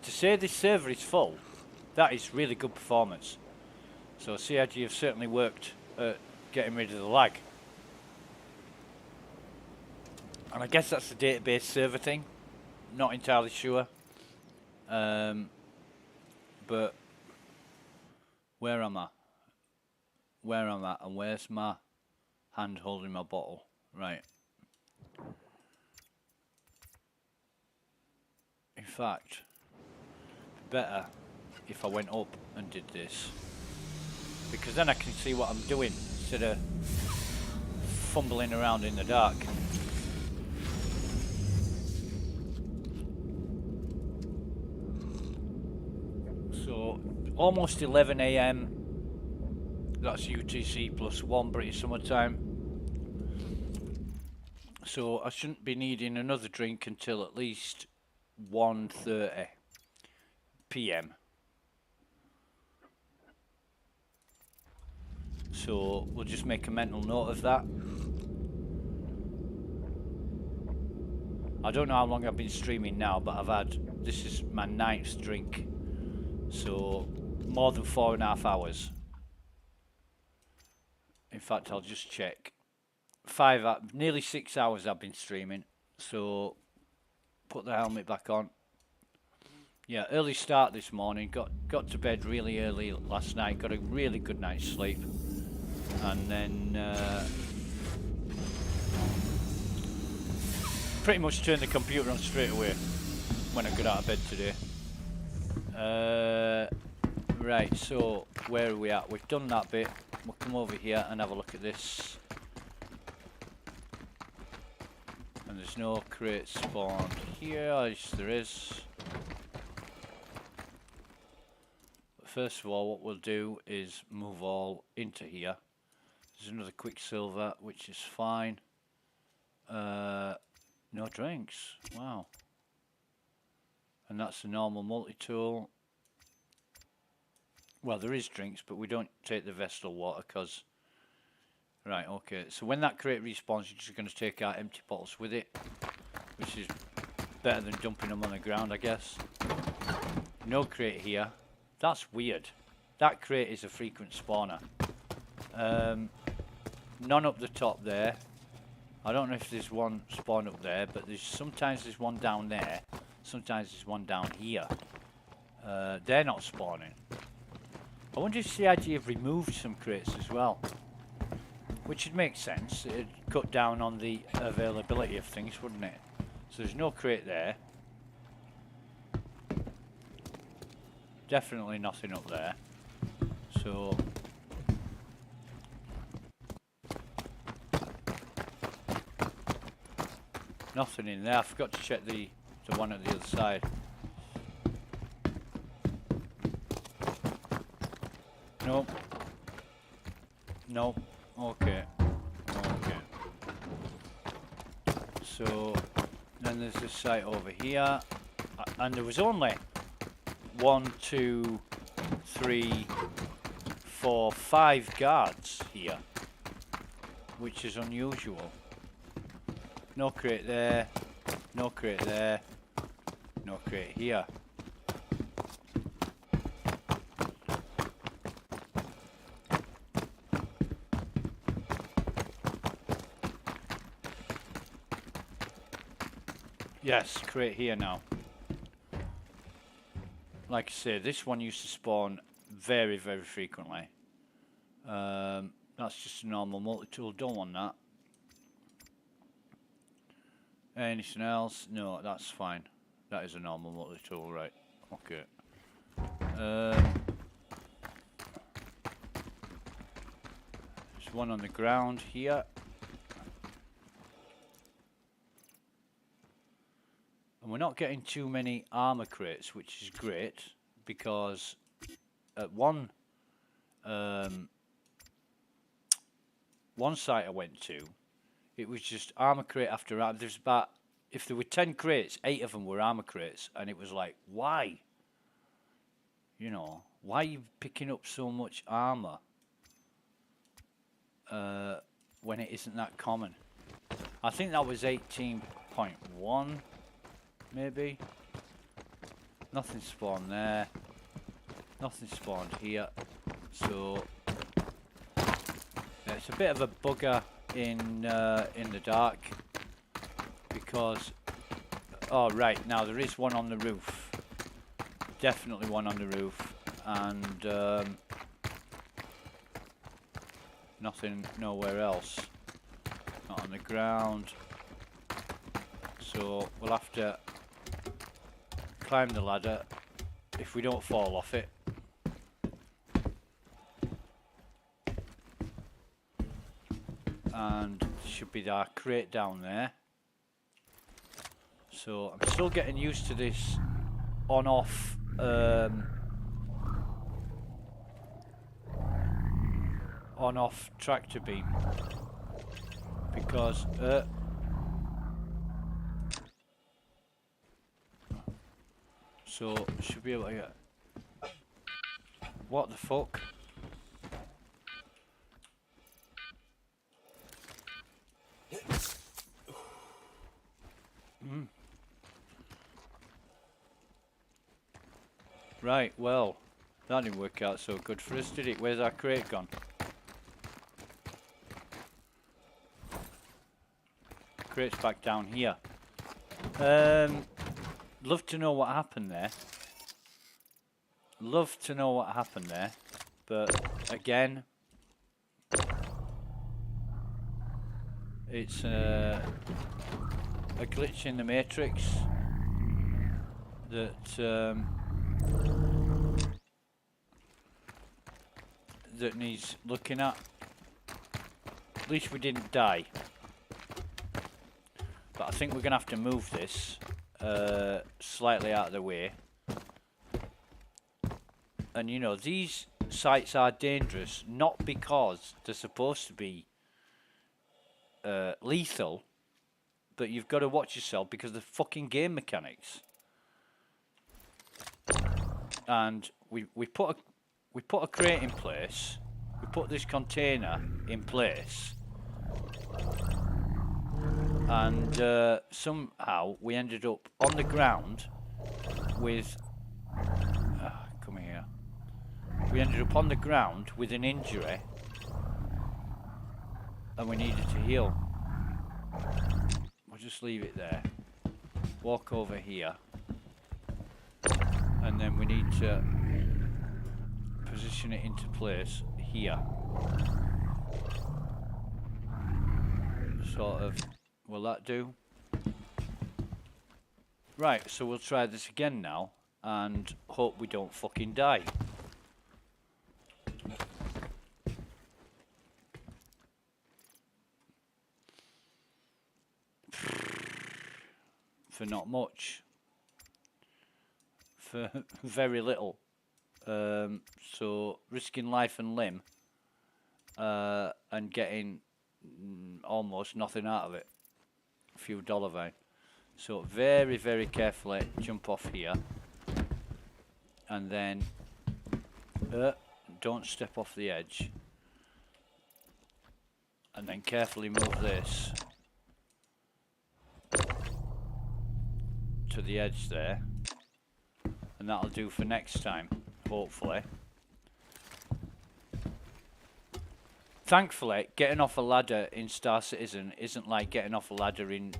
To say this server is full, that is really good performance. So CIG have certainly worked at getting rid of the lag. And I guess that's the database server thing. Not entirely sure. But where am I? Where am I? And where's my hand holding my bottle? Right. In fact, better if I went up and did this, because then I can see what I'm doing instead of fumbling around in the dark. So almost 11 AM. That's UTC +1 British Summer Time. So I shouldn't be needing another drink until at least 1:30 PM. So we'll just make a mental note of that. I don't know how long I've been streaming now, but this is my 9th drink. So more than 4.5 hours. In fact, I'll just check. Nearly 6 hours I've been streaming. So put the helmet back on. Yeah, early start this morning. Got to bed really early last night. Got a really good night's sleep. And then pretty much turned the computer on straight away when I got out of bed today. Right, so where are we at? We've done that bit. We'll come over here and have a look at this. And there's no crate spawned here. Yes, there is. But first of all, what we'll do is move all into here. There's another Quicksilver, which is fine. No drinks. Wow. And that's a normal multi-tool. Well, there is drinks, but we don't take the Vestal water because... Right, okay. So when that crate respawns, you're just going to take out empty bottles with it, which is better than dumping them on the ground, I guess. No crate here. That's weird. That crate is a frequent spawner. None up the top there. I don't know if there's one spawn up there, but sometimes there's one down there. Sometimes there's one down here. They're not spawning. I wonder if CIG have removed some crates as well. Which would make sense. It'd cut down on the availability of things, wouldn't it? So there's no crate there. Definitely nothing up there. So... nothing in there. I forgot to check the one at the other side. Nope. Nope. Okay. Okay. So then there's this site over here, and there was only 1, 2, 3, 4, 5 guards here, which is unusual. No crate there, no crate there, no crate here. Yes, crate here now. Like I say, this one used to spawn very, very frequently. That's just a normal multi-tool, don't want that. Anything else? No, that's fine. That is a normal multi-tool, right. Okay. There's one on the ground here. And we're not getting too many armor crates, which is great, because at one site I went to, it was just armor crate after armor. There's about, if there were 10 crates, 8 of them were armor crates, and it was like, why? You know, Why are you picking up so much armor when it isn't that common? I think that was 18.1, maybe. Nothing spawned there. Nothing spawned here. So yeah, it's a bit of a bugger in the dark because. Oh right, now there is one on the roof. Definitely one on the roof, and nothing nowhere else. Not on the ground. So we'll have to climb the ladder if we don't fall off it. And should be our crate down there. So I'm still getting used to this on-off on-off tractor beam because so should be able to get. What the fuck? Right, well, that didn't work out so good for us, did it? Where's our crate gone? Crate's back down here. Love to know what happened there. Love to know what happened there. But, again, it's a glitch in the matrix that that needs looking at. At least we didn't die. But I think we're gonna have to move this slightly out of the way. And you know, these sites are dangerous not because they're supposed to be lethal, but you've got to watch yourself because of the fucking game mechanics. And we put a crate in place. We put this container in place, and somehow we ended up on the ground with. Come here. We ended up on the ground with an injury, and we needed to heal. We'll just leave it there. Walk over here. And then we need to position it into place here. Sort of. Will that do? Right, so we'll try this again now and hope we don't fucking die. For not much. For very little. So risking life and limb and getting almost nothing out of it. A few dollar value. So very, very carefully jump off here. And then don't step off the edge. And then carefully move this to the edge there. And that'll do for next time, hopefully. Thankfully, getting off a ladder in Star Citizen isn't like getting off a ladder in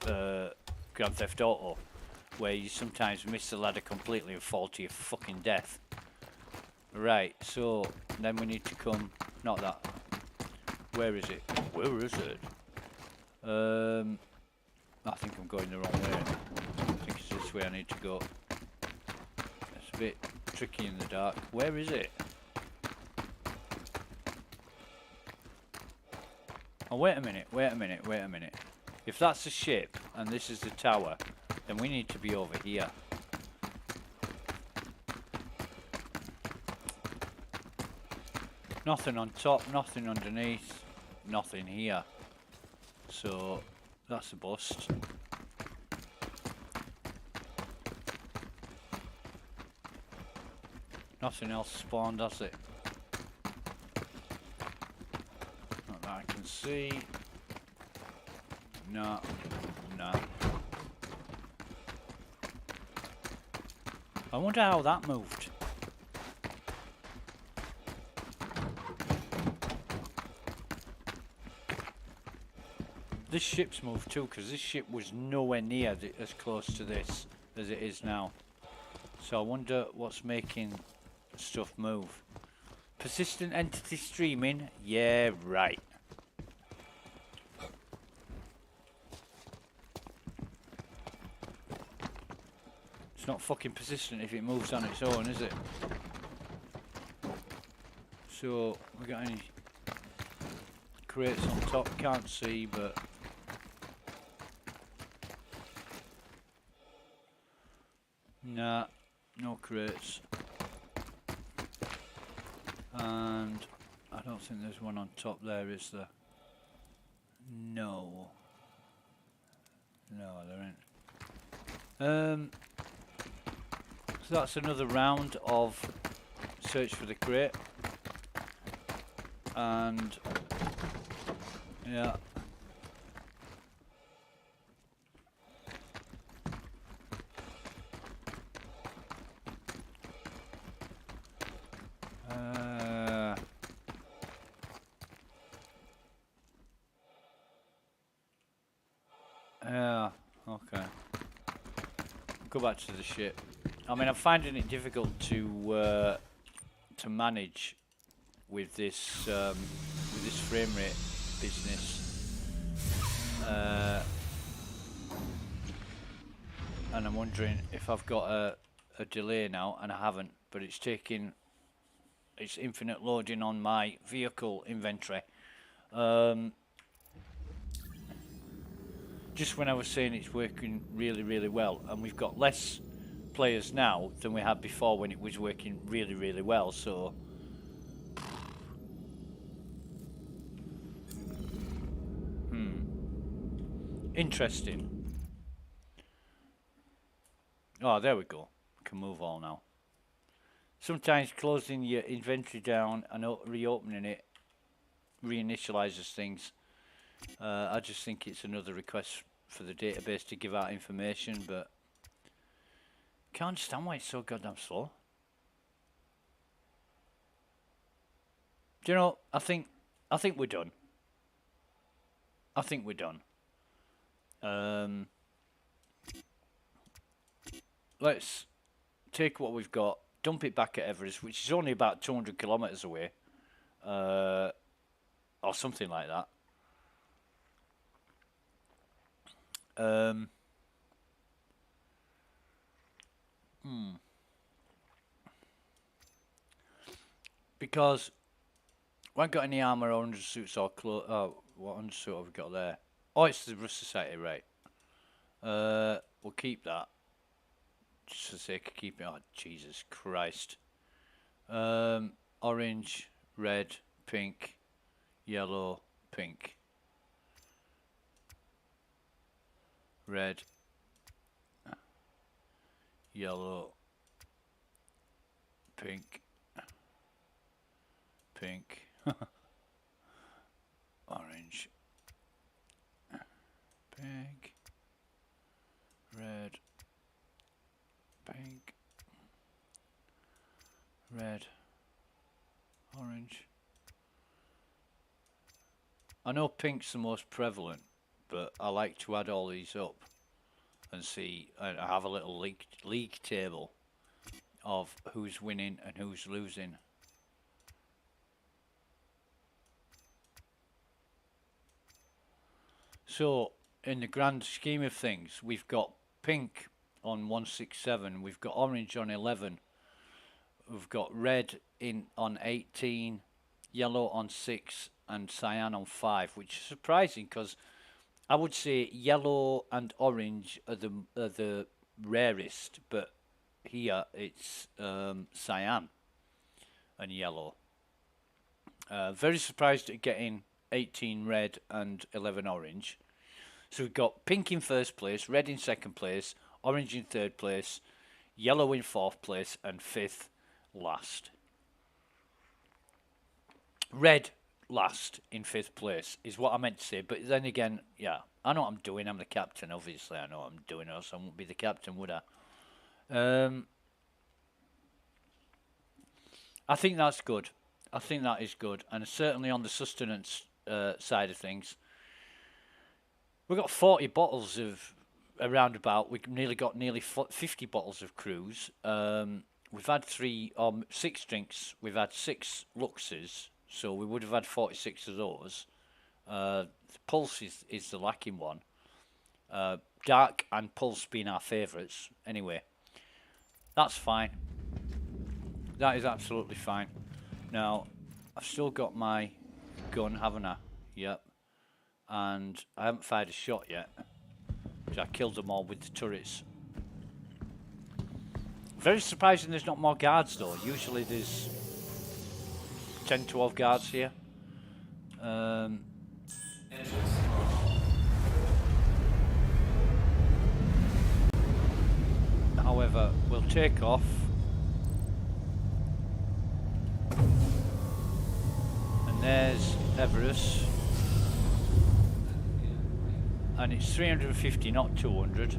Grand Theft Auto, where you sometimes miss the ladder completely and fall to your fucking death. Right, so then we need to come, not that. Where is it? Where is it? I think I'm going the wrong way. I think it's this way I need to go. It's a bit tricky in the dark. Where is it? Oh, wait a minute, wait a minute, wait a minute. If that's the ship and this is the tower, then we need to be over here. Nothing on top, nothing underneath, nothing here. So that's a bust. Nothing else spawned, has it? Not that I can see. No. No. I wonder how that moved. This ship's moved too, because this ship was nowhere near as close to this as it is now. So I wonder what's making stuff move. Persistent entity streaming? Yeah, right. It's not fucking persistent if it moves on its own, is it? So, we got any crates on top? Can't see, but nah, no crates. And I don't think there's one on top there, is there? No. No, there ain't. So that's another round of search for the crate. And yeah. Yeah, okay. Go back to the ship. I mean, I'm finding it difficult to manage with this frame rate business, and I'm wondering if I've got a delay now, and I haven't, but it's infinite loading on my vehicle inventory. Just when I was saying it's working really, really well, and we've got less players now than we had before when it was working really, really well, so interesting. Oh, there we go. Can move all now. Sometimes closing your inventory down and reopening it reinitializes things. I just think it's another request for the database to give out information, but can't understand why it's so goddamn slow. Do you know, I think we're done. I think we're done. Let's take what we've got, dump it back at Everest, which is only about 200 kilometers away, or something like that. Because we haven't got any armor or undersuits or clothes. Oh, what undersuit have we got there? Oh, it's the Rust Society, right. We'll keep that. Just for the sake of keeping it. Oh, Jesus Christ. Orange, red, pink, yellow, pink. Red, yellow, pink, pink, orange, pink, red, pink, red, orange. I know pink's the most prevalent, but I like to add all these up and see, and have a little league table of who's winning and who's losing. So, in the grand scheme of things, we've got pink on 167, we've got orange on 11, we've got red on 18, yellow on 6, and cyan on 5, which is surprising because I would say yellow and orange are the rarest, but here it's cyan and yellow. Very surprised at getting 18 red and 11 orange. So we've got pink in first place, red in second place, orange in third place, yellow in fourth place, and fifth, last. Red last in 5th place is what I meant to say, but then again, yeah, I know what I'm doing. I'm the captain, obviously. I know what I'm doing, or else I wouldn't be the captain, would I? I think that's good. I think that is good, and certainly on the sustenance side of things, we've got 40 bottles of around about. We've got nearly 50 bottles of cruise. We've had 6 drinks. We've had 6 Luxes, so we would have had 46 of those. The Pulse is the lacking one. Dark and Pulse being our favourites. Anyway, that's fine. That is absolutely fine. Now, I've still got my gun, haven't I? Yep. And I haven't fired a shot yet. Because I killed them all with the turrets. Very surprising there's not more guards though. Usually there's 10, 12 guards here. However, we'll take off. And there's Everest. And it's 350, not 200.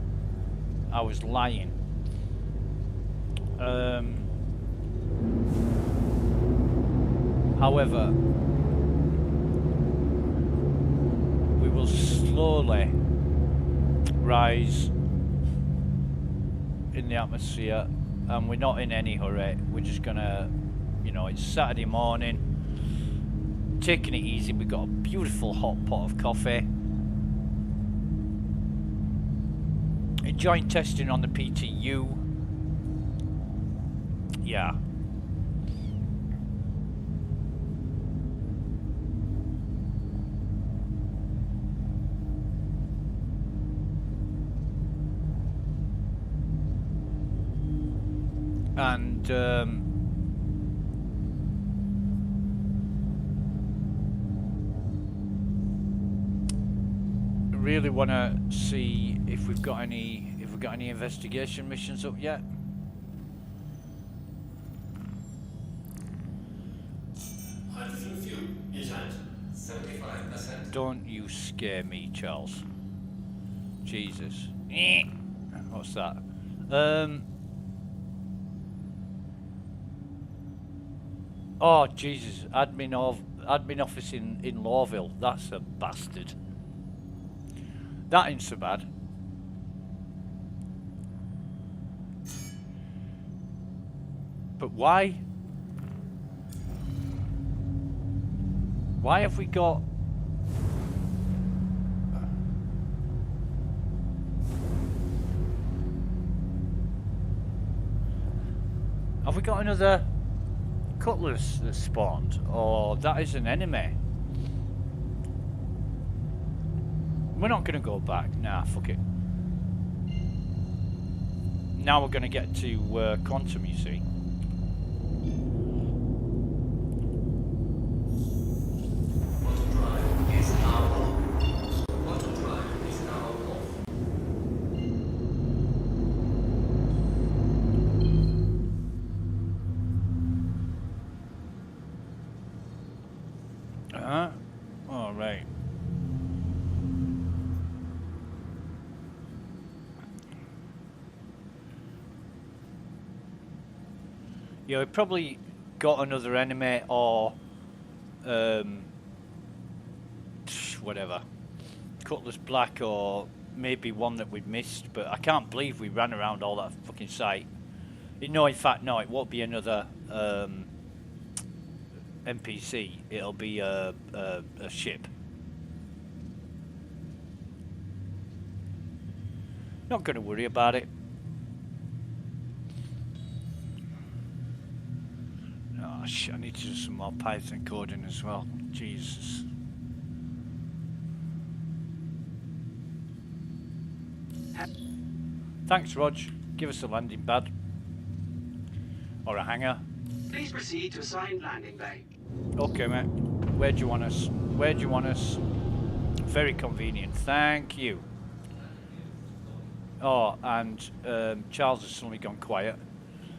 I was lying. However, we will slowly rise in the atmosphere, and we're not in any hurry. We're just gonna, you know, it's Saturday morning, taking it easy. We've got a beautiful hot pot of coffee. Enjoying testing on the PTU. Yeah. And really want to see if we've got any investigation missions up yet.
Hydrogen fuel is at 75%.
Don't you scare me, Charles. Jesus. What's that? Oh, Jesus. Admin office in Lawville. That's a bastard. That ain't so bad. But why? Why have we got... Have we got another Cutlass that spawned? Or that is an enemy? We're not going to go back. Nah, fuck it. Now we're going to get to Quantum, you see.
Quantum drive is now on. Quantum drive is now off.
All right. Yeah, we probably got another enemy or whatever, Cutlass Black, or maybe one that we've missed. But I can't believe we ran around all that fucking site. No, in fact, no, it won't be another NPC. It'll be a ship. Not going to worry about it. Oh shit, I need to do some more Python coding as well. Jesus. Thanks, Rog. Give us a landing pad. Or a hangar.
Please proceed to assigned landing bay.
Okay, mate. Where do you want us? Where do you want us? Very convenient. Thank you. Oh, and Charles has suddenly gone quiet.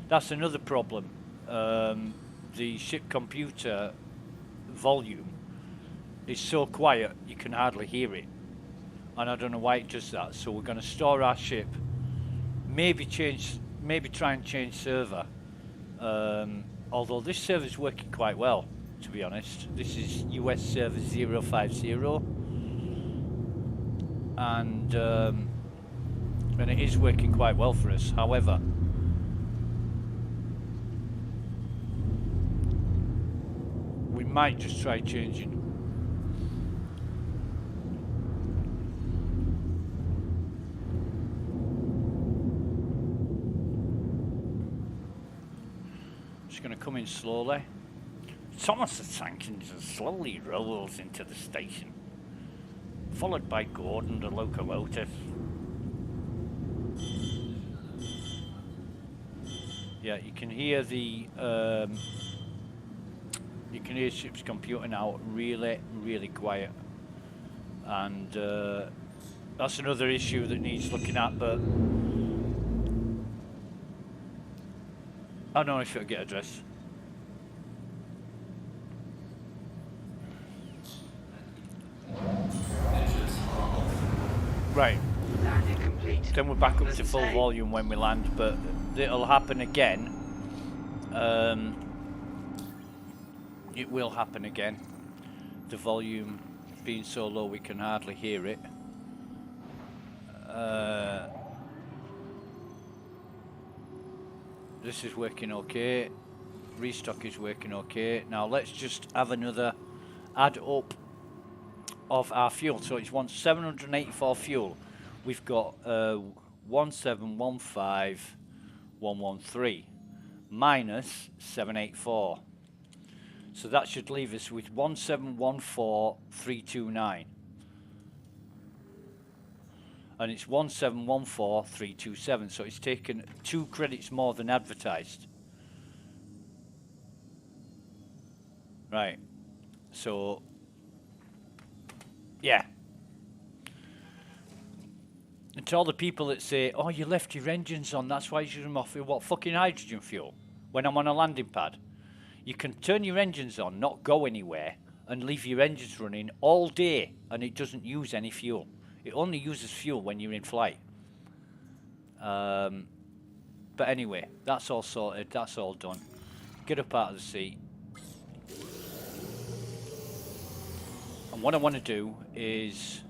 That's another problem. the ship computer volume is so quiet you can hardly hear it, and I don't know why it does that. So we're going to store our ship, maybe try and change server, although this server is working quite well, to be honest. This is US server 050, and it is working quite well for us. However, we might just try changing. Just going to come in slowly. Thomas the Tank Engine slowly rolls into the station, followed by Gordon the locomotive. Yeah, you can hear the ship's computer now really, really quiet, and that's another issue that needs looking at. But I don't know if it'll get addressed. Right. Then we're back up to full volume when we land, but it'll happen again. It will happen again. The volume being so low we can hardly hear it. This is working okay. Restock is working okay. Now let's just have another add up of our fuel. So it's 784 fuel. We've got 1715113 minus 784. So that should leave us with 1714329. And it's 1714327. So it's taken 2 credits more than advertised. Right. So yeah. And to all the people that say, oh, you left your engines on, that's why you should have offered what fucking hydrogen fuel when I'm on a landing pad. You can turn your engines on, not go anywhere, and leave your engines running all day, and it doesn't use any fuel. It only uses fuel when you're in flight. But anyway, that's all sorted, that's all done. Get up out of the seat. And what I want to do is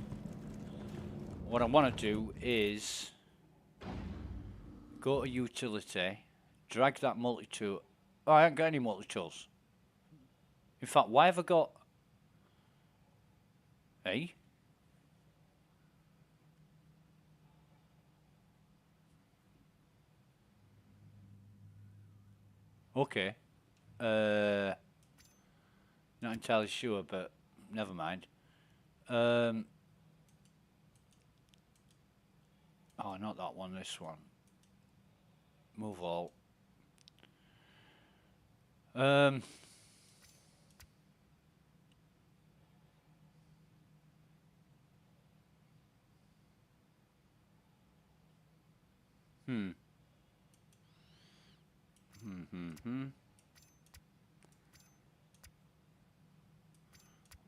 go to utility, drag that multi-tool. Oh, I haven't got any multi-tools. In fact, why have I got... Hey? Okay. Not entirely sure, but never mind. Oh, not that one, this one. Move all.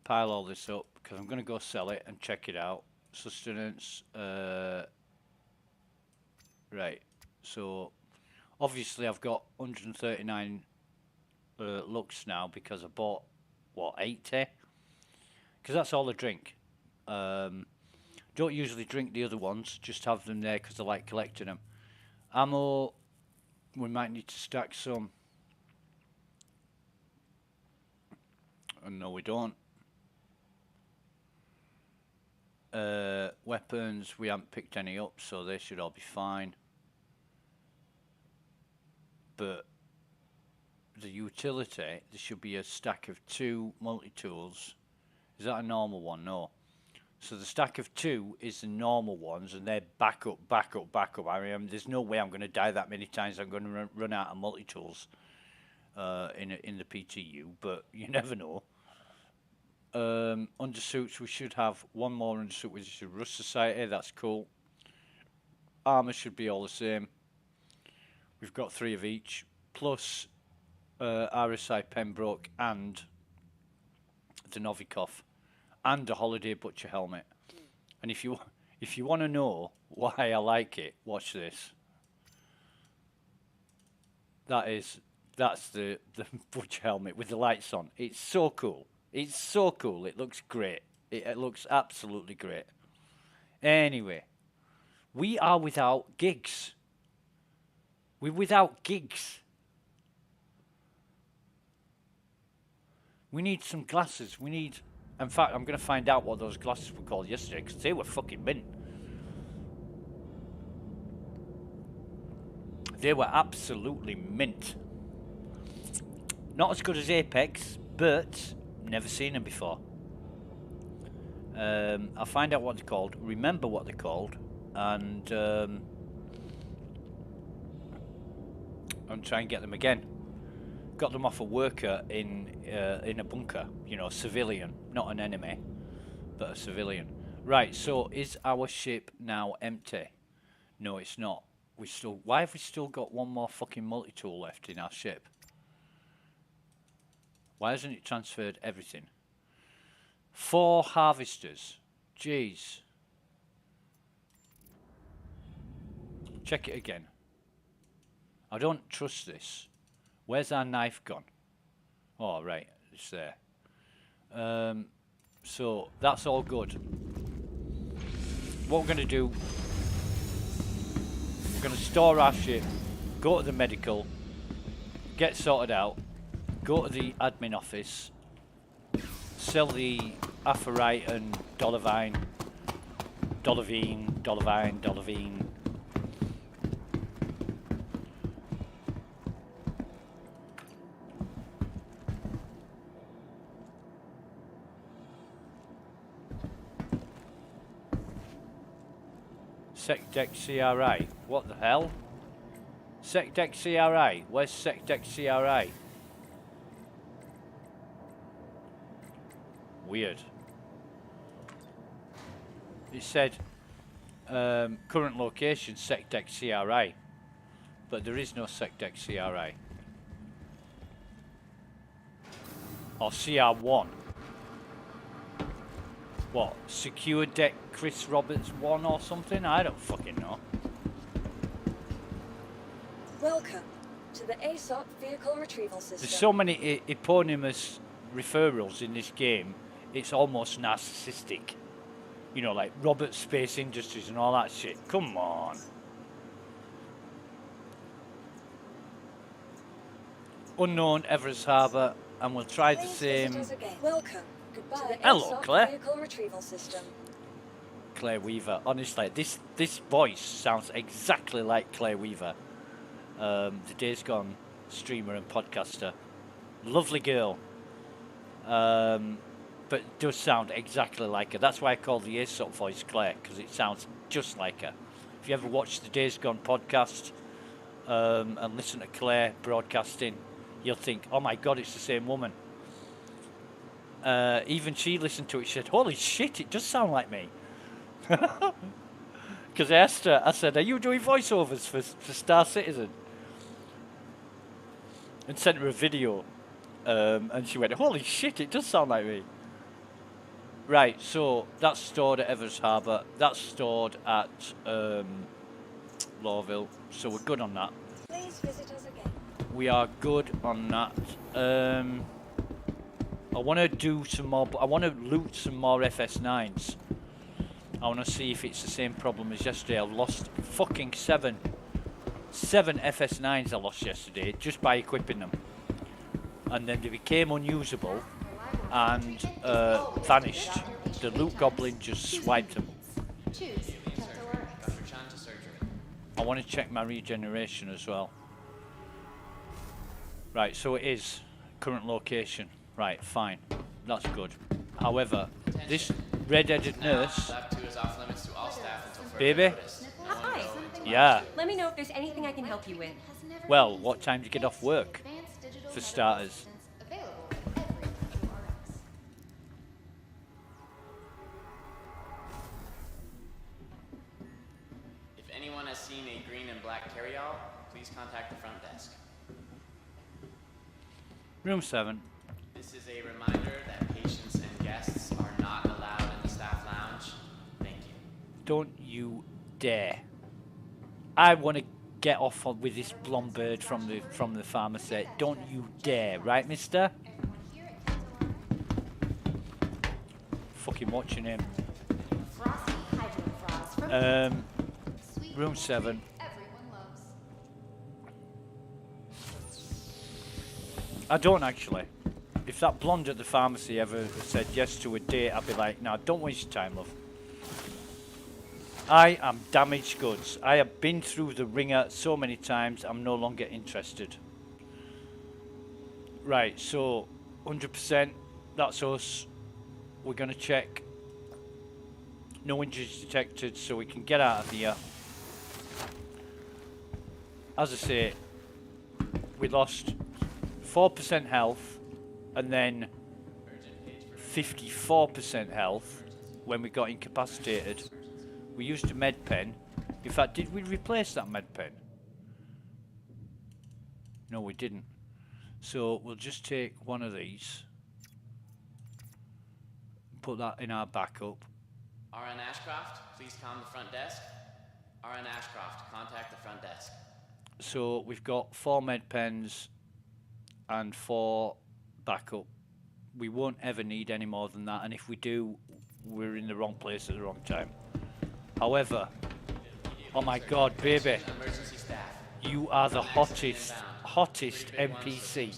Pile all this up because I'm going to go sell it and check it out. Sustenance. Right. So obviously I've got 139 lux now because I bought what, 80? Because that's all I drink. Don't usually drink the other ones, just have them there because I like collecting them. Ammo, we might need to stack some. No, we don't. Weapons, we haven't picked any up, so they should all be fine. But the utility, there should be a stack of 2 multi-tools. Is that a normal one? No. So the stack of 2 is the normal ones, and they're back up. I mean, there's no way I'm going to die that many times. I'm going to run out of multi-tools in the PTU, but you never know. Undersuits, we should have one more undersuit, which is Rust Society. That's cool. Armor should be all the same. We've got 3 of each, plus RSI Pembroke and the Novikov and a Holiday Butcher helmet. And if you want to know why I like it, watch this. That's the Butcher helmet with the lights on. It's so cool. It's so cool. It looks great. It looks absolutely great. Anyway, we are without gigs. We're without gigs. We need some glasses. We need... In fact, I'm going to find out what those glasses were called yesterday, because they were fucking mint. They were absolutely mint. Not as good as Apex, but never seen them before. I'll find out what they're called, remember what they're called, and try and get them again. Got them off a worker in a bunker, you know, civilian, not an enemy, but a civilian. Right, so is our ship now empty? No, it's not. Why have we still got one more fucking multi-tool left in our ship? Why hasn't it transferred everything? 4 harvesters. Jeez. Check it again. I don't trust this. Where's our knife gone? Oh, right. It's there. So, that's all good. What we're going to do... We're going to store our ship, go to the medical, get sorted out, go to the admin office, sell the Aphorite and Dollarvine. SecDec CRI. What the hell? SecDec CRI. Where's SecDec CRI? Weird. It said current location SecDec CRI, but there is no SecDec CRI. Or CR1. What? Secure Deck Chris Roberts 1 or something? I don't fucking know.
Welcome to the ASOC vehicle retrieval system.
There's so many eponymous referrals in this game, it's almost narcissistic. You know, like Robert Space Industries and all that shit. Come on. Unknown Everest Harbour, and we'll try the same.
Welcome. Goodbye.
Hello, Claire.
Vehicle retrieval system.
Claire Weaver. Honestly, this voice sounds exactly like Claire Weaver, the Days Gone streamer and podcaster. Lovely girl. But it does sound exactly like her. That's why I call the Aesop voice Claire, because it sounds just like her. If you ever watch the Days Gone podcast and listen to Claire broadcasting, you'll think, oh my God, it's the same woman. Even she listened to it, she said, holy shit, it does sound like me. Because I asked her, I said, are you doing voiceovers for Star Citizen? And sent her a video. And she went, holy shit, it does sound like me. Right, so that's stored at Everest Harbour. That's stored at Lawville. So we're good on that.
Please visit us again.
We are good on that. I want to do some more. I want to loot some more FS9s. I want to see if it's the same problem as yesterday. I lost fucking seven FS9s I lost yesterday just by equipping them. And then they became unusable and vanished. The loot goblin just swiped them. I want to check my regeneration as well. Right, so it is current location. Right, fine. That's good. However, this red-headed nurse... Baby?
Hi.
Yeah.
Let me know if there's anything I can help you with.
Well, what time do you get off work? For starters.
If anyone has seen a green and black carryall, please contact the front desk.
Room 7.
This is a reminder that patients and guests are not allowed in the staff lounge. Thank you.
Don't you dare. I want to get off with this blonde bird from the pharmacy. Don't you dare, right, mister? Fucking watching him.
Frosty Hydro Frost from Sweet
Room 7.
everyone loves.
I don't actually. If that blonde at the pharmacy ever said yes to a date, I'd be like, nah, don't waste your time, love. I am damaged goods. I have been through the ringer so many times, I'm no longer interested. Right, so 100%, that's us. We're going to check. No injuries detected, so we can get out of here. As I say, we lost 4% health, and then 54% health when we got incapacitated. We used a med pen. In fact, did we replace that med pen? No, we didn't. So we'll just take one of these, put that in our backup.
RN Ashcroft, please calm the front desk. RN Ashcroft, contact the front desk.
So we've got 4 med pens and 4 backup. We won't ever need any more than that, and if we do, we're in the wrong place at the wrong time. However, oh my god, baby,
Emergency staff.
you are the hottest NPC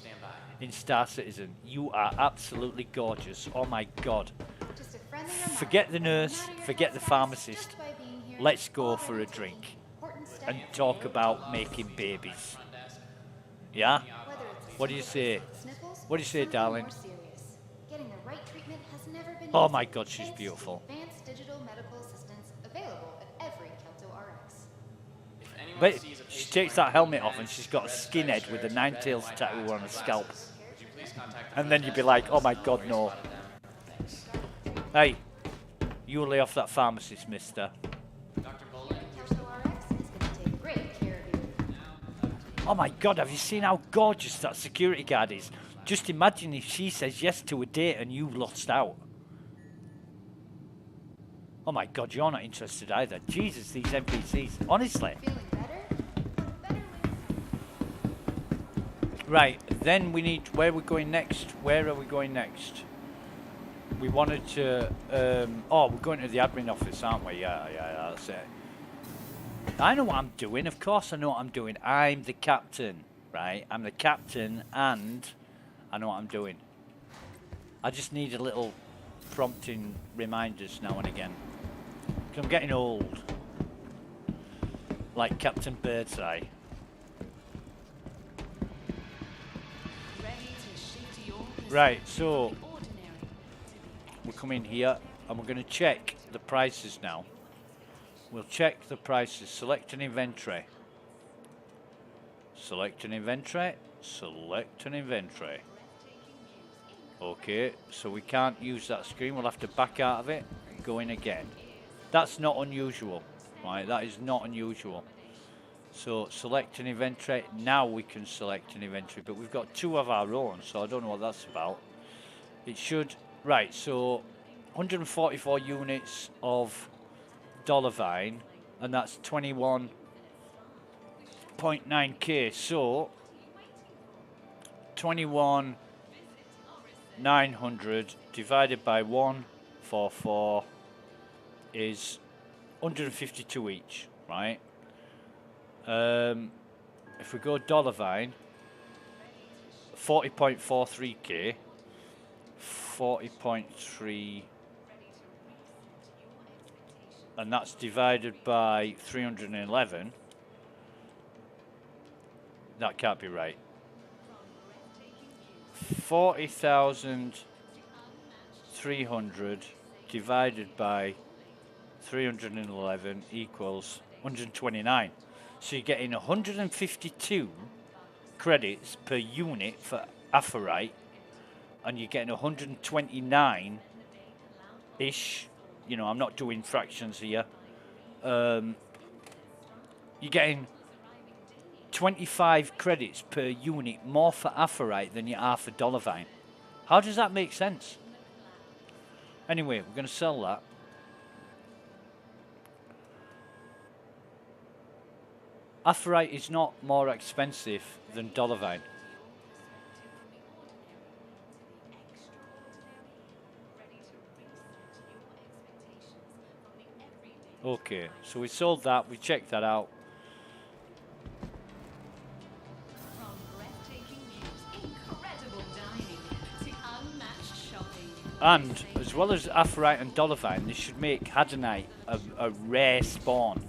in Star Citizen. You are absolutely gorgeous. Oh my god.
Just a friendly reminder,
Forget the nurse,
no matter your
forget the
health
pharmacist.
status, just by being here,
Let's go
all
for a
right,
drink
important step
and talk about making babies. Yeah?
Whether it's
What do you say?
sniffles
What do you
or
say,
something
darling?
more serious. Getting the right treatment has never been
Oh
easy,
my god, she's
thanks to
beautiful.
Advanced digital medical assistance available at every Kelto RX.
If anyone
But
sees a
she
patient
takes that
wearing
helmet
blue
off and
pants,
she's got a
red
skinhead
striped
with a
shirt,
Nine
red
Tails
and white
tattoo
hats,
on her
and
scalp.
glasses, would you please contact the
And
front
then you'd be
desk
like,
and
oh
let
my
us know
god,
where you
no.
spotted them? Thanks.
Hey, you lay off that pharmacist, mister.
Dr. Bowling,
Kelto RX is going to take great care of you.
Oh my god, have you seen how gorgeous that security guard is? Just imagine if she says yes to a date and you lost out. Oh my god, you're not interested either. Jesus, these NPCs. Honestly.
Feeling better? What better way?
Right, then we need... Where are we going next? Where are we going next? We wanted to... oh, we're going to the admin office, aren't we? Yeah, that's it. I know what I'm doing. Of course I know what I'm doing. I'm the captain, right? I'm the captain and I know what I'm doing. I just need a little prompting reminders now and again. 'Cause I'm getting old. Like Captain Birdseye.
Ready to shift your
Right,
perspective
so
from the ordinary to the
we'll come in here and we're going to check the prices now. We'll check the prices. Select an inventory. Select an inventory. Select an inventory. Okay, so we can't use that screen. We'll have to back out of it and go in again. That's not unusual, right? That is not unusual. So select an inventory. Now we can select an inventory, but we've got 2 of our own, so I don't know what that's about. It should... Right, so 144 units of dollar vine, and that's 21.9k. So 21,900 divided by 144 is 152 each, right? If we go dollar vine, 40.43k, 40.3, and that's divided by 311. That can't be right. 40,300 divided by 311 equals 129. So you're getting 152 credits per unit for Aphorite, and you're getting 129-ish. You know, I'm not doing fractions here. You're getting 25 credits per unit more for Aferrite than you are for Dollarvine. How does that make sense? Anyway, we're going to sell that. Aferrite is not more expensive than Dollarvine. Okay, so we sold that, we checked that out.
From breathtaking views, incredible dining, to unmatched shopping.
And as well as Aferrite and Dollarvine, they should make Hadanite a rare spawn.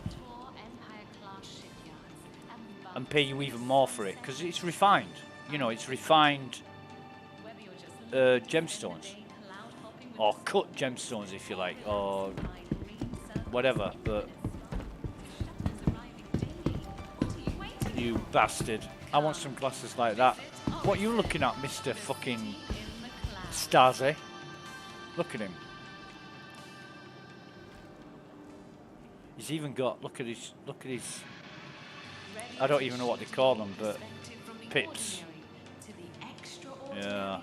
Tour Empire-class shipyards
And pay you even more for it, because it's refined. You know, it's refined gemstones. Or cut gemstones, if you like, or whatever, but... You bastard. I want some glasses like that. What are you looking at, Mr. fucking Stasi? Look at him. He's even got, look at his, I don't even know what they call them, but pips. Yeah.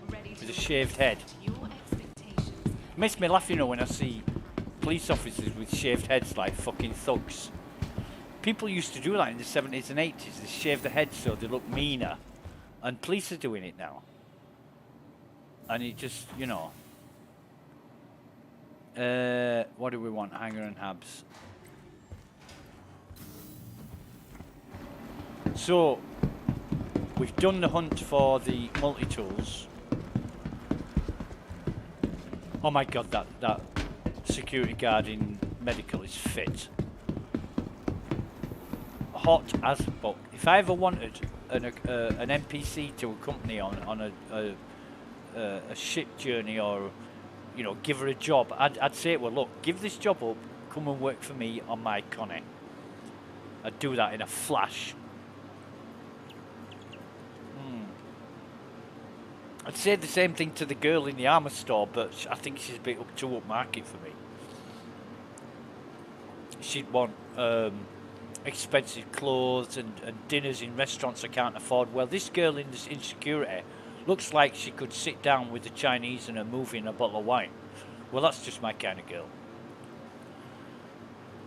With a shaved head. It makes me laugh, you know, when I see police officers with shaved heads like fucking thugs. People used to do that in the 70s and 80s. They shave their heads so they look meaner. And police are doing it now. And it just, you know. What do we want? Hanger and Habs. So, we've done the hunt for the multi-tools. Oh my god, that security guard in medical is fit. Hot as fuck. If I ever wanted an NPC to accompany on a ship journey, or, you know, give her a job, I'd say, well, look, give this job up, come and work for me on my Connie. I'd do that in a flash. I'd say the same thing to the girl in the armour store, but I think she's a bit too upmarket for me. She'd want expensive clothes and dinners in restaurants I can't afford. Well, this girl in this insecurity looks like she could sit down with the Chinese and a movie and a bottle of wine. Well, that's just my kind of girl.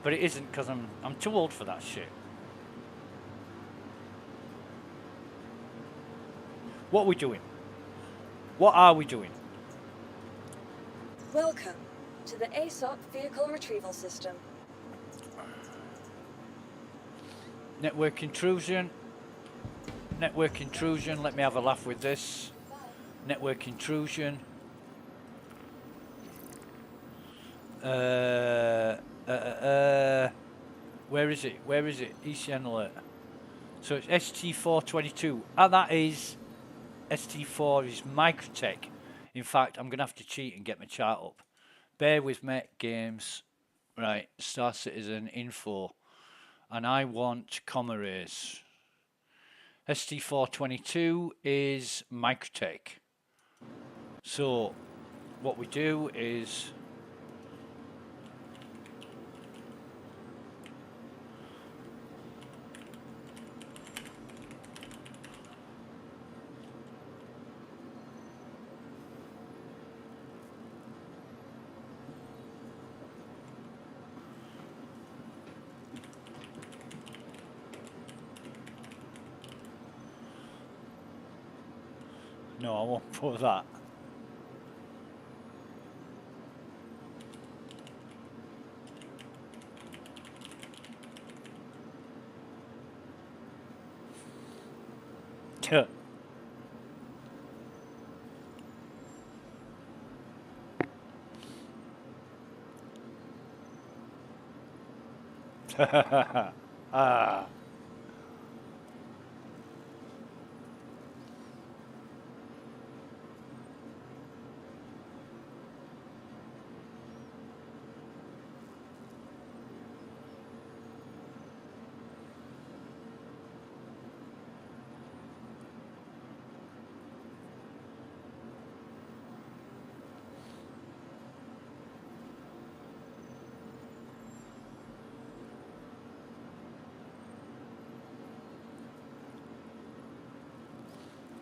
But it isn't, because I'm too old for that shit. What are we doing? What are we doing?
Welcome to the ASOP Vehicle Retrieval System.
Network intrusion. Network intrusion. Let me have a laugh with this. Network intrusion. Where is it? Where is it? ECN alert. So it's ST422. And that is... ST4 is Microtech. In fact, I'm going to have to cheat and get my chart up. Bear with me, games. Right, Star Citizen, info. And I want comma race. ST422 is Microtech. So, what we do is... No, I won't put that. Ah.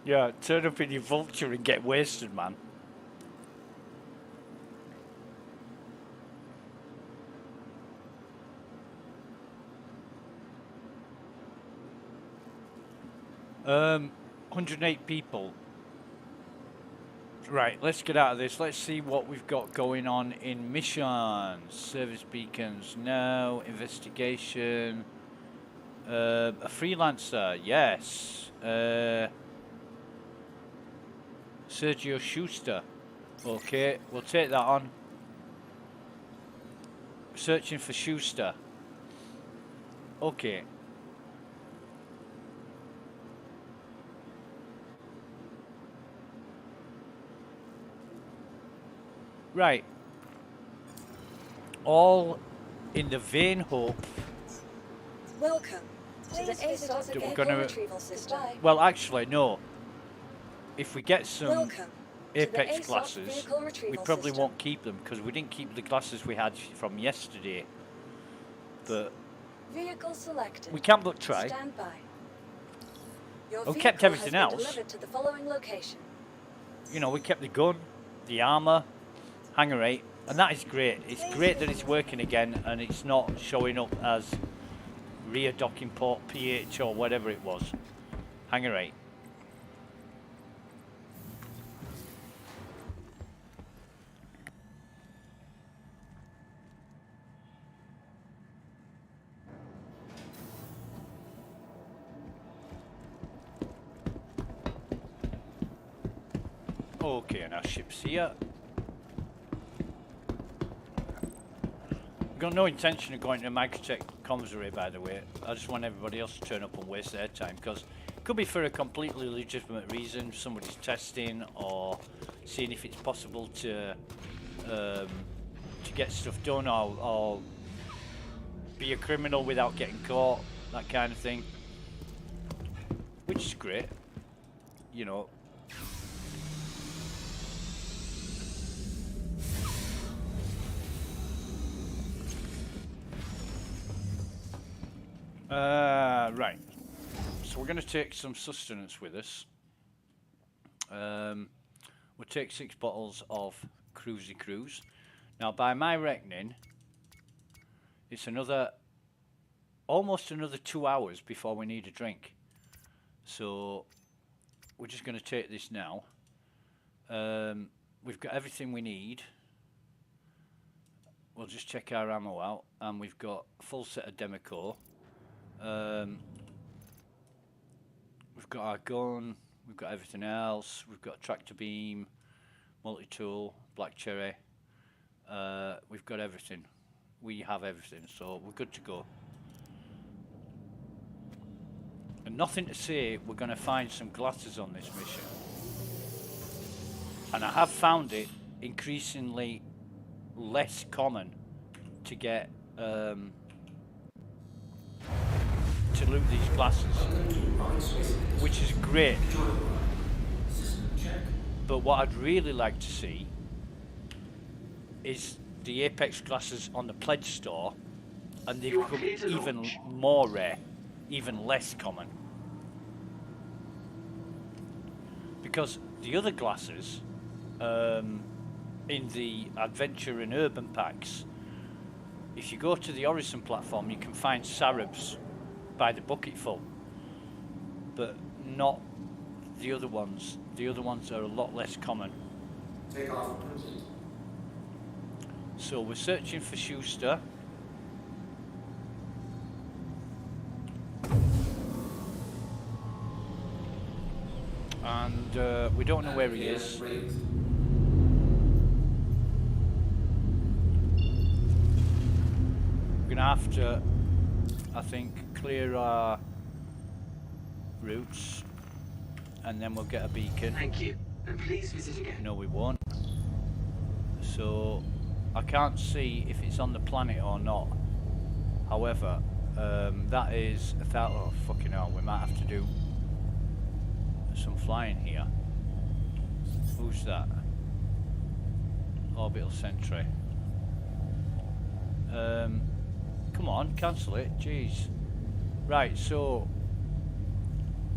Yeah, turn up in your vulture and get wasted, man. Um, 108 people. Right, let's get out of this. Let's see what we've got going on in missions. Service beacons, no. Investigation. A freelancer, yes. Sergio Schuster. Okay, we'll take that on. Searching for Schuster. Okay. Right. All in the vain hope.
Welcome to the ASOS
We're
vehicle
gonna-
retrieval system.
Well, actually, no. If we get some
Welcome to the
Apex
ASOS
glasses,
vehicle
we
retrieval
probably
system.
won't keep them because we didn't keep the glasses we had from yesterday. But
Vehicle selected.
we can but try.
Stand by. Your
We
vehicle
kept everything
has been
else.
delivered to the following location.
You know, we kept the gun, the armor, hangar 8, and that is great. It's great that it's working again and it's not showing up as rear docking port PH or whatever it was. Hangar 8. Okay, and our ship's here. We've got no intention of going to a Microtech comms array, by the way. I just want everybody else to turn up and waste their time, because it could be for a completely legitimate reason. Somebody's testing or seeing if it's possible to get stuff done, or be a criminal without getting caught, that kind of thing. Which is great, you know. Right. So we're going to take some sustenance with us. We'll take 6 bottles of Cruisy Cruise. Now, by my reckoning, it's almost another 2 hours before we need a drink. So we're just going to take this now. We've got everything we need. We'll just check our ammo out, and we've got a full set of Demeco. We've got our gun, we've got everything else, we've got a tractor beam, multi-tool, black cherry, we've got everything. We have everything, so we're good to go. And nothing to say we're going to find some glasses on this mission. And I have found it increasingly less common to get to loot these glasses, which is great. But what I'd really like to see is the Apex glasses on the pledge store, and they become even more rare, even less common. Because the other glasses in the adventure and urban packs, if you go to the Orison platform, you can find Sarabs by the bucketful, but not the other ones. The other ones are a lot less common.
Take off.
So we're searching for Schuster. And we don't know where he is. We're gonna have to, I think, clear our routes, and then we'll get a beacon.
Thank you, and please visit again.
No, we won't. So I can't see if it's on the planet or not. However, that is a thought. Oh fucking hell! We might have to do some flying here. Who's that? Orbital sentry. Come on, cancel it. Jeez. Right, so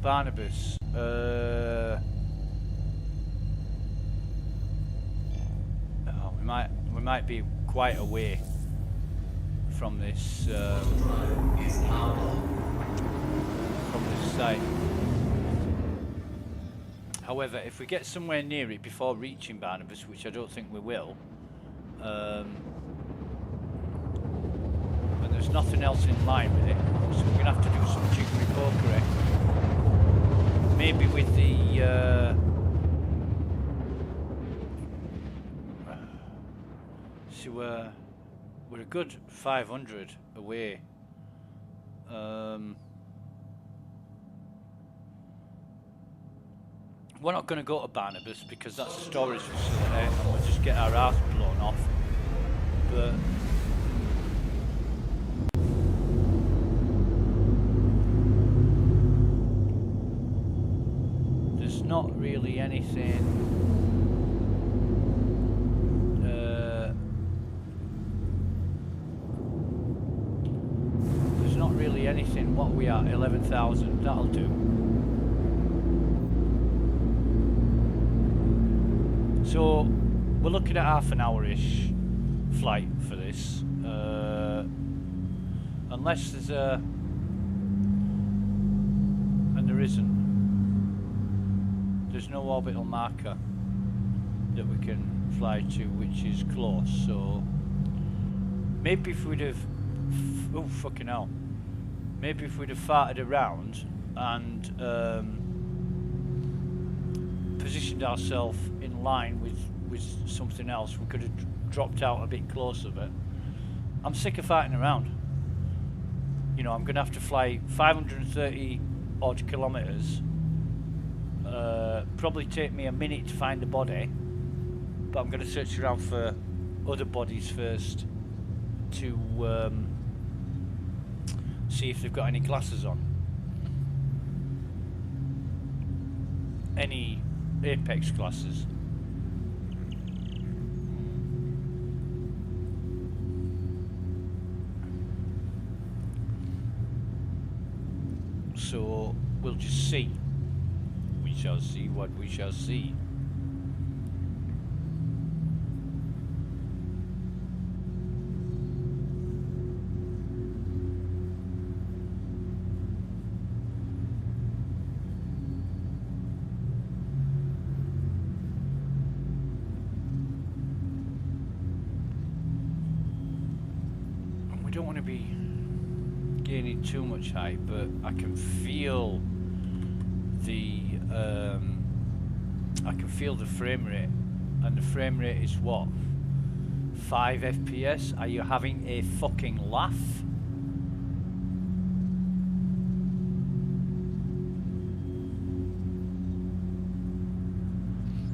Barnabas. might be quite away from this site. However, if we get somewhere near it before reaching Barnabas, which I don't think we will, and there's nothing else in line with it, so we're gonna have to do some jiggery pokery. Maybe with the so we're a good 500 away. We're not going to go to Barnabas because that's a storage facility and we'll just get our arse blown off. But there's not really anything. There's not really anything. What are we at? 11,000. That'll do. So we're looking at half an hour-ish flight for this, unless there's and there isn't. There's no orbital marker that we can fly to, which is close. So maybe if we'd have, oh fucking hell, maybe if we'd have farted around and positioned ourselves in line with something else, we could have dropped out a bit closer. But I'm sick of fighting around. You know, I'm going to have to fly 530 odd kilometers. Probably take me a minute to find the body, but I'm going to search around for other bodies first to see if they've got any glasses on, any Apex classes. So we'll just see. We shall see what we shall see. We don't want to be gaining too much height, but I can feel the frame rate, and the frame rate is what? 5 FPS? Are you having a fucking laugh?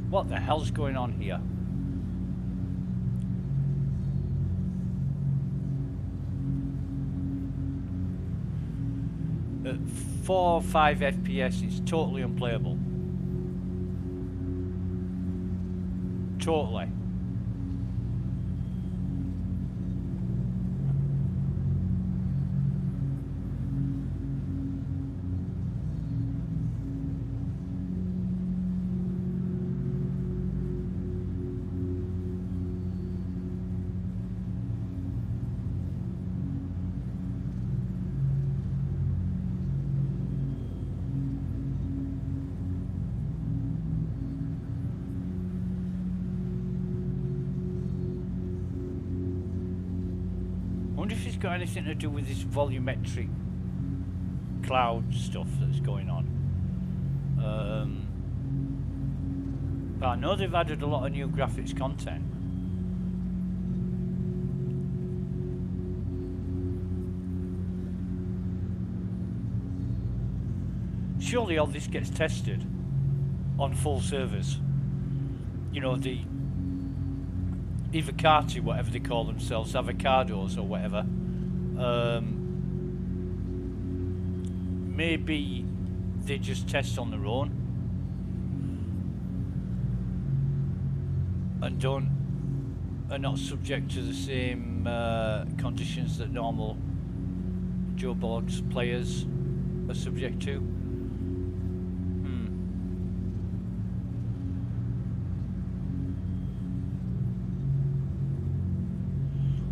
What the hell's going on here? At 4 or 5 FPS, it's totally unplayable. Totally. I wonder if it's got anything to do with this volumetric cloud stuff that's going on. But I know they've added a lot of new graphics content. Surely all this gets tested on full servers. You know, the Ivocati, whatever they call themselves, avocados or whatever. Maybe they just test on their own and are not subject to the same conditions that normal Joe Blogs players are subject to.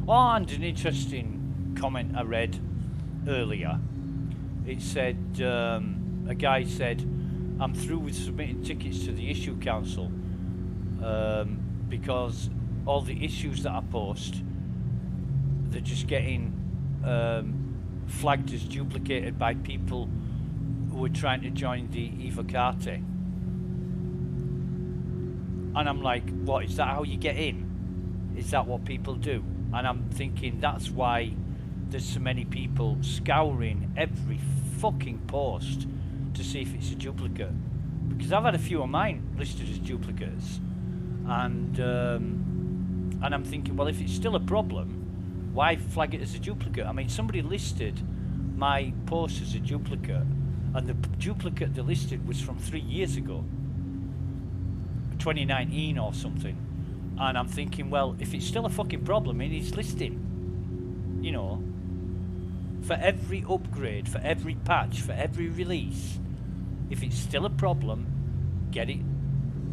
Oh, and an interesting comment I read earlier. It said, a guy said, I'm through with submitting tickets to the issue council because all the issues that I post, they're just getting flagged as duplicated by people who are trying to join the Evocati. And I'm like, what, is that how you get in? Is that what people do? And I'm thinking that's why there's so many people scouring every fucking post to see if it's a duplicate. Because I've had a few of mine listed as duplicates. And I'm thinking, well, if it's still a problem, why flag it as a duplicate? I mean, somebody listed my post as a duplicate, and the duplicate they listed was from 3 years ago, 2019 or something. And I'm thinking, well, if it's still a fucking problem in his listing, you know, for every upgrade, for every patch, for every release, if it's still a problem, get it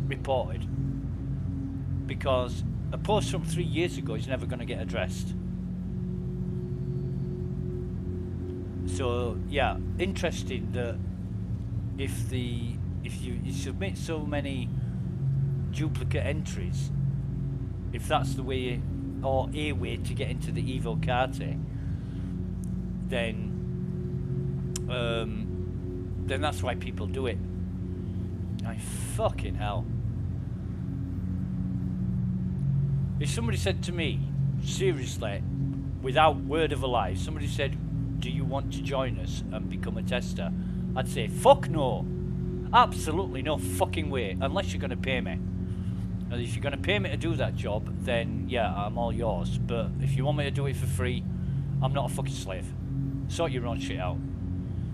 reported. Because a post from 3 years ago is never going to get addressed. So yeah, interesting that if you submit so many duplicate entries, if that's the way or a way to get into the Evocati, then that's why people do it. I fucking hell. If somebody said to me, seriously, without word of a lie, somebody said, do you want to join us and become a tester? I'd say, fuck no. Absolutely no fucking way, unless you're going to pay me. And if you're going to pay me to do that job, then yeah, I'm all yours. But if you want me to do it for free, I'm not a fucking slave. Sort your own shit out.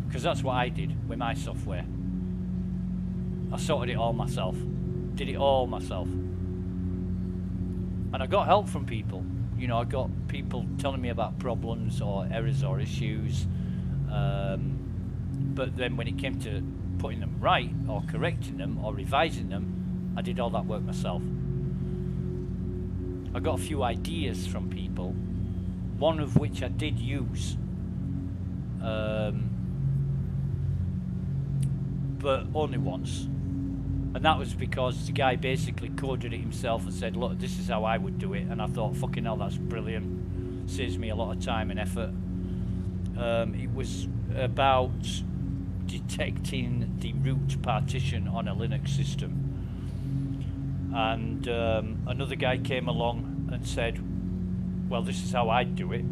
Because that's what I did with my software. I sorted it all myself. Did it all myself. And I got help from people. You know, I got people telling me about problems or errors or issues. But then when it came to putting them right or correcting them or revising them, I did all that work myself. I got a few ideas from people, one of which I did use, but only once. And that was because the guy basically coded it himself and said, look, this is how I would do it. And I thought, fucking hell, that's brilliant. Saves me a lot of time and effort. It was about detecting the root partition on a Linux system. And another guy came along and said, well, this is how I'd do it.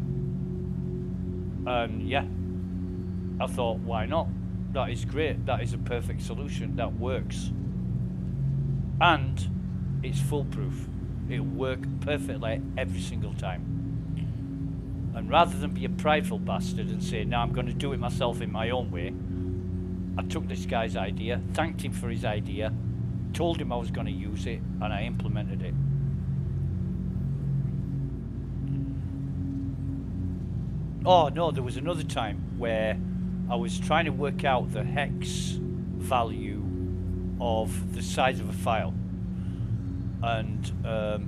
And yeah, I thought, why not? That is great. That is a perfect solution. That works. And it's foolproof. It'll work perfectly every single time. And rather than be a prideful bastard and say, no, I'm going to do it myself in my own way, I took this guy's idea, thanked him for his idea, told him I was going to use it, and I implemented it. Oh no, there was another time where I was trying to work out the hex value of the size of a file, and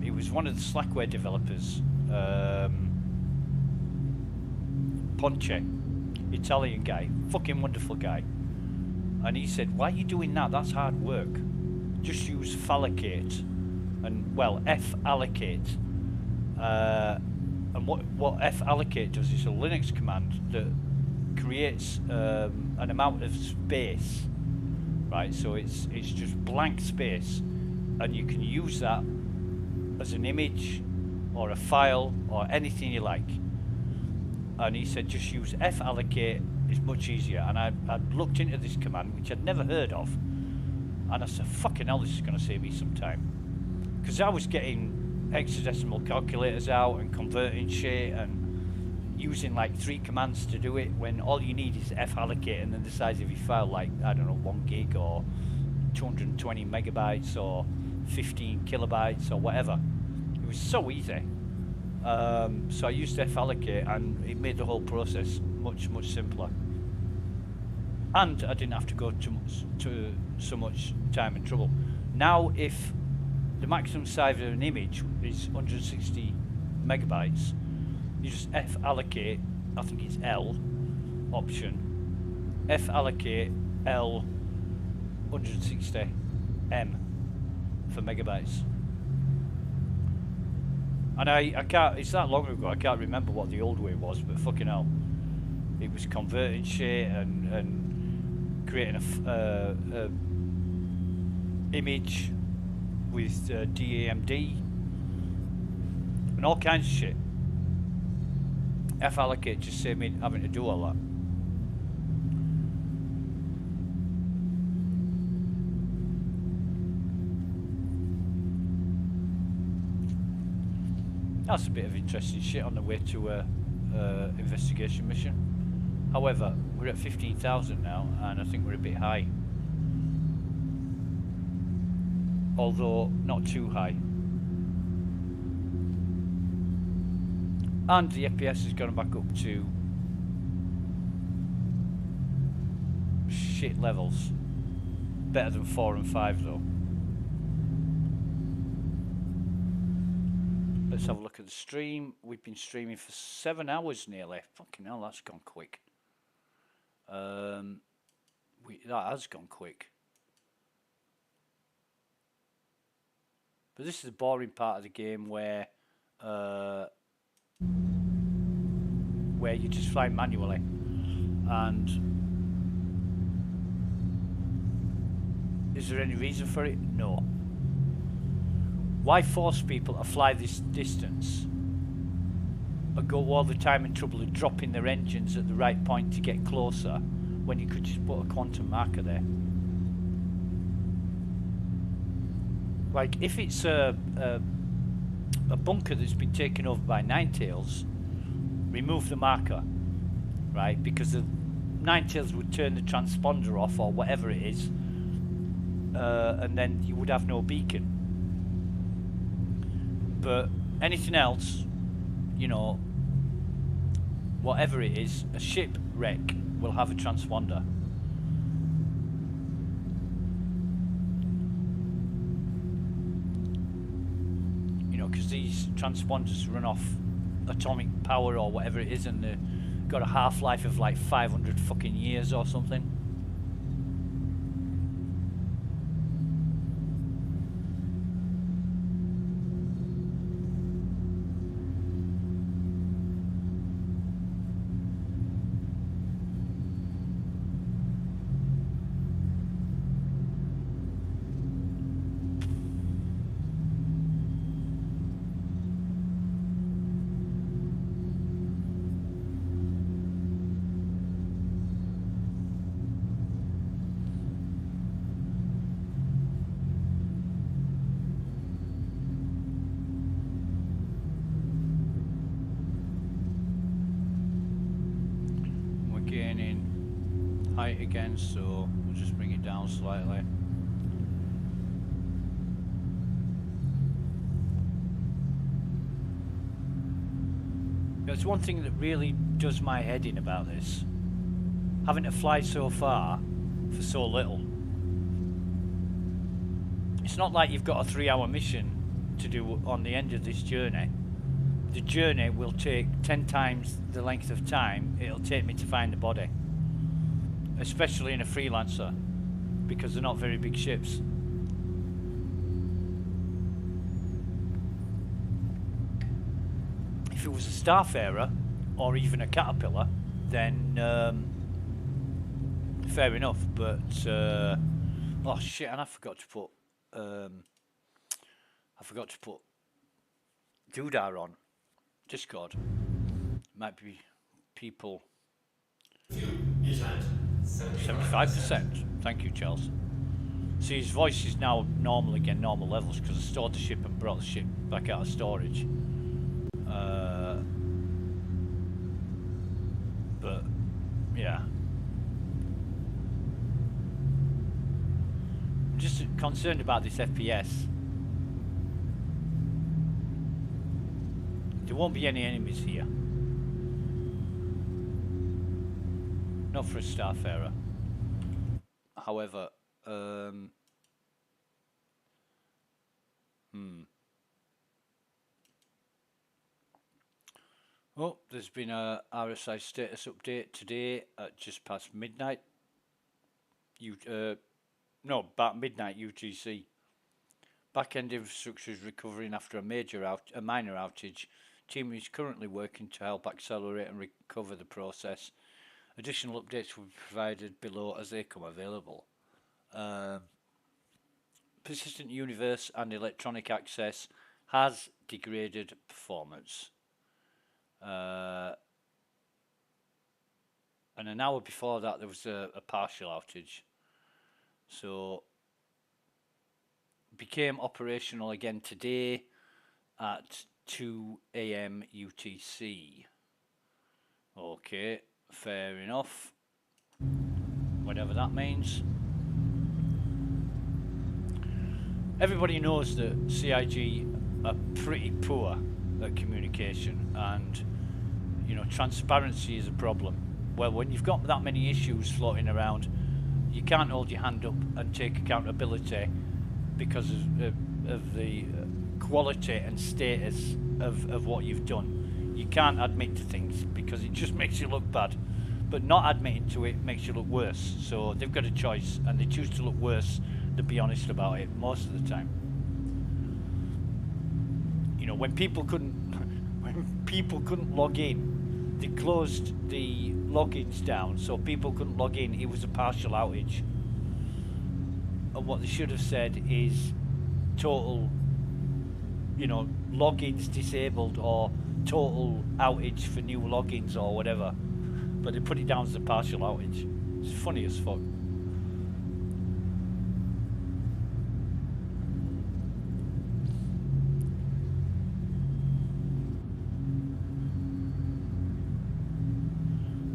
it was one of the Slackware developers, Ponce, Italian guy, fucking wonderful guy, and he said, why are you doing that? That's hard work. Just use fallocate, and well, fallocate, and what fallocate does is a Linux command that creates an amount of space. Right, so it's just blank space, and you can use that as an image or a file or anything you like. And he said just use fallocate, it's much easier. And I'd looked into this command, which I'd never heard of, and I said, fucking hell, this is going to save me some time. Because I was getting hexadecimal calculators out and converting shit and using like 3 commands to do it, when all you need is fallocate and then the size of your file, like, I don't know, 1 gig or 220 megabytes or 15 kilobytes or whatever. It was so easy. So I used fallocate, and it made the whole process much simpler. And I didn't have to go to so much time and trouble. Now, if the maximum size of an image is 160 megabytes, You just F allocate, I think it's L option, F allocate L 160 M for megabytes. And I can't, it's that long ago, I can't remember what the old way was, but fucking hell. It was converting shit and creating a image with DAMD and all kinds of shit. F allocate just saved me having to do all that. That's a bit of interesting shit on the way to a investigation mission. However, we're at 15,000 now, and I think we're a bit high. Although not too high. And the FPS has gone back up to shit levels. Better than 4 and 5 though. Let's have a look at the stream. We've been streaming for 7 hours nearly. Fucking hell, that's gone quick. That has gone quick. But this is the boring part of the game where you just fly manually. And is there any reason for it? No. Why force people to fly this distance and go all the time in trouble of dropping their engines at the right point to get closer when you could just put a quantum marker there? Like, if it's a bunker that's been taken over by Ninetails, remove the marker, right? Because the Ninetails would turn the transponder off or whatever it is, and then you would have no beacon. But anything else, you know, whatever it is, a shipwreck will have a transponder. You know, because these transponders run off atomic power or whatever it is, and they've got a half-life of like 500 fucking years or something. Again, so we'll just bring it down slightly. There's one thing that really does my head in about this. Having to fly so far for so little. It's not like you've got a 3-hour mission to do on the end of this journey. The journey will take 10 times the length of time it'll take me to find the body. Especially in a freelancer, because they're not very big ships. If it was a Starfarer or even a Caterpillar, then fair enough. But oh shit! And I forgot to put Doodah on Discord. Might be people. 75%. Thank you, Charles. See, his voice is now normal again, normal levels, because I stored the ship and brought the ship back out of storage. But yeah, I'm just concerned about this FPS. There won't be any enemies here. Not for a Starfarer. However, Oh, there's been a RSI status update today at just past midnight. No, about midnight UTC. Back-end infrastructure is recovering after a minor outage. Team is currently working to help accelerate and recover the process. Additional updates will be provided below as they come available. Persistent universe and electronic access has degraded performance. And an hour before that there was a partial outage. So became operational again today at 2 AM UTC. Okay, fair enough. Whatever that means. Everybody knows that CIG are pretty poor at communication, and you know, transparency is a problem. Well, when you've got that many issues floating around, you can't hold your hand up and take accountability because of the quality and status of what you've done. You can't admit to things because it just makes you look bad, but not admitting to it makes you look worse. So they've got a choice, and they choose to look worse than be honest about it most of the time. You know, when people couldn't log in, they closed the logins down so people couldn't log in. It was a partial outage. And what they should have said is total, you know, logins disabled or total outage for new logins or whatever. But they put it down as a partial outage. It's funny as fuck.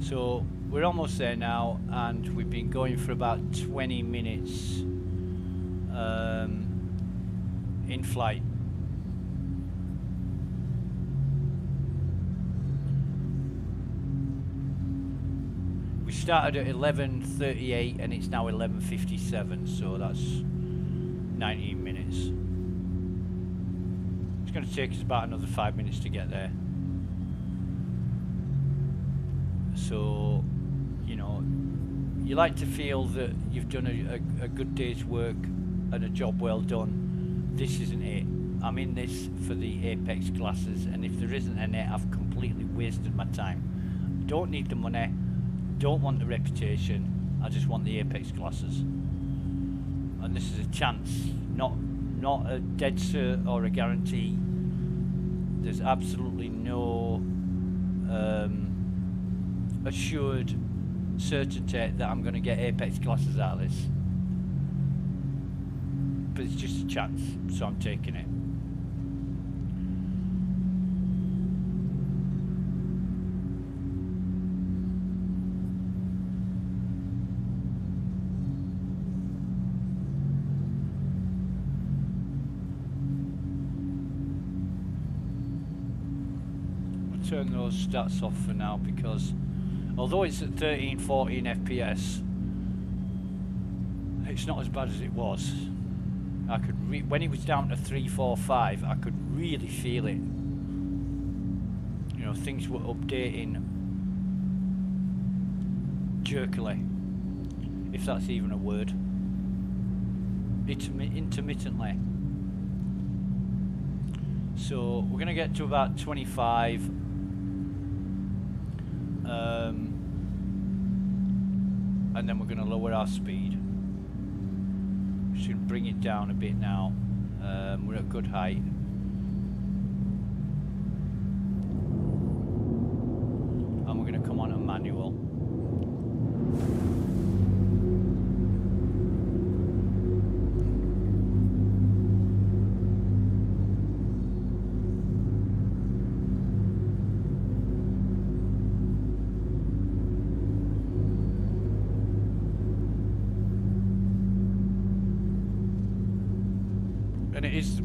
So we're almost there now, and we've been going for about 20 minutes in flight. We started at 11:38 and it's now 11:57, so that's 19 minutes. It's going to take us about another 5 minutes to get there. So, you know, you like to feel that you've done a good day's work and a job well done. This isn't it. I'm in this for the Apex classes, and if there isn't an it, I've completely wasted my time. Don't need the money, don't want the reputation, I just want the Apex classes. And this is a chance, not a dead cert or a guarantee. There's absolutely no assured certainty that I'm going to get Apex classes out of this, but it's just a chance, so I'm taking it. I'll turn those stats off for now because although it's at 13-14 FPS, it's not as bad as it was. I could when it was down to 345, I could really feel it. You know, things were updating jerkily, if that's even a word. Intermittently. So we're gonna get to about 25. And then we're going to lower our speed. Should bring it down a bit now. We're at good height. And we're going to come on to manual. And it is the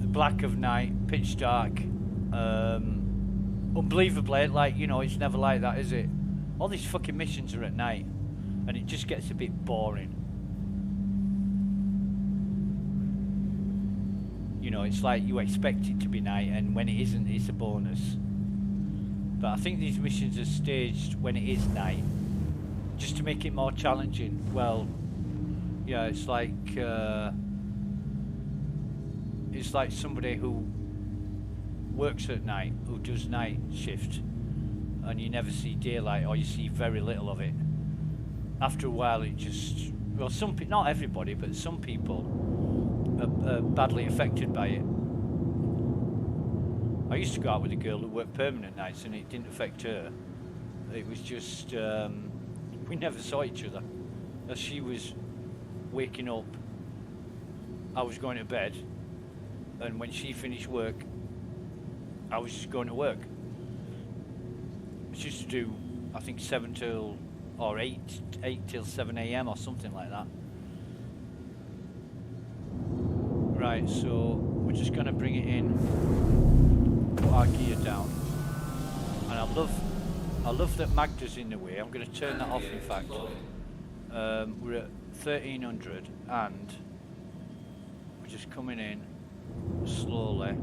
black of night, pitch dark. Unbelievably, like, you know, it's never like that, is it? All these fucking missions are at night, and it just gets a bit boring. You know, it's like you expect it to be night, and when it isn't, it's a bonus. But I think these missions are staged when it is night, just to make it more challenging. Well, yeah, it's like somebody who works at night, who does night shift, and you never see daylight, or you see very little of it. After a while, it just, well, not everybody, but some people are badly affected by it. I used to go out with a girl who worked permanent nights, and it didn't affect her. It was just we never saw each other. As she was waking up, I was going to bed, and when she finished work, I was just going to work. She used to do, I think, 7 till or 8 till 7 a.m. or something like that. Right, so we're just going to bring it in, put our gear down, and I love that Magda's in the way. I'm going to turn that off, in fact. We're at 1300 and we're just coming in slowly.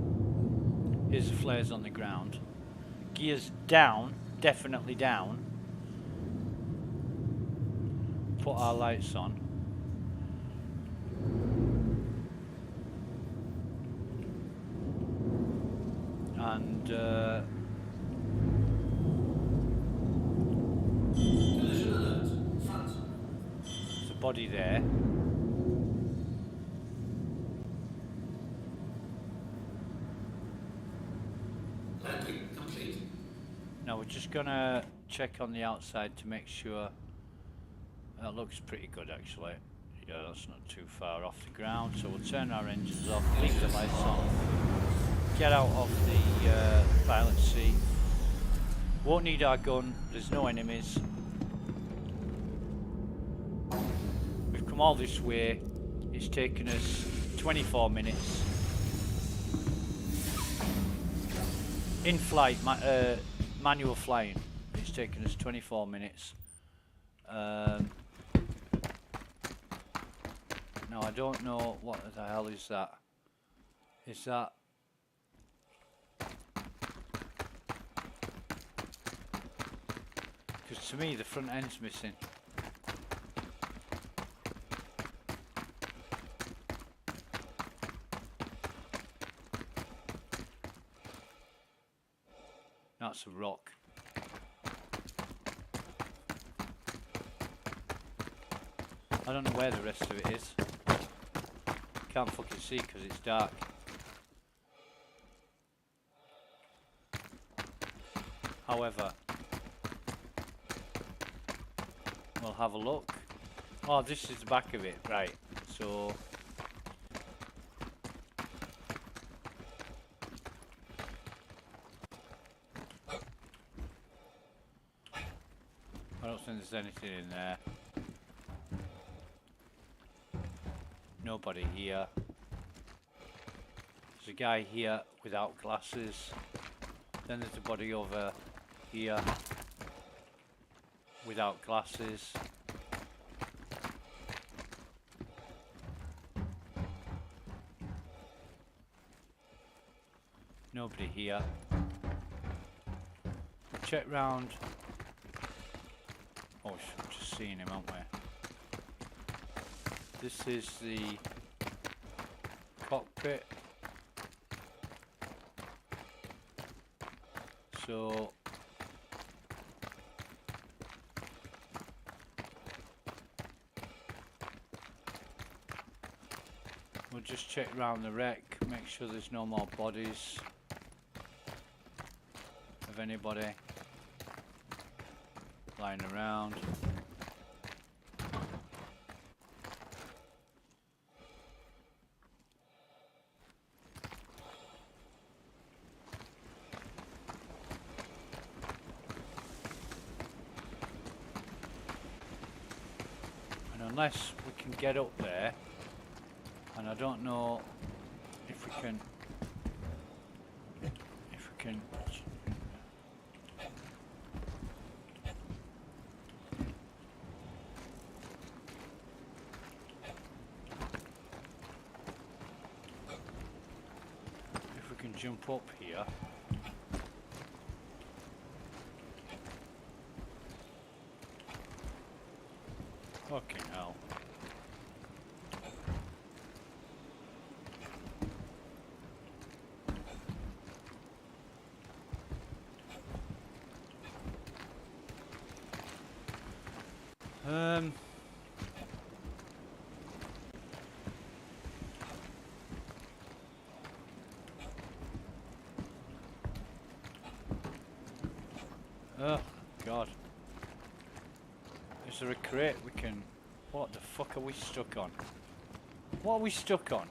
Here's the flares on the ground. Gears down, definitely down. Put our lights on. And
Collision alert. Front.
there's a body there.
Landing complete.
Now we're just gonna check on the outside to make sure. That looks pretty good, actually. Yeah, that's not too far off the ground. So we'll turn our engines off, leave the lights on, get out of the pilot seat. Won't need our gun. There's no enemies. We've come all this way. It's taken us 24 minutes. In flight, manual flying. It's taken us 24 minutes. Now I don't know what the hell is that. Is that? Because to me the front end's missing. That's a rock. I don't know where the rest of it is. Can't fucking see because it's dark. However, we'll have a look. Oh, this is the back of it, right? So I don't think there's anything in there. Nobody here. There's a guy here without glasses. Then there's a body over here without glasses. Nobody here. Check round. Oh, we've just seen him, haven't we? This is the cockpit. So we'll just check round the wreck, make sure there's no more bodies of anybody lying around. Unless we can get up there, and I don't know if we can, jump up here. Oh, God. Is there a crate we can... What the fuck are we stuck on? What are we stuck on?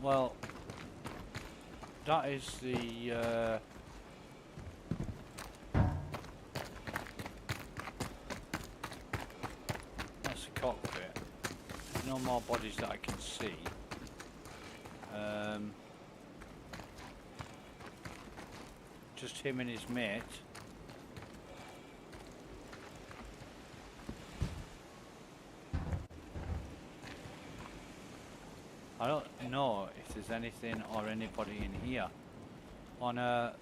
Well, that is the... that's the cockpit. There's no more bodies that I can see. Just him and his mate. I don't know if there's anything or anybody in here on a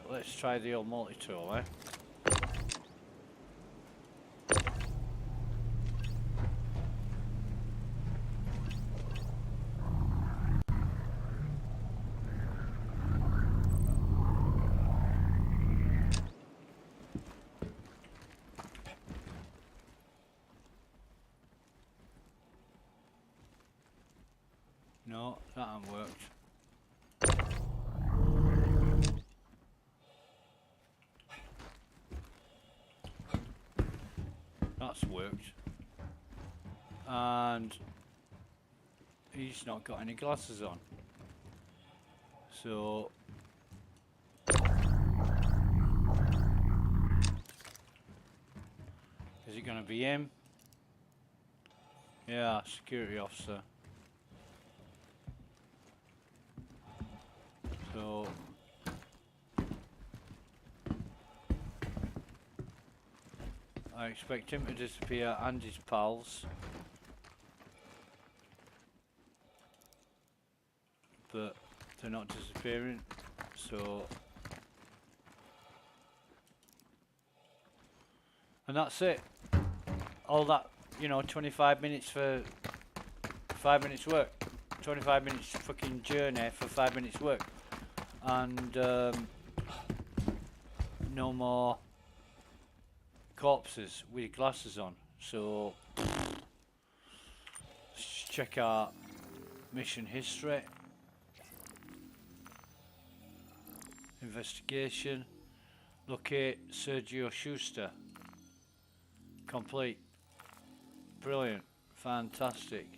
let's try the old multi-tool, eh? No, that hasn't worked. That's worked. And he's not got any glasses on. So is it going to be him? Yeah, security officer. So I expect him to disappear and his pals, but they're not disappearing, so and that's it. All that, you know, 25 minutes for 5 minutes work, 25 minutes fucking journey for 5 minutes work, and no more corpses with glasses on. So let's check our mission history. Investigation. Locate Sergio Schuster. Complete. Brilliant. Fantastic.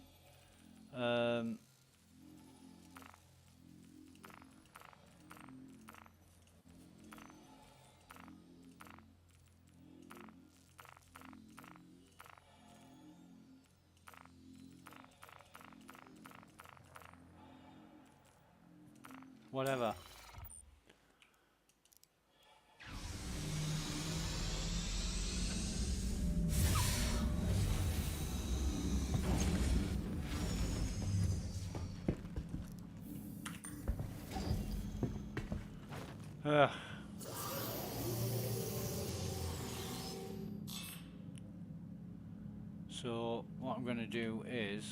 Whatever. So what I'm going to do is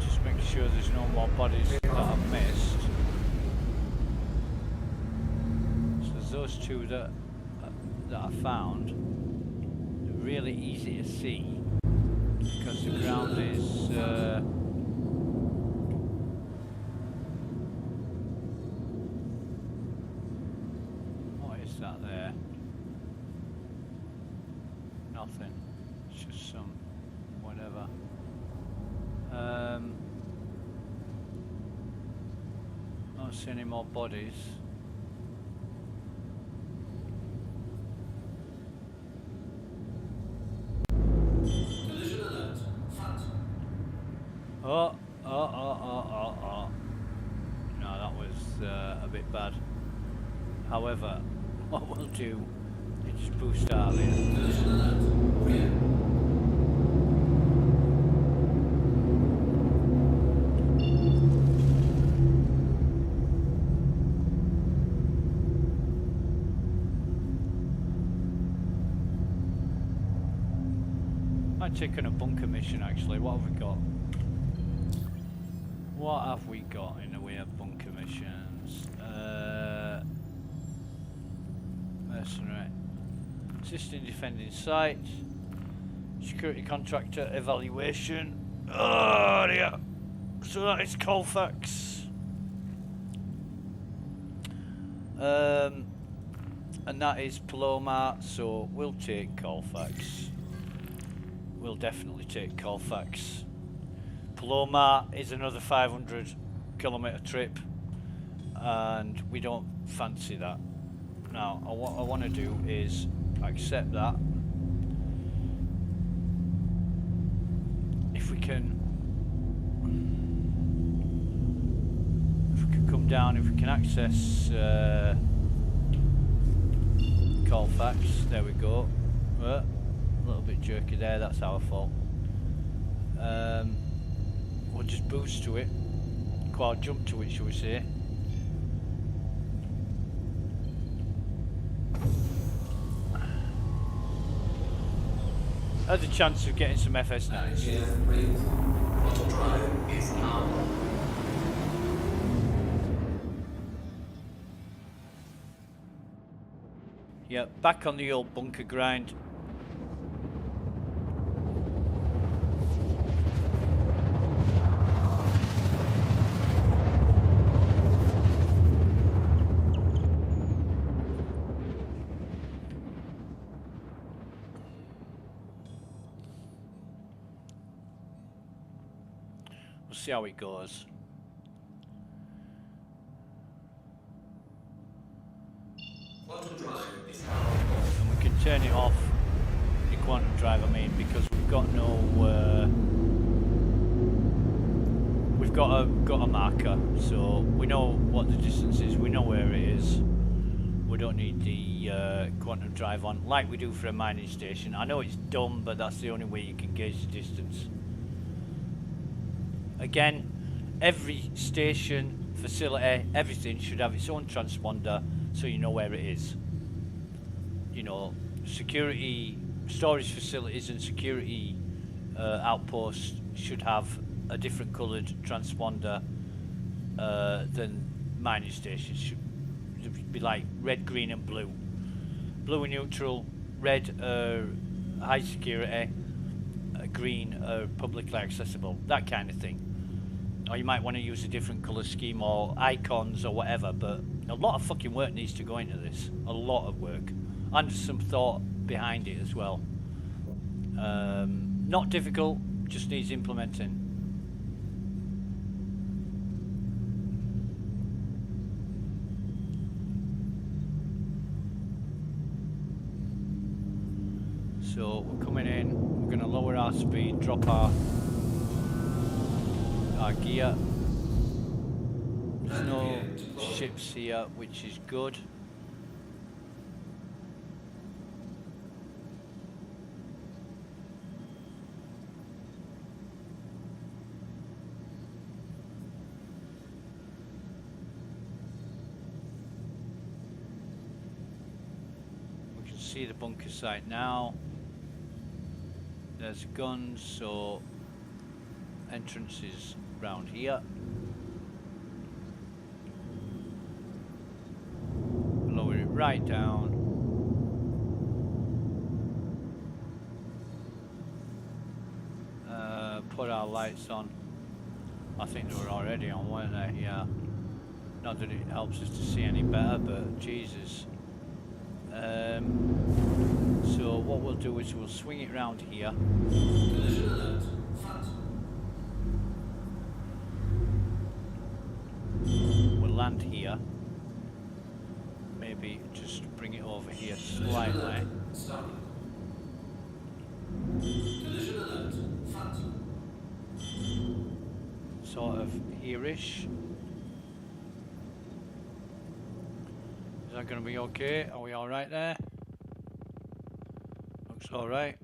just make sure there's no more bodies that I've missed. So there's those two that I found. They're really easy to see because the ground is what is that there? Nothing. It's just some whatever. Don't see any more bodies.
Collision alert. Front.
Oh. No, that was a bit bad. However, what we'll do is just boost our lane.
Collision alert. Rear.
I'd take on a bunker mission actually. What have we got? What have we got in the way of bunker missions? Mercenary. Assisting defending site. Security contractor evaluation. Oh dear. So that is Colfax. And that is Paloma, so we'll take Colfax. We'll definitely take Colfax. Paloma is another 500-kilometer trip, and we don't fancy that. Now, what I want to do is accept that. If we can come down, if we can access Colfax, there we go. A little bit jerky there, that's our fault. We'll just boost to it, quad jump to it, shall we say. Has a chance of getting some FS9s.
Auto drive is now on.
Yeah, back on the old bunker grind. We'll see how it goes.
Auto drive is now
And we can turn it off, the quantum drive, I mean, because we've got no we've got a marker, so we know what the distance is, we know where it is. We don't need the quantum drive on like we do for a mining station. I know it's dumb, but that's the only way you can gauge the distance. Again, every station, facility, everything should have its own transponder, so you know where it is. You know, security, storage facilities and security outposts should have a different coloured transponder than mining stations. Should be like red, green and blue. Blue and neutral, red high security, green publicly accessible, that kind of thing. Or you might want to use a different colour scheme or icons or whatever, but a lot of fucking work needs to go into this. A lot of work. And some thought behind it as well. Not difficult, just needs implementing. So we're coming in, we're going to lower our speed, drop our gear. There's no ships here, which is good. We can see the bunker site now. There's guns, so entrance is round here. Lower it right down. Put our lights on. I think they were already on, weren't they? Yeah. Not that it helps us to see any better, but Jesus. So what we'll do is we'll swing it round here.
collision alert. Front.
We'll land here. Maybe just bring it over here slightly.
Stop. Collision alert. Front.
Sort of here-ish. Is that going to be okay? Are we alright there? Looks alright.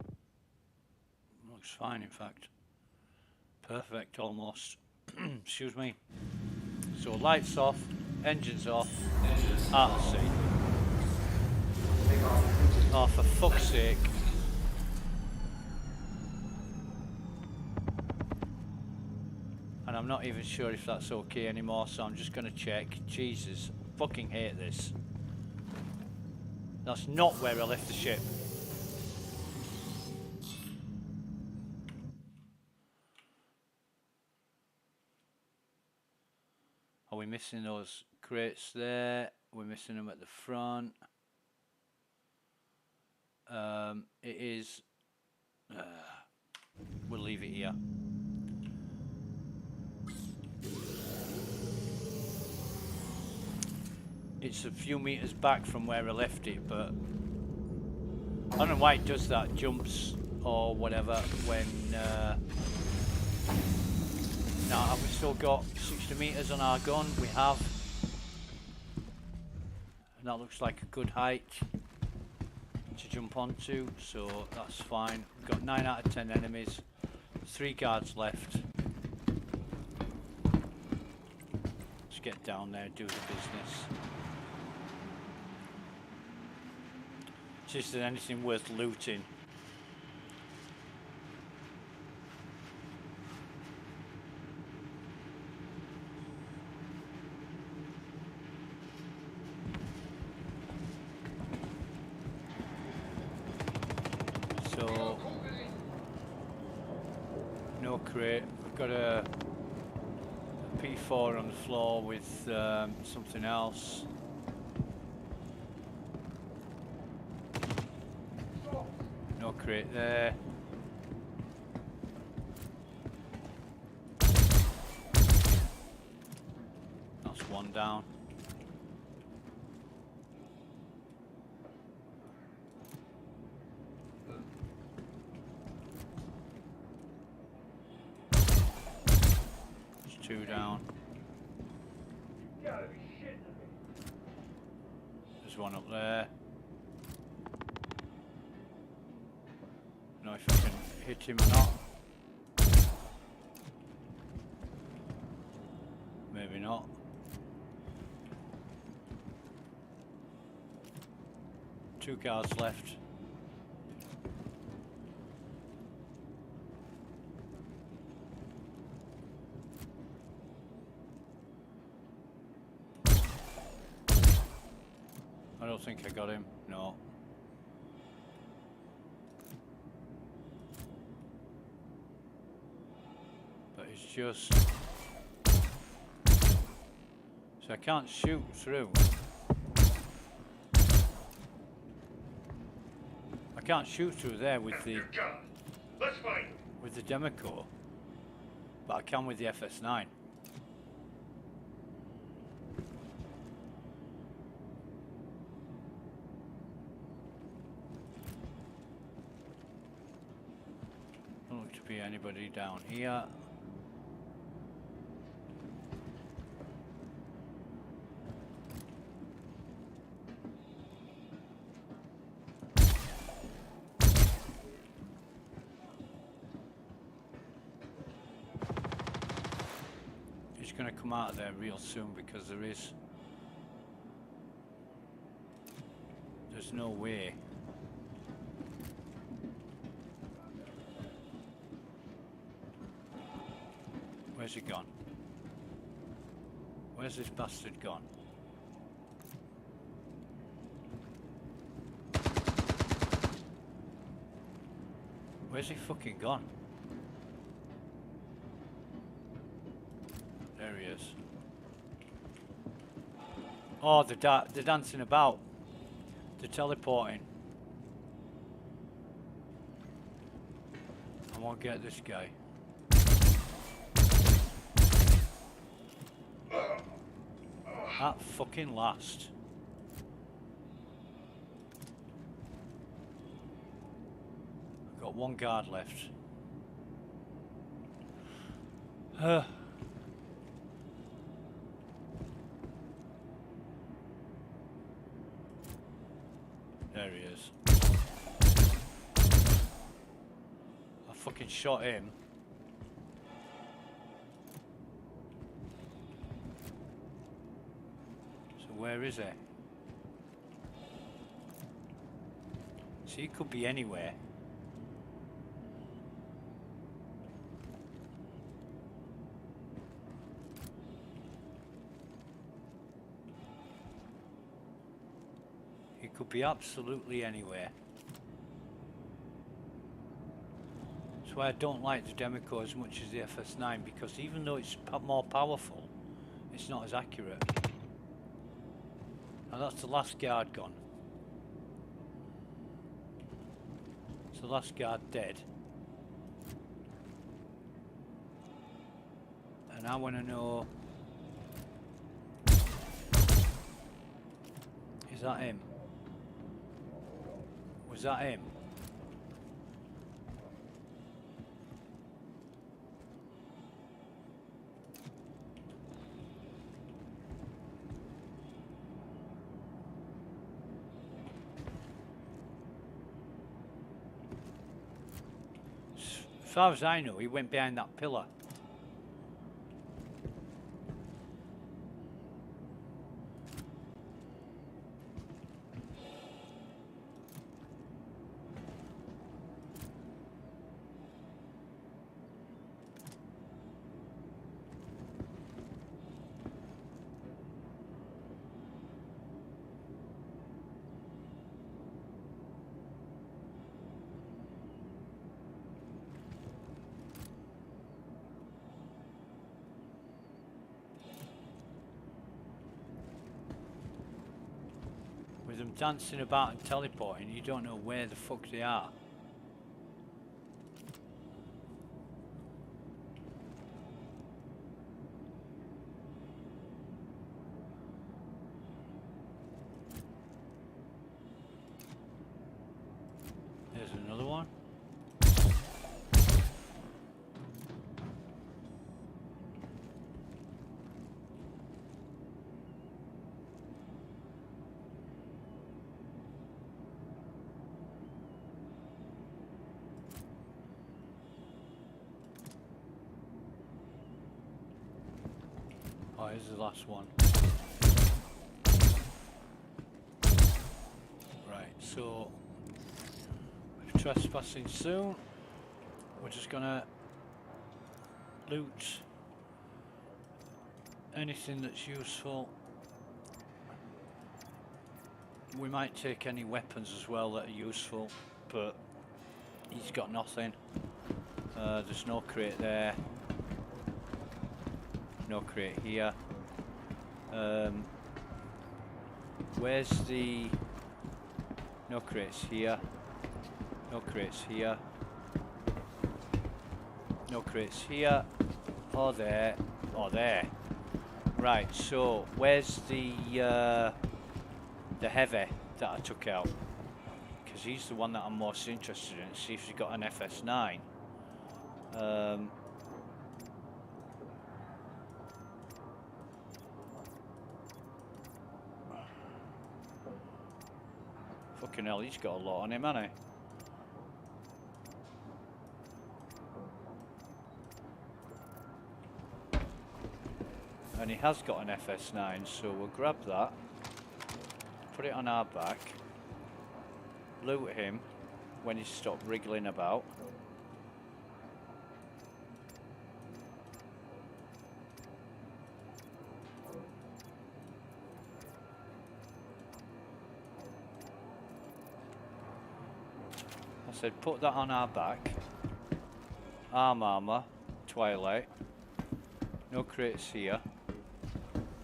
Looks fine, in fact. Perfect, almost. Excuse me. So lights off, engines off, out of sea. Oh, for fuck's sake. And I'm not even sure if that's okay anymore, so I'm just going to check. Jesus, I fucking hate this. That's not where I left the ship. Are we missing those crates there? We're missing them at the front. It is... we'll leave it here. It's a few meters back from where I left it, but I don't know why it does that, jumps or whatever when now have we still got 60 meters on our gun? We have, and that looks like a good height to jump onto, so that's fine. We've got 9 out of 10 enemies, 3 guards left. Let's get down there and do the business. Is there anything worth looting? So no crate. We've got a P4 on the floor with something else. No crate there. That's one down. There's 2 down. There's one up there. Know if I can hit him or not. Maybe not. Two guards left. I don't think I got him. No. It's just so I can't shoot through. I can't shoot through there with the Democore, but I can with the FS9. Don't look to be anybody down here. Going to come out of there real soon because there's no way. Where's he gone? Where's this bastard gone? Where's he fucking gone? There he is. Oh, they're dancing about. They're teleporting. I won't get this guy. At fucking last. I've got one guard left. There he is. I fucking shot him. So where is he? So he could be anywhere. He could be absolutely anywhere. That's why I don't like the Demico as much as the FS9, because even though it's more powerful, it's not as accurate. Now that's the last guard gone. It's the last guard dead. And I want to know... Is that him? Was that him? As far as I know, he went behind that pillar. With them dancing about and teleporting, you don't know where the fuck they are. There's another one. Oh, here's the last one. Right, so we're trespassing soon. We're just gonna loot anything that's useful. We might take any weapons as well that are useful, but he's got nothing. There's no crate there. No crate here. Where's the... No crates here. No crates here. No crates here. Or there. Or there. Right, so where's the heavy that I took out? Because he's the one that I'm most interested in. See if he's got an FS9. Fucking hell, he's got a lot on him, hasn't he? And he has got an FS9, so we'll grab that, put it on our back, loot him when he's stopped wriggling about. Said put that on our back. Armor, Twilight. No crates here.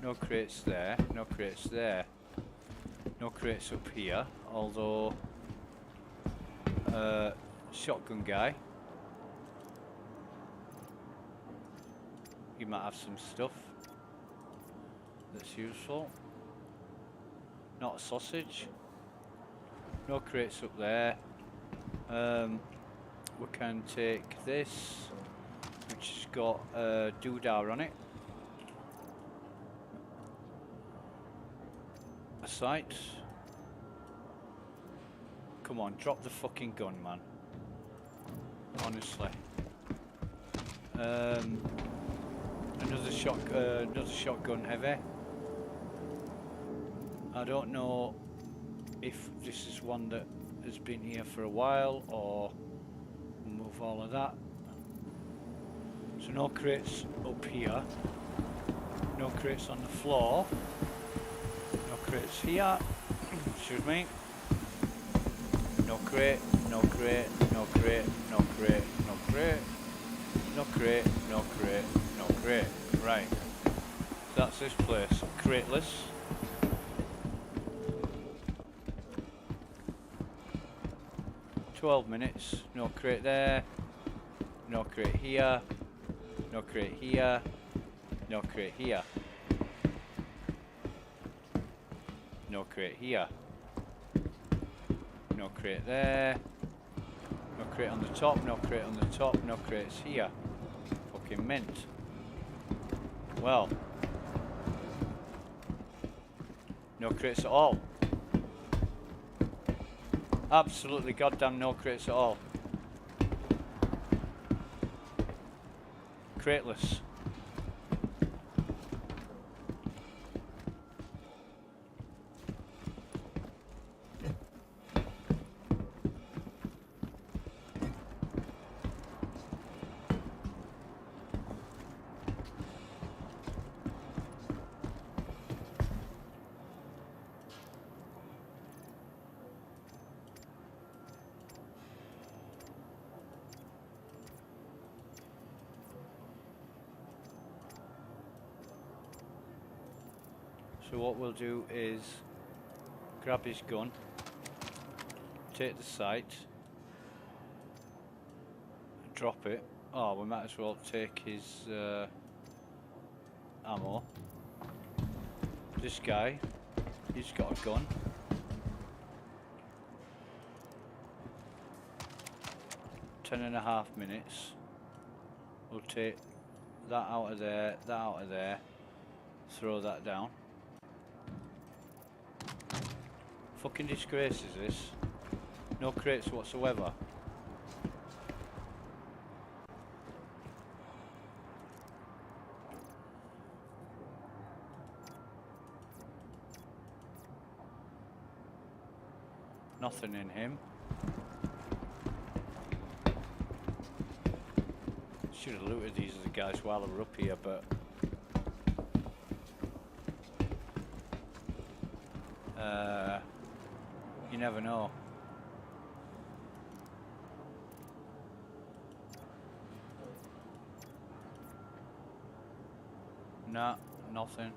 No crates there. No crates there. No crates up here. Although shotgun guy. You might have some stuff. that's useful. Not a sausage. No crates up there. We can take this, which has got a doodah on it. A sight. Come on, drop the fucking gun, man. Honestly. Another shotgun heavy. I don't know if this is one that has been here for a while, or we'll move all of that. So no crates up here. No crates on the floor. No crates here. Excuse me. No crate, no crate, no crate, no crate, no crate. No crate, no crate, no crate. Right. That's this place. Crateless. "12 minutes. No crate there. No crate here. No crate here. No crate here. No crate here. No crate there. No crate on the top. No crate on the top. No crates here. Fucking mint. Well. No crates at all. Absolutely goddamn no crates at all. Crateless. So what we'll do is grab his gun, take the sight, drop it. Oh, we might as well take his ammo. This guy, he's got a gun. "10.5 minutes. We'll take that out of there, that out of there, throw that down. Fucking disgrace is this. No crates whatsoever. Nothing in him. Should have looted these other guys while they were up here, but you never know. Nah, nothing.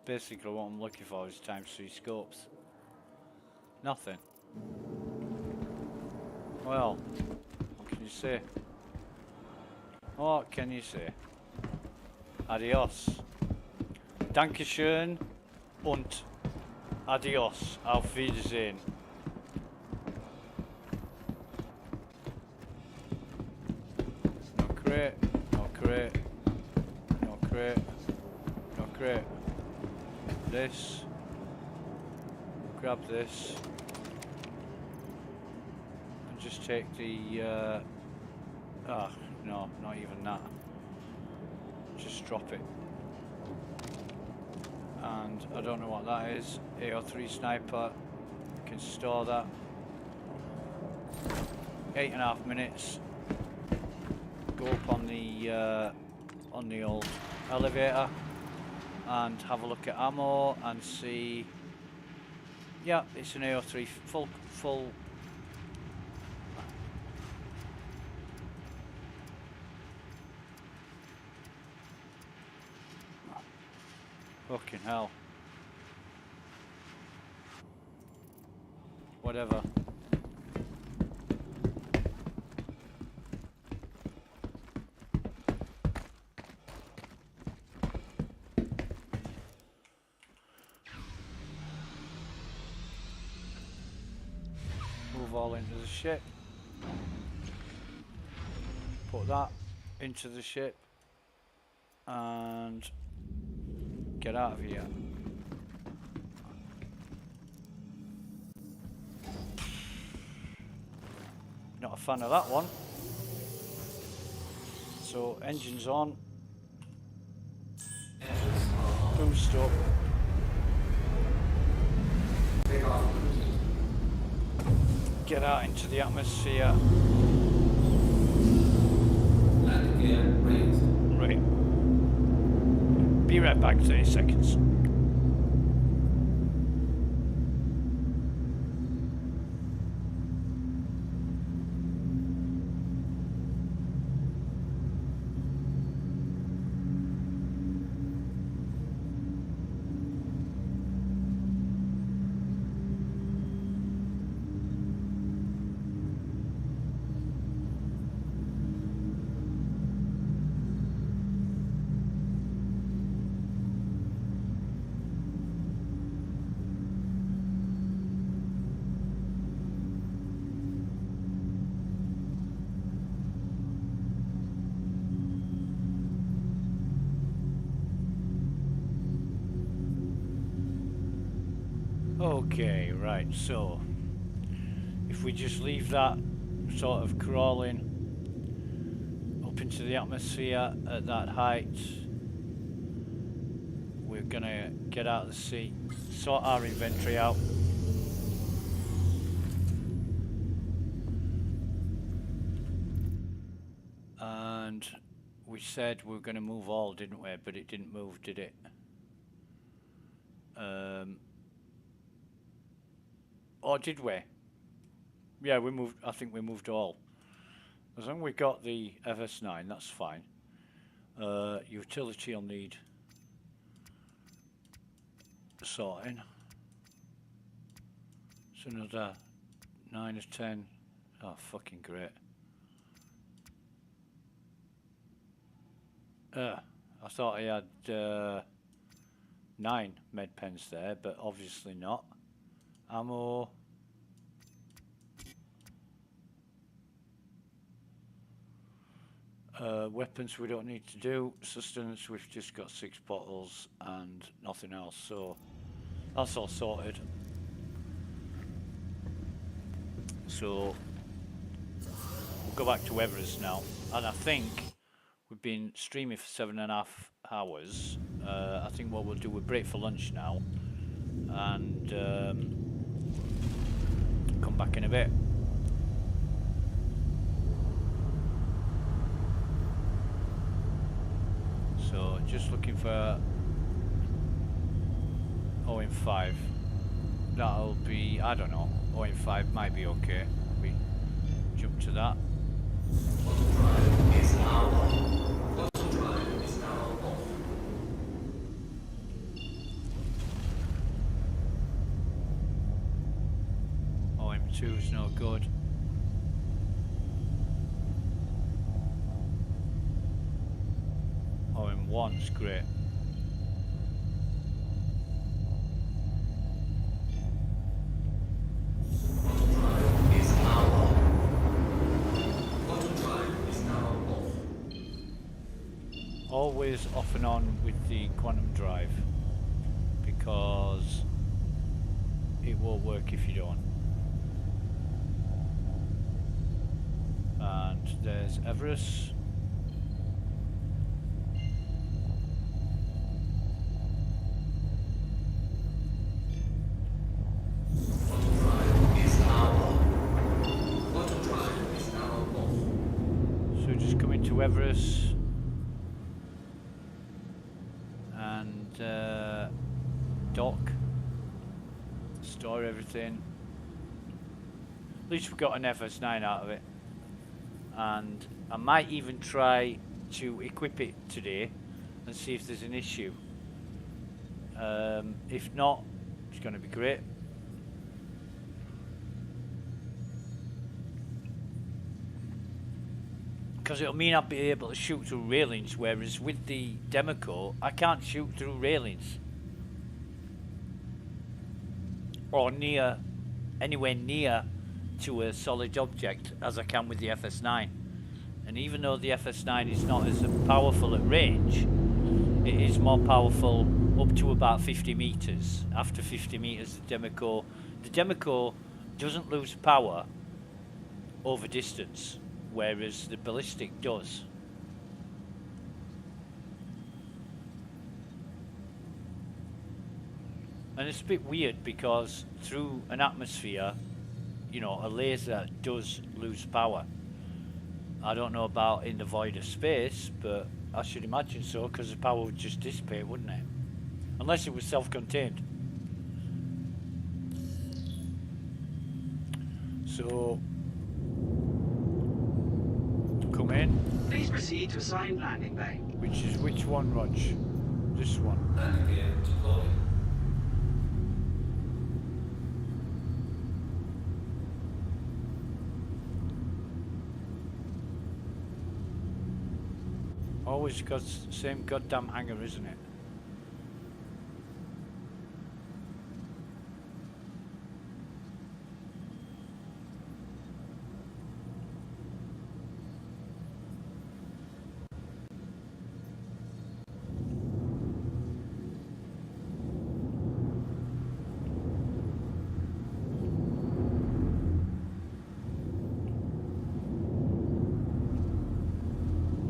Basically what I'm looking for is ×3 scopes. Nothing. Well, what can you say? What can you say? Adios. Dankeschön und adios. Auf Wiedersehen. No crate, no crate, no crate, no crate. This. Grab this. And just take the no, not even that. Just drop it. And I don't know what that is. AO3 sniper. Can store that. 8.5 minutes. Go up on the old elevator and have a look at ammo and see. Yeah, it's an AO3 full. Fucking hell. Whatever. all into the ship. Put that into the ship. And get out of here. Not a fan of that one. So engines on. Boost up. Get out into the atmosphere.
Landing gear raised.
Right. Be right back, 30 seconds. Okay, right, so if we just leave that sort of crawling up into the atmosphere at that height, we're gonna get out of the seat, sort our inventory out. And we said we were gonna move all, didn't we? But it didn't move, did it? Or did we? Yeah, we moved. I think we moved all. As long as we got the FS9, that's fine. Utility will need sorting. It's another 9 of 10. Oh, fucking great. I thought I had 9 med pens there, but obviously not. Ammo. Weapons we don't need to do. Sustenance, we've just got 6 bottles and nothing else, so that's all sorted. So we'll go back to Everest now, and I think we've been streaming for 7.5 hours. I think what we'll do, we'll break for lunch now and come back in a bit. So just looking for OM5. That'll be, I don't know, OM5 might be okay. We jump to that.
Autodrive is now off. Autodrive is now off.
OM2 is no good. OM1's great.
Autodrive is now on. Autodrive is now off.
Always off and on with the quantum drive, because it won't work if you don't. And there's Everest.
Autodrive is now on. Autodrive is now off.
So just come into Everest and dock, store everything. At least we've got an FS9 out of it, and I might even try to equip it today and see if there's an issue. If not, it's going to be great. Because it'll mean I'll be able to shoot through railings, whereas with the Democo, I can't shoot through railings. Or near, anywhere near to a solid object as I can with the FS9. And even though the FS9 is not as powerful at range, it is more powerful up to about 50 meters. After 50 meters, the Demeco doesn't lose power over distance, whereas the ballistic does. And it's a bit weird because through an atmosphere, you know, a laser does lose power. I don't know about in the void of space, but I should imagine so, because the power would just dissipate, wouldn't it? Unless it was self-contained. So, come in.
Please proceed to assigned landing bay.
Which is which one, Rog? This one.
Landing gear deployed.
Always got the same goddamn hangar, isn't it?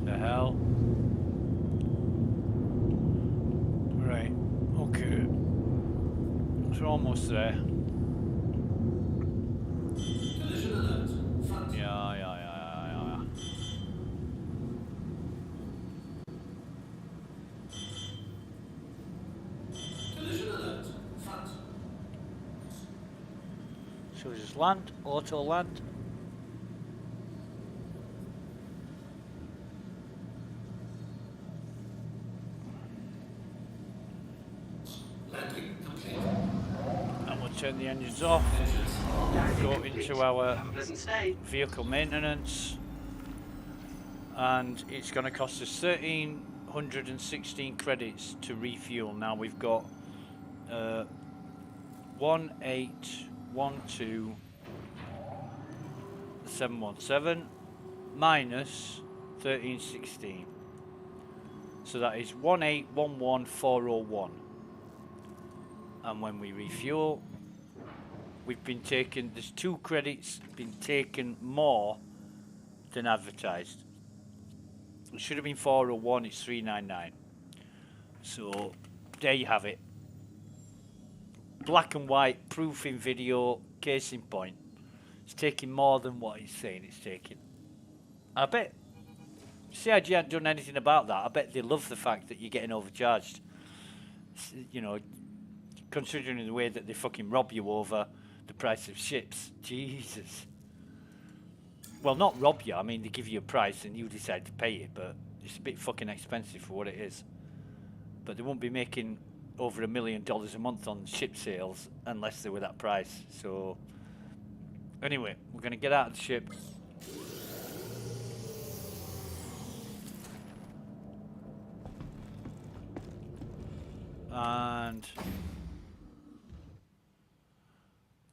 The hell? Right, okay. So we're almost there.
Collision alert. Front.
Yeah.
Collision alert. Front.
So we just land, auto land.
Landing complete.
And we'll turn the engines off. Go into our
Have a pleasant stay.
vehicle maintenance. And it's going to cost us 1,316 credits to refuel. Now we've got 1812717 minus 1316. So that is 1811401. And when we refuel, we've been taken, there's 2 credits been taken more than advertised. It should have been 401, it's 399. So there you have it. Black and white, proof in video, case in point. It's taking more than what he's saying it's taking. I bet CIG hadn't done anything about that. I bet they love the fact that you're getting overcharged. You know, considering the way that they fucking rob you over the price of ships. Jesus. Well, not rob you, I mean they give you a price and you decide to pay it, but it's a bit fucking expensive for what it is. But they won't be making over $1 million a month on ship sales unless they were that price. So, anyway, we're going to get out of the ship. And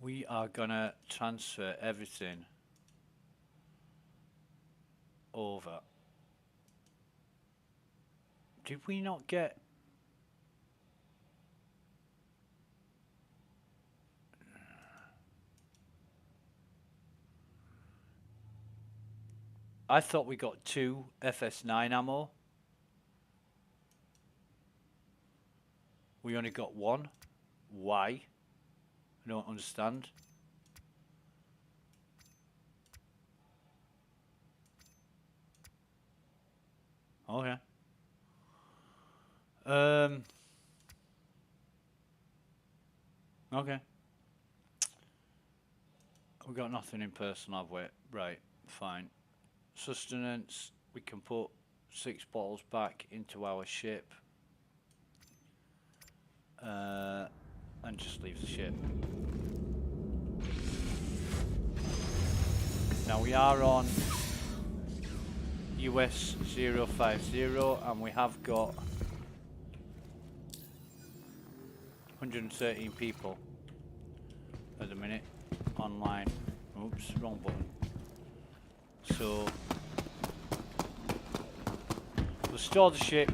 we are going to transfer everything over. Did we not get... I thought we got 2 FS9 ammo. We only got 1. Why? I don't understand. Okay. Okay. We got nothing in person, have we? Right, fine. Sustenance, we can put 6 bottles back into our ship. And just leave the ship. Now we are on US 050 and we have got 113 people at the minute online. Oops, wrong button. So we'll store the ship.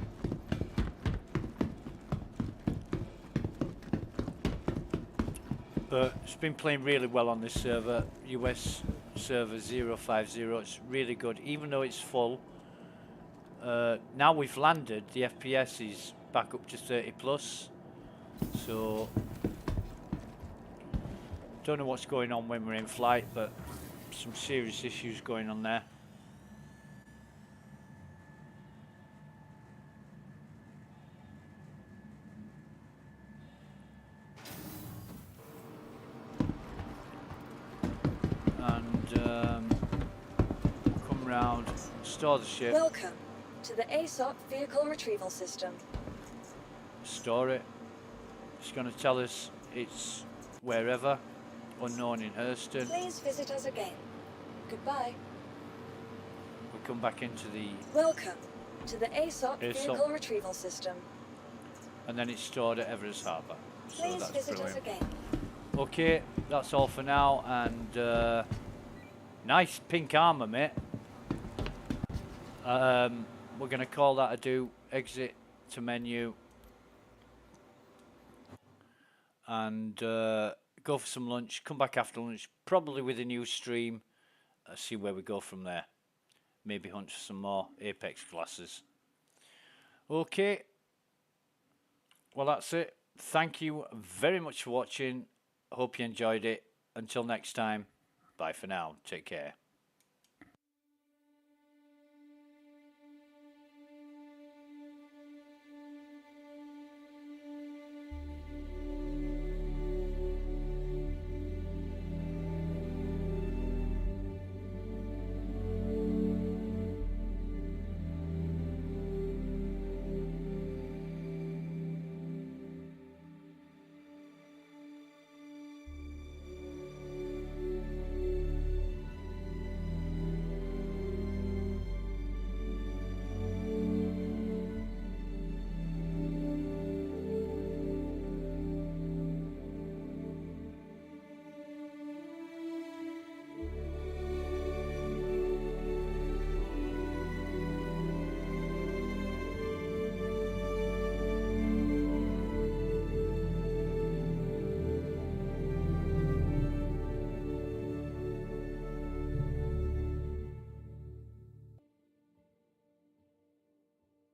But it's been playing really well on this server, US server 050. It's really good, even though it's full. Now we've landed, the FPS is back up to 30 plus. So don't know what's going on when we're in flight, but some serious issues going on there. And come round, store the ship.
Welcome to the ASOC vehicle retrieval system.
Store it. It's going to tell us it's wherever, unknown in Hurston.
Please visit us again. Goodbye.
We come back into the...
Welcome to the ASOC vehicle retrieval system.
And then it's stored at Everest Harbour. So
Please
that's
visit
brilliant.
us again.
Okay, that's all for now, and nice pink armour, mate. We're going to call that a do. Exit to menu. And go for some lunch. Come back after lunch, probably with a new stream. See where we go from there. Maybe hunt for some more Apex classes. Okay. Well, that's it. Thank you very much for watching. Hope you enjoyed it. Until next time, bye for now. Take care.